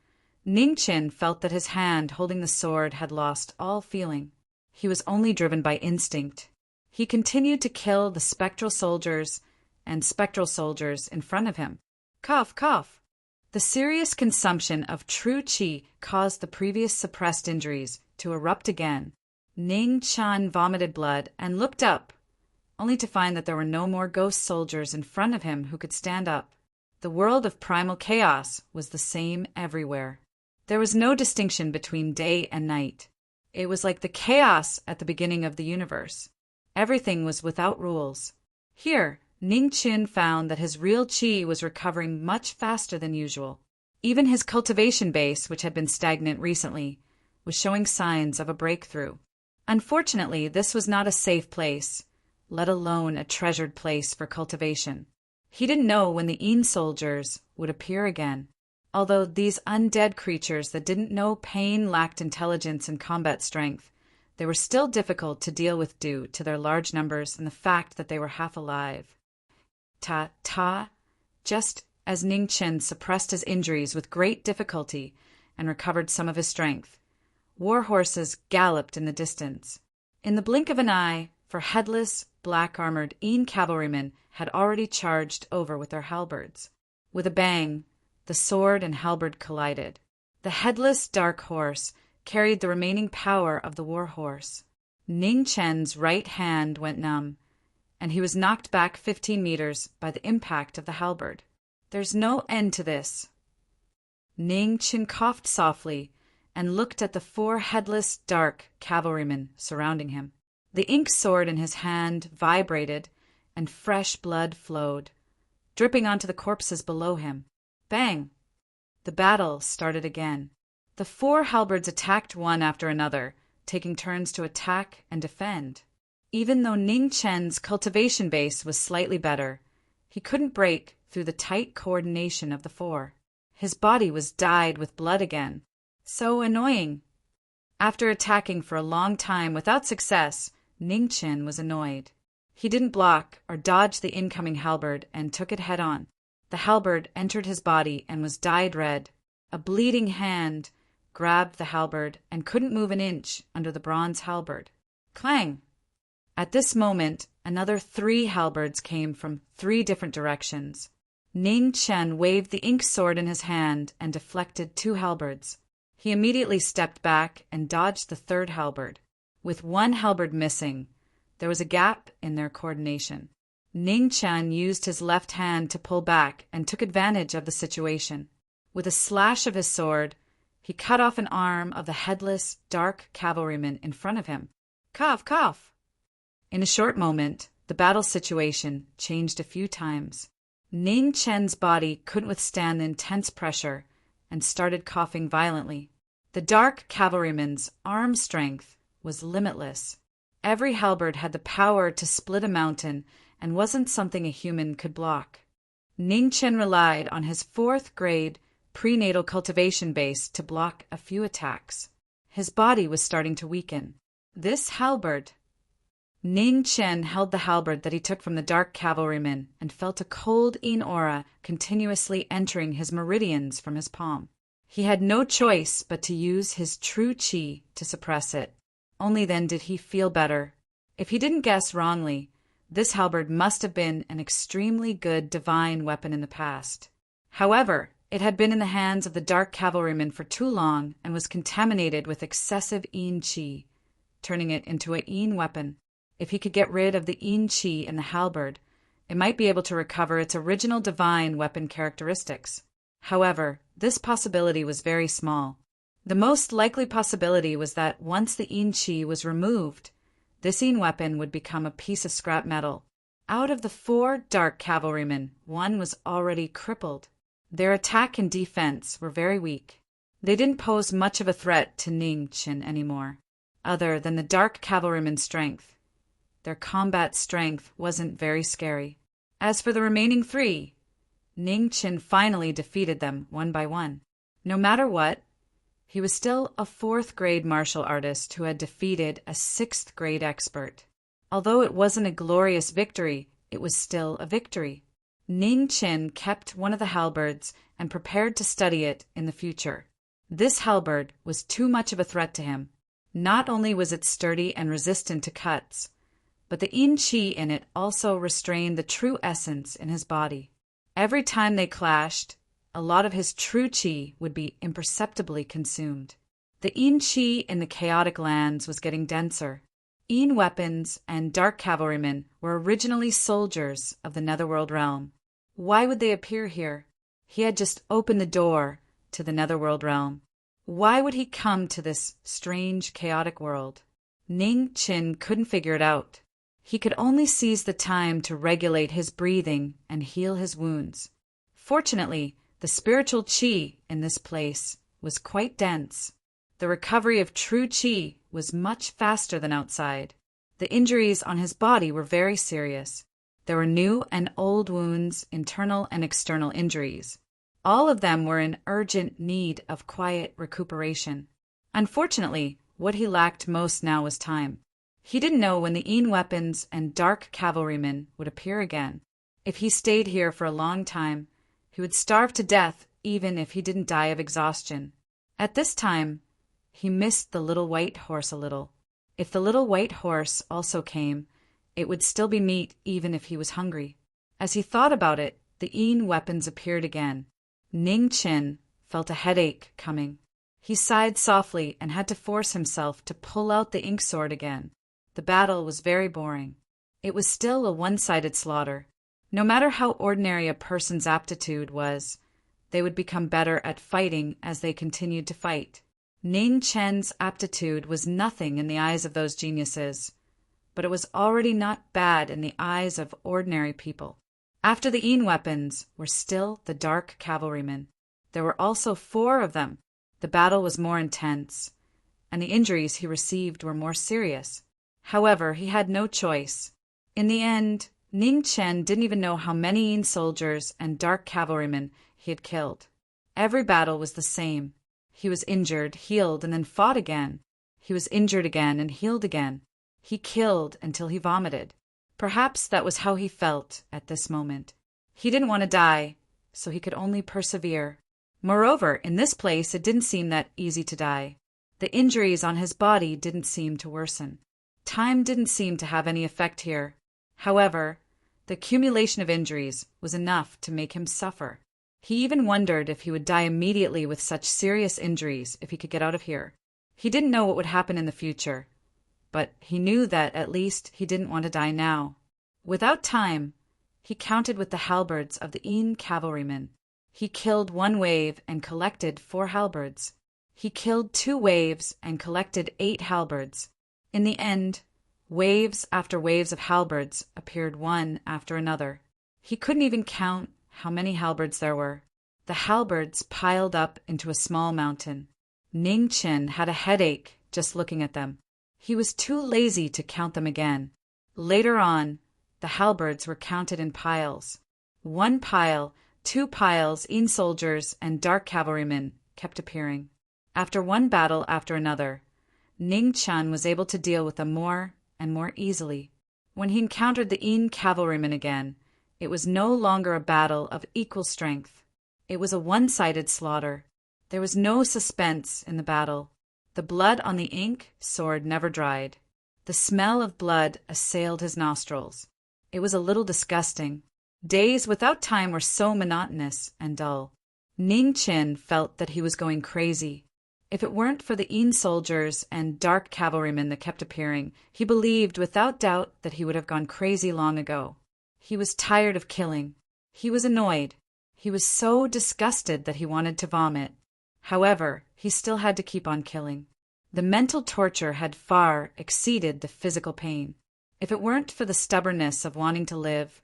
Ning Chen felt that his hand holding the sword had lost all feeling. He was only driven by instinct. He continued to kill the spectral soldiers and spectral soldiers in front of him. Cough, cough. The serious consumption of true qi caused the previous suppressed injuries to erupt again. Ning Chen vomited blood and looked up, only to find that there were no more ghost soldiers in front of him who could stand up. The world of primal chaos was the same everywhere. There was no distinction between day and night. It was like the chaos at the beginning of the universe. Everything was without rules. Here, Ning Chen found that his real qi was recovering much faster than usual. Even his cultivation base, which had been stagnant recently, was showing signs of a breakthrough. Unfortunately, this was not a safe place, let alone a treasured place for cultivation. He didn't know when the Yin soldiers would appear again. Although these undead creatures that didn't know pain lacked intelligence and combat strength, they were still difficult to deal with due to their large numbers and the fact that they were half alive. Just as Ning Chen suppressed his injuries with great difficulty and recovered some of his strength, war horses galloped in the distance. In the blink of an eye, for headless, black-armored Yin cavalrymen had already charged over with their halberds. With a bang, the sword and halberd collided. The headless dark horse carried the remaining power of the war horse. Ning Chen's right hand went numb, and he was knocked back 15 meters by the impact of the halberd. There's no end to this. Ning Chen coughed softly and looked at the 4 headless, dark cavalrymen surrounding him. The ink sword in his hand vibrated, and fresh blood flowed, dripping onto the corpses below him. Bang! The battle started again. The 4 halberds attacked one after another, taking turns to attack and defend. Even though Ning Chen's cultivation base was slightly better, he couldn't break through the tight coordination of the 4. His body was dyed with blood again. So annoying. After attacking for a long time without success, Ning Chen was annoyed. He didn't block or dodge the incoming halberd and took it head on. The halberd entered his body and was dyed red. A bleeding hand grabbed the halberd and couldn't move an inch under the bronze halberd. Clang! At this moment, another 3 halberds came from 3 different directions. Ning Chen waved the ink sword in his hand and deflected 2 halberds. He immediately stepped back and dodged the 3rd halberd. With 1 halberd missing, there was a gap in their coordination. Ning Chen used his left hand to pull back and took advantage of the situation. With a slash of his sword, He cut off an arm of the headless, dark cavalryman in front of him. Cough, cough! In a short moment, the battle situation changed a few times. Ning Chen's body couldn't withstand the intense pressure and started coughing violently. The dark cavalryman's arm strength was limitless. Every halberd had the power to split a mountain and wasn't something a human could block. Ning Chen relied on his 4th grade prenatal cultivation base to block a few attacks. His body was starting to weaken. This halberd. Ning Chen held the halberd that he took from the dark cavalryman and felt a cold yin aura continuously entering his meridians from his palm. He had no choice but to use his true qi to suppress it. Only then did he feel better. If he didn't guess wrongly, this halberd must have been an extremely good divine weapon in the past. However, it had been in the hands of the dark cavalryman for too long and was contaminated with excessive yin qi, turning it into a yin weapon. If he could get rid of the yin qi in the halberd, it might be able to recover its original divine weapon characteristics. However, this possibility was very small. The most likely possibility was that once the yin qi was removed, this yin weapon would become a piece of scrap metal. Out of the 4 dark cavalrymen, 1 was already crippled. Their attack and defense were very weak. They didn't pose much of a threat to Ning Chen anymore, other than the dark cavalryman's strength. Their combat strength wasn't very scary. As for the remaining 3, Ning Chen finally defeated them one by one. No matter what, he was still a 4th grade martial artist who had defeated a 6th grade expert. Although it wasn't a glorious victory, it was still a victory. Ning Chen kept one of the halberds and prepared to study it in the future. This halberd was too much of a threat to him. Not only was it sturdy and resistant to cuts, but the yin qi in it also restrained the true essence in his body. Every time they clashed, a lot of his true qi would be imperceptibly consumed. The yin qi in the chaotic lands was getting denser. Yin weapons and dark cavalrymen were originally soldiers of the Netherworld realm. Why would they appear here? He had just opened the door to the Netherworld realm. Why would he come to this strange, chaotic world? Ning Chen couldn't figure it out. He could only seize the time to regulate his breathing and heal his wounds. Fortunately, the spiritual qi in this place was quite dense. The recovery of true qi was much faster than outside. The injuries on his body were very serious. There were new and old wounds, internal and external injuries. All of them were in urgent need of quiet recuperation. Unfortunately, what he lacked most now was time. He didn't know when the yin weapons and dark cavalrymen would appear again. If he stayed here for a long time, he would starve to death even if he didn't die of exhaustion. At this time, he missed the little white horse a little. If the little white horse also came, it would still be meat even if he was hungry. As he thought about it, the yin weapons appeared again. Ning Chen felt a headache coming. He sighed softly and had to force himself to pull out the ink sword again. The battle was very boring. It was still a one-sided slaughter. No matter how ordinary a person's aptitude was, they would become better at fighting as they continued to fight. Ning Chen's aptitude was nothing in the eyes of those geniuses, but it was already not bad in the eyes of ordinary people. After the yin weapons were still the dark cavalrymen. There were also 4 of them. The battle was more intense, and the injuries he received were more serious. However, he had no choice. In the end, Ning Chen didn't even know how many yin soldiers and dark cavalrymen he had killed. Every battle was the same. He was injured, healed, and then fought again. He was injured again and healed again. He killed until he vomited. Perhaps that was how he felt at this moment. He didn't want to die, so he could only persevere. Moreover, in this place it didn't seem that easy to die. The injuries on his body didn't seem to worsen. Time didn't seem to have any effect here. However, the accumulation of injuries was enough to make him suffer. He even wondered if he would die immediately with such serious injuries if he could get out of here. He didn't know what would happen in the future, but he knew that at least he didn't want to die now. Without time, he counted with the halberds of the yin cavalrymen. He killed 1 wave and collected 4 halberds. He killed 2 waves and collected 8 halberds. In the end, waves after waves of halberds appeared one after another. He couldn't even count how many halberds there were. The halberds piled up into a small mountain. Ning Chen had a headache just looking at them. He was too lazy to count them again. Later on, the halberds were counted in piles. 1 pile, 2 piles, soldiers and dark cavalrymen kept appearing. After one battle after another, Ning Chen was able to deal with them more and more easily. When he encountered the cavalrymen again, it was no longer a battle of equal strength. It was a one-sided slaughter. There was no suspense in the battle. The blood on the ink sword never dried. The smell of blood assailed his nostrils. It was a little disgusting. Days without time were so monotonous and dull. Ning Chen felt that he was going crazy. If it weren't for the soldiers and dark cavalrymen that kept appearing, he believed without doubt that he would have gone crazy long ago. He was tired of killing. He was annoyed. He was so disgusted that he wanted to vomit. However, he still had to keep on killing. The mental torture had far exceeded the physical pain. If it weren't for the stubbornness of wanting to live,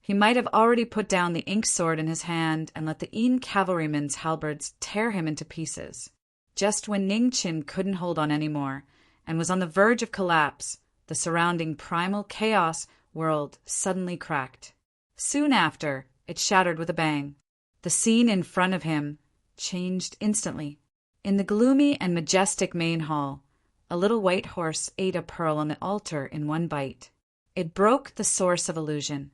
he might have already put down the ink sword in his hand and let the cavalrymen's halberds tear him into pieces. Just when Ning Chen couldn't hold on anymore and was on the verge of collapse, the surrounding primal chaos world suddenly cracked. Soon after, it shattered with a bang. The scene in front of him changed instantly. In the gloomy and majestic main hall, a little white horse ate a pearl on the altar in one bite. It broke the source of illusion.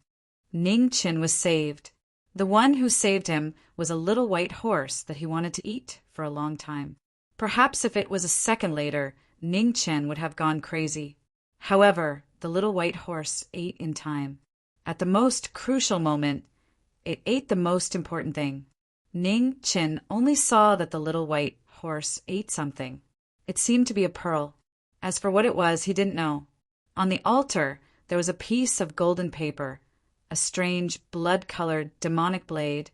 Ning Chen was saved. The one who saved him was a little white horse that he wanted to eat for a long time. Perhaps if it was a second later, Ning Chen would have gone crazy. However, the little white horse ate in time. At the most crucial moment, it ate the most important thing. Ning Chen only saw that the little white horse ate something. It seemed to be a pearl. As for what it was, he didn't know. On the altar, there was a piece of golden paper, a strange blood-colored demonic blade,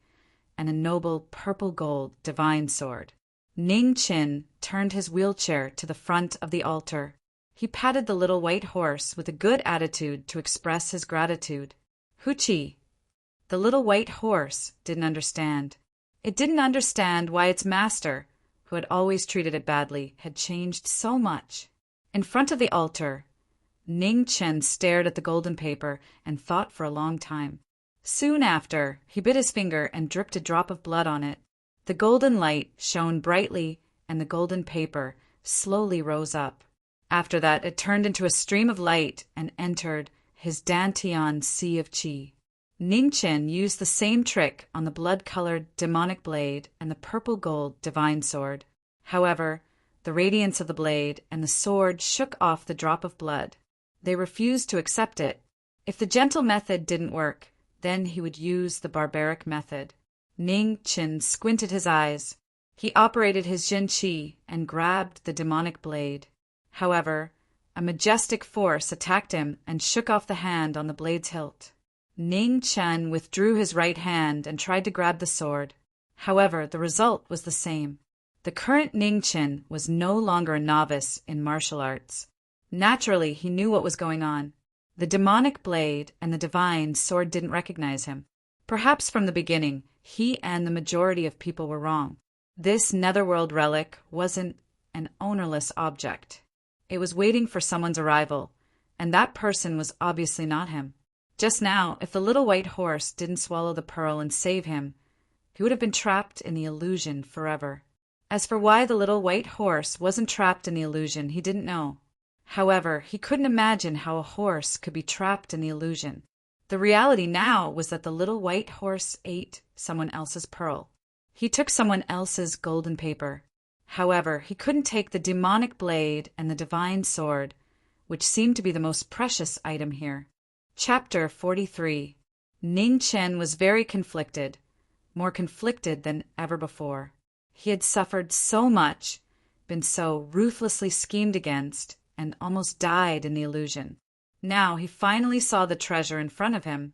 and a noble purple-gold divine sword. Ning Chen turned his wheelchair to the front of the altar. He patted the little white horse with a good attitude to express his gratitude. Huchi! The little white horse didn't understand. It didn't understand why its master, who had always treated it badly, had changed so much. In front of the altar, Ning Chen stared at the golden paper and thought for a long time. Soon after, he bit his finger and dripped a drop of blood on it. The golden light shone brightly, and the golden paper slowly rose up. After that, it turned into a stream of light and entered his Dantian Sea of Qi. Ning Chen used the same trick on the blood-colored demonic blade and the purple-gold divine sword. However, the radiance of the blade and the sword shook off the drop of blood. They refused to accept it. If the gentle method didn't work, then he would use the barbaric method. Ning Chen squinted his eyes. He operated his Jin Qi and grabbed the demonic blade. However, a majestic force attacked him and shook off the hand on the blade's hilt. Ning Chen withdrew his right hand and tried to grab the sword. However, the result was the same. The current Ning Chen was no longer a novice in martial arts. Naturally, he knew what was going on. The demonic blade and the divine sword didn't recognize him. Perhaps from the beginning, he and the majority of people were wrong. This netherworld relic wasn't an ownerless object. It was waiting for someone's arrival, and that person was obviously not him. Just now, if the little white horse didn't swallow the pearl and save him, he would have been trapped in the illusion forever. As for why the little white horse wasn't trapped in the illusion, he didn't know. However, he couldn't imagine how a horse could be trapped in the illusion. The reality now was that the little white horse ate someone else's pearl. He took someone else's golden paper. However, he couldn't take the demonic blade and the divine sword, which seemed to be the most precious item here. Chapter 43. Ning Chen was very conflicted, more conflicted than ever before. He had suffered so much, been so ruthlessly schemed against, and almost died in the illusion. Now he finally saw the treasure in front of him,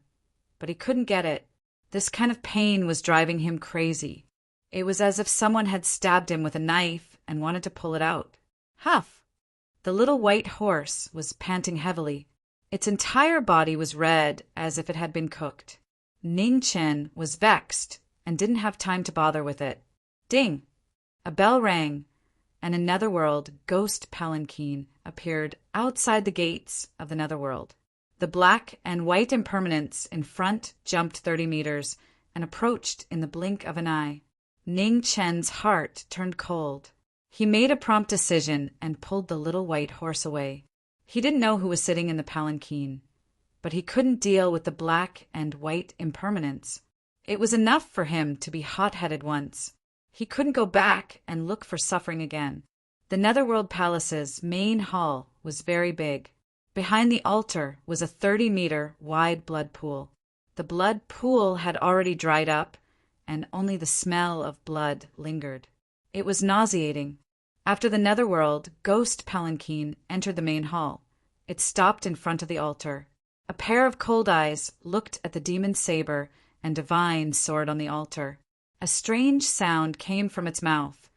but he couldn't get it. This kind of pain was driving him crazy. It was as if someone had stabbed him with a knife and wanted to pull it out. Huff! The little white horse was panting heavily. Its entire body was red as if it had been cooked. Ning Chen was vexed and didn't have time to bother with it. Ding! A bell rang, and a netherworld ghost palanquin appeared outside the gates of the netherworld. The black and white impermanence in front jumped 30 meters and approached in the blink of an eye. Ning Chen's heart turned cold. He made a prompt decision and pulled the little white horse away. He didn't know who was sitting in the palanquin, but he couldn't deal with the black and white impermanence. It was enough for him to be hot-headed once. He couldn't go back and look for suffering again. The Netherworld Palace's main hall was very big. Behind the altar was a 30-meter wide blood pool. The blood pool had already dried up, and only the smell of blood lingered. It was nauseating. After the Netherworld ghost palanquin entered the main hall. It stopped in front of the altar. A pair of cold eyes looked at the demon saber and divine sword on the altar. A strange sound came from its mouth,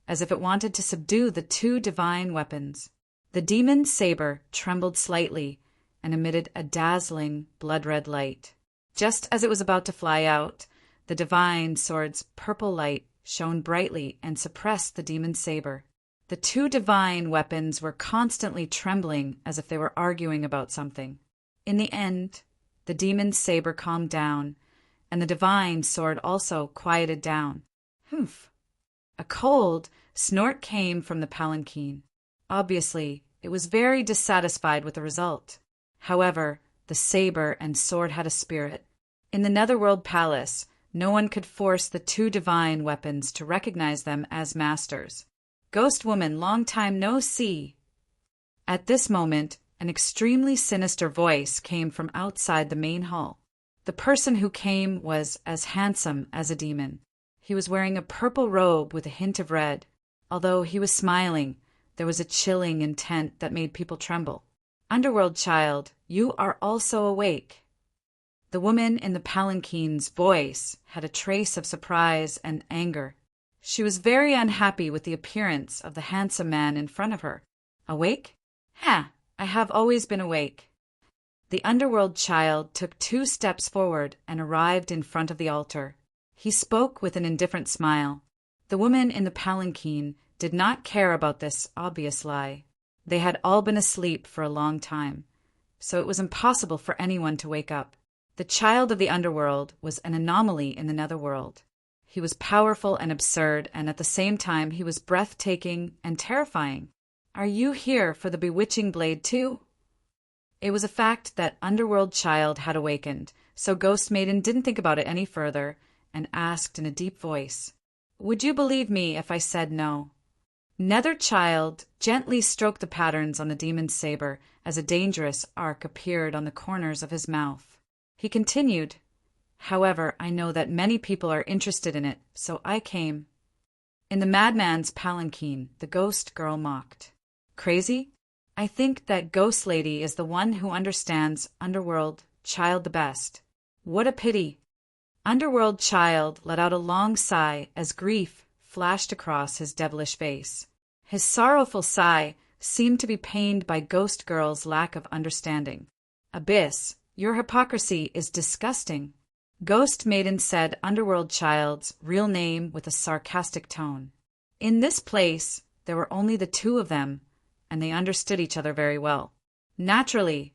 as if it wanted to subdue the two divine weapons. The demon saber trembled slightly and emitted a dazzling blood-red light. Just as it was about to fly out, the divine sword's purple light shone brightly and suppressed the demon saber. The two divine weapons were constantly trembling as if they were arguing about something. In the end, the demon saber calmed down, and the divine sword also quieted down. Humph! A cold snort came from the palanquin. Obviously, it was very dissatisfied with the result. However, the saber and sword had a spirit. In the Netherworld Palace, no one could force the two divine weapons to recognize them as masters. Ghost woman, long time no see. At this moment, an extremely sinister voice came from outside the main hall. The person who came was as handsome as a demon. He was wearing a purple robe with a hint of red. Although he was smiling, there was a chilling intent that made people tremble. Underworld child, you are also awake. The woman in the palanquin's voice had a trace of surprise and anger. She was very unhappy with the appearance of the handsome man in front of her. Awake? Ha! I have always been awake. The underworld child took 2 steps forward and arrived in front of the altar. He spoke with an indifferent smile. The woman in the palanquin did not care about this obvious lie. They had all been asleep for a long time, so it was impossible for anyone to wake up. The child of the underworld was an anomaly in the netherworld. He was powerful and absurd, and at the same time he was breathtaking and terrifying. Are you here for the bewitching blade too? It was a fact that Underworld Child had awakened, so Ghost Maiden didn't think about it any further and asked in a deep voice, "Would you believe me if I said no?" Nether Child gently stroked the patterns on the demon's saber as a dangerous arc appeared on the corners of his mouth. He continued, "However, I know that many people are interested in it, so I came." In the madman's palanquin, the ghost girl mocked. Crazy? I think that Ghost Lady is the one who understands Underworld Child the best. What a pity. Underworld Child let out a long sigh as grief flashed across his devilish face. His sorrowful sigh seemed to be pained by Ghost Girl's lack of understanding. Abyss, your hypocrisy is disgusting. Ghost Maiden said Underworld Child's real name with a sarcastic tone. In this place, there were only the two of them, and they understood each other very well. Naturally,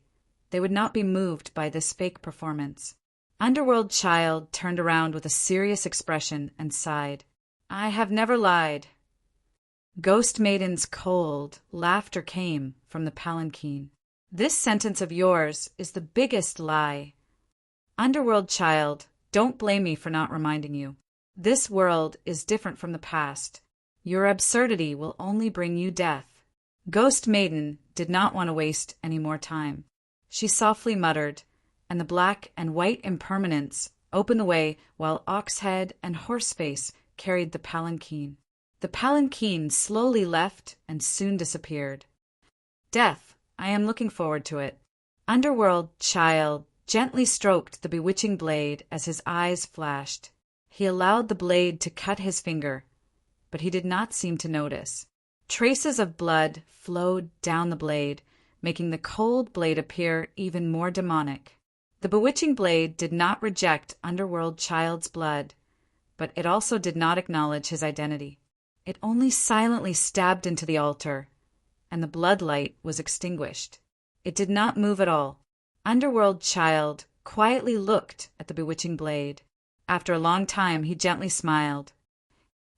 they would not be moved by this fake performance. Underworld Child turned around with a serious expression and sighed. I have never lied. Ghost Maiden's cold laughter came from the palanquin. This sentence of yours is the biggest lie. Underworld Child, don't blame me for not reminding you. This world is different from the past. Your absurdity will only bring you death. Ghost Maiden did not want to waste any more time. She softly muttered, and the black and white impermanence opened the way while Oxhead and Horseface carried the palanquin. The palanquin slowly left and soon disappeared. Death, I am looking forward to it. Underworld Child gently stroked the bewitching blade as his eyes flashed. He allowed the blade to cut his finger, but he did not seem to notice. Traces of blood flowed down the blade, making the cold blade appear even more demonic. The bewitching blade did not reject underworld child's blood, but it also did not acknowledge his identity. It only silently stabbed into the altar, and the blood light was extinguished. It did not move at all. Underworld child quietly looked at the bewitching blade. After a long time, he gently smiled.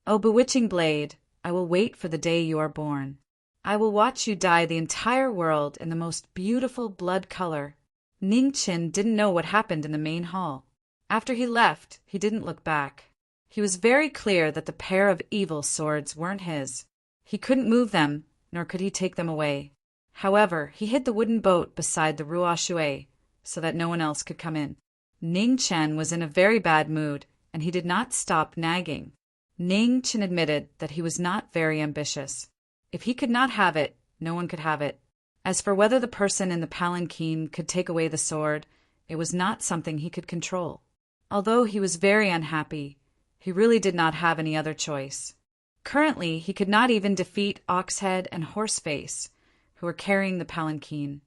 "O bewitching blade, I will wait for the day you are born. I will watch you dye the entire world in the most beautiful blood color." Ning Qin didn't know what happened in the main hall. After he left, he didn't look back. He was very clear that the pair of evil swords weren't his. He couldn't move them, nor could he take them away. However, he hid the wooden boat beside the Rua Shui so that no one else could come in. Ning Chen was in a very bad mood, and he did not stop nagging. Ning Chen admitted that he was not very ambitious. If he could not have it, no one could have it. As for whether the person in the palanquin could take away the sword, it was not something he could control. Although he was very unhappy, he really did not have any other choice. Currently, he could not even defeat Oxhead and Horseface, who were carrying the palanquin,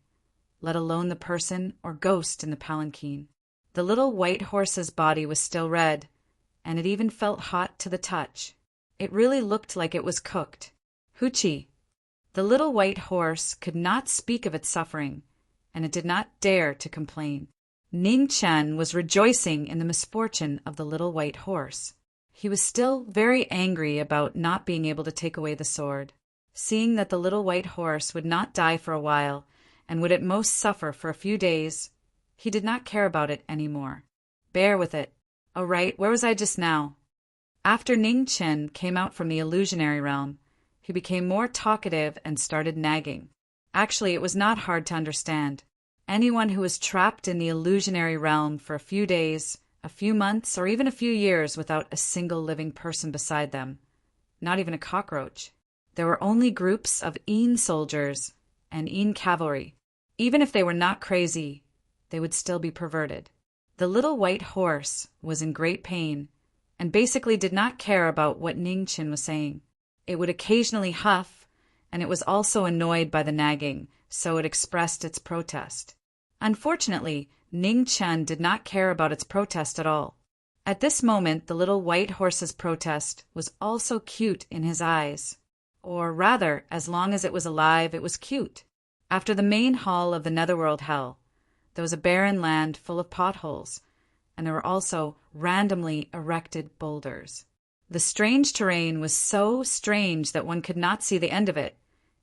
let alone the person or ghost in the palanquin. The little white horse's body was still red, and it even felt hot to the touch. It really looked like it was cooked. Hoochie! The little white horse could not speak of its suffering, and it did not dare to complain. Ning Chen was rejoicing in the misfortune of the little white horse. He was still very angry about not being able to take away the sword. Seeing that the little white horse would not die for a while, and would at most suffer for a few days, he did not care about it any more. Bear with it. Oh right, where was I just now? After Ning Chen came out from the illusionary realm, he became more talkative and started nagging. Actually, it was not hard to understand. Anyone who was trapped in the illusionary realm for a few days, a few months, or even a few years without a single living person beside them, not even a cockroach. There were only groups of Yin soldiers and Yin cavalry. Even if they were not crazy, they would still be perverted. The little white horse was in great pain and basically did not care about what Ning Chen was saying. It would occasionally huff, and it was also annoyed by the nagging, so it expressed its protest. Unfortunately, Ning Chen did not care about its protest at all. At this moment, the little white horse's protest was also cute in his eyes. Or rather, as long as it was alive, it was cute. After the main hall of the Netherworld Hell, there was a barren land full of potholes, and there were also randomly erected boulders. The strange terrain was so strange that one could not see the end of it,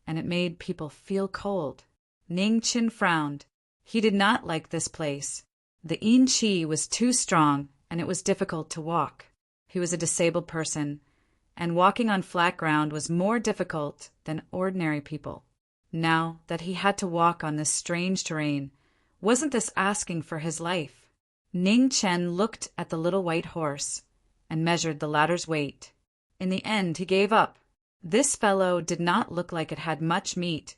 and it made people feel cold. Ning Qin frowned. He did not like this place. The Yin Qi was too strong, and it was difficult to walk. He was a disabled person, and walking on flat ground was more difficult than ordinary people. Now that he had to walk on this strange terrain, wasn't this asking for his life? Ning Chen looked at the little white horse and measured the latter's weight. In the end, he gave up. This fellow did not look like it had much meat,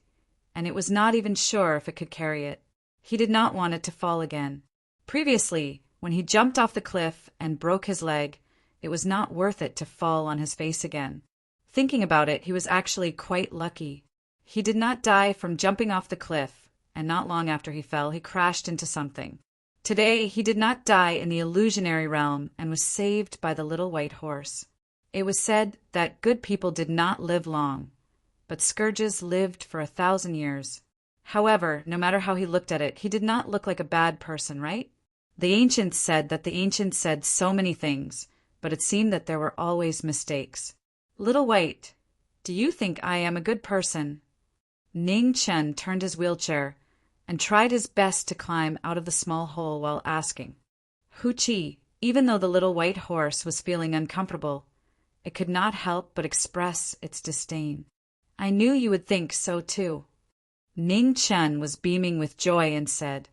and it was not even sure if it could carry it. He did not want it to fall again. Previously, when he jumped off the cliff and broke his leg, it was not worth it to fall on his face again. Thinking about it, he was actually quite lucky. He did not die from jumping off the cliff, and not long after he fell, he crashed into something. Today, he did not die in the illusionary realm and was saved by the little white horse. It was said that good people did not live long, but scourges lived for 1,000 years. However, no matter how he looked at it, he did not look like a bad person, right? The ancients said that the ancients said so many things, but it seemed that there were always mistakes. Little White, do you think I am a good person? Ning Chen turned his wheelchair and tried his best to climb out of the small hole while asking. Hoochie, even though the little white horse was feeling uncomfortable, it could not help but express its disdain. I knew you would think so too. Ning Chen was beaming with joy and said,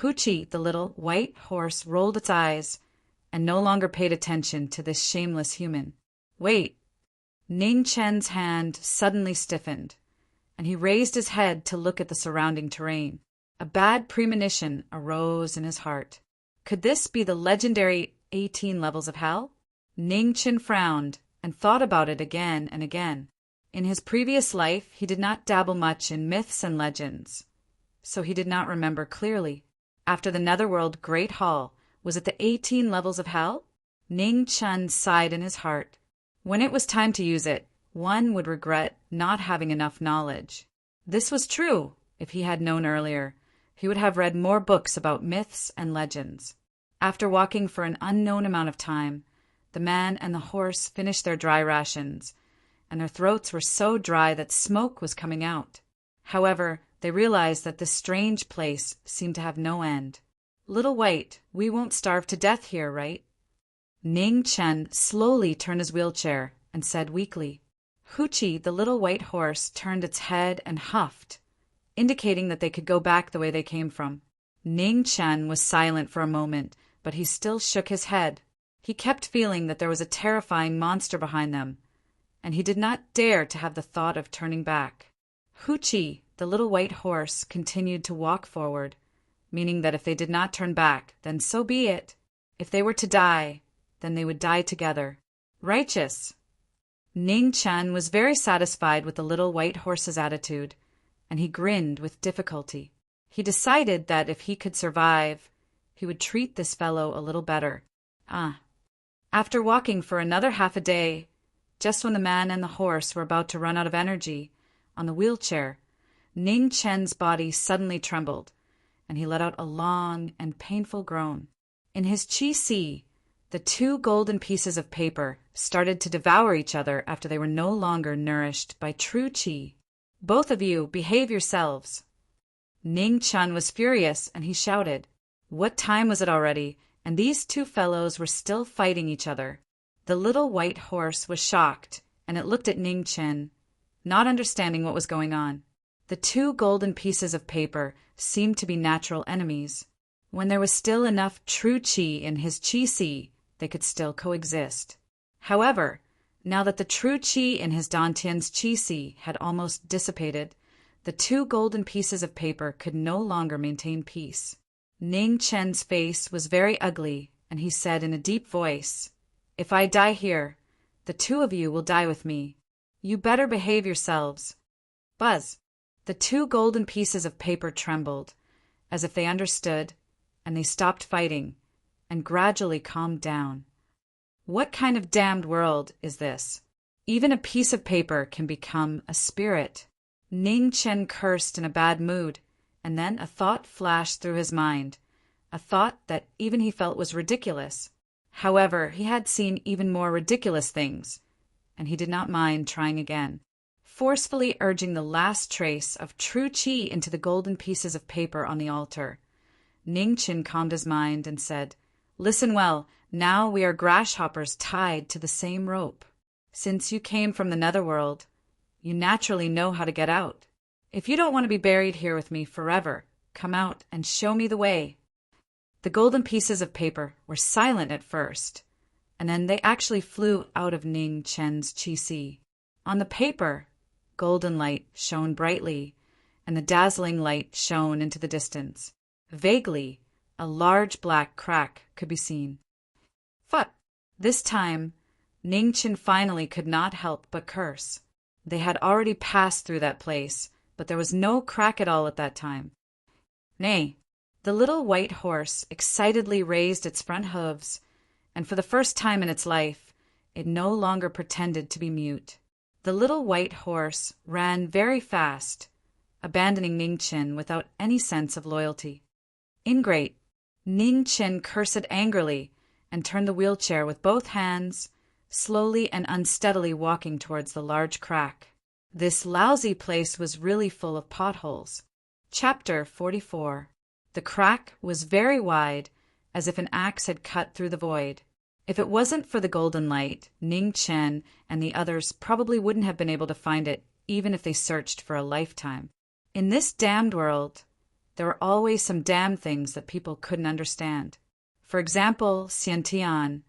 Hoochie, the little white horse rolled its eyes and no longer paid attention to this shameless human. Wait. Ning Chen's hand suddenly stiffened, and he raised his head to look at the surrounding terrain. A bad premonition arose in his heart. Could this be the legendary 18 levels of hell? Ning Chen frowned and thought about it again and again. In his previous life, he did not dabble much in myths and legends, so he did not remember clearly. After the Netherworld Great Hall, was it the 18 levels of hell? Ning Chen sighed in his heart. When it was time to use it, one would regret not having enough knowledge. This was true. If he had known earlier, he would have read more books about myths and legends. After walking for an unknown amount of time, the man and the horse finished their dry rations, and their throats were so dry that smoke was coming out. However, they realized that this strange place seemed to have no end. "Little White, we won't starve to death here, right?" Ning Chen slowly turned his wheelchair and said weakly. Hoochie, the little white horse, turned its head and huffed, indicating that they could go back the way they came from. Ning Chen was silent for a moment, but he still shook his head. He kept feeling that there was a terrifying monster behind them, and he did not dare to have the thought of turning back. Hoochie, the little white horse, continued to walk forward, meaning that if they did not turn back, then so be it. If they were to die, then they would die together. Righteous! Ning Chen was very satisfied with the little white horse's attitude, and he grinned with difficulty. He decided that if he could survive, he would treat this fellow a little better. After walking for another half a day, just when the man and the horse were about to run out of energy, on the wheelchair, Ning Chen's body suddenly trembled, and he let out a long and painful groan. In his qi, the two golden pieces of paper started to devour each other after they were no longer nourished by true qi. "Both of you, behave yourselves." Ning Chen was furious, and he shouted. What time was it already, and these two fellows were still fighting each other. The little white horse was shocked, and it looked at Ning Chen, not understanding what was going on. The two golden pieces of paper seemed to be natural enemies. When there was still enough true qi in his qi, they could still coexist. However, now that the true qi in his Dantian's qi had almost dissipated, the two golden pieces of paper could no longer maintain peace. Ning Chen's face was very ugly, and he said in a deep voice, "If I die here, the two of you will die with me. You better behave yourselves." Buzz! The two golden pieces of paper trembled, as if they understood, and they stopped fighting, and gradually calmed down. What kind of damned world is this? Even a piece of paper can become a spirit. Ning Chen cursed in a bad mood, and then a thought flashed through his mind, a thought that even he felt was ridiculous. However, he had seen even more ridiculous things, and he did not mind trying again. Forcefully urging the last trace of true qi into the golden pieces of paper on the altar, Ning Chen calmed his mind and said, "Listen well, now we are grasshoppers tied to the same rope. Since you came from the netherworld, you naturally know how to get out. If you don't want to be buried here with me forever, come out and show me the way." The golden pieces of paper were silent at first, and then they actually flew out of Ning Chen's qi. On the paper, golden light shone brightly, and the dazzling light shone into the distance. Vaguely, a large black crack could be seen. Fuck! This time, Ning Chen finally could not help but curse. They had already passed through that place, but there was no crack at all at that time. Nay, the little white horse excitedly raised its front hooves, and for the first time in its life, it no longer pretended to be mute. The little white horse ran very fast, abandoning Ning Chen without any sense of loyalty. Ingrate! Ning Chen cursed angrily and turned the wheelchair with both hands, slowly and unsteadily walking towards the large crack. This lousy place was really full of potholes. Chapter 44. The crack was very wide, as if an axe had cut through the void. If it wasn't for the golden light, Ning Chen and the others probably wouldn't have been able to find it, even if they searched for a lifetime. In this damned world, there were always some damned things that people couldn't understand. For example, Xiantian,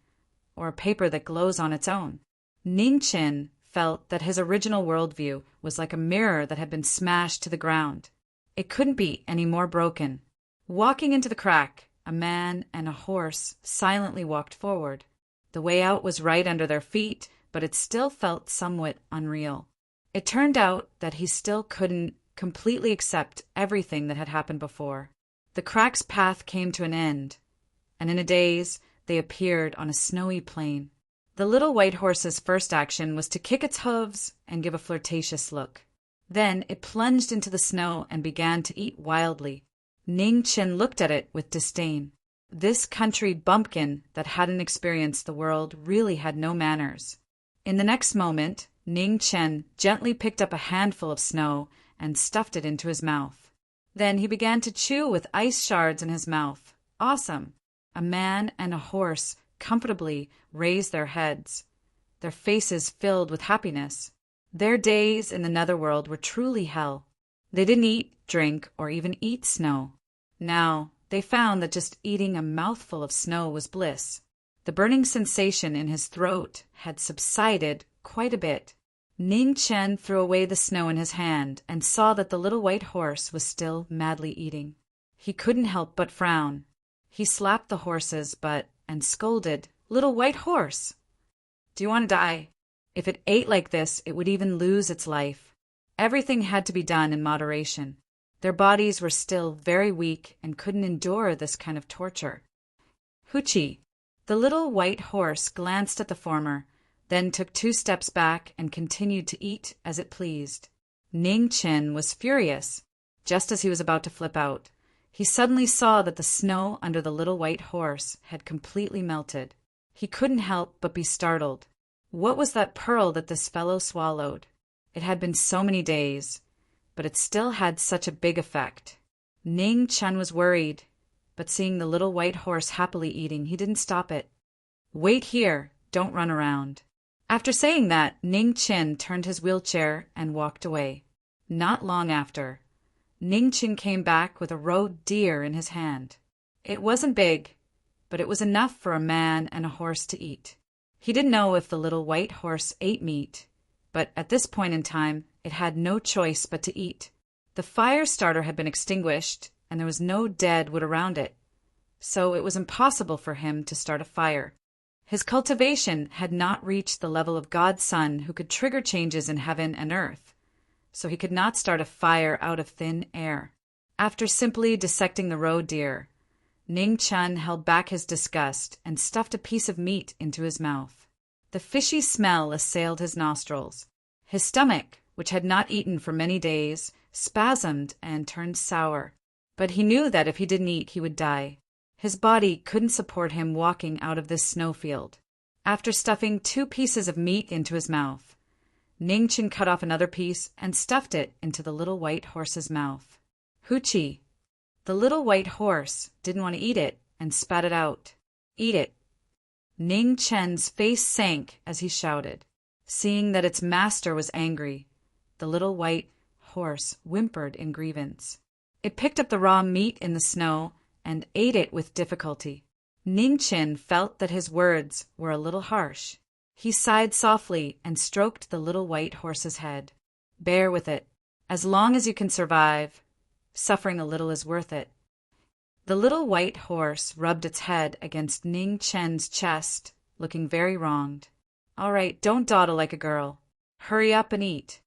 or a paper that glows on its own. Ning Chen felt that his original worldview was like a mirror that had been smashed to the ground. It couldn't be any more broken. Walking into the crack, a man and a horse silently walked forward. The way out was right under their feet, but it still felt somewhat unreal. It turned out that he still couldn't completely accept everything that had happened before. The Crack's path came to an end, and in a daze they appeared on a snowy plain. The little white horse's first action was to kick its hooves and give a flirtatious look. Then it plunged into the snow and began to eat wildly. Ning Chen looked at it with disdain. This country bumpkin that hadn't experienced the world really had no manners. In the next moment, Ning Chen gently picked up a handful of snow and stuffed it into his mouth. Then he began to chew with ice shards in his mouth. Awesome! A man and a horse comfortably raised their heads, their faces filled with happiness. Their days in the netherworld were truly hell. They didn't eat, drink, or even eat snow. Now, they found that just eating a mouthful of snow was bliss. The burning sensation in his throat had subsided quite a bit. Ning Chen threw away the snow in his hand and saw that the little white horse was still madly eating. He couldn't help but frown. He slapped the horse's butt and scolded, "Little white horse! Do you want to die?" If it ate like this, it would even lose its life. Everything had to be done in moderation. Their bodies were still very weak and couldn't endure this kind of torture. Hoochie! The little white horse glanced at the former, then took 2 steps back and continued to eat as it pleased. Ning Chen was furious. Just as he was about to flip out, he suddenly saw that the snow under the little white horse had completely melted. He couldn't help but be startled. What was that pearl that this fellow swallowed? It had been so many days, but it still had such a big effect. Ning Chen was worried, but seeing the little white horse happily eating, he didn't stop it. "Wait here, don't run around." After saying that, Ning Chen turned his wheelchair and walked away. Not long after, Ning Chen came back with a roe deer in his hand. It wasn't big, but it was enough for a man and a horse to eat. He didn't know if the little white horse ate meat, but at this point in time, it had no choice but to eat. The fire starter had been extinguished, and there was no dead wood around it, so it was impossible for him to start a fire. His cultivation had not reached the level of God's Son who could trigger changes in heaven and earth, so he could not start a fire out of thin air. After simply dissecting the roe deer, Ning Chen held back his disgust and stuffed a piece of meat into his mouth. The fishy smell assailed his nostrils. His stomach, which had not eaten for many days, spasmed and turned sour. But he knew that if he didn't eat, he would die. His body couldn't support him walking out of this snowfield. After stuffing 2 pieces of meat into his mouth, Ning Chen cut off another piece and stuffed it into the little white horse's mouth. Hoochie! The little white horse didn't want to eat it and spat it out. "Eat it!" Ning Chen's face sank as he shouted. Seeing that its master was angry, the little white horse whimpered in grievance. It picked up the raw meat in the snow and ate it with difficulty. Ning Chen felt that his words were a little harsh. He sighed softly and stroked the little white horse's head. "Bear with it. As long as you can survive, suffering a little is worth it." The little white horse rubbed its head against Ning Chen's chest, looking very wronged. "All right, don't dawdle like a girl. Hurry up and eat."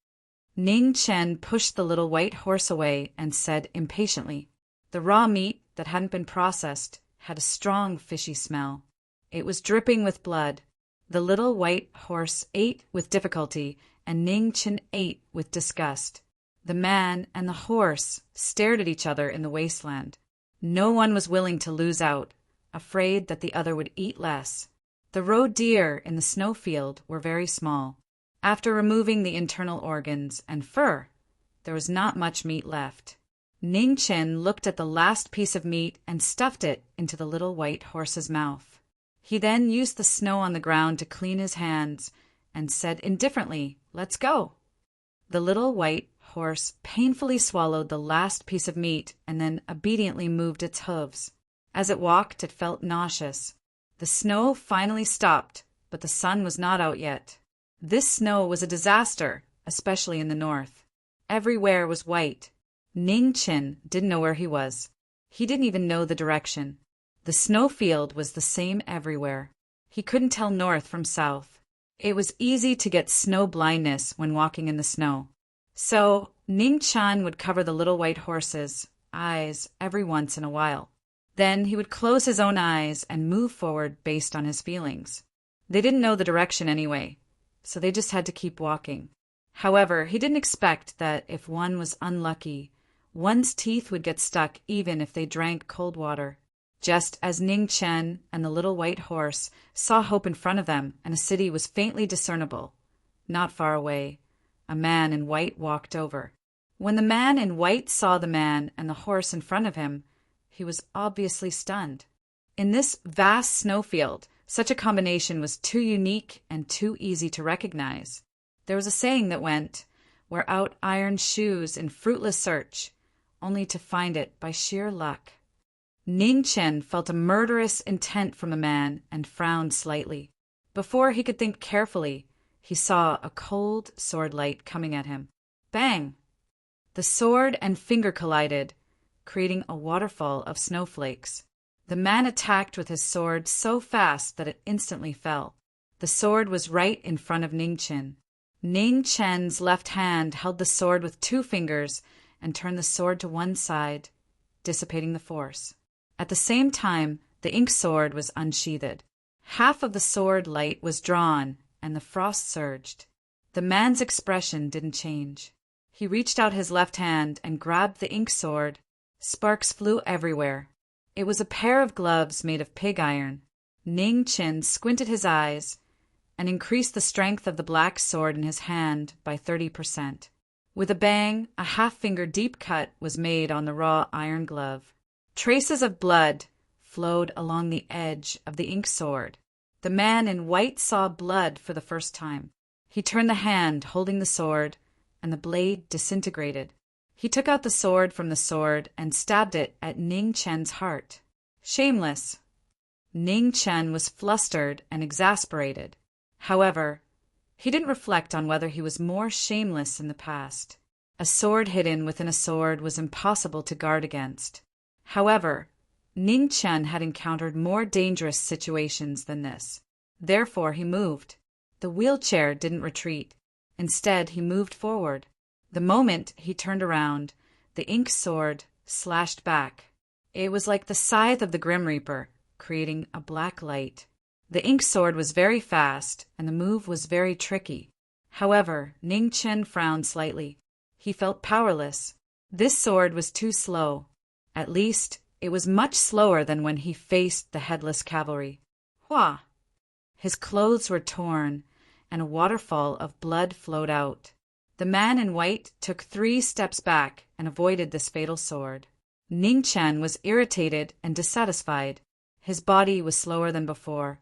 Ning Chen pushed the little white horse away and said impatiently. The raw meat that hadn't been processed had a strong fishy smell. It was dripping with blood. The little white horse ate with difficulty, and Ning Chen ate with disgust. The man and the horse stared at each other in the wasteland. No one was willing to lose out, afraid that the other would eat less. The roe deer in the snowfield were very small. After removing the internal organs and fur, there was not much meat left. Ning Chen looked at the last piece of meat and stuffed it into the little white horse's mouth. He then used the snow on the ground to clean his hands and said indifferently, "Let's go." The little white horse painfully swallowed the last piece of meat and then obediently moved its hooves. As it walked, it felt nauseous. The snow finally stopped, but the sun was not out yet. This snow was a disaster, especially in the north. Everywhere was white. Ning Chen didn't know where he was. He didn't even know the direction. The snowfield was the same everywhere. He couldn't tell north from south. It was easy to get snow blindness when walking in the snow. So, Ning Chen would cover the little white horse's eyes every once in a while. Then he would close his own eyes and move forward based on his feelings. They didn't know the direction anyway, so they just had to keep walking. However, he didn't expect that if one was unlucky, one's teeth would get stuck even if they drank cold water. Just as Ning Chen and the little white horse saw hope in front of them and a city was faintly discernible, not far away, a man in white walked over. When the man in white saw the man and the horse in front of him, he was obviously stunned. In this vast snowfield, such a combination was too unique and too easy to recognize. There was a saying that went, "Wear out iron shoes in fruitless search, only to find it by sheer luck." Ning Chen felt a murderous intent from the man and frowned slightly. Before he could think carefully, he saw a cold sword light coming at him. Bang! The sword and finger collided, creating a waterfall of snowflakes. The man attacked with his sword so fast that it instantly fell. The sword was right in front of Ning Chen. Ning Chen's left hand held the sword with 2 fingers and turned the sword to one side, dissipating the force. At the same time, the ink sword was unsheathed. Half of the sword light was drawn, and the frost surged. The man's expression didn't change. He reached out his left hand and grabbed the ink sword. Sparks flew everywhere. It was a pair of gloves made of pig iron. Ning Chen squinted his eyes and increased the strength of the black sword in his hand by 30%. With a bang, a half-finger deep cut was made on the raw iron glove. Traces of blood flowed along the edge of the ink sword. The man in white saw blood for the first time. He turned the hand holding the sword, and the blade disintegrated. He took out the sword from the sword and stabbed it at Ning Chen's heart. Shameless! Ning Chen was flustered and exasperated. However, he didn't reflect on whether he was more shameless in the past. A sword hidden within a sword was impossible to guard against. However, Ning Chen had encountered more dangerous situations than this. Therefore, he moved. The wheelchair didn't retreat. Instead, he moved forward. The moment he turned around, the ink sword slashed back. It was like the scythe of the Grim Reaper, creating a black light. The ink sword was very fast, and the move was very tricky. However, Ning Chen frowned slightly. He felt powerless. This sword was too slow. At least, it was much slower than when he faced the headless cavalry. Hua! His clothes were torn, and a waterfall of blood flowed out. The man in white took 3 steps back and avoided this fatal sword. Ning Chen was irritated and dissatisfied. His body was slower than before,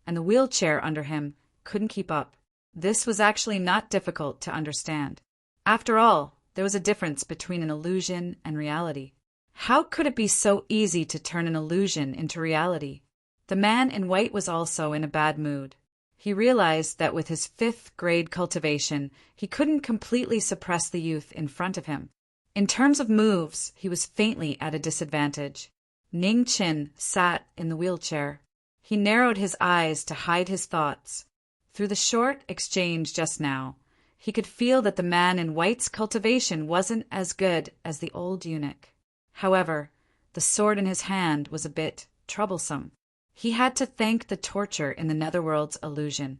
and the wheelchair under him couldn't keep up. This was actually not difficult to understand. After all, there was a difference between an illusion and reality. How could it be so easy to turn an illusion into reality? The man in white was also in a bad mood. He realized that with his 5th-grade cultivation, he couldn't completely suppress the youth in front of him. In terms of moves, he was faintly at a disadvantage. Ning Chen sat in the wheelchair. He narrowed his eyes to hide his thoughts. Through the short exchange just now, he could feel that the man in white's cultivation wasn't as good as the old eunuch. However, the sword in his hand was a bit troublesome. He had to thank the torture in the netherworld's illusion.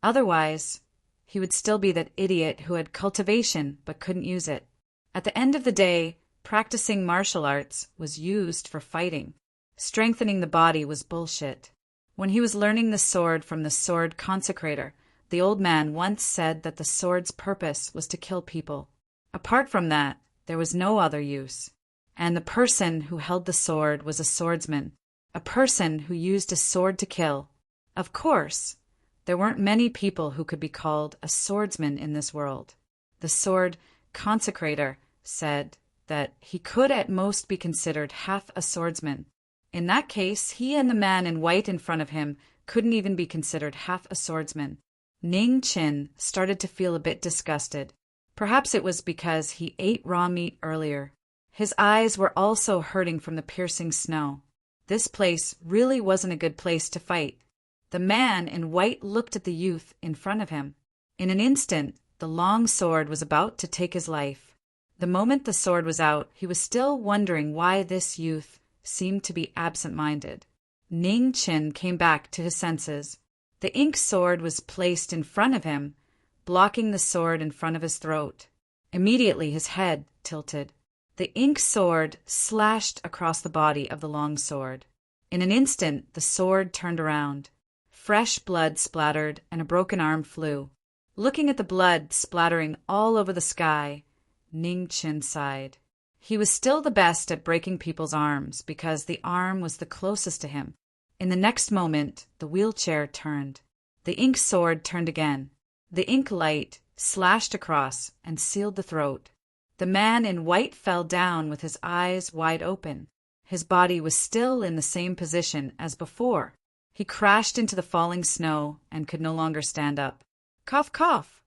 Otherwise, he would still be that idiot who had cultivation but couldn't use it. At the end of the day, practicing martial arts was used for fighting. Strengthening the body was bullshit. When he was learning the sword from the sword consecrator, the old man once said that the sword's purpose was to kill people. Apart from that, there was no other use. And the person who held the sword was a swordsman, a person who used a sword to kill. Of course, there weren't many people who could be called a swordsman in this world. The sword consecrator said that he could at most be considered half a swordsman. In that case, he and the man in white in front of him couldn't even be considered half a swordsman. Ning Chen started to feel a bit disgusted. Perhaps it was because he ate raw meat earlier. His eyes were also hurting from the piercing snow. This place really wasn't a good place to fight. The man in white looked at the youth in front of him. In an instant, the long sword was about to take his life. The moment the sword was out, he was still wondering why this youth seemed to be absent-minded. Ning Qin came back to his senses. The ink sword was placed in front of him, blocking the sword in front of his throat. Immediately his head tilted. The ink sword slashed across the body of the long sword. In an instant, the sword turned around. Fresh blood splattered, and a broken arm flew. Looking at the blood splattering all over the sky, Ning Qin sighed. He was still the best at breaking people's arms because the arm was the closest to him. In the next moment, the wheelchair turned. The ink sword turned again. The ink light slashed across and sealed the throat. The man in white fell down with his eyes wide open. His body was still in the same position as before. He crashed into the falling snow and could no longer stand up. Cough, cough!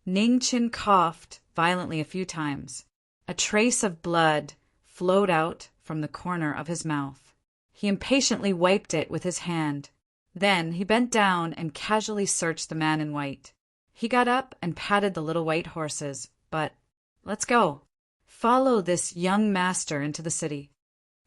Ning Qin coughed violently a few times. A trace of blood flowed out from the corner of his mouth. He impatiently wiped it with his hand. Then he bent down and casually searched the man in white. He got up and patted the little white horses, but, "Let's go. Follow this young master into the city."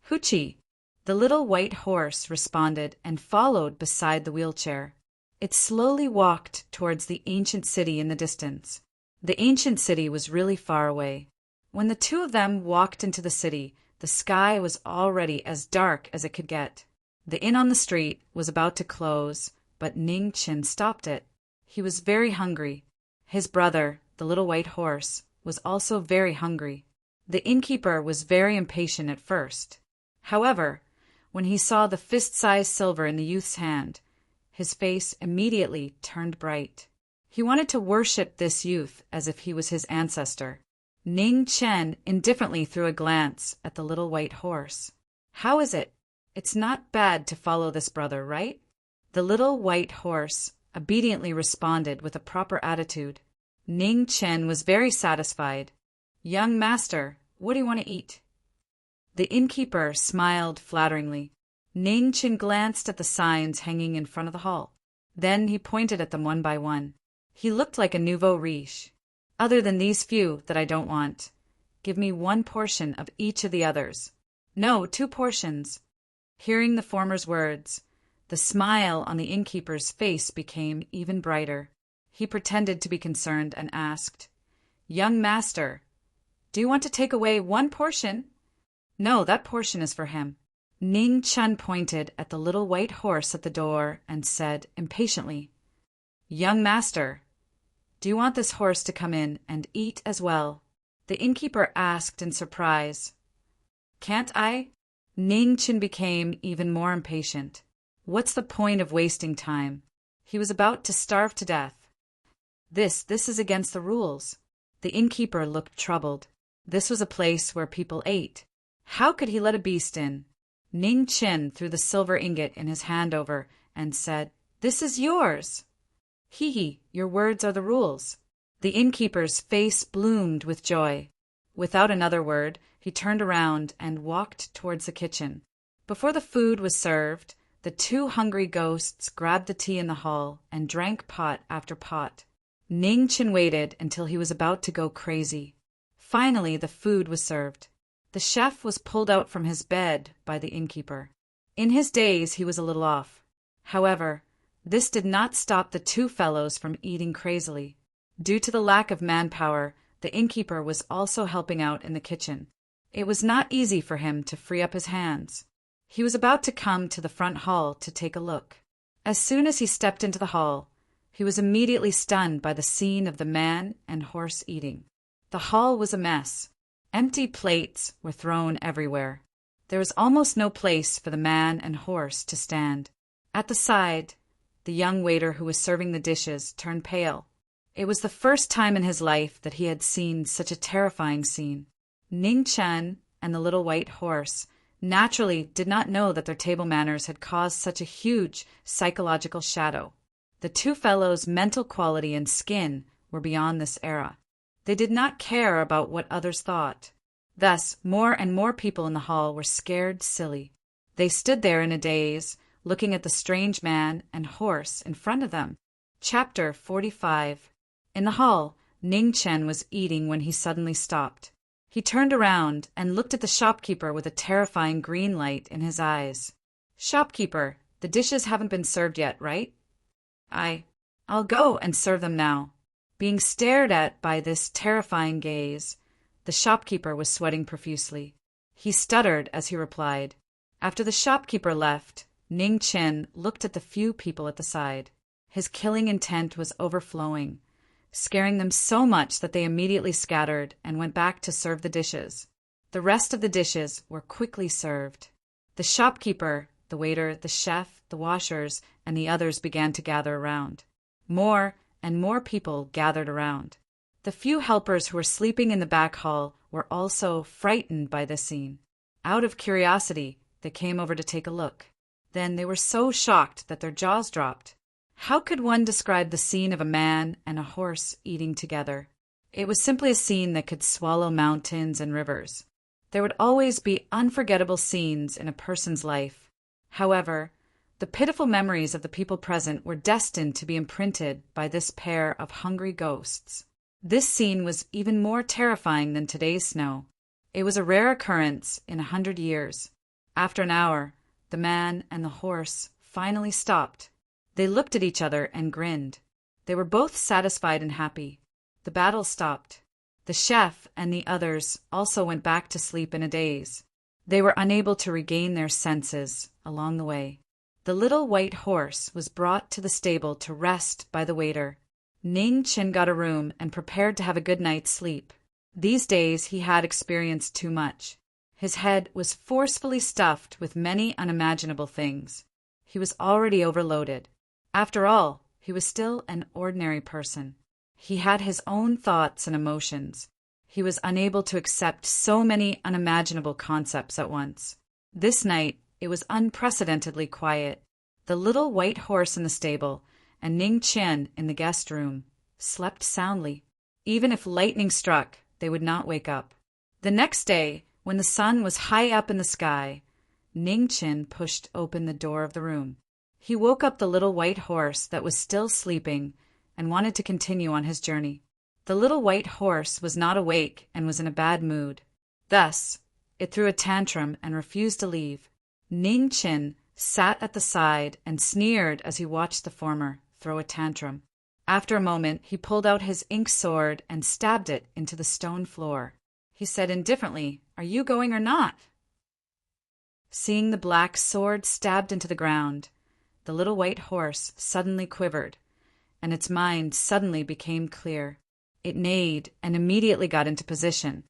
"Hoochie!" The little white horse responded and followed beside the wheelchair. It slowly walked towards the ancient city in the distance. The ancient city was really far away. When the two of them walked into the city, the sky was already as dark as it could get. The inn on the street was about to close, but Ning Qin stopped it. He was very hungry. His brother, the little white horse, was also very hungry. The innkeeper was very impatient at first. However, when he saw the fist-sized silver in the youth's hand, his face immediately turned bright. He wanted to worship this youth as if he was his ancestor. Ning Qin indifferently threw a glance at the little white horse. "How is it? It's not bad to follow this brother, right?" The little white horse obediently responded with a proper attitude. Ning Qin was very satisfied. "Young master, what do you want to eat?" The innkeeper smiled flatteringly. Ning Qin glanced at the signs hanging in front of the hall. Then he pointed at them one by one. He looked like a nouveau riche. "Other than these few that I don't want, give me 1 portion of each of the others." "No, 2 portions." Hearing the former's words, the smile on the innkeeper's face became even brighter. He pretended to be concerned and asked, "Young master, do you want to take away 1 portion?" "No, that portion is for him." Ning Qin pointed at the little white horse at the door and said impatiently, "Young master, do you want this horse to come in and eat as well?" The innkeeper asked in surprise, "Can't I?" Ning Qin became even more impatient. What's the point of wasting time? He was about to starve to death. This is against the rules." The innkeeper looked troubled. This was a place where people ate. How could he let a beast in? Ning Qin threw the silver ingot in his hand over and said, "This is yours." "Hee, your words are the rules." The innkeeper's face bloomed with joy. Without another word, he turned around and walked towards the kitchen. Before the food was served, the 2 hungry ghosts grabbed the tea in the hall and drank pot after pot. Ning Qin waited until he was about to go crazy. Finally, the food was served. The chef was pulled out from his bed by the innkeeper. In his days, he was a little off. However, this did not stop the 2 fellows from eating crazily. Due to the lack of manpower, the innkeeper was also helping out in the kitchen. It was not easy for him to free up his hands. He was about to come to the front hall to take a look. As soon as he stepped into the hall, he was immediately stunned by the scene of the man and horse eating. The hall was a mess. Empty plates were thrown everywhere. There was almost no place for the man and horse to stand. At the side, the young waiter who was serving the dishes turned pale. It was the first time in his life that he had seen such a terrifying scene. Ning Qin and the little white horse naturally did not know that their table manners had caused such a huge psychological shadow. The 2 fellows' mental quality and skin were beyond this era. They did not care about what others thought. Thus, more and more people in the hall were scared silly. They stood there in a daze, looking at the strange man and horse in front of them. Chapter 45. In the hall, Ning Chen was eating when he suddenly stopped. He turned around and looked at the shopkeeper with a terrifying green light in his eyes. "Shopkeeper, the dishes haven't been served yet, right?" I'll go and serve them now." Being stared at by this terrifying gaze, the shopkeeper was sweating profusely. He stuttered as he replied. After the shopkeeper left, Ning Chen looked at the few people at the side. His killing intent was overflowing, scaring them so much that they immediately scattered and went back to serve the dishes. The rest of the dishes were quickly served. The shopkeeper, the waiter, the chef, the washers, and the others began to gather around. More and more people gathered around. The few helpers who were sleeping in the back hall were also frightened by this scene. Out of curiosity, they came over to take a look. Then they were so shocked that their jaws dropped. How could one describe the scene of a man and a horse eating together? It was simply a scene that could swallow mountains and rivers. There would always be unforgettable scenes in a person's life. However, the pitiful memories of the people present were destined to be imprinted by this pair of hungry ghosts. This scene was even more terrifying than today's snow. It was a rare occurrence in 100 years. After an hour, the man and the horse finally stopped. They looked at each other and grinned. They were both satisfied and happy. The battle stopped. The chef and the others also went back to sleep in a daze. They were unable to regain their senses along the way. The little white horse was brought to the stable to rest by the waiter. Ning Chen got a room and prepared to have a good night's sleep. These days he had experienced too much. His head was forcefully stuffed with many unimaginable things. He was already overloaded. After all, he was still an ordinary person. He had his own thoughts and emotions. He was unable to accept so many unimaginable concepts at once. This night, it was unprecedentedly quiet. The little white horse in the stable and Ning Chen in the guest room slept soundly. Even if lightning struck, they would not wake up. The next day, when the sun was high up in the sky, Ning Chen pushed open the door of the room. He woke up the little white horse that was still sleeping and wanted to continue on his journey. The little white horse was not awake and was in a bad mood. Thus, it threw a tantrum and refused to leave. Ning Chen sat at the side and sneered as he watched the former throw a tantrum. After a moment, he pulled out his ink sword and stabbed it into the stone floor. He said indifferently, "Are you going or not?" Seeing the black sword stabbed into the ground, the little white horse suddenly quivered, and its mind suddenly became clear. It neighed and immediately got into position.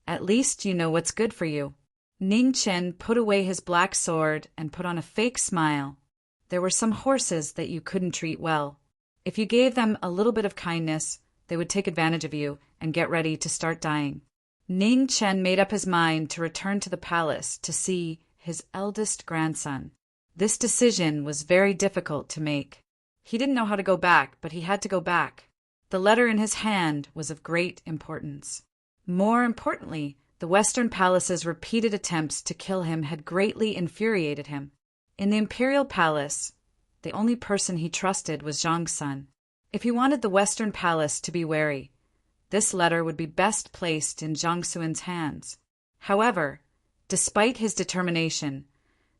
"At least you know what's good for you." Ning Chen put away his black sword and put on a fake smile. There were some horses that you couldn't treat well. If you gave them a little bit of kindness, they would take advantage of you and get ready to start dying. Ning Chen made up his mind to return to the palace to see his eldest grandson. This decision was very difficult to make. He didn't know how to go back, but he had to go back. The letter in his hand was of great importance. More importantly, the Western Palace's repeated attempts to kill him had greatly infuriated him. In the imperial palace, the only person he trusted was Zhang's son. If he wanted the Western Palace to be wary, this letter would be best placed in Zhang Xuan's hands. However, despite his determination,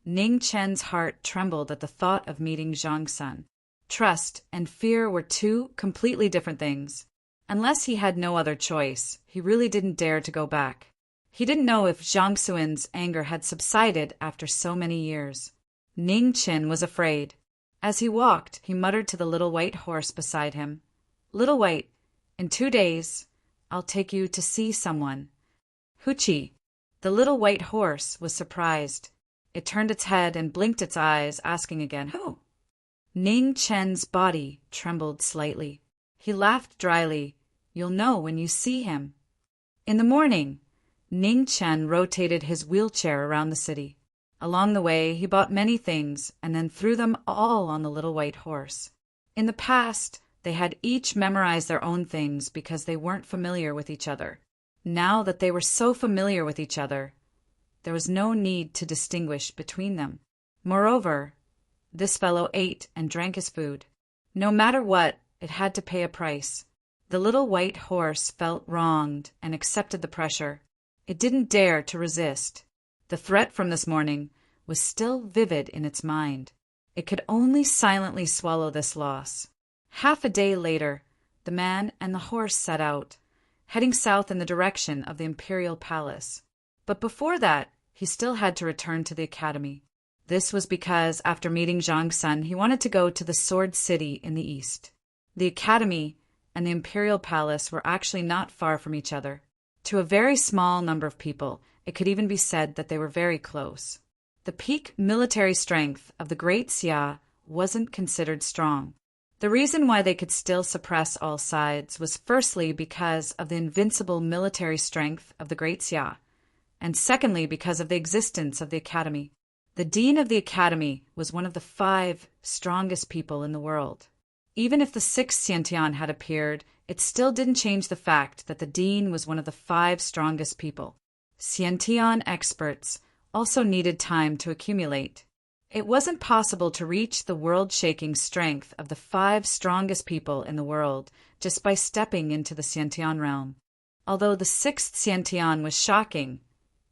Ning Chen's heart trembled at the thought of meeting Zhang's son. Trust and fear were two completely different things. Unless he had no other choice, he really didn't dare to go back. He didn't know if Zhang Xuan's anger had subsided after so many years. Ning Chen was afraid. As he walked, he muttered to the little white horse beside him, "Little White, in 2 days, I'll take you to see someone." "Huchi." The little white horse was surprised. It turned its head and blinked its eyes, asking again, "Who?" Ning Chen's body trembled slightly. He laughed dryly. "You'll know when you see him." In the morning, Ning Chen rotated his wheelchair around the city. Along the way, he bought many things and then threw them all on the little white horse. In the past, they had each memorized their own things because they weren't familiar with each other. Now that they were so familiar with each other, there was no need to distinguish between them. Moreover, This fellow ate and drank his food. No matter what, it had to pay a price. The little white horse felt wronged and accepted the pressure. It didn't dare to resist. The threat from this morning was still vivid in its mind. It could only silently swallow this loss. Half a day later, the man and the horse set out, heading south in the direction of the imperial palace. But before that, he still had to return to the academy. This was because, after meeting Zhang's son, he wanted to go to the Sword City in the east. The academy and the imperial palace were actually not far from each other. To a very small number of people, it could even be said that they were very close. The peak military strength of the Great Xia wasn't considered strong. The reason why they could still suppress all sides was firstly because of the invincible military strength of the Great Xia, and secondly because of the existence of the academy. The dean of the academy was one of the 5 strongest people in the world. Even if the 6th Xiantian had appeared, it still didn't change the fact that the dean was one of the 5 strongest people. Xiantian experts also needed time to accumulate. It wasn't possible to reach the world-shaking strength of the 5 strongest people in the world just by stepping into the Xiantian realm. Although the 6th Xiantian was shocking,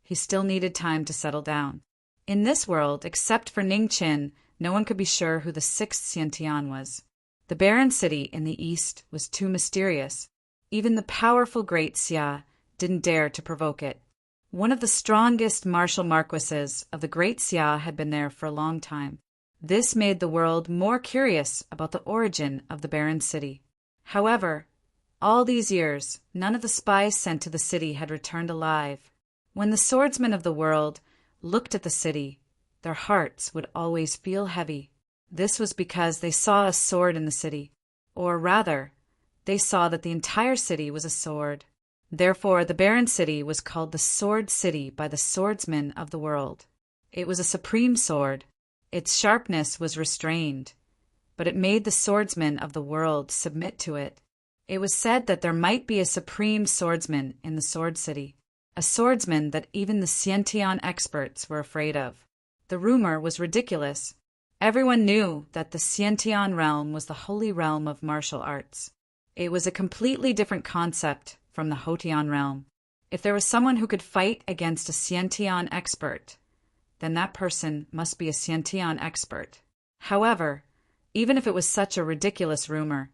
he still needed time to settle down. In this world, except for Ningqin, no one could be sure who the 6th Xiantian was. The barren city in the east was too mysterious. Even the powerful Great Xia didn't dare to provoke it. One of the strongest martial marquises of the Great Xia had been there for a long time. This made the world more curious about the origin of the barren city. However, all these years, none of the spies sent to the city had returned alive. When the swordsmen of the world looked at the city, their hearts would always feel heavy. This was because they saw a sword in the city, or rather, they saw that the entire city was a sword. Therefore, the barren city was called the Sword City by the swordsmen of the world. It was a supreme sword. Its sharpness was restrained, but it made the swordsmen of the world submit to it. It was said that there might be a supreme swordsman in the Sword City, a swordsman that even the Xiantian experts were afraid of. The rumor was ridiculous. Everyone knew that the Xiantian realm was the holy realm of martial arts. It was a completely different concept from the Hotian realm. If there was someone who could fight against a Xiantian expert, then that person must be a Xiantian expert. However, even if it was such a ridiculous rumor,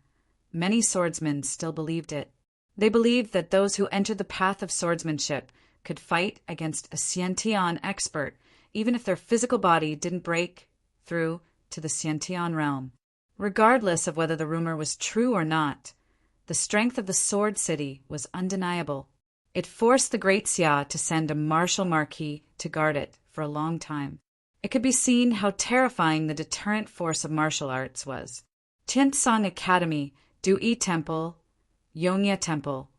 many swordsmen still believed it. They believed that those who entered the path of swordsmanship could fight against a Xiantian expert, even if their physical body didn't break through to the Xiantian realm. Regardless of whether the rumor was true or not, the strength of the Sword City was undeniable. It forced the Great Xia to send a martial Marquis to guard it for a long time. It could be seen how terrifying the deterrent force of martial arts was. Tiansong Academy, Duyi Temple, Yongye Temple,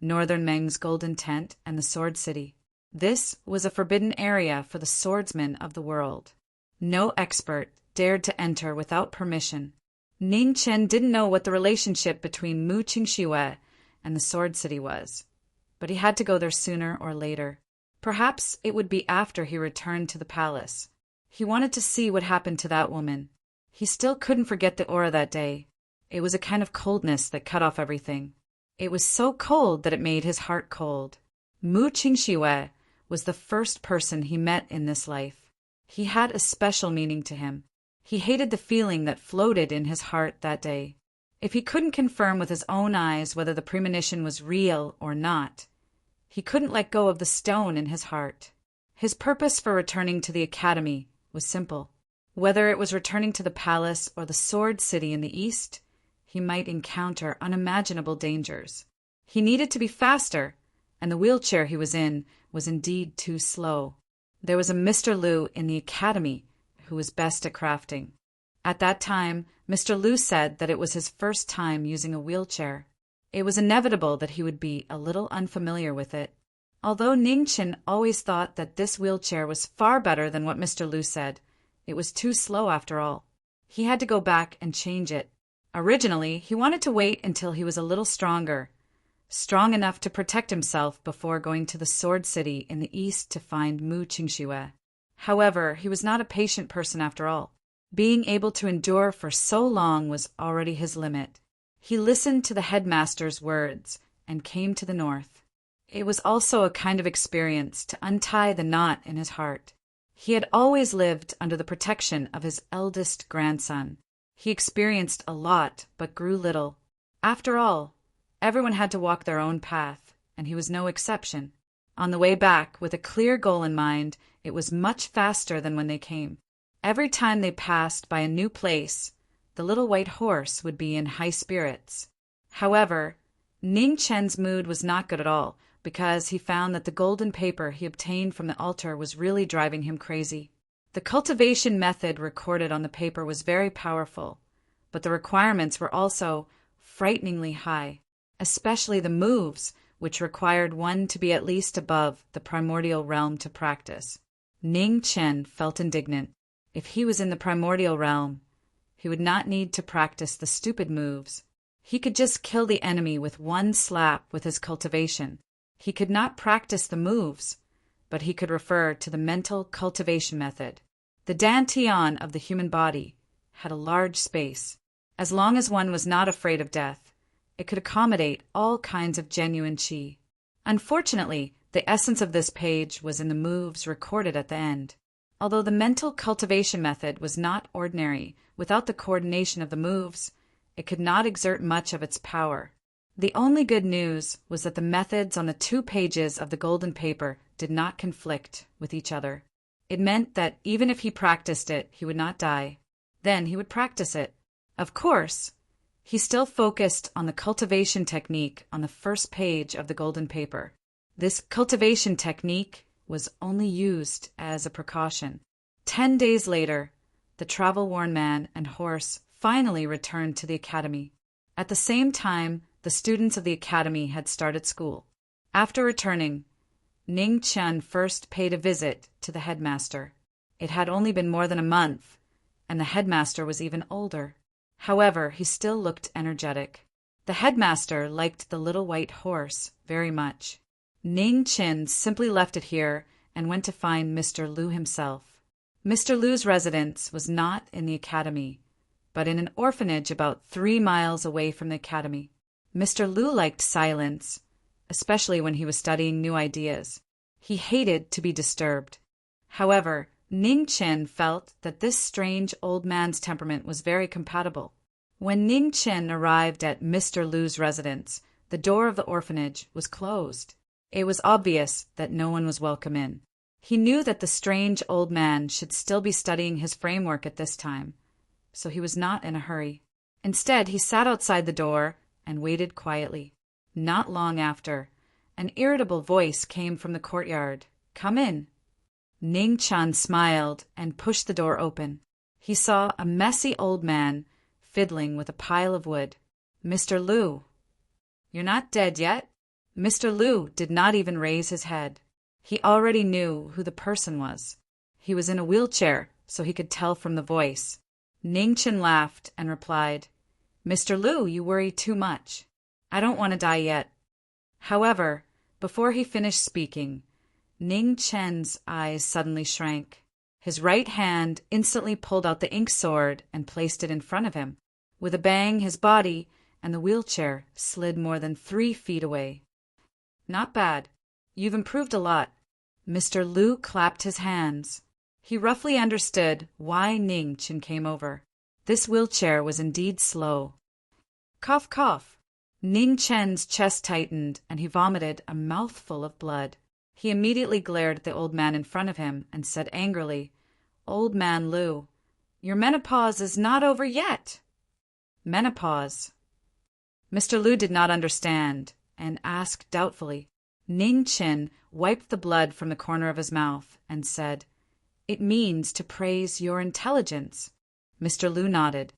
Northern Meng's Golden Tent, and the Sword City. This was a forbidden area for the swordsmen of the world. No expert dared to enter without permission. Ning Chen didn't know what the relationship between Mu Qingxiwei and the Sword City was, but he had to go there sooner or later. Perhaps it would be after he returned to the palace. He wanted to see what happened to that woman. He still couldn't forget the aura that day. It was a kind of coldness that cut off everything. It was so cold that it made his heart cold. Mu Qingxiwei was the first person he met in this life. He had a special meaning to him. He hated the feeling that floated in his heart that day. If he couldn't confirm with his own eyes whether the premonition was real or not, he couldn't let go of the stone in his heart. His purpose for returning to the academy was simple. Whether it was returning to the palace or the Sword City in the east, he might encounter unimaginable dangers. He needed to be faster, and the wheelchair he was in was indeed too slow. There was a Mr. Liu in the academy who was best at crafting. At that time, Mr. Liu said that it was his first time using a wheelchair. It was inevitable that he would be a little unfamiliar with it. Although Ningqin always thought that this wheelchair was far better than what Mr. Liu said, it was too slow after all. He had to go back and change it. Originally, he wanted to wait until he was a little stronger, strong enough to protect himself before going to the Sword City in the east to find Mu Qingxiwei. However, he was not a patient person after all. Being able to endure for so long was already his limit. He listened to the headmaster's words and came to the north. It was also a kind of experience to untie the knot in his heart. He had always lived under the protection of his eldest grandson. He experienced a lot, but grew little. After all, everyone had to walk their own path, and he was no exception. On the way back, with a clear goal in mind, it was much faster than when they came. Every time they passed by a new place, the little white horse would be in high spirits. However, Ning Chen's mood was not good at all, because he found that the golden paper he obtained from the altar was really driving him crazy. The cultivation method recorded on the paper was very powerful, but the requirements were also frighteningly high, especially the moves, which required one to be at least above the primordial realm to practice. Ning Chen felt indignant. If he was in the primordial realm, he would not need to practice the stupid moves. He could just kill the enemy with one slap with his cultivation. He could not practice the moves, but he could refer to the mental cultivation method. The dantian of the human body had a large space. As long as one was not afraid of death, it could accommodate all kinds of genuine qi. Unfortunately, the essence of this page was in the moves recorded at the end. Although the mental cultivation method was not ordinary, without the coordination of the moves, it could not exert much of its power. The only good news was that the methods on the 2 pages of the golden paper did not conflict with each other. It meant that even if he practiced it, he would not die. Then he would practice it. Of course, he still focused on the cultivation technique on the first page of the golden paper. This cultivation technique was only used as a precaution. 10 days later, the travel-worn man and horse finally returned to the academy. At the same time, the students of the academy had started school. After returning, Ning Chen first paid a visit to the headmaster. It had only been more than a month, and the headmaster was even older. However, he still looked energetic. The headmaster liked the little white horse very much. Ning Chen simply left it here and went to find Mr. Lu himself. Mr. Lu's residence was not in the academy, but in an orphanage about 3 miles away from the academy. Mr. Lu liked silence, especially when he was studying new ideas. He hated to be disturbed. However, Ning Chen felt that this strange old man's temperament was very compatible. When Ning Chen arrived at Mr. Lu's residence, the door of the orphanage was closed. It was obvious that no one was welcome in. He knew that the strange old man should still be studying his framework at this time, so he was not in a hurry. Instead, he sat outside the door and waited quietly. Not long after, an irritable voice came from the courtyard. "Come in." Ning Chen smiled and pushed the door open. He saw a messy old man fiddling with a pile of wood. "Mr. Lu, you're not dead yet?" Mr. Lu did not even raise his head. He already knew who the person was. He was in a wheelchair, so he could tell from the voice. Ning Chen laughed and replied, "Mr. Lu, you worry too much. I don't want to die yet." However, before he finished speaking, Ning Chen's eyes suddenly shrank. His right hand instantly pulled out the ink sword and placed it in front of him. With a bang, his body and the wheelchair slid more than 3 feet away. "Not bad. You've improved a lot." Mr. Lu clapped his hands. He roughly understood why Ning Chen came over. This wheelchair was indeed slow. Cough, cough. Ning Chen's chest tightened and he vomited a mouthful of blood. He immediately glared at the old man in front of him and said angrily, "Old man Lu, your menopause is not over yet." Menopause. Mr. Lu did not understand and asked doubtfully. Ning Chen wiped the blood from the corner of his mouth and said, "It means to praise your intelligence." Mr. Lu nodded.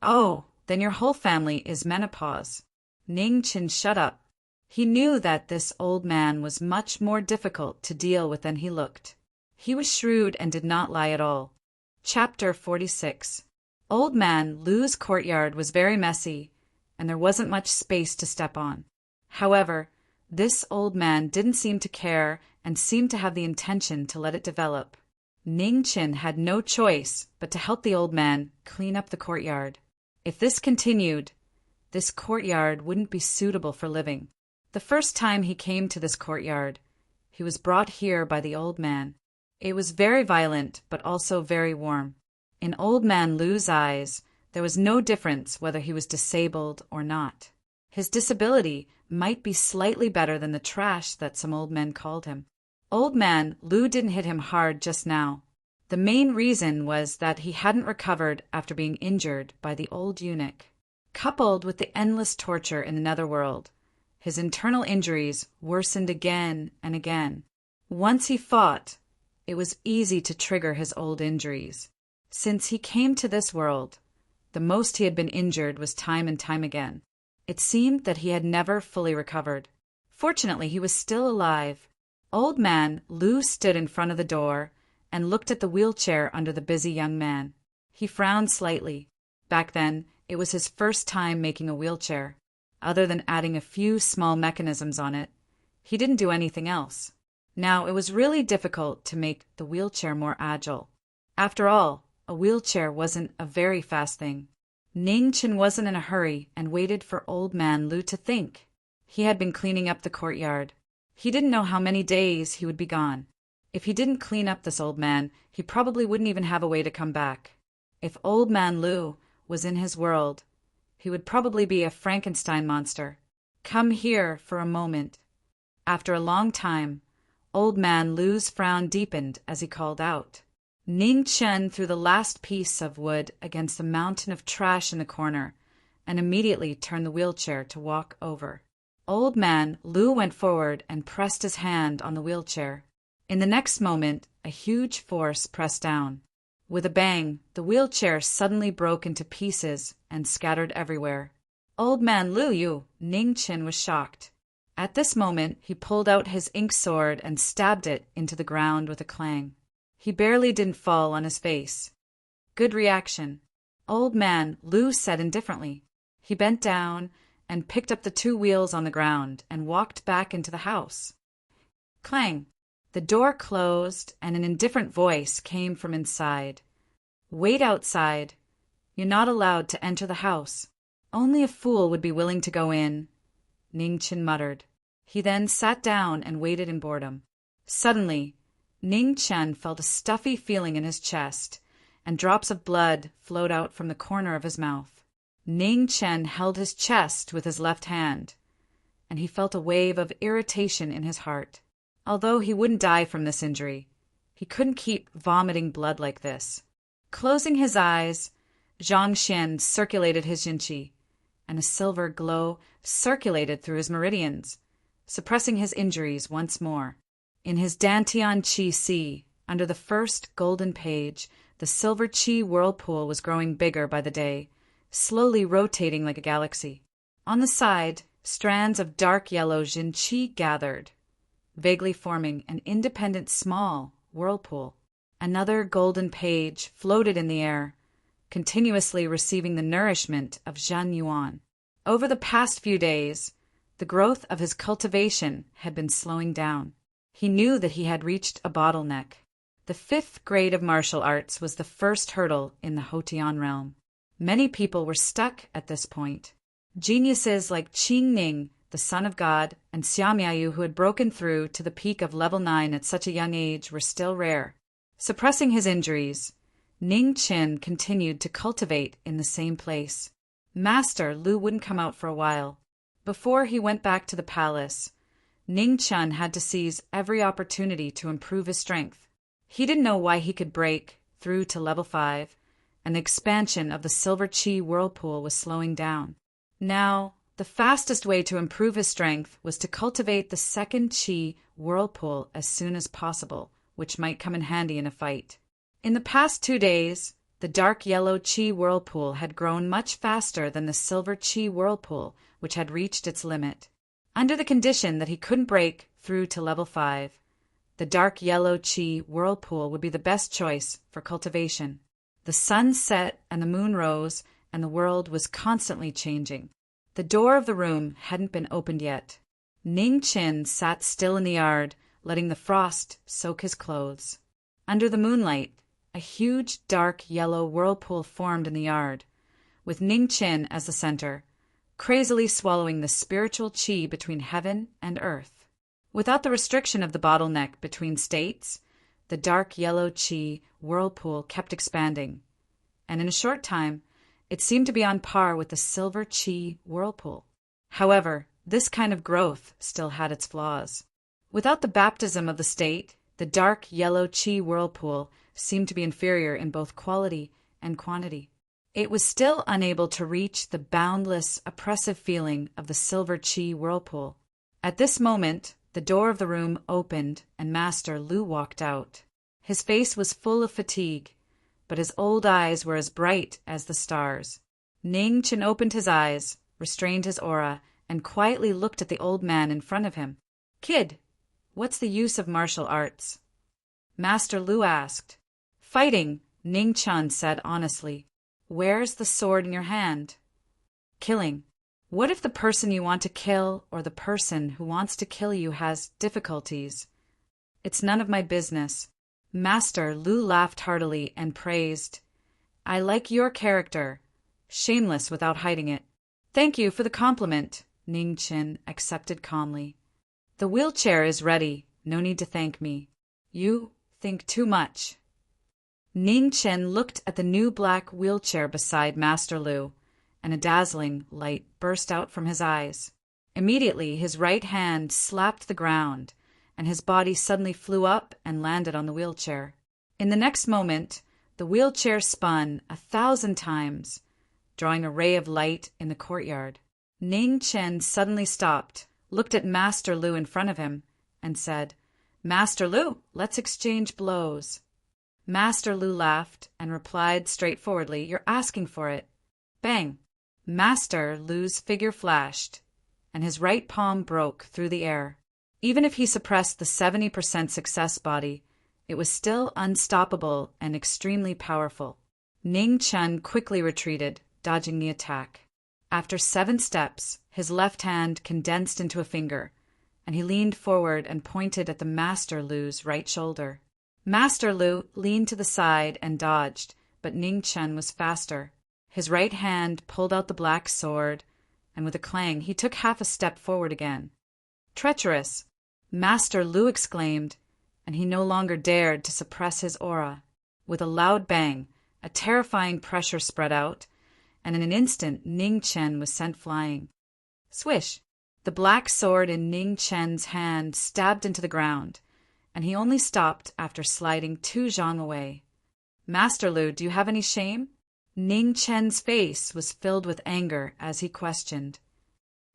"Oh, then your whole family is menopause." Ning Chen shut up. He knew that this old man was much more difficult to deal with than he looked. He was shrewd and did not lie at all. Chapter 46. Old man Lu's courtyard was very messy, and there wasn't much space to step on. However, this old man didn't seem to care and seemed to have the intention to let it develop. Ning Chin had no choice but to help the old man clean up the courtyard. If this continued, this courtyard wouldn't be suitable for living. The first time he came to this courtyard, he was brought here by the old man. It was very violent, but also very warm. In old man Lu's eyes, there was no difference whether he was disabled or not. His disability might be slightly better than the trash that some old men called him. Old man Lu didn't hit him hard just now. The main reason was that he hadn't recovered after being injured by the old eunuch. Coupled with the endless torture in the netherworld, his internal injuries worsened again and again. Once he fought, it was easy to trigger his old injuries. Since he came to this world, the most he had been injured was time and time again. It seemed that he had never fully recovered. Fortunately, he was still alive. Old man Lu stood in front of the door and looked at the wheelchair under the busy young man. He frowned slightly. Back then, it was his first time making a wheelchair. Other than adding a few small mechanisms on it, he didn't do anything else. Now, it was really difficult to make the wheelchair more agile. After all, a wheelchair wasn't a very fast thing. Ning Chin wasn't in a hurry and waited for old man Lu to think. He had been cleaning up the courtyard. He didn't know how many days he would be gone. If he didn't clean up this old man, he probably wouldn't even have a way to come back. If old man Lu was in his world, he would probably be a Frankenstein monster. Come here for a moment. After a long time, old man Lu's frown deepened as he called out. Ning Chen threw the last piece of wood against the mountain of trash in the corner and immediately turned the wheelchair to walk over. Old man Lu went forward and pressed his hand on the wheelchair. In the next moment, a huge force pressed down. With a bang, the wheelchair suddenly broke into pieces and scattered everywhere. Old man Lu, Ning Chen was shocked. At this moment, he pulled out his ink sword and stabbed it into the ground with a clang. He barely didn't fall on his face. Good reaction. Old man Lu said indifferently. He bent down and picked up the 2 wheels on the ground and walked back into the house. Clang! The door closed and an indifferent voice came from inside. Wait outside. You're not allowed to enter the house. Only a fool would be willing to go in, Ning Chin muttered. He then sat down and waited in boredom. Suddenly, Ning Chen felt a stuffy feeling in his chest, and drops of blood flowed out from the corner of his mouth. Ning Chen held his chest with his left hand, and he felt a wave of irritation in his heart. Although he wouldn't die from this injury, he couldn't keep vomiting blood like this. Closing his eyes, Zhang Xian circulated his jinqi, and a silver glow circulated through his meridians, suppressing his injuries once more. In his Dantian Qi Sea, under the first golden page, the silver Qi whirlpool was growing bigger by the day, slowly rotating like a galaxy. On the side, strands of dark yellow Jin Qi gathered, vaguely forming an independent small whirlpool. Another golden page floated in the air, continuously receiving the nourishment of Zhan Yuan. Over the past few days, the growth of his cultivation had been slowing down. He knew that he had reached a bottleneck. The 5th grade of martial arts was the first hurdle in the Hotian realm. Many people were stuck at this point. Geniuses like Qing Ning, the son of God, and Xia Miayu, who had broken through to the peak of level 9 at such a young age, were still rare. Suppressing his injuries, Ning Chin continued to cultivate in the same place. Master Lu wouldn't come out for a while. Before he went back to the palace, Ning Chen had to seize every opportunity to improve his strength. He didn't know why he could break through to level 5, and the expansion of the silver Qi whirlpool was slowing down. Now, the fastest way to improve his strength was to cultivate the 2nd Qi whirlpool as soon as possible, which might come in handy in a fight. In the past 2 days, the dark yellow Qi whirlpool had grown much faster than the silver Qi whirlpool, which had reached its limit. Under the condition that he couldn't break through to level 5, the dark yellow Qi whirlpool would be the best choice for cultivation. The sun set and the moon rose, and the world was constantly changing. The door of the room hadn't been opened yet. Ning Chin sat still in the yard, letting the frost soak his clothes. Under the moonlight, a huge dark yellow whirlpool formed in the yard, with Ning Chin as the center, crazily swallowing the spiritual qi between heaven and earth. Without the restriction of the bottleneck between states, the dark yellow qi whirlpool kept expanding, and in a short time, it seemed to be on par with the silver qi whirlpool. However, this kind of growth still had its flaws. Without the baptism of the state, the dark yellow qi whirlpool seemed to be inferior in both quality and quantity. It was still unable to reach the boundless, oppressive feeling of the silver qi whirlpool. At this moment, the door of the room opened and Master Lu walked out. His face was full of fatigue, but his old eyes were as bright as the stars. Ning Chin opened his eyes, restrained his aura, and quietly looked at the old man in front of him. "Kid, what's the use of martial arts?" Master Lu asked. "Fighting," Ning Chun said honestly. "Where's the sword in your hand?" "Killing." "What if the person you want to kill or the person who wants to kill you has difficulties?" "It's none of my business." Master Lu laughed heartily and praised, "I like your character, shameless without hiding it." "Thank you for the compliment," Ning Chin accepted calmly. "The wheelchair is ready, no need to thank me. You think too much." Ning Chen looked at the new black wheelchair beside Master Lu, and a dazzling light burst out from his eyes. Immediately his right hand slapped the ground, and his body suddenly flew up and landed on the wheelchair. In the next moment, the wheelchair spun 1,000 times, drawing a ray of light in the courtyard. Ning Chen suddenly stopped, looked at Master Lu in front of him, and said, "Master Lu, let's exchange blows." Master Lu laughed and replied straightforwardly, "You're asking for it." Bang! Master Lu's figure flashed, and his right palm broke through the air. Even if he suppressed the 70% success body, it was still unstoppable and extremely powerful. Ning Chun quickly retreated, dodging the attack. After 7 steps, his left hand condensed into a finger, and he leaned forward and pointed at the Master Lu's right shoulder. Master Lu leaned to the side and dodged, but Ning Chun was faster. His right hand pulled out the black sword, and with a clang he took half a step forward again. "Treacherous!" Master Lu exclaimed, and he no longer dared to suppress his aura. With a loud bang, a terrifying pressure spread out, and in an instant Ning Chen was sent flying. Swish! The black sword in Ning Chen's hand stabbed into the ground, and he only stopped after sliding 2 zhang away. "Master Lu, do you have any shame?" Ning Chen's face was filled with anger as he questioned.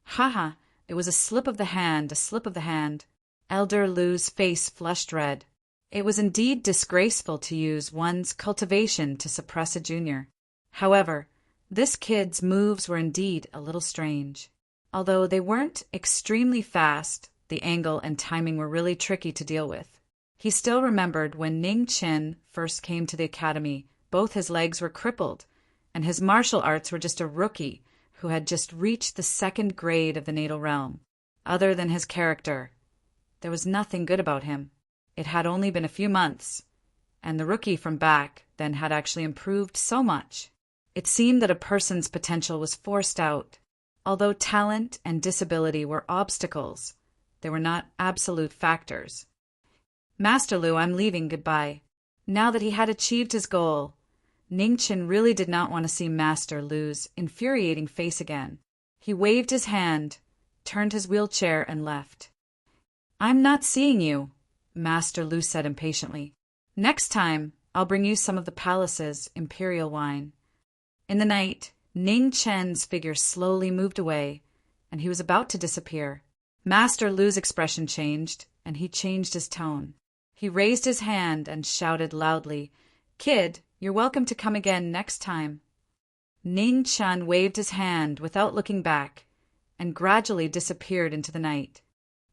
"Haha, it was a slip of the hand, a slip of the hand." Elder Lu's face flushed red. It was indeed disgraceful to use one's cultivation to suppress a junior. However, this kid's moves were indeed a little strange. Although they weren't extremely fast, the angle and timing were really tricky to deal with. He still remembered when Ning Chin first came to the academy, both his legs were crippled, and his martial arts were just a rookie who had just reached the 2nd grade of the natal realm. Other than his character, there was nothing good about him. It had only been a few months, and the rookie from back then had actually improved so much. It seemed that a person's potential was forced out. Although talent and disability were obstacles, they were not absolute factors. "Master Lu, I'm leaving, goodbye." Now that he had achieved his goal, Ning Chin really did not want to see Master Lu's infuriating face again. He waved his hand, turned his wheelchair, and left. "I'm not seeing you," Master Lu said impatiently. "Next time, I'll bring you some of the palace's imperial wine." In the night, Ning Chen's figure slowly moved away, and he was about to disappear. Master Lu's expression changed, and he changed his tone. He raised his hand and shouted loudly, "Kid, you're welcome to come again next time." Ning Chun waved his hand without looking back, and gradually disappeared into the night.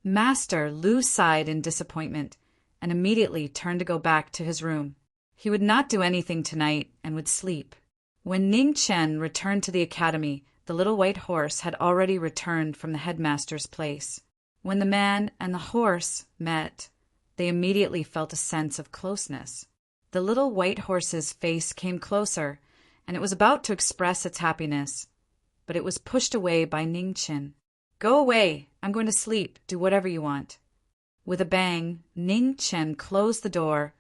Master Lu sighed in disappointment, and immediately turned to go back to his room. He would not do anything tonight and would sleep. When Ning Chen returned to the academy, the little white horse had already returned from the headmaster's place. When the man and the horse met, they immediately felt a sense of closeness. The little white horse's face came closer, and it was about to express its happiness, but it was pushed away by Ningchen. "Go away! I'm going to sleep. Do whatever you want." With a bang, Ningchen closed the door,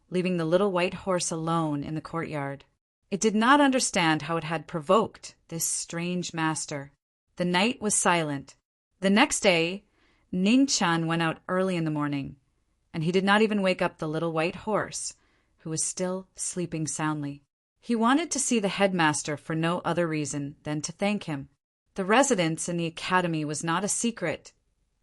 leaving the little white horse alone in the courtyard. It did not understand how it had provoked this strange master. The night was silent. The next day, Ningchen went out early in the morning, and he did not even wake up the little white horse, who was still sleeping soundly. He wanted to see the headmaster for no other reason than to thank him. The residence in the academy was not a secret,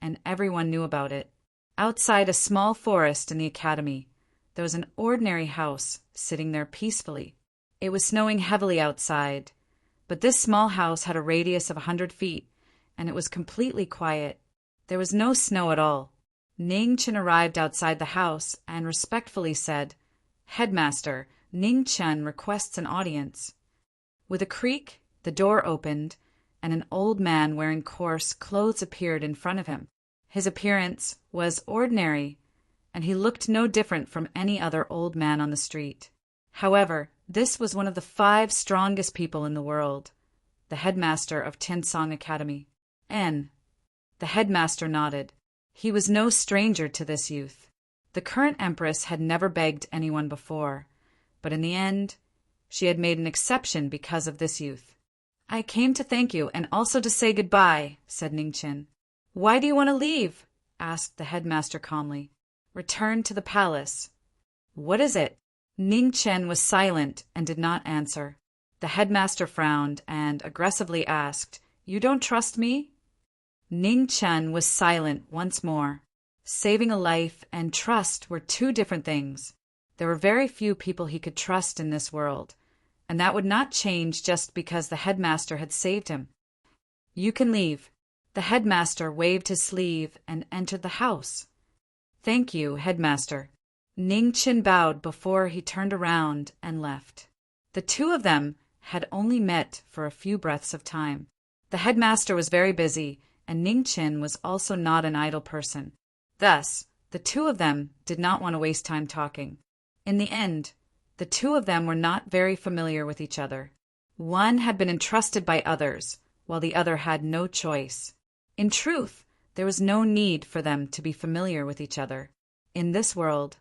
and everyone knew about it. Outside a small forest in the academy, there was an ordinary house sitting there peacefully. It was snowing heavily outside, but this small house had a radius of 100 feet, and it was completely quiet. There was no snow at all. Ningchen arrived outside the house and respectfully said, "Headmaster, Ningchen requests an audience." With a creak, the door opened, and an old man wearing coarse clothes appeared in front of him. His appearance was ordinary, and he looked no different from any other old man on the street. However, this was one of the 5 strongest people in the world, the headmaster of Tinsong Academy. The headmaster nodded. He was no stranger to this youth. The current empress had never begged anyone before, but in the end, she had made an exception because of this youth. "I came to thank you and also to say goodbye," said Ningchen. "Why do you want to leave?" asked the headmaster calmly. "Return to the palace." "What is it?" Ningchen was silent and did not answer. The headmaster frowned and aggressively asked, "You don't trust me?" Ningchen was silent once more. Saving a life and trust were 2 different things. There were very few people he could trust in this world, and that would not change just because the headmaster had saved him. "You can leave." The headmaster waved his sleeve and entered the house. "Thank you, headmaster." Ningchen bowed before he turned around and left. The 2 of them had only met for a few breaths of time. The headmaster was very busy, and Ningchen was also not an idle person. Thus, the 2 of them did not want to waste time talking. In the end, the 2 of them were not very familiar with each other. One had been entrusted by others, while the other had no choice. In truth, there was no need for them to be familiar with each other. In this world,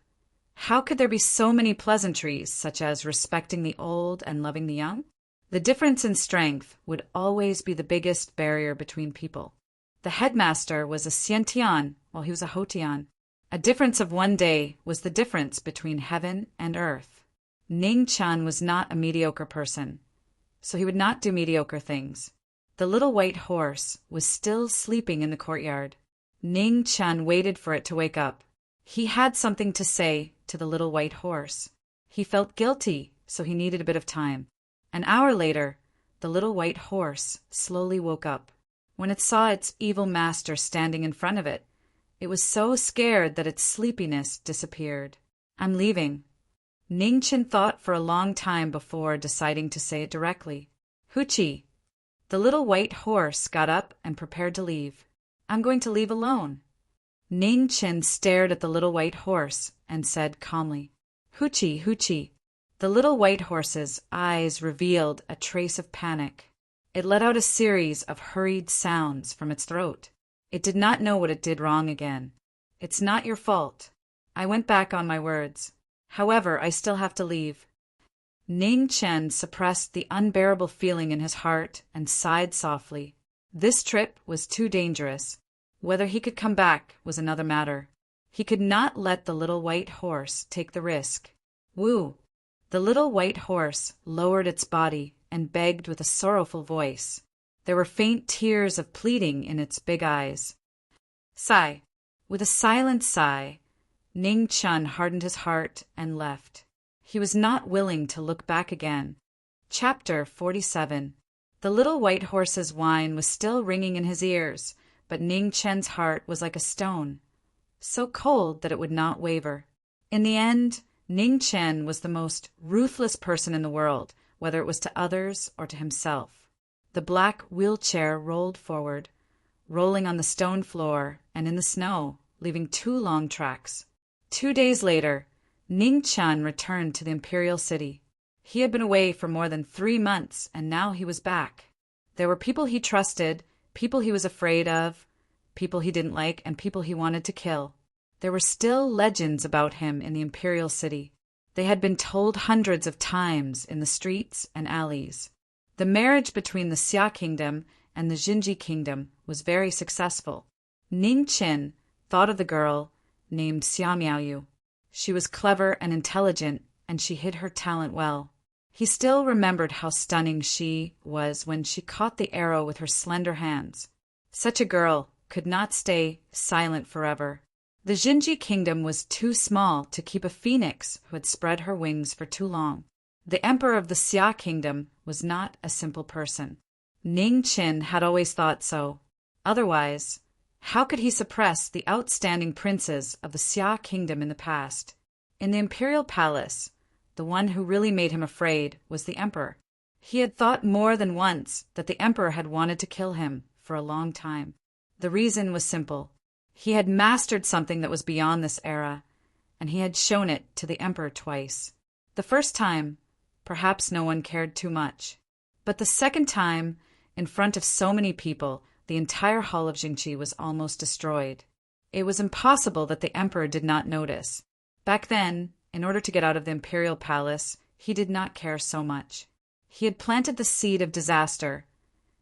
how could there be so many pleasantries, such as respecting the old and loving the young? The difference in strength would always be the biggest barrier between people. The headmaster was a Xiantian, while he was a Hotian. A difference of 1 day was the difference between heaven and earth. Ningchen was not a mediocre person, so he would not do mediocre things. The little white horse was still sleeping in the courtyard. Ningchen waited for it to wake up. He had something to say to the little white horse. He felt guilty, so he needed a bit of time. An hour later, the little white horse slowly woke up. When it saw its evil master standing in front of it, it was so scared that its sleepiness disappeared. "I'm leaving." Ningchen thought for a long time before deciding to say it directly. "Huchi." The little white horse got up and prepared to leave. "I'm going to leave alone." Ningchen stared at the little white horse and said calmly, "Huchi, Huchi." The little white horse's eyes revealed a trace of panic. It let out a series of hurried sounds from its throat. It did not know what it did wrong again. "It's not your fault. I went back on my words. However, I still have to leave." Ningchen suppressed the unbearable feeling in his heart and sighed softly. This trip was too dangerous. Whether he could come back was another matter. He could not let the little white horse take the risk. "Woo!" The little white horse lowered its body and begged with a sorrowful voice. There were faint tears of pleading in its big eyes. Sigh. With a silent sigh, Ningchen hardened his heart and left. He was not willing to look back again. Chapter 47. The little white horse's whine was still ringing in his ears, but Ningchen's heart was like a stone, so cold that it would not waver. In the end, Ningchen was the most ruthless person in the world, whether it was to others or to himself. The black wheelchair rolled forward, rolling on the stone floor and in the snow, leaving 2 long tracks. 2 days later, Ning Chen returned to the imperial city. He had been away for more than 3 months, and now he was back. There were people he trusted, people he was afraid of, people he didn't like, and people he wanted to kill. There were still legends about him in the imperial city. They had been told hundreds of times in the streets and alleys. The marriage between the Xia kingdom and the Jinji kingdom was very successful. Ning Chen thought of the girl named Xia Miaoyu. She was clever and intelligent, and she hid her talent well. He still remembered how stunning she was when she caught the arrow with her slender hands. Such a girl could not stay silent forever. The Jinji kingdom was too small to keep a phoenix who had spread her wings for too long. The emperor of the Xia kingdom was not a simple person. Ning Chen had always thought so. Otherwise, how could he suppress the outstanding princes of the Xia kingdom in the past? In the imperial palace, the one who really made him afraid was the emperor. He had thought more than once that the emperor had wanted to kill him for a long time. The reason was simple. He had mastered something that was beyond this era, and he had shown it to the emperor twice. The first time, perhaps no one cared too much. But the second time, in front of so many people, the entire hall of Jingqi was almost destroyed. It was impossible that the emperor did not notice. Back then, in order to get out of the imperial palace, he did not care so much. He had planted the seed of disaster,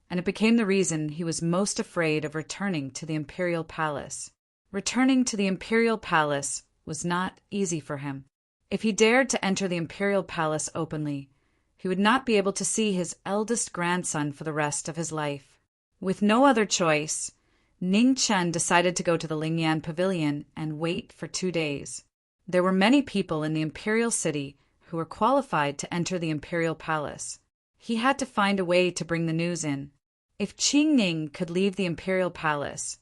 and it became the reason he was most afraid of returning to the imperial palace. Returning to the imperial palace was not easy for him. If he dared to enter the imperial palace openly, he would not be able to see his eldest grandson for the rest of his life. With no other choice, Ning Chen decided to go to the Lingyan pavilion and wait for 2 days. There were many people in the imperial city who were qualified to enter the imperial palace. He had to find a way to bring the news in. If Qing Ning could leave the imperial palace,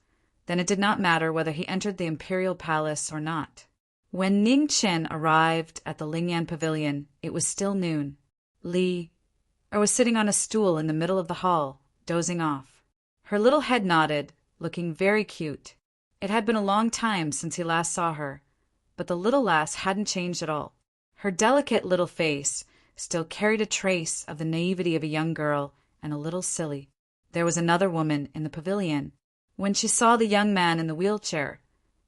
then it did not matter whether he entered the imperial palace or not. When Ning Chen arrived at the Lingyan pavilion, it was still noon. Li Er was sitting on a stool in the middle of the hall, dozing off. Her little head nodded, looking very cute. It had been a long time since he last saw her, but the little lass hadn't changed at all. Her delicate little face still carried a trace of the naivety of a young girl and a little silly. There was another woman in the pavilion. When she saw the young man in the wheelchair,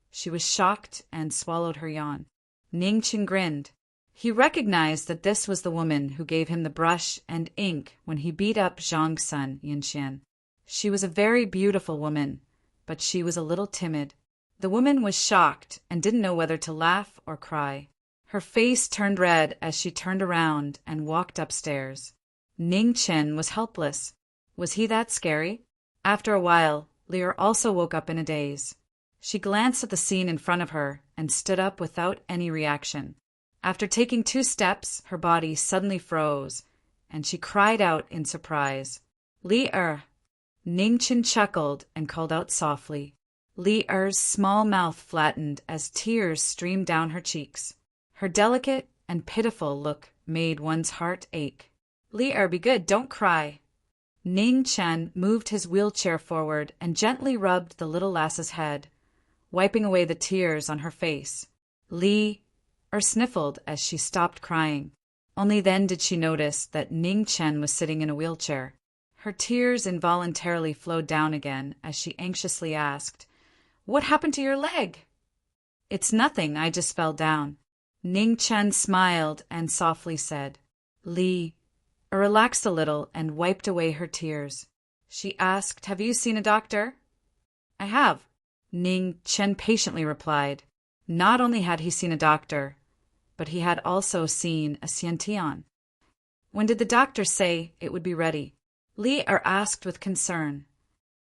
she was shocked and swallowed her yawn. Ning Chen grinned. He recognized that this was the woman who gave him the brush and ink when he beat up Zhang's son, Yinxian. She was a very beautiful woman, but she was a little timid. The woman was shocked and didn't know whether to laugh or cry. Her face turned red as she turned around and walked upstairs. Ning Chen was helpless. Was he that scary? After a while, Lear also woke up in a daze. She glanced at the scene in front of her and stood up without any reaction. After taking 2 steps, her body suddenly froze, and she cried out in surprise. Li Er! Ning Chen chuckled and called out softly. Li Er's small mouth flattened as tears streamed down her cheeks. Her delicate and pitiful look made one's heart ache. Li Er, be good, don't cry. Ning Chen moved his wheelchair forward and gently rubbed the little lass's head, wiping away the tears on her face. Li Er sniffled as she stopped crying. Only then did she notice that Ning Chen was sitting in a wheelchair. Her tears involuntarily flowed down again as she anxiously asked, "What happened to your leg?" "It's nothing, I just fell down." Ning Chen smiled and softly said. Li relaxed a little and wiped away her tears. She asked, "Have you seen a doctor?" "I have," Ning Chen patiently replied. Not only had he seen a doctor, but he had also seen a Xiantian. "When did the doctor say it would be ready?" Li Er asked with concern.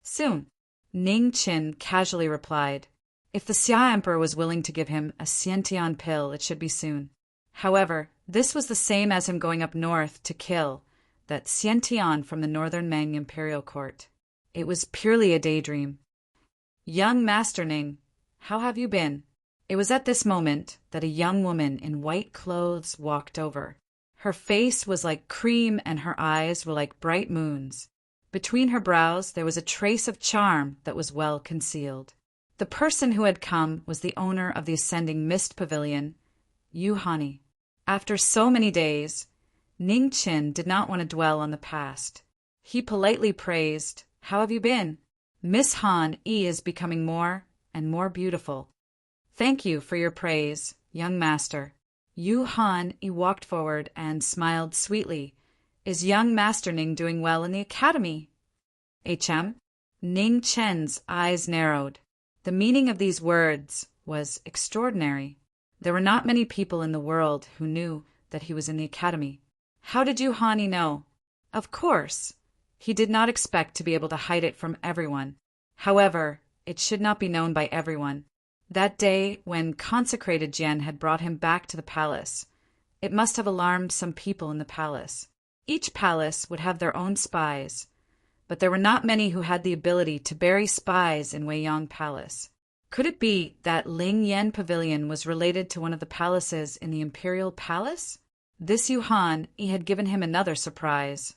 "Soon," Ning Chen casually replied. If the Xia Emperor was willing to give him a Xiantian pill, it should be soon. However, this was the same as him going up north to kill that Xiantian from the northern Ming imperial court. It was purely a daydream. "Young Master Ning, how have you been?" It was at this moment that a young woman in white clothes walked over. Her face was like cream and her eyes were like bright moons. Between her brows there was a trace of charm that was well concealed. The person who had come was the owner of the Ascending Mist Pavilion, Yuhani. After so many days, Ning Qin did not want to dwell on the past. He politely praised, "How have you been? Miss Han Yi is becoming more and more beautiful." "Thank you for your praise, young master." Yu Han Yi walked forward and smiled sweetly. "Is young Master Ning doing well in the academy?" "HM?" Ning Chen's eyes narrowed. The meaning of these words was extraordinary. There were not many people in the world who knew that he was in the academy. How did Yu Han Yi know? Of course, he did not expect to be able to hide it from everyone. However, it should not be known by everyone. That day, when consecrated Jian had brought him back to the palace, it must have alarmed some people in the palace. Each palace would have their own spies, but there were not many who had the ability to bury spies in Weiyang Palace. Could it be that Ling Yan Pavilion was related to one of the palaces in the Imperial Palace? This Yu Han Yi had given him another surprise.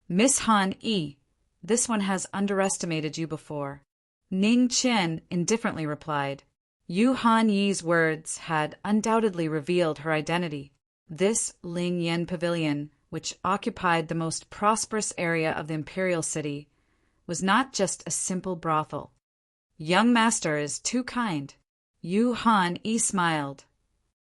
"Miss Han Yi, this one has underestimated you before," Ning Qian indifferently replied. Yu Han Yi's words had undoubtedly revealed her identity. This Ling Yan Pavilion, which occupied the most prosperous area of the imperial city, was not just a simple brothel. "Young master is too kind." Yu Han Yi smiled.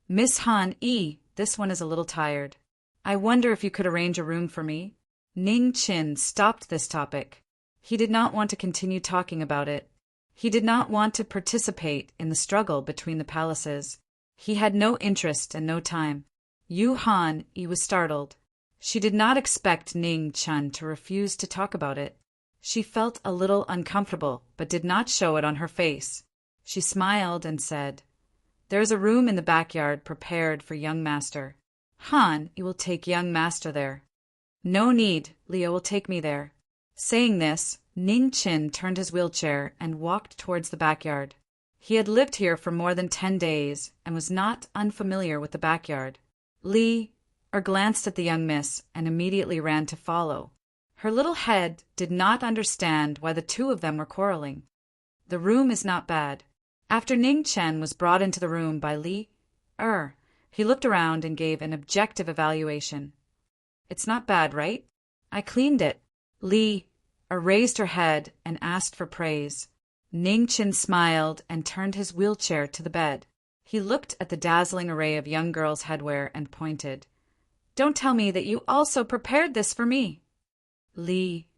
"Miss Han Yi, this one is a little tired. I wonder if you could arrange a room for me?" Ning Qin stopped this topic. He did not want to continue talking about it. He did not want to participate in the struggle between the palaces. He had no interest and no time. Yu Han Yi was startled. She did not expect Ning Chen to refuse to talk about it. She felt a little uncomfortable, but did not show it on her face. She smiled and said, "There is a room in the backyard prepared for young master. Han, you will take young master there." "No need, Leo will take me there." Saying this, Ning Qin turned his wheelchair and walked towards the backyard. He had lived here for more than 10 days and was not unfamiliar with the backyard. Li glanced at the young miss and immediately ran to follow. Her little head did not understand why the two of them were quarreling. "The room is not bad." After Ning Chen was brought into the room by Li, he looked around and gave an objective evaluation. "It's not bad, right? I cleaned it." Li raised her head and asked for praise. Ning Chen smiled and turned his wheelchair to the bed. He looked at the dazzling array of young girls' headwear and pointed. "Don't tell me that you also prepared this for me." Li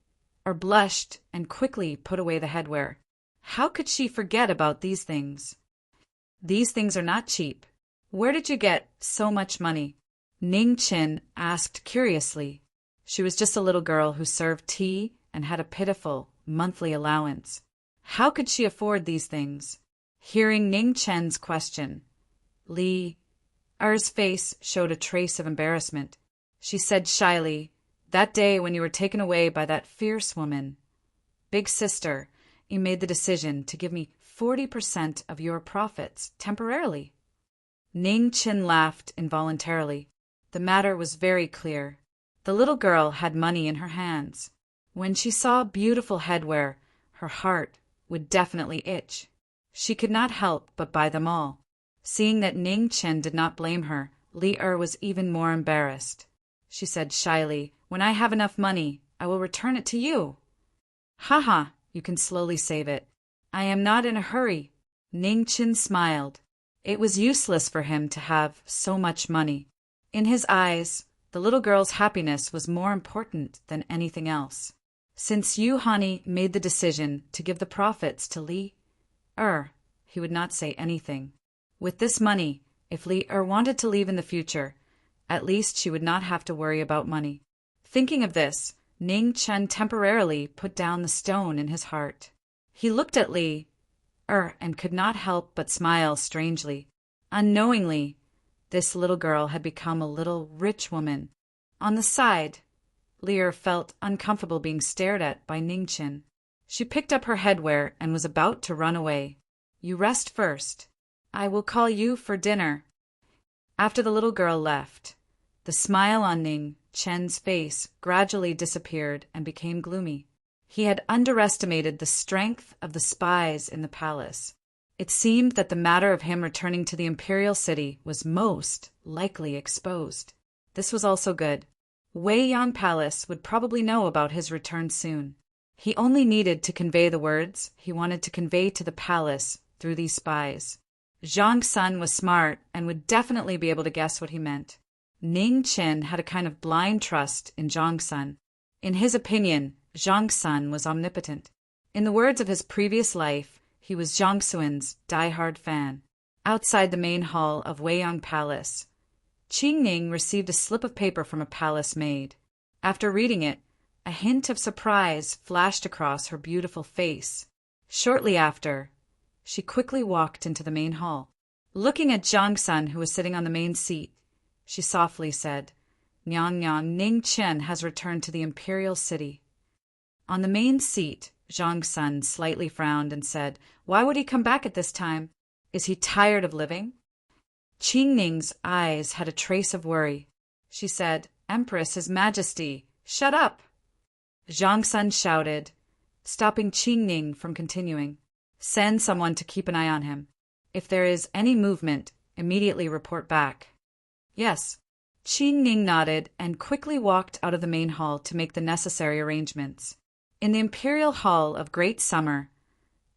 blushed and quickly put away the headwear. How could she forget about these things? "These things are not cheap. Where did you get so much money?" Ning Qin asked curiously. She was just a little girl who served tea and had a pitiful monthly allowance. How could she afford these things? Hearing Ning Chen's question, Li Er's face showed a trace of embarrassment. She said shyly, "That day when you were taken away by that fierce woman, big sister, you made the decision to give me 40% of your profits temporarily." Ning Qin laughed involuntarily. The matter was very clear. The little girl had money in her hands. When she saw beautiful headwear, her heart would definitely itch. She could not help but buy them all. Seeing that Ning Chen did not blame her, Li was even more embarrassed. She said shyly, "When I have enough money, I will return it to you." "Haha, you can slowly save it. I am not in a hurry." Ning Chen smiled. It was useless for him to have so much money. In his eyes, the little girl's happiness was more important than anything else. Since Yu Hani made the decision to give the profits to Li he would not say anything. With this money, if Li wanted to leave in the future, at least she would not have to worry about money. Thinking of this, Ning Chen temporarily put down the stone in his heart. He looked at Li and could not help but smile strangely. Unknowingly, this little girl had become a little rich woman. On the side, Li felt uncomfortable being stared at by Ning Chen. She picked up her headwear and was about to run away. "You rest first. I will call you for dinner." After the little girl left, the smile on Ning Chen's face gradually disappeared and became gloomy. He had underestimated the strength of the spies in the palace. It seemed that the matter of him returning to the imperial city was most likely exposed. This was also good. Wei Yan Palace would probably know about his return soon. He only needed to convey the words he wanted to convey to the palace through these spies. Zhang Sun was smart and would definitely be able to guess what he meant. Ning Chen had a kind of blind trust in Zhang Sun. In his opinion, Zhang Sun was omnipotent. In the words of his previous life, he was Zhang Sun's die-hard fan. Outside the main hall of Weiyang Palace, Qing Ning received a slip of paper from a palace maid. After reading it, a hint of surprise flashed across her beautiful face. Shortly after, she quickly walked into the main hall. Looking at Zhang Sun, who was sitting on the main seat, she softly said, "Nyang Nyang, Ning Chen has returned to the imperial city." On the main seat, Zhang Sun slightly frowned and said, "Why would he come back at this time? Is he tired of living?" Qing Ning's eyes had a trace of worry. She said, "Empress, His Majesty, shut up!" Zhang Sun shouted, stopping Qing Ning from continuing. "Send someone to keep an eye on him. If there is any movement, immediately report back." "Yes." Qing Ning nodded and quickly walked out of the main hall to make the necessary arrangements. In the imperial hall of Great Summer,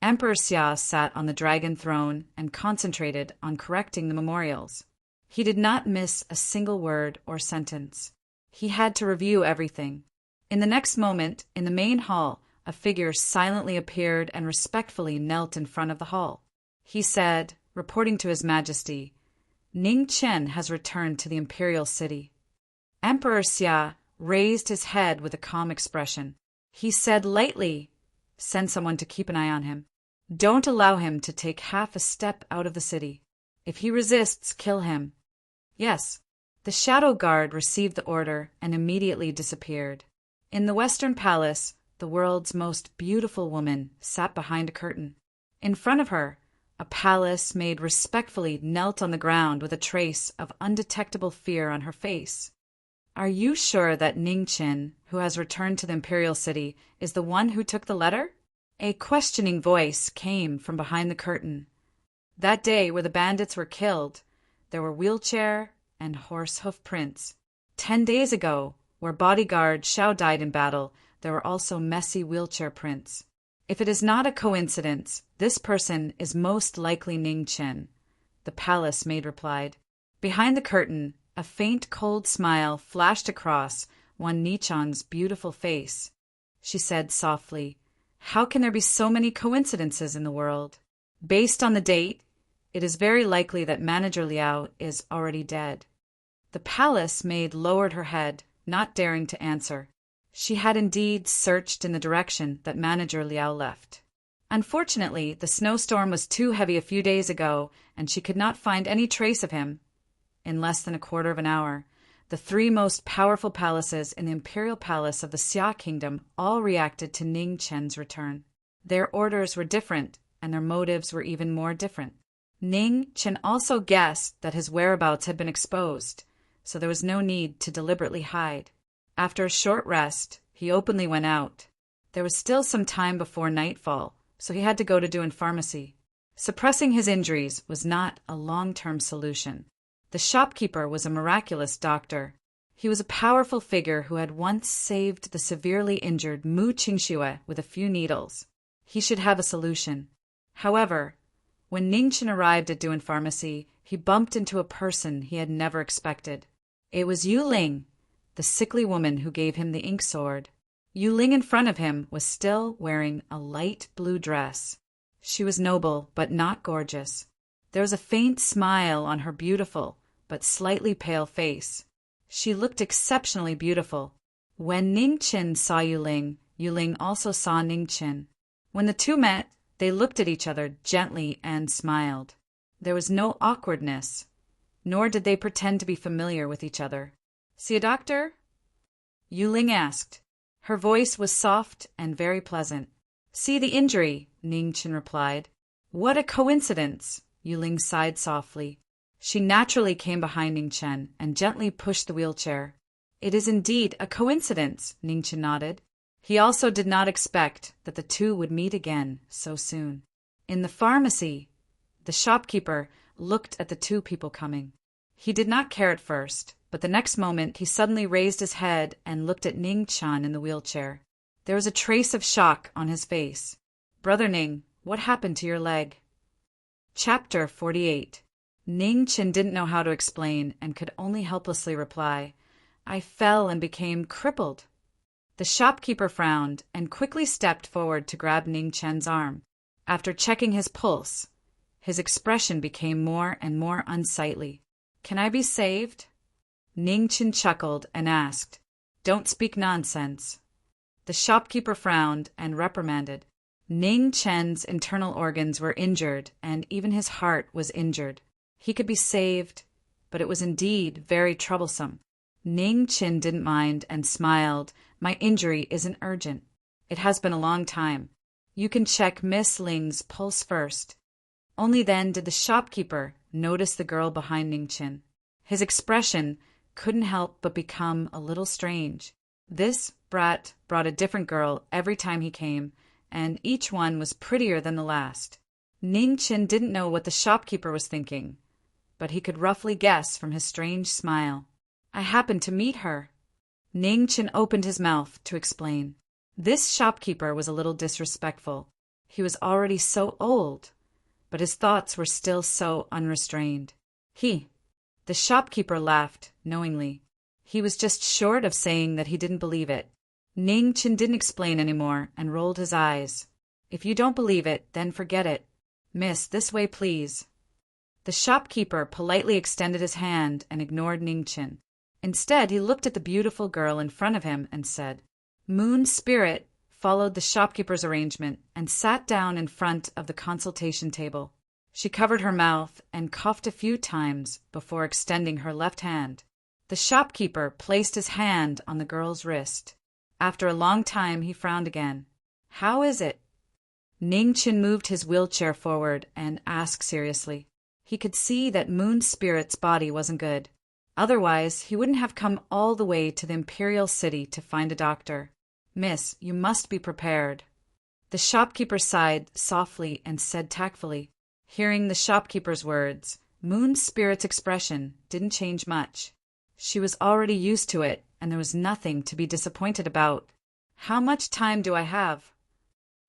Emperor Xia sat on the dragon throne and concentrated on correcting the memorials. He did not miss a single word or sentence. He had to review everything. In the next moment, in the main hall, a figure silently appeared and respectfully knelt in front of the hall. He said, reporting to His Majesty, "Ning Chen has returned to the imperial city." Emperor Xia raised his head with a calm expression. He said lightly, "Send someone to keep an eye on him. Don't allow him to take half a step out of the city. If he resists, kill him." "Yes." The shadow guard received the order and immediately disappeared. In the Western Palace, the world's most beautiful woman sat behind a curtain. In front of her, a palace maid respectfully knelt on the ground with a trace of undetectable fear on her face. "Are you sure that Ning Chen, who has returned to the imperial city, is the one who took the letter?" A questioning voice came from behind the curtain. That day, where the bandits were killed, there were wheelchair and horse hoof prints. 10 days ago, where bodyguard Xiao died in battle, there were also messy wheelchair prints. If it is not a coincidence, this person is most likely Ning Chen, the palace maid replied. Behind the curtain, a faint cold smile flashed across Wan Nichang's beautiful face. She said softly, "How can there be so many coincidences in the world? Based on the date, it is very likely that Manager Liao is already dead." The palace maid lowered her head, not daring to answer. She had indeed searched in the direction that Manager Liao left. Unfortunately, the snowstorm was too heavy a few days ago, and she could not find any trace of him. In less than a quarter of an hour, the 3 most powerful palaces in the imperial palace of the Xia kingdom all reacted to Ning Chen's return. Their orders were different, and their motives were even more different. Ning Chen also guessed that his whereabouts had been exposed, so there was no need to deliberately hide. After a short rest, he openly went out. There was still some time before nightfall, so he had to go to do in pharmacy. Suppressing his injuries was not a long-term solution. The shopkeeper was a miraculous doctor. He was a powerful figure who had once saved the severely injured Mu Qingxue with a few needles. He should have a solution. However, when Ning Chen arrived at Duan Pharmacy, he bumped into a person he had never expected. It was Yu Ling, the sickly woman who gave him the ink sword. Yu Ling in front of him was still wearing a light blue dress. She was noble, but not gorgeous. There was a faint smile on her beautiful, but slightly pale face. She looked exceptionally beautiful. When Ning Chen saw Yu Ling also saw Ning Chen. When the two met, they looked at each other gently and smiled. There was no awkwardness, nor did they pretend to be familiar with each other. "See a doctor?" Yu Ling asked. Her voice was soft and very pleasant. "See the injury," Ning Chen replied. "What a coincidence!" Yu Ling sighed softly. She naturally came behind Ning Chen and gently pushed the wheelchair. "It is indeed a coincidence," Ning Chen nodded. He also did not expect that the two would meet again so soon. In the pharmacy, The shopkeeper looked at the two people coming. He did not care at first, but the next moment he suddenly raised his head and looked at Ning Chan in the wheelchair. There was a trace of shock on his face. "Brother Ning, what happened to your leg?" Chapter 48. Ning Chin didn't know how to explain and could only helplessly reply, "I fell and became crippled." The shopkeeper frowned and quickly stepped forward to grab Ning Chen's arm. After checking his pulse, his expression became more and more unsightly. "Can I be saved?" Ning Chen chuckled and asked, "Don't speak nonsense." The shopkeeper frowned and reprimanded. Ning Chen's internal organs were injured, and even his heart was injured. He could be saved, but it was indeed very troublesome. Ning Chen didn't mind and smiled. "My injury isn't urgent. It has been a long time. You can check Miss Ling's pulse first." Only then did the shopkeeper notice the girl behind Ning Chen. His expression couldn't help but become a little strange. This brat brought a different girl every time he came, and each one was prettier than the last. Ning Chen didn't know what the shopkeeper was thinking, but he could roughly guess from his strange smile. "I happened to meet her." Ning Chen opened his mouth to explain. This shopkeeper was a little disrespectful. He was already so old, but his thoughts were still so unrestrained. The shopkeeper laughed knowingly. He was just short of saying that he didn't believe it. Ning Chen didn't explain anymore and rolled his eyes. "If you don't believe it, then forget it. Miss, this way, please." The shopkeeper politely extended his hand and ignored Ning Chen. Instead, he looked at the beautiful girl in front of him and said, Moon Spirit followed the shopkeeper's arrangement and sat down in front of the consultation table. She covered her mouth and coughed a few times before extending her left hand. The shopkeeper placed his hand on the girl's wrist. After a long time, he frowned again. "How is it?" Ning Chen moved his wheelchair forward and asked seriously. He could see that Moon Spirit's body wasn't good. Otherwise, he wouldn't have come all the way to the Imperial City to find a doctor. "Miss, you must be prepared." The shopkeeper sighed softly and said tactfully. Hearing the shopkeeper's words, Moon Spirit's expression didn't change much. She was already used to it, and there was nothing to be disappointed about. "How much time do I have?"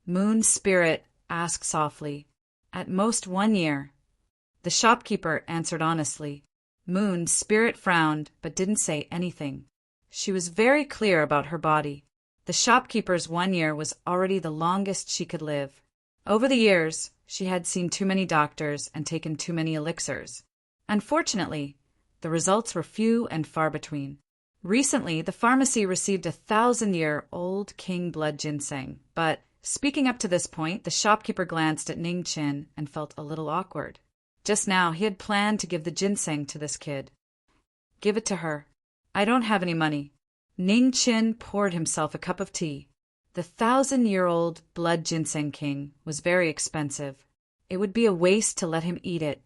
Moon Spirit asked softly. "At most 1 year." The shopkeeper answered honestly. Moon Spirit frowned but didn't say anything. She was very clear about her body. The shopkeeper's 1 year was already the longest she could live. Over the years, she had seen too many doctors and taken too many elixirs. Unfortunately, the results were few and far between. Recently, the pharmacy received a 1,000-year-old king blood ginseng, but speaking up to this point, the shopkeeper glanced at Ning Chen and felt a little awkward. Just now, he had planned to give the ginseng to this kid. "Give it to her." "I don't have any money." Ning Chen poured himself a cup of tea. The 1,000-year-old blood ginseng king was very expensive. It would be a waste to let him eat it.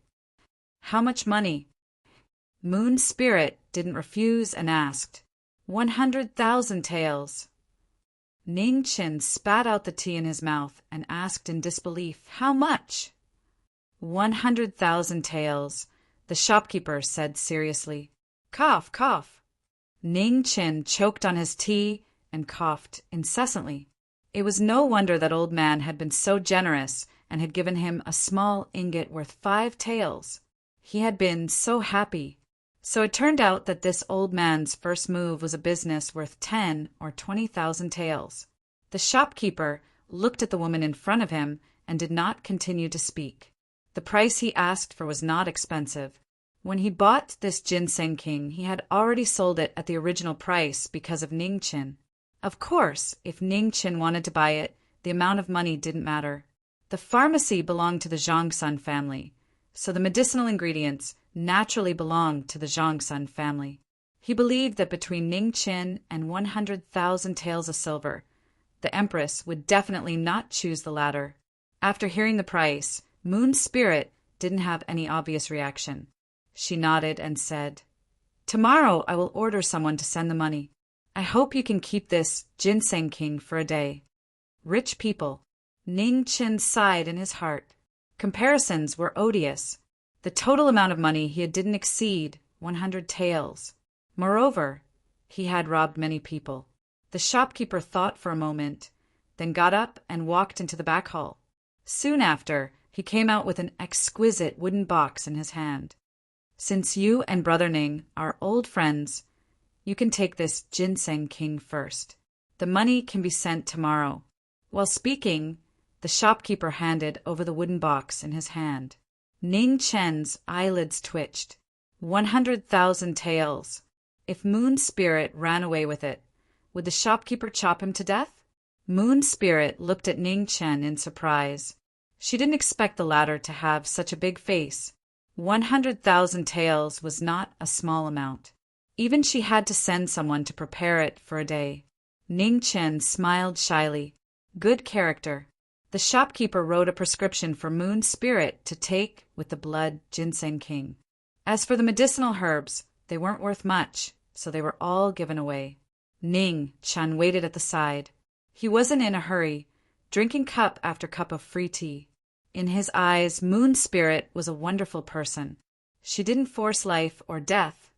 "How much money?" Moon Spirit didn't refuse and asked. 100,000 taels. Ning Chen spat out the tea in his mouth and asked in disbelief, "How much?" 100,000 taels, the shopkeeper said seriously. "Cough, cough." Ning Chen choked on his tea and coughed incessantly. It was no wonder that old man had been so generous and had given him a small ingot worth 5 taels. He had been so happy. So it turned out that this old man's first move was a business worth 10 or 20,000 taels. The shopkeeper looked at the woman in front of him and did not continue to speak. The price he asked for was not expensive. When he bought this ginseng king, he had already sold it at the original price because of Ning Chen. Of course, if Ning Chen wanted to buy it, the amount of money didn't matter. The pharmacy belonged to the Zhongsun family, so the medicinal ingredients naturally belonged to the Zhongsun family. He believed that between Ning Chen and 100,000 taels of silver, the Empress would definitely not choose the latter. After hearing the price, Moon Spirit didn't have any obvious reaction. She nodded and said, "Tomorrow I will order someone to send the money. I hope you can keep this ginseng king for a day." Rich people. Ning Chen sighed in his heart. Comparisons were odious. The total amount of money he had didn't exceed 100 taels. Moreover, he had robbed many people. The shopkeeper thought for a moment, then got up and walked into the back hall. Soon after, he came out with an exquisite wooden box in his hand. Since you and Brother Ning are old friends, you can take this ginseng king first. The money can be sent tomorrow. While speaking, the shopkeeper handed over the wooden box in his hand. Ning Chen's eyelids twitched. 100,000 taels. If Moon Spirit ran away with it, would the shopkeeper chop him to death? Moon Spirit looked at Ning Chen in surprise. She didn't expect the latter to have such a big face. 100,000 taels was not a small amount. Even she had to send someone to prepare it for a day. Ning Chen smiled shyly. Good character. The shopkeeper wrote a prescription for Moon Spirit to take with the blood ginseng king. As for the medicinal herbs, they weren't worth much, so they were all given away. Ning Chen waited at the side. He wasn't in a hurry, drinking cup after cup of free tea. In his eyes, Moon Spirit was a wonderful person. She didn't force life or death,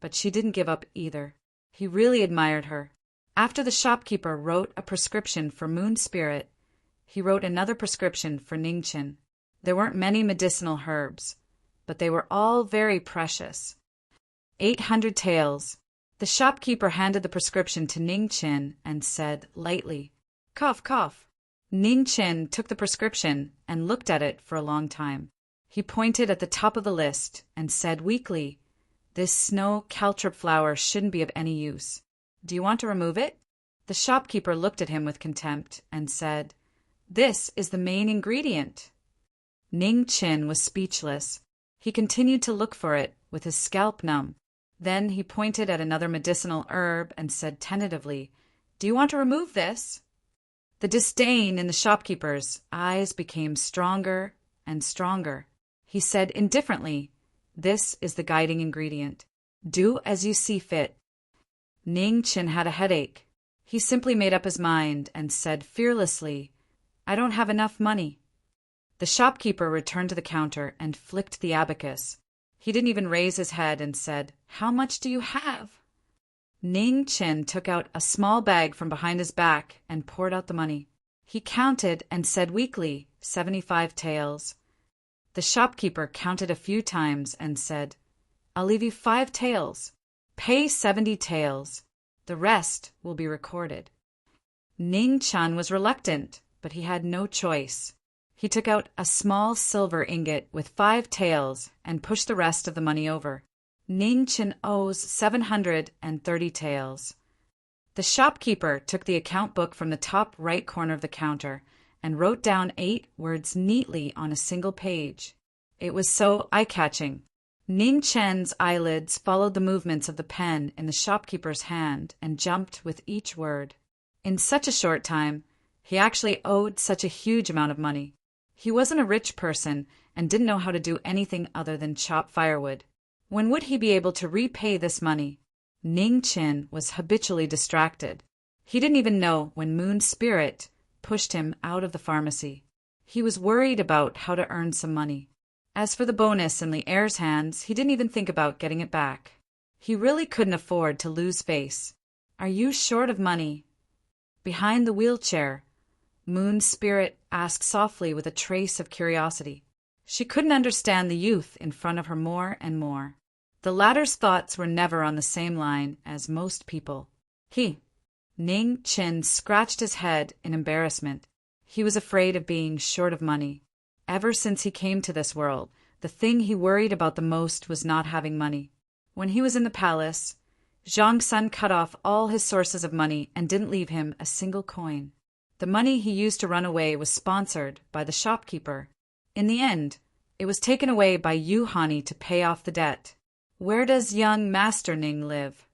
but she didn't give up either. He really admired her. After the shopkeeper wrote a prescription for Moon Spirit, he wrote another prescription for Ning Chen. There weren't many medicinal herbs, but they were all very precious. 800 taels. The shopkeeper handed the prescription to Ning Chen and said lightly, "Cough, cough." Ning Chen took the prescription and looked at it for a long time. He pointed at the top of the list and said weakly, "This snow caltrip flower shouldn't be of any use. Do you want to remove it?" The shopkeeper looked at him with contempt and said, "This is the main ingredient." Ning Chen was speechless. He continued to look for it, with his scalp numb. Then he pointed at another medicinal herb and said tentatively, "Do you want to remove this?" The disdain in the shopkeeper's eyes became stronger and stronger. He said indifferently, "This is the guiding ingredient. Do as you see fit." Ning Chen had a headache. He simply made up his mind and said fearlessly, "I don't have enough money." The shopkeeper returned to the counter and flicked the abacus. He didn't even raise his head and said, "How much do you have?" Ning Chen took out a small bag from behind his back and poured out the money. He counted and said weakly, 75 taels. The shopkeeper counted a few times and said, "I'll leave you 5 taels. Pay 70 taels. The rest will be recorded." Ning Chen was reluctant, but he had no choice. He took out a small silver ingot with 5 taels and pushed the rest of the money over. Ning Chen owes 730 taels. The shopkeeper took the account book from the top right corner of the counter and wrote down 8 words neatly on a single page. It was so eye-catching. Ning Chen's eyelids followed the movements of the pen in the shopkeeper's hand and jumped with each word. In such a short time, he actually owed such a huge amount of money. He wasn't a rich person and didn't know how to do anything other than chop firewood. When would he be able to repay this money? Ning Chen was habitually distracted. He didn't even know when Moon Spirit pushed him out of the pharmacy. He was worried about how to earn some money. As for the bonus in the heir's hands, he didn't even think about getting it back. He really couldn't afford to lose face. "Are you short of money?" Behind the wheelchair, Moon Spirit asked softly with a trace of curiosity. She couldn't understand the youth in front of her more and more. The latter's thoughts were never on the same line as most people. Ning Chen scratched his head in embarrassment. He was afraid of being short of money. Ever since he came to this world, the thing he worried about the most was not having money. When he was in the palace, Zhang Sun cut off all his sources of money and didn't leave him a single coin. The money he used to run away was sponsored by the shopkeeper. In the end, it was taken away by Yu Hani to pay off the debt. Where does young Master Ning live?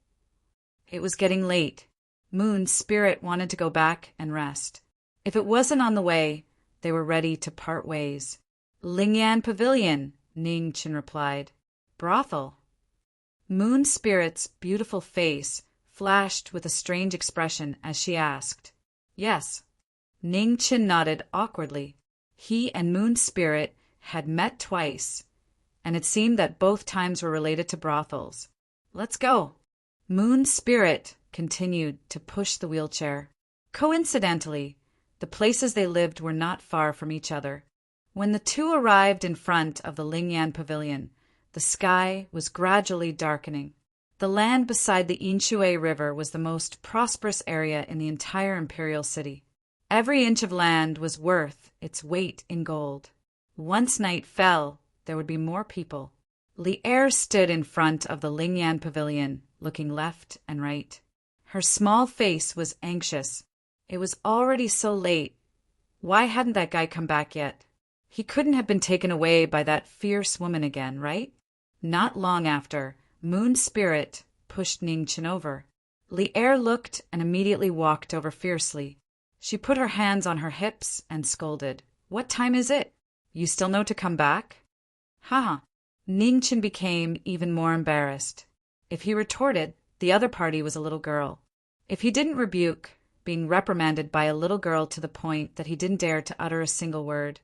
It was getting late. Moon Spirit wanted to go back and rest. If it wasn't on the way, they were ready to part ways. "Lingyan Pavilion," Ning Chen replied. "Brothel." Moon Spirit's beautiful face flashed with a strange expression as she asked, "Yes." Ning Chen nodded awkwardly. He and Moon Spirit had met twice, and it seemed that both times were related to brothels. Let's go. Moon Spirit continued to push the wheelchair. Coincidentally, the places they lived were not far from each other. When the two arrived in front of the Lingyan Pavilion, the sky was gradually darkening. The land beside the Inshui River was the most prosperous area in the entire imperial city. Every inch of land was worth its weight in gold. Once night fell, there would be more people. Li'er stood in front of the Lingyan Pavilion, looking left and right. Her small face was anxious. It was already so late. Why hadn't that guy come back yet? He couldn't have been taken away by that fierce woman again, right? Not long after, Moon Spirit pushed Ningchen over. Li'er looked and immediately walked over fiercely. She put her hands on her hips and scolded. What time is it? You still know to come back? Haha. Ningchen became even more embarrassed. If he retorted, the other party was a little girl. If he didn't rebuke, being reprimanded by a little girl to the point that he didn't dare to utter a single word,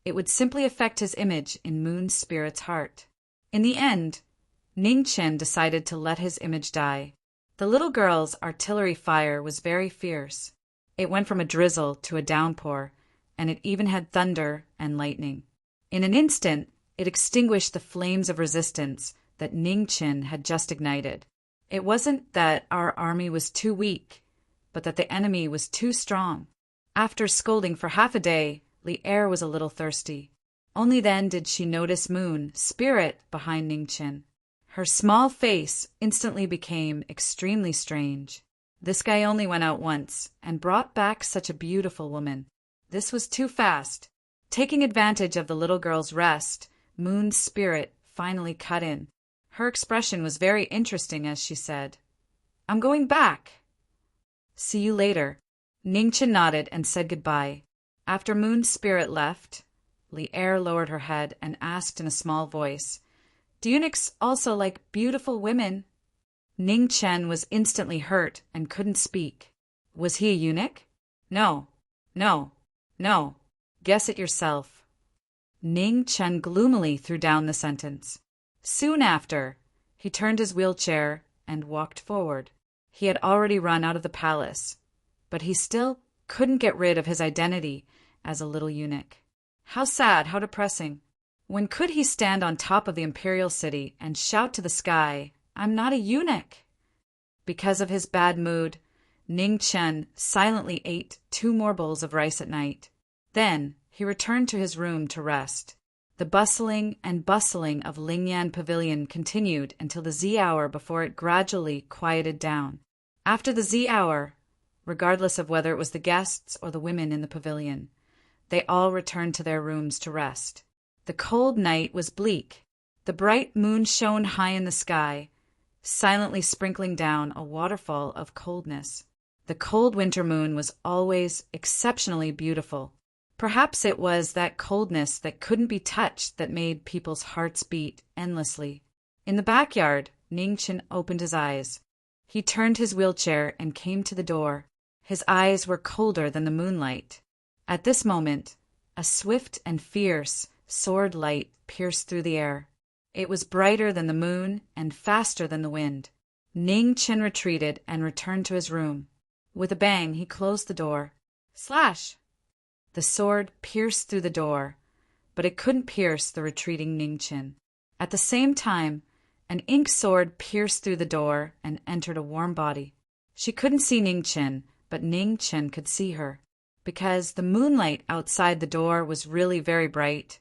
it would simply affect his image in Moon Spirit's heart. In the end, Ningchen decided to let his image die. The little girl's artillery fire was very fierce. It went from a drizzle to a downpour, and it even had thunder and lightning. In an instant, it extinguished the flames of resistance that Ningchen had just ignited. It wasn't that our army was too weak, but that the enemy was too strong. After scolding for half a day, Li'er was a little thirsty. Only then did she notice Moon Spirit behind Ningchen. Her small face instantly became extremely strange. This guy only went out once and brought back such a beautiful woman. This was too fast. Taking advantage of the little girl's rest, Moon Spirit finally cut in. Her expression was very interesting as she said, I'm going back. See you later. Ningchen nodded and said goodbye. After Moon Spirit left, Li'er lowered her head and asked in a small voice, Do eunuchs also like beautiful women? Ningchen was instantly hurt and couldn't speak. Was he a eunuch? No, no, no. Guess it yourself. Ningchen gloomily threw down the sentence. Soon after, he turned his wheelchair and walked forward. He had already run out of the palace, but he still couldn't get rid of his identity as a little eunuch. How sad, how depressing. When could he stand on top of the imperial city and shout to the sky, I'm not a eunuch? Because of his bad mood, Ningchen silently ate 2 more bowls of rice at night. Then he returned to his room to rest. The bustling and bustling of Lingyan Pavilion continued until the Z hour before it gradually quieted down. After the Z hour, regardless of whether it was the guests or the women in the pavilion, they all returned to their rooms to rest. The cold night was bleak. The bright moon shone high in the sky, silently sprinkling down a waterfall of coldness. The cold winter moon was always exceptionally beautiful. Perhaps it was that coldness that couldn't be touched that made people's hearts beat endlessly. In the backyard, Ningchen opened his eyes. He turned his wheelchair and came to the door. His eyes were colder than the moonlight. At this moment, a swift and fierce sword light pierced through the air. It was brighter than the moon and faster than the wind. Ningchen retreated and returned to his room. With a bang, he closed the door. Slash! The sword pierced through the door, but it couldn't pierce the retreating Ningchen. At the same time, an ink sword pierced through the door and entered a warm body. She couldn't see Ningchen, but Ningchen could see her. Because the moonlight outside the door was really very bright,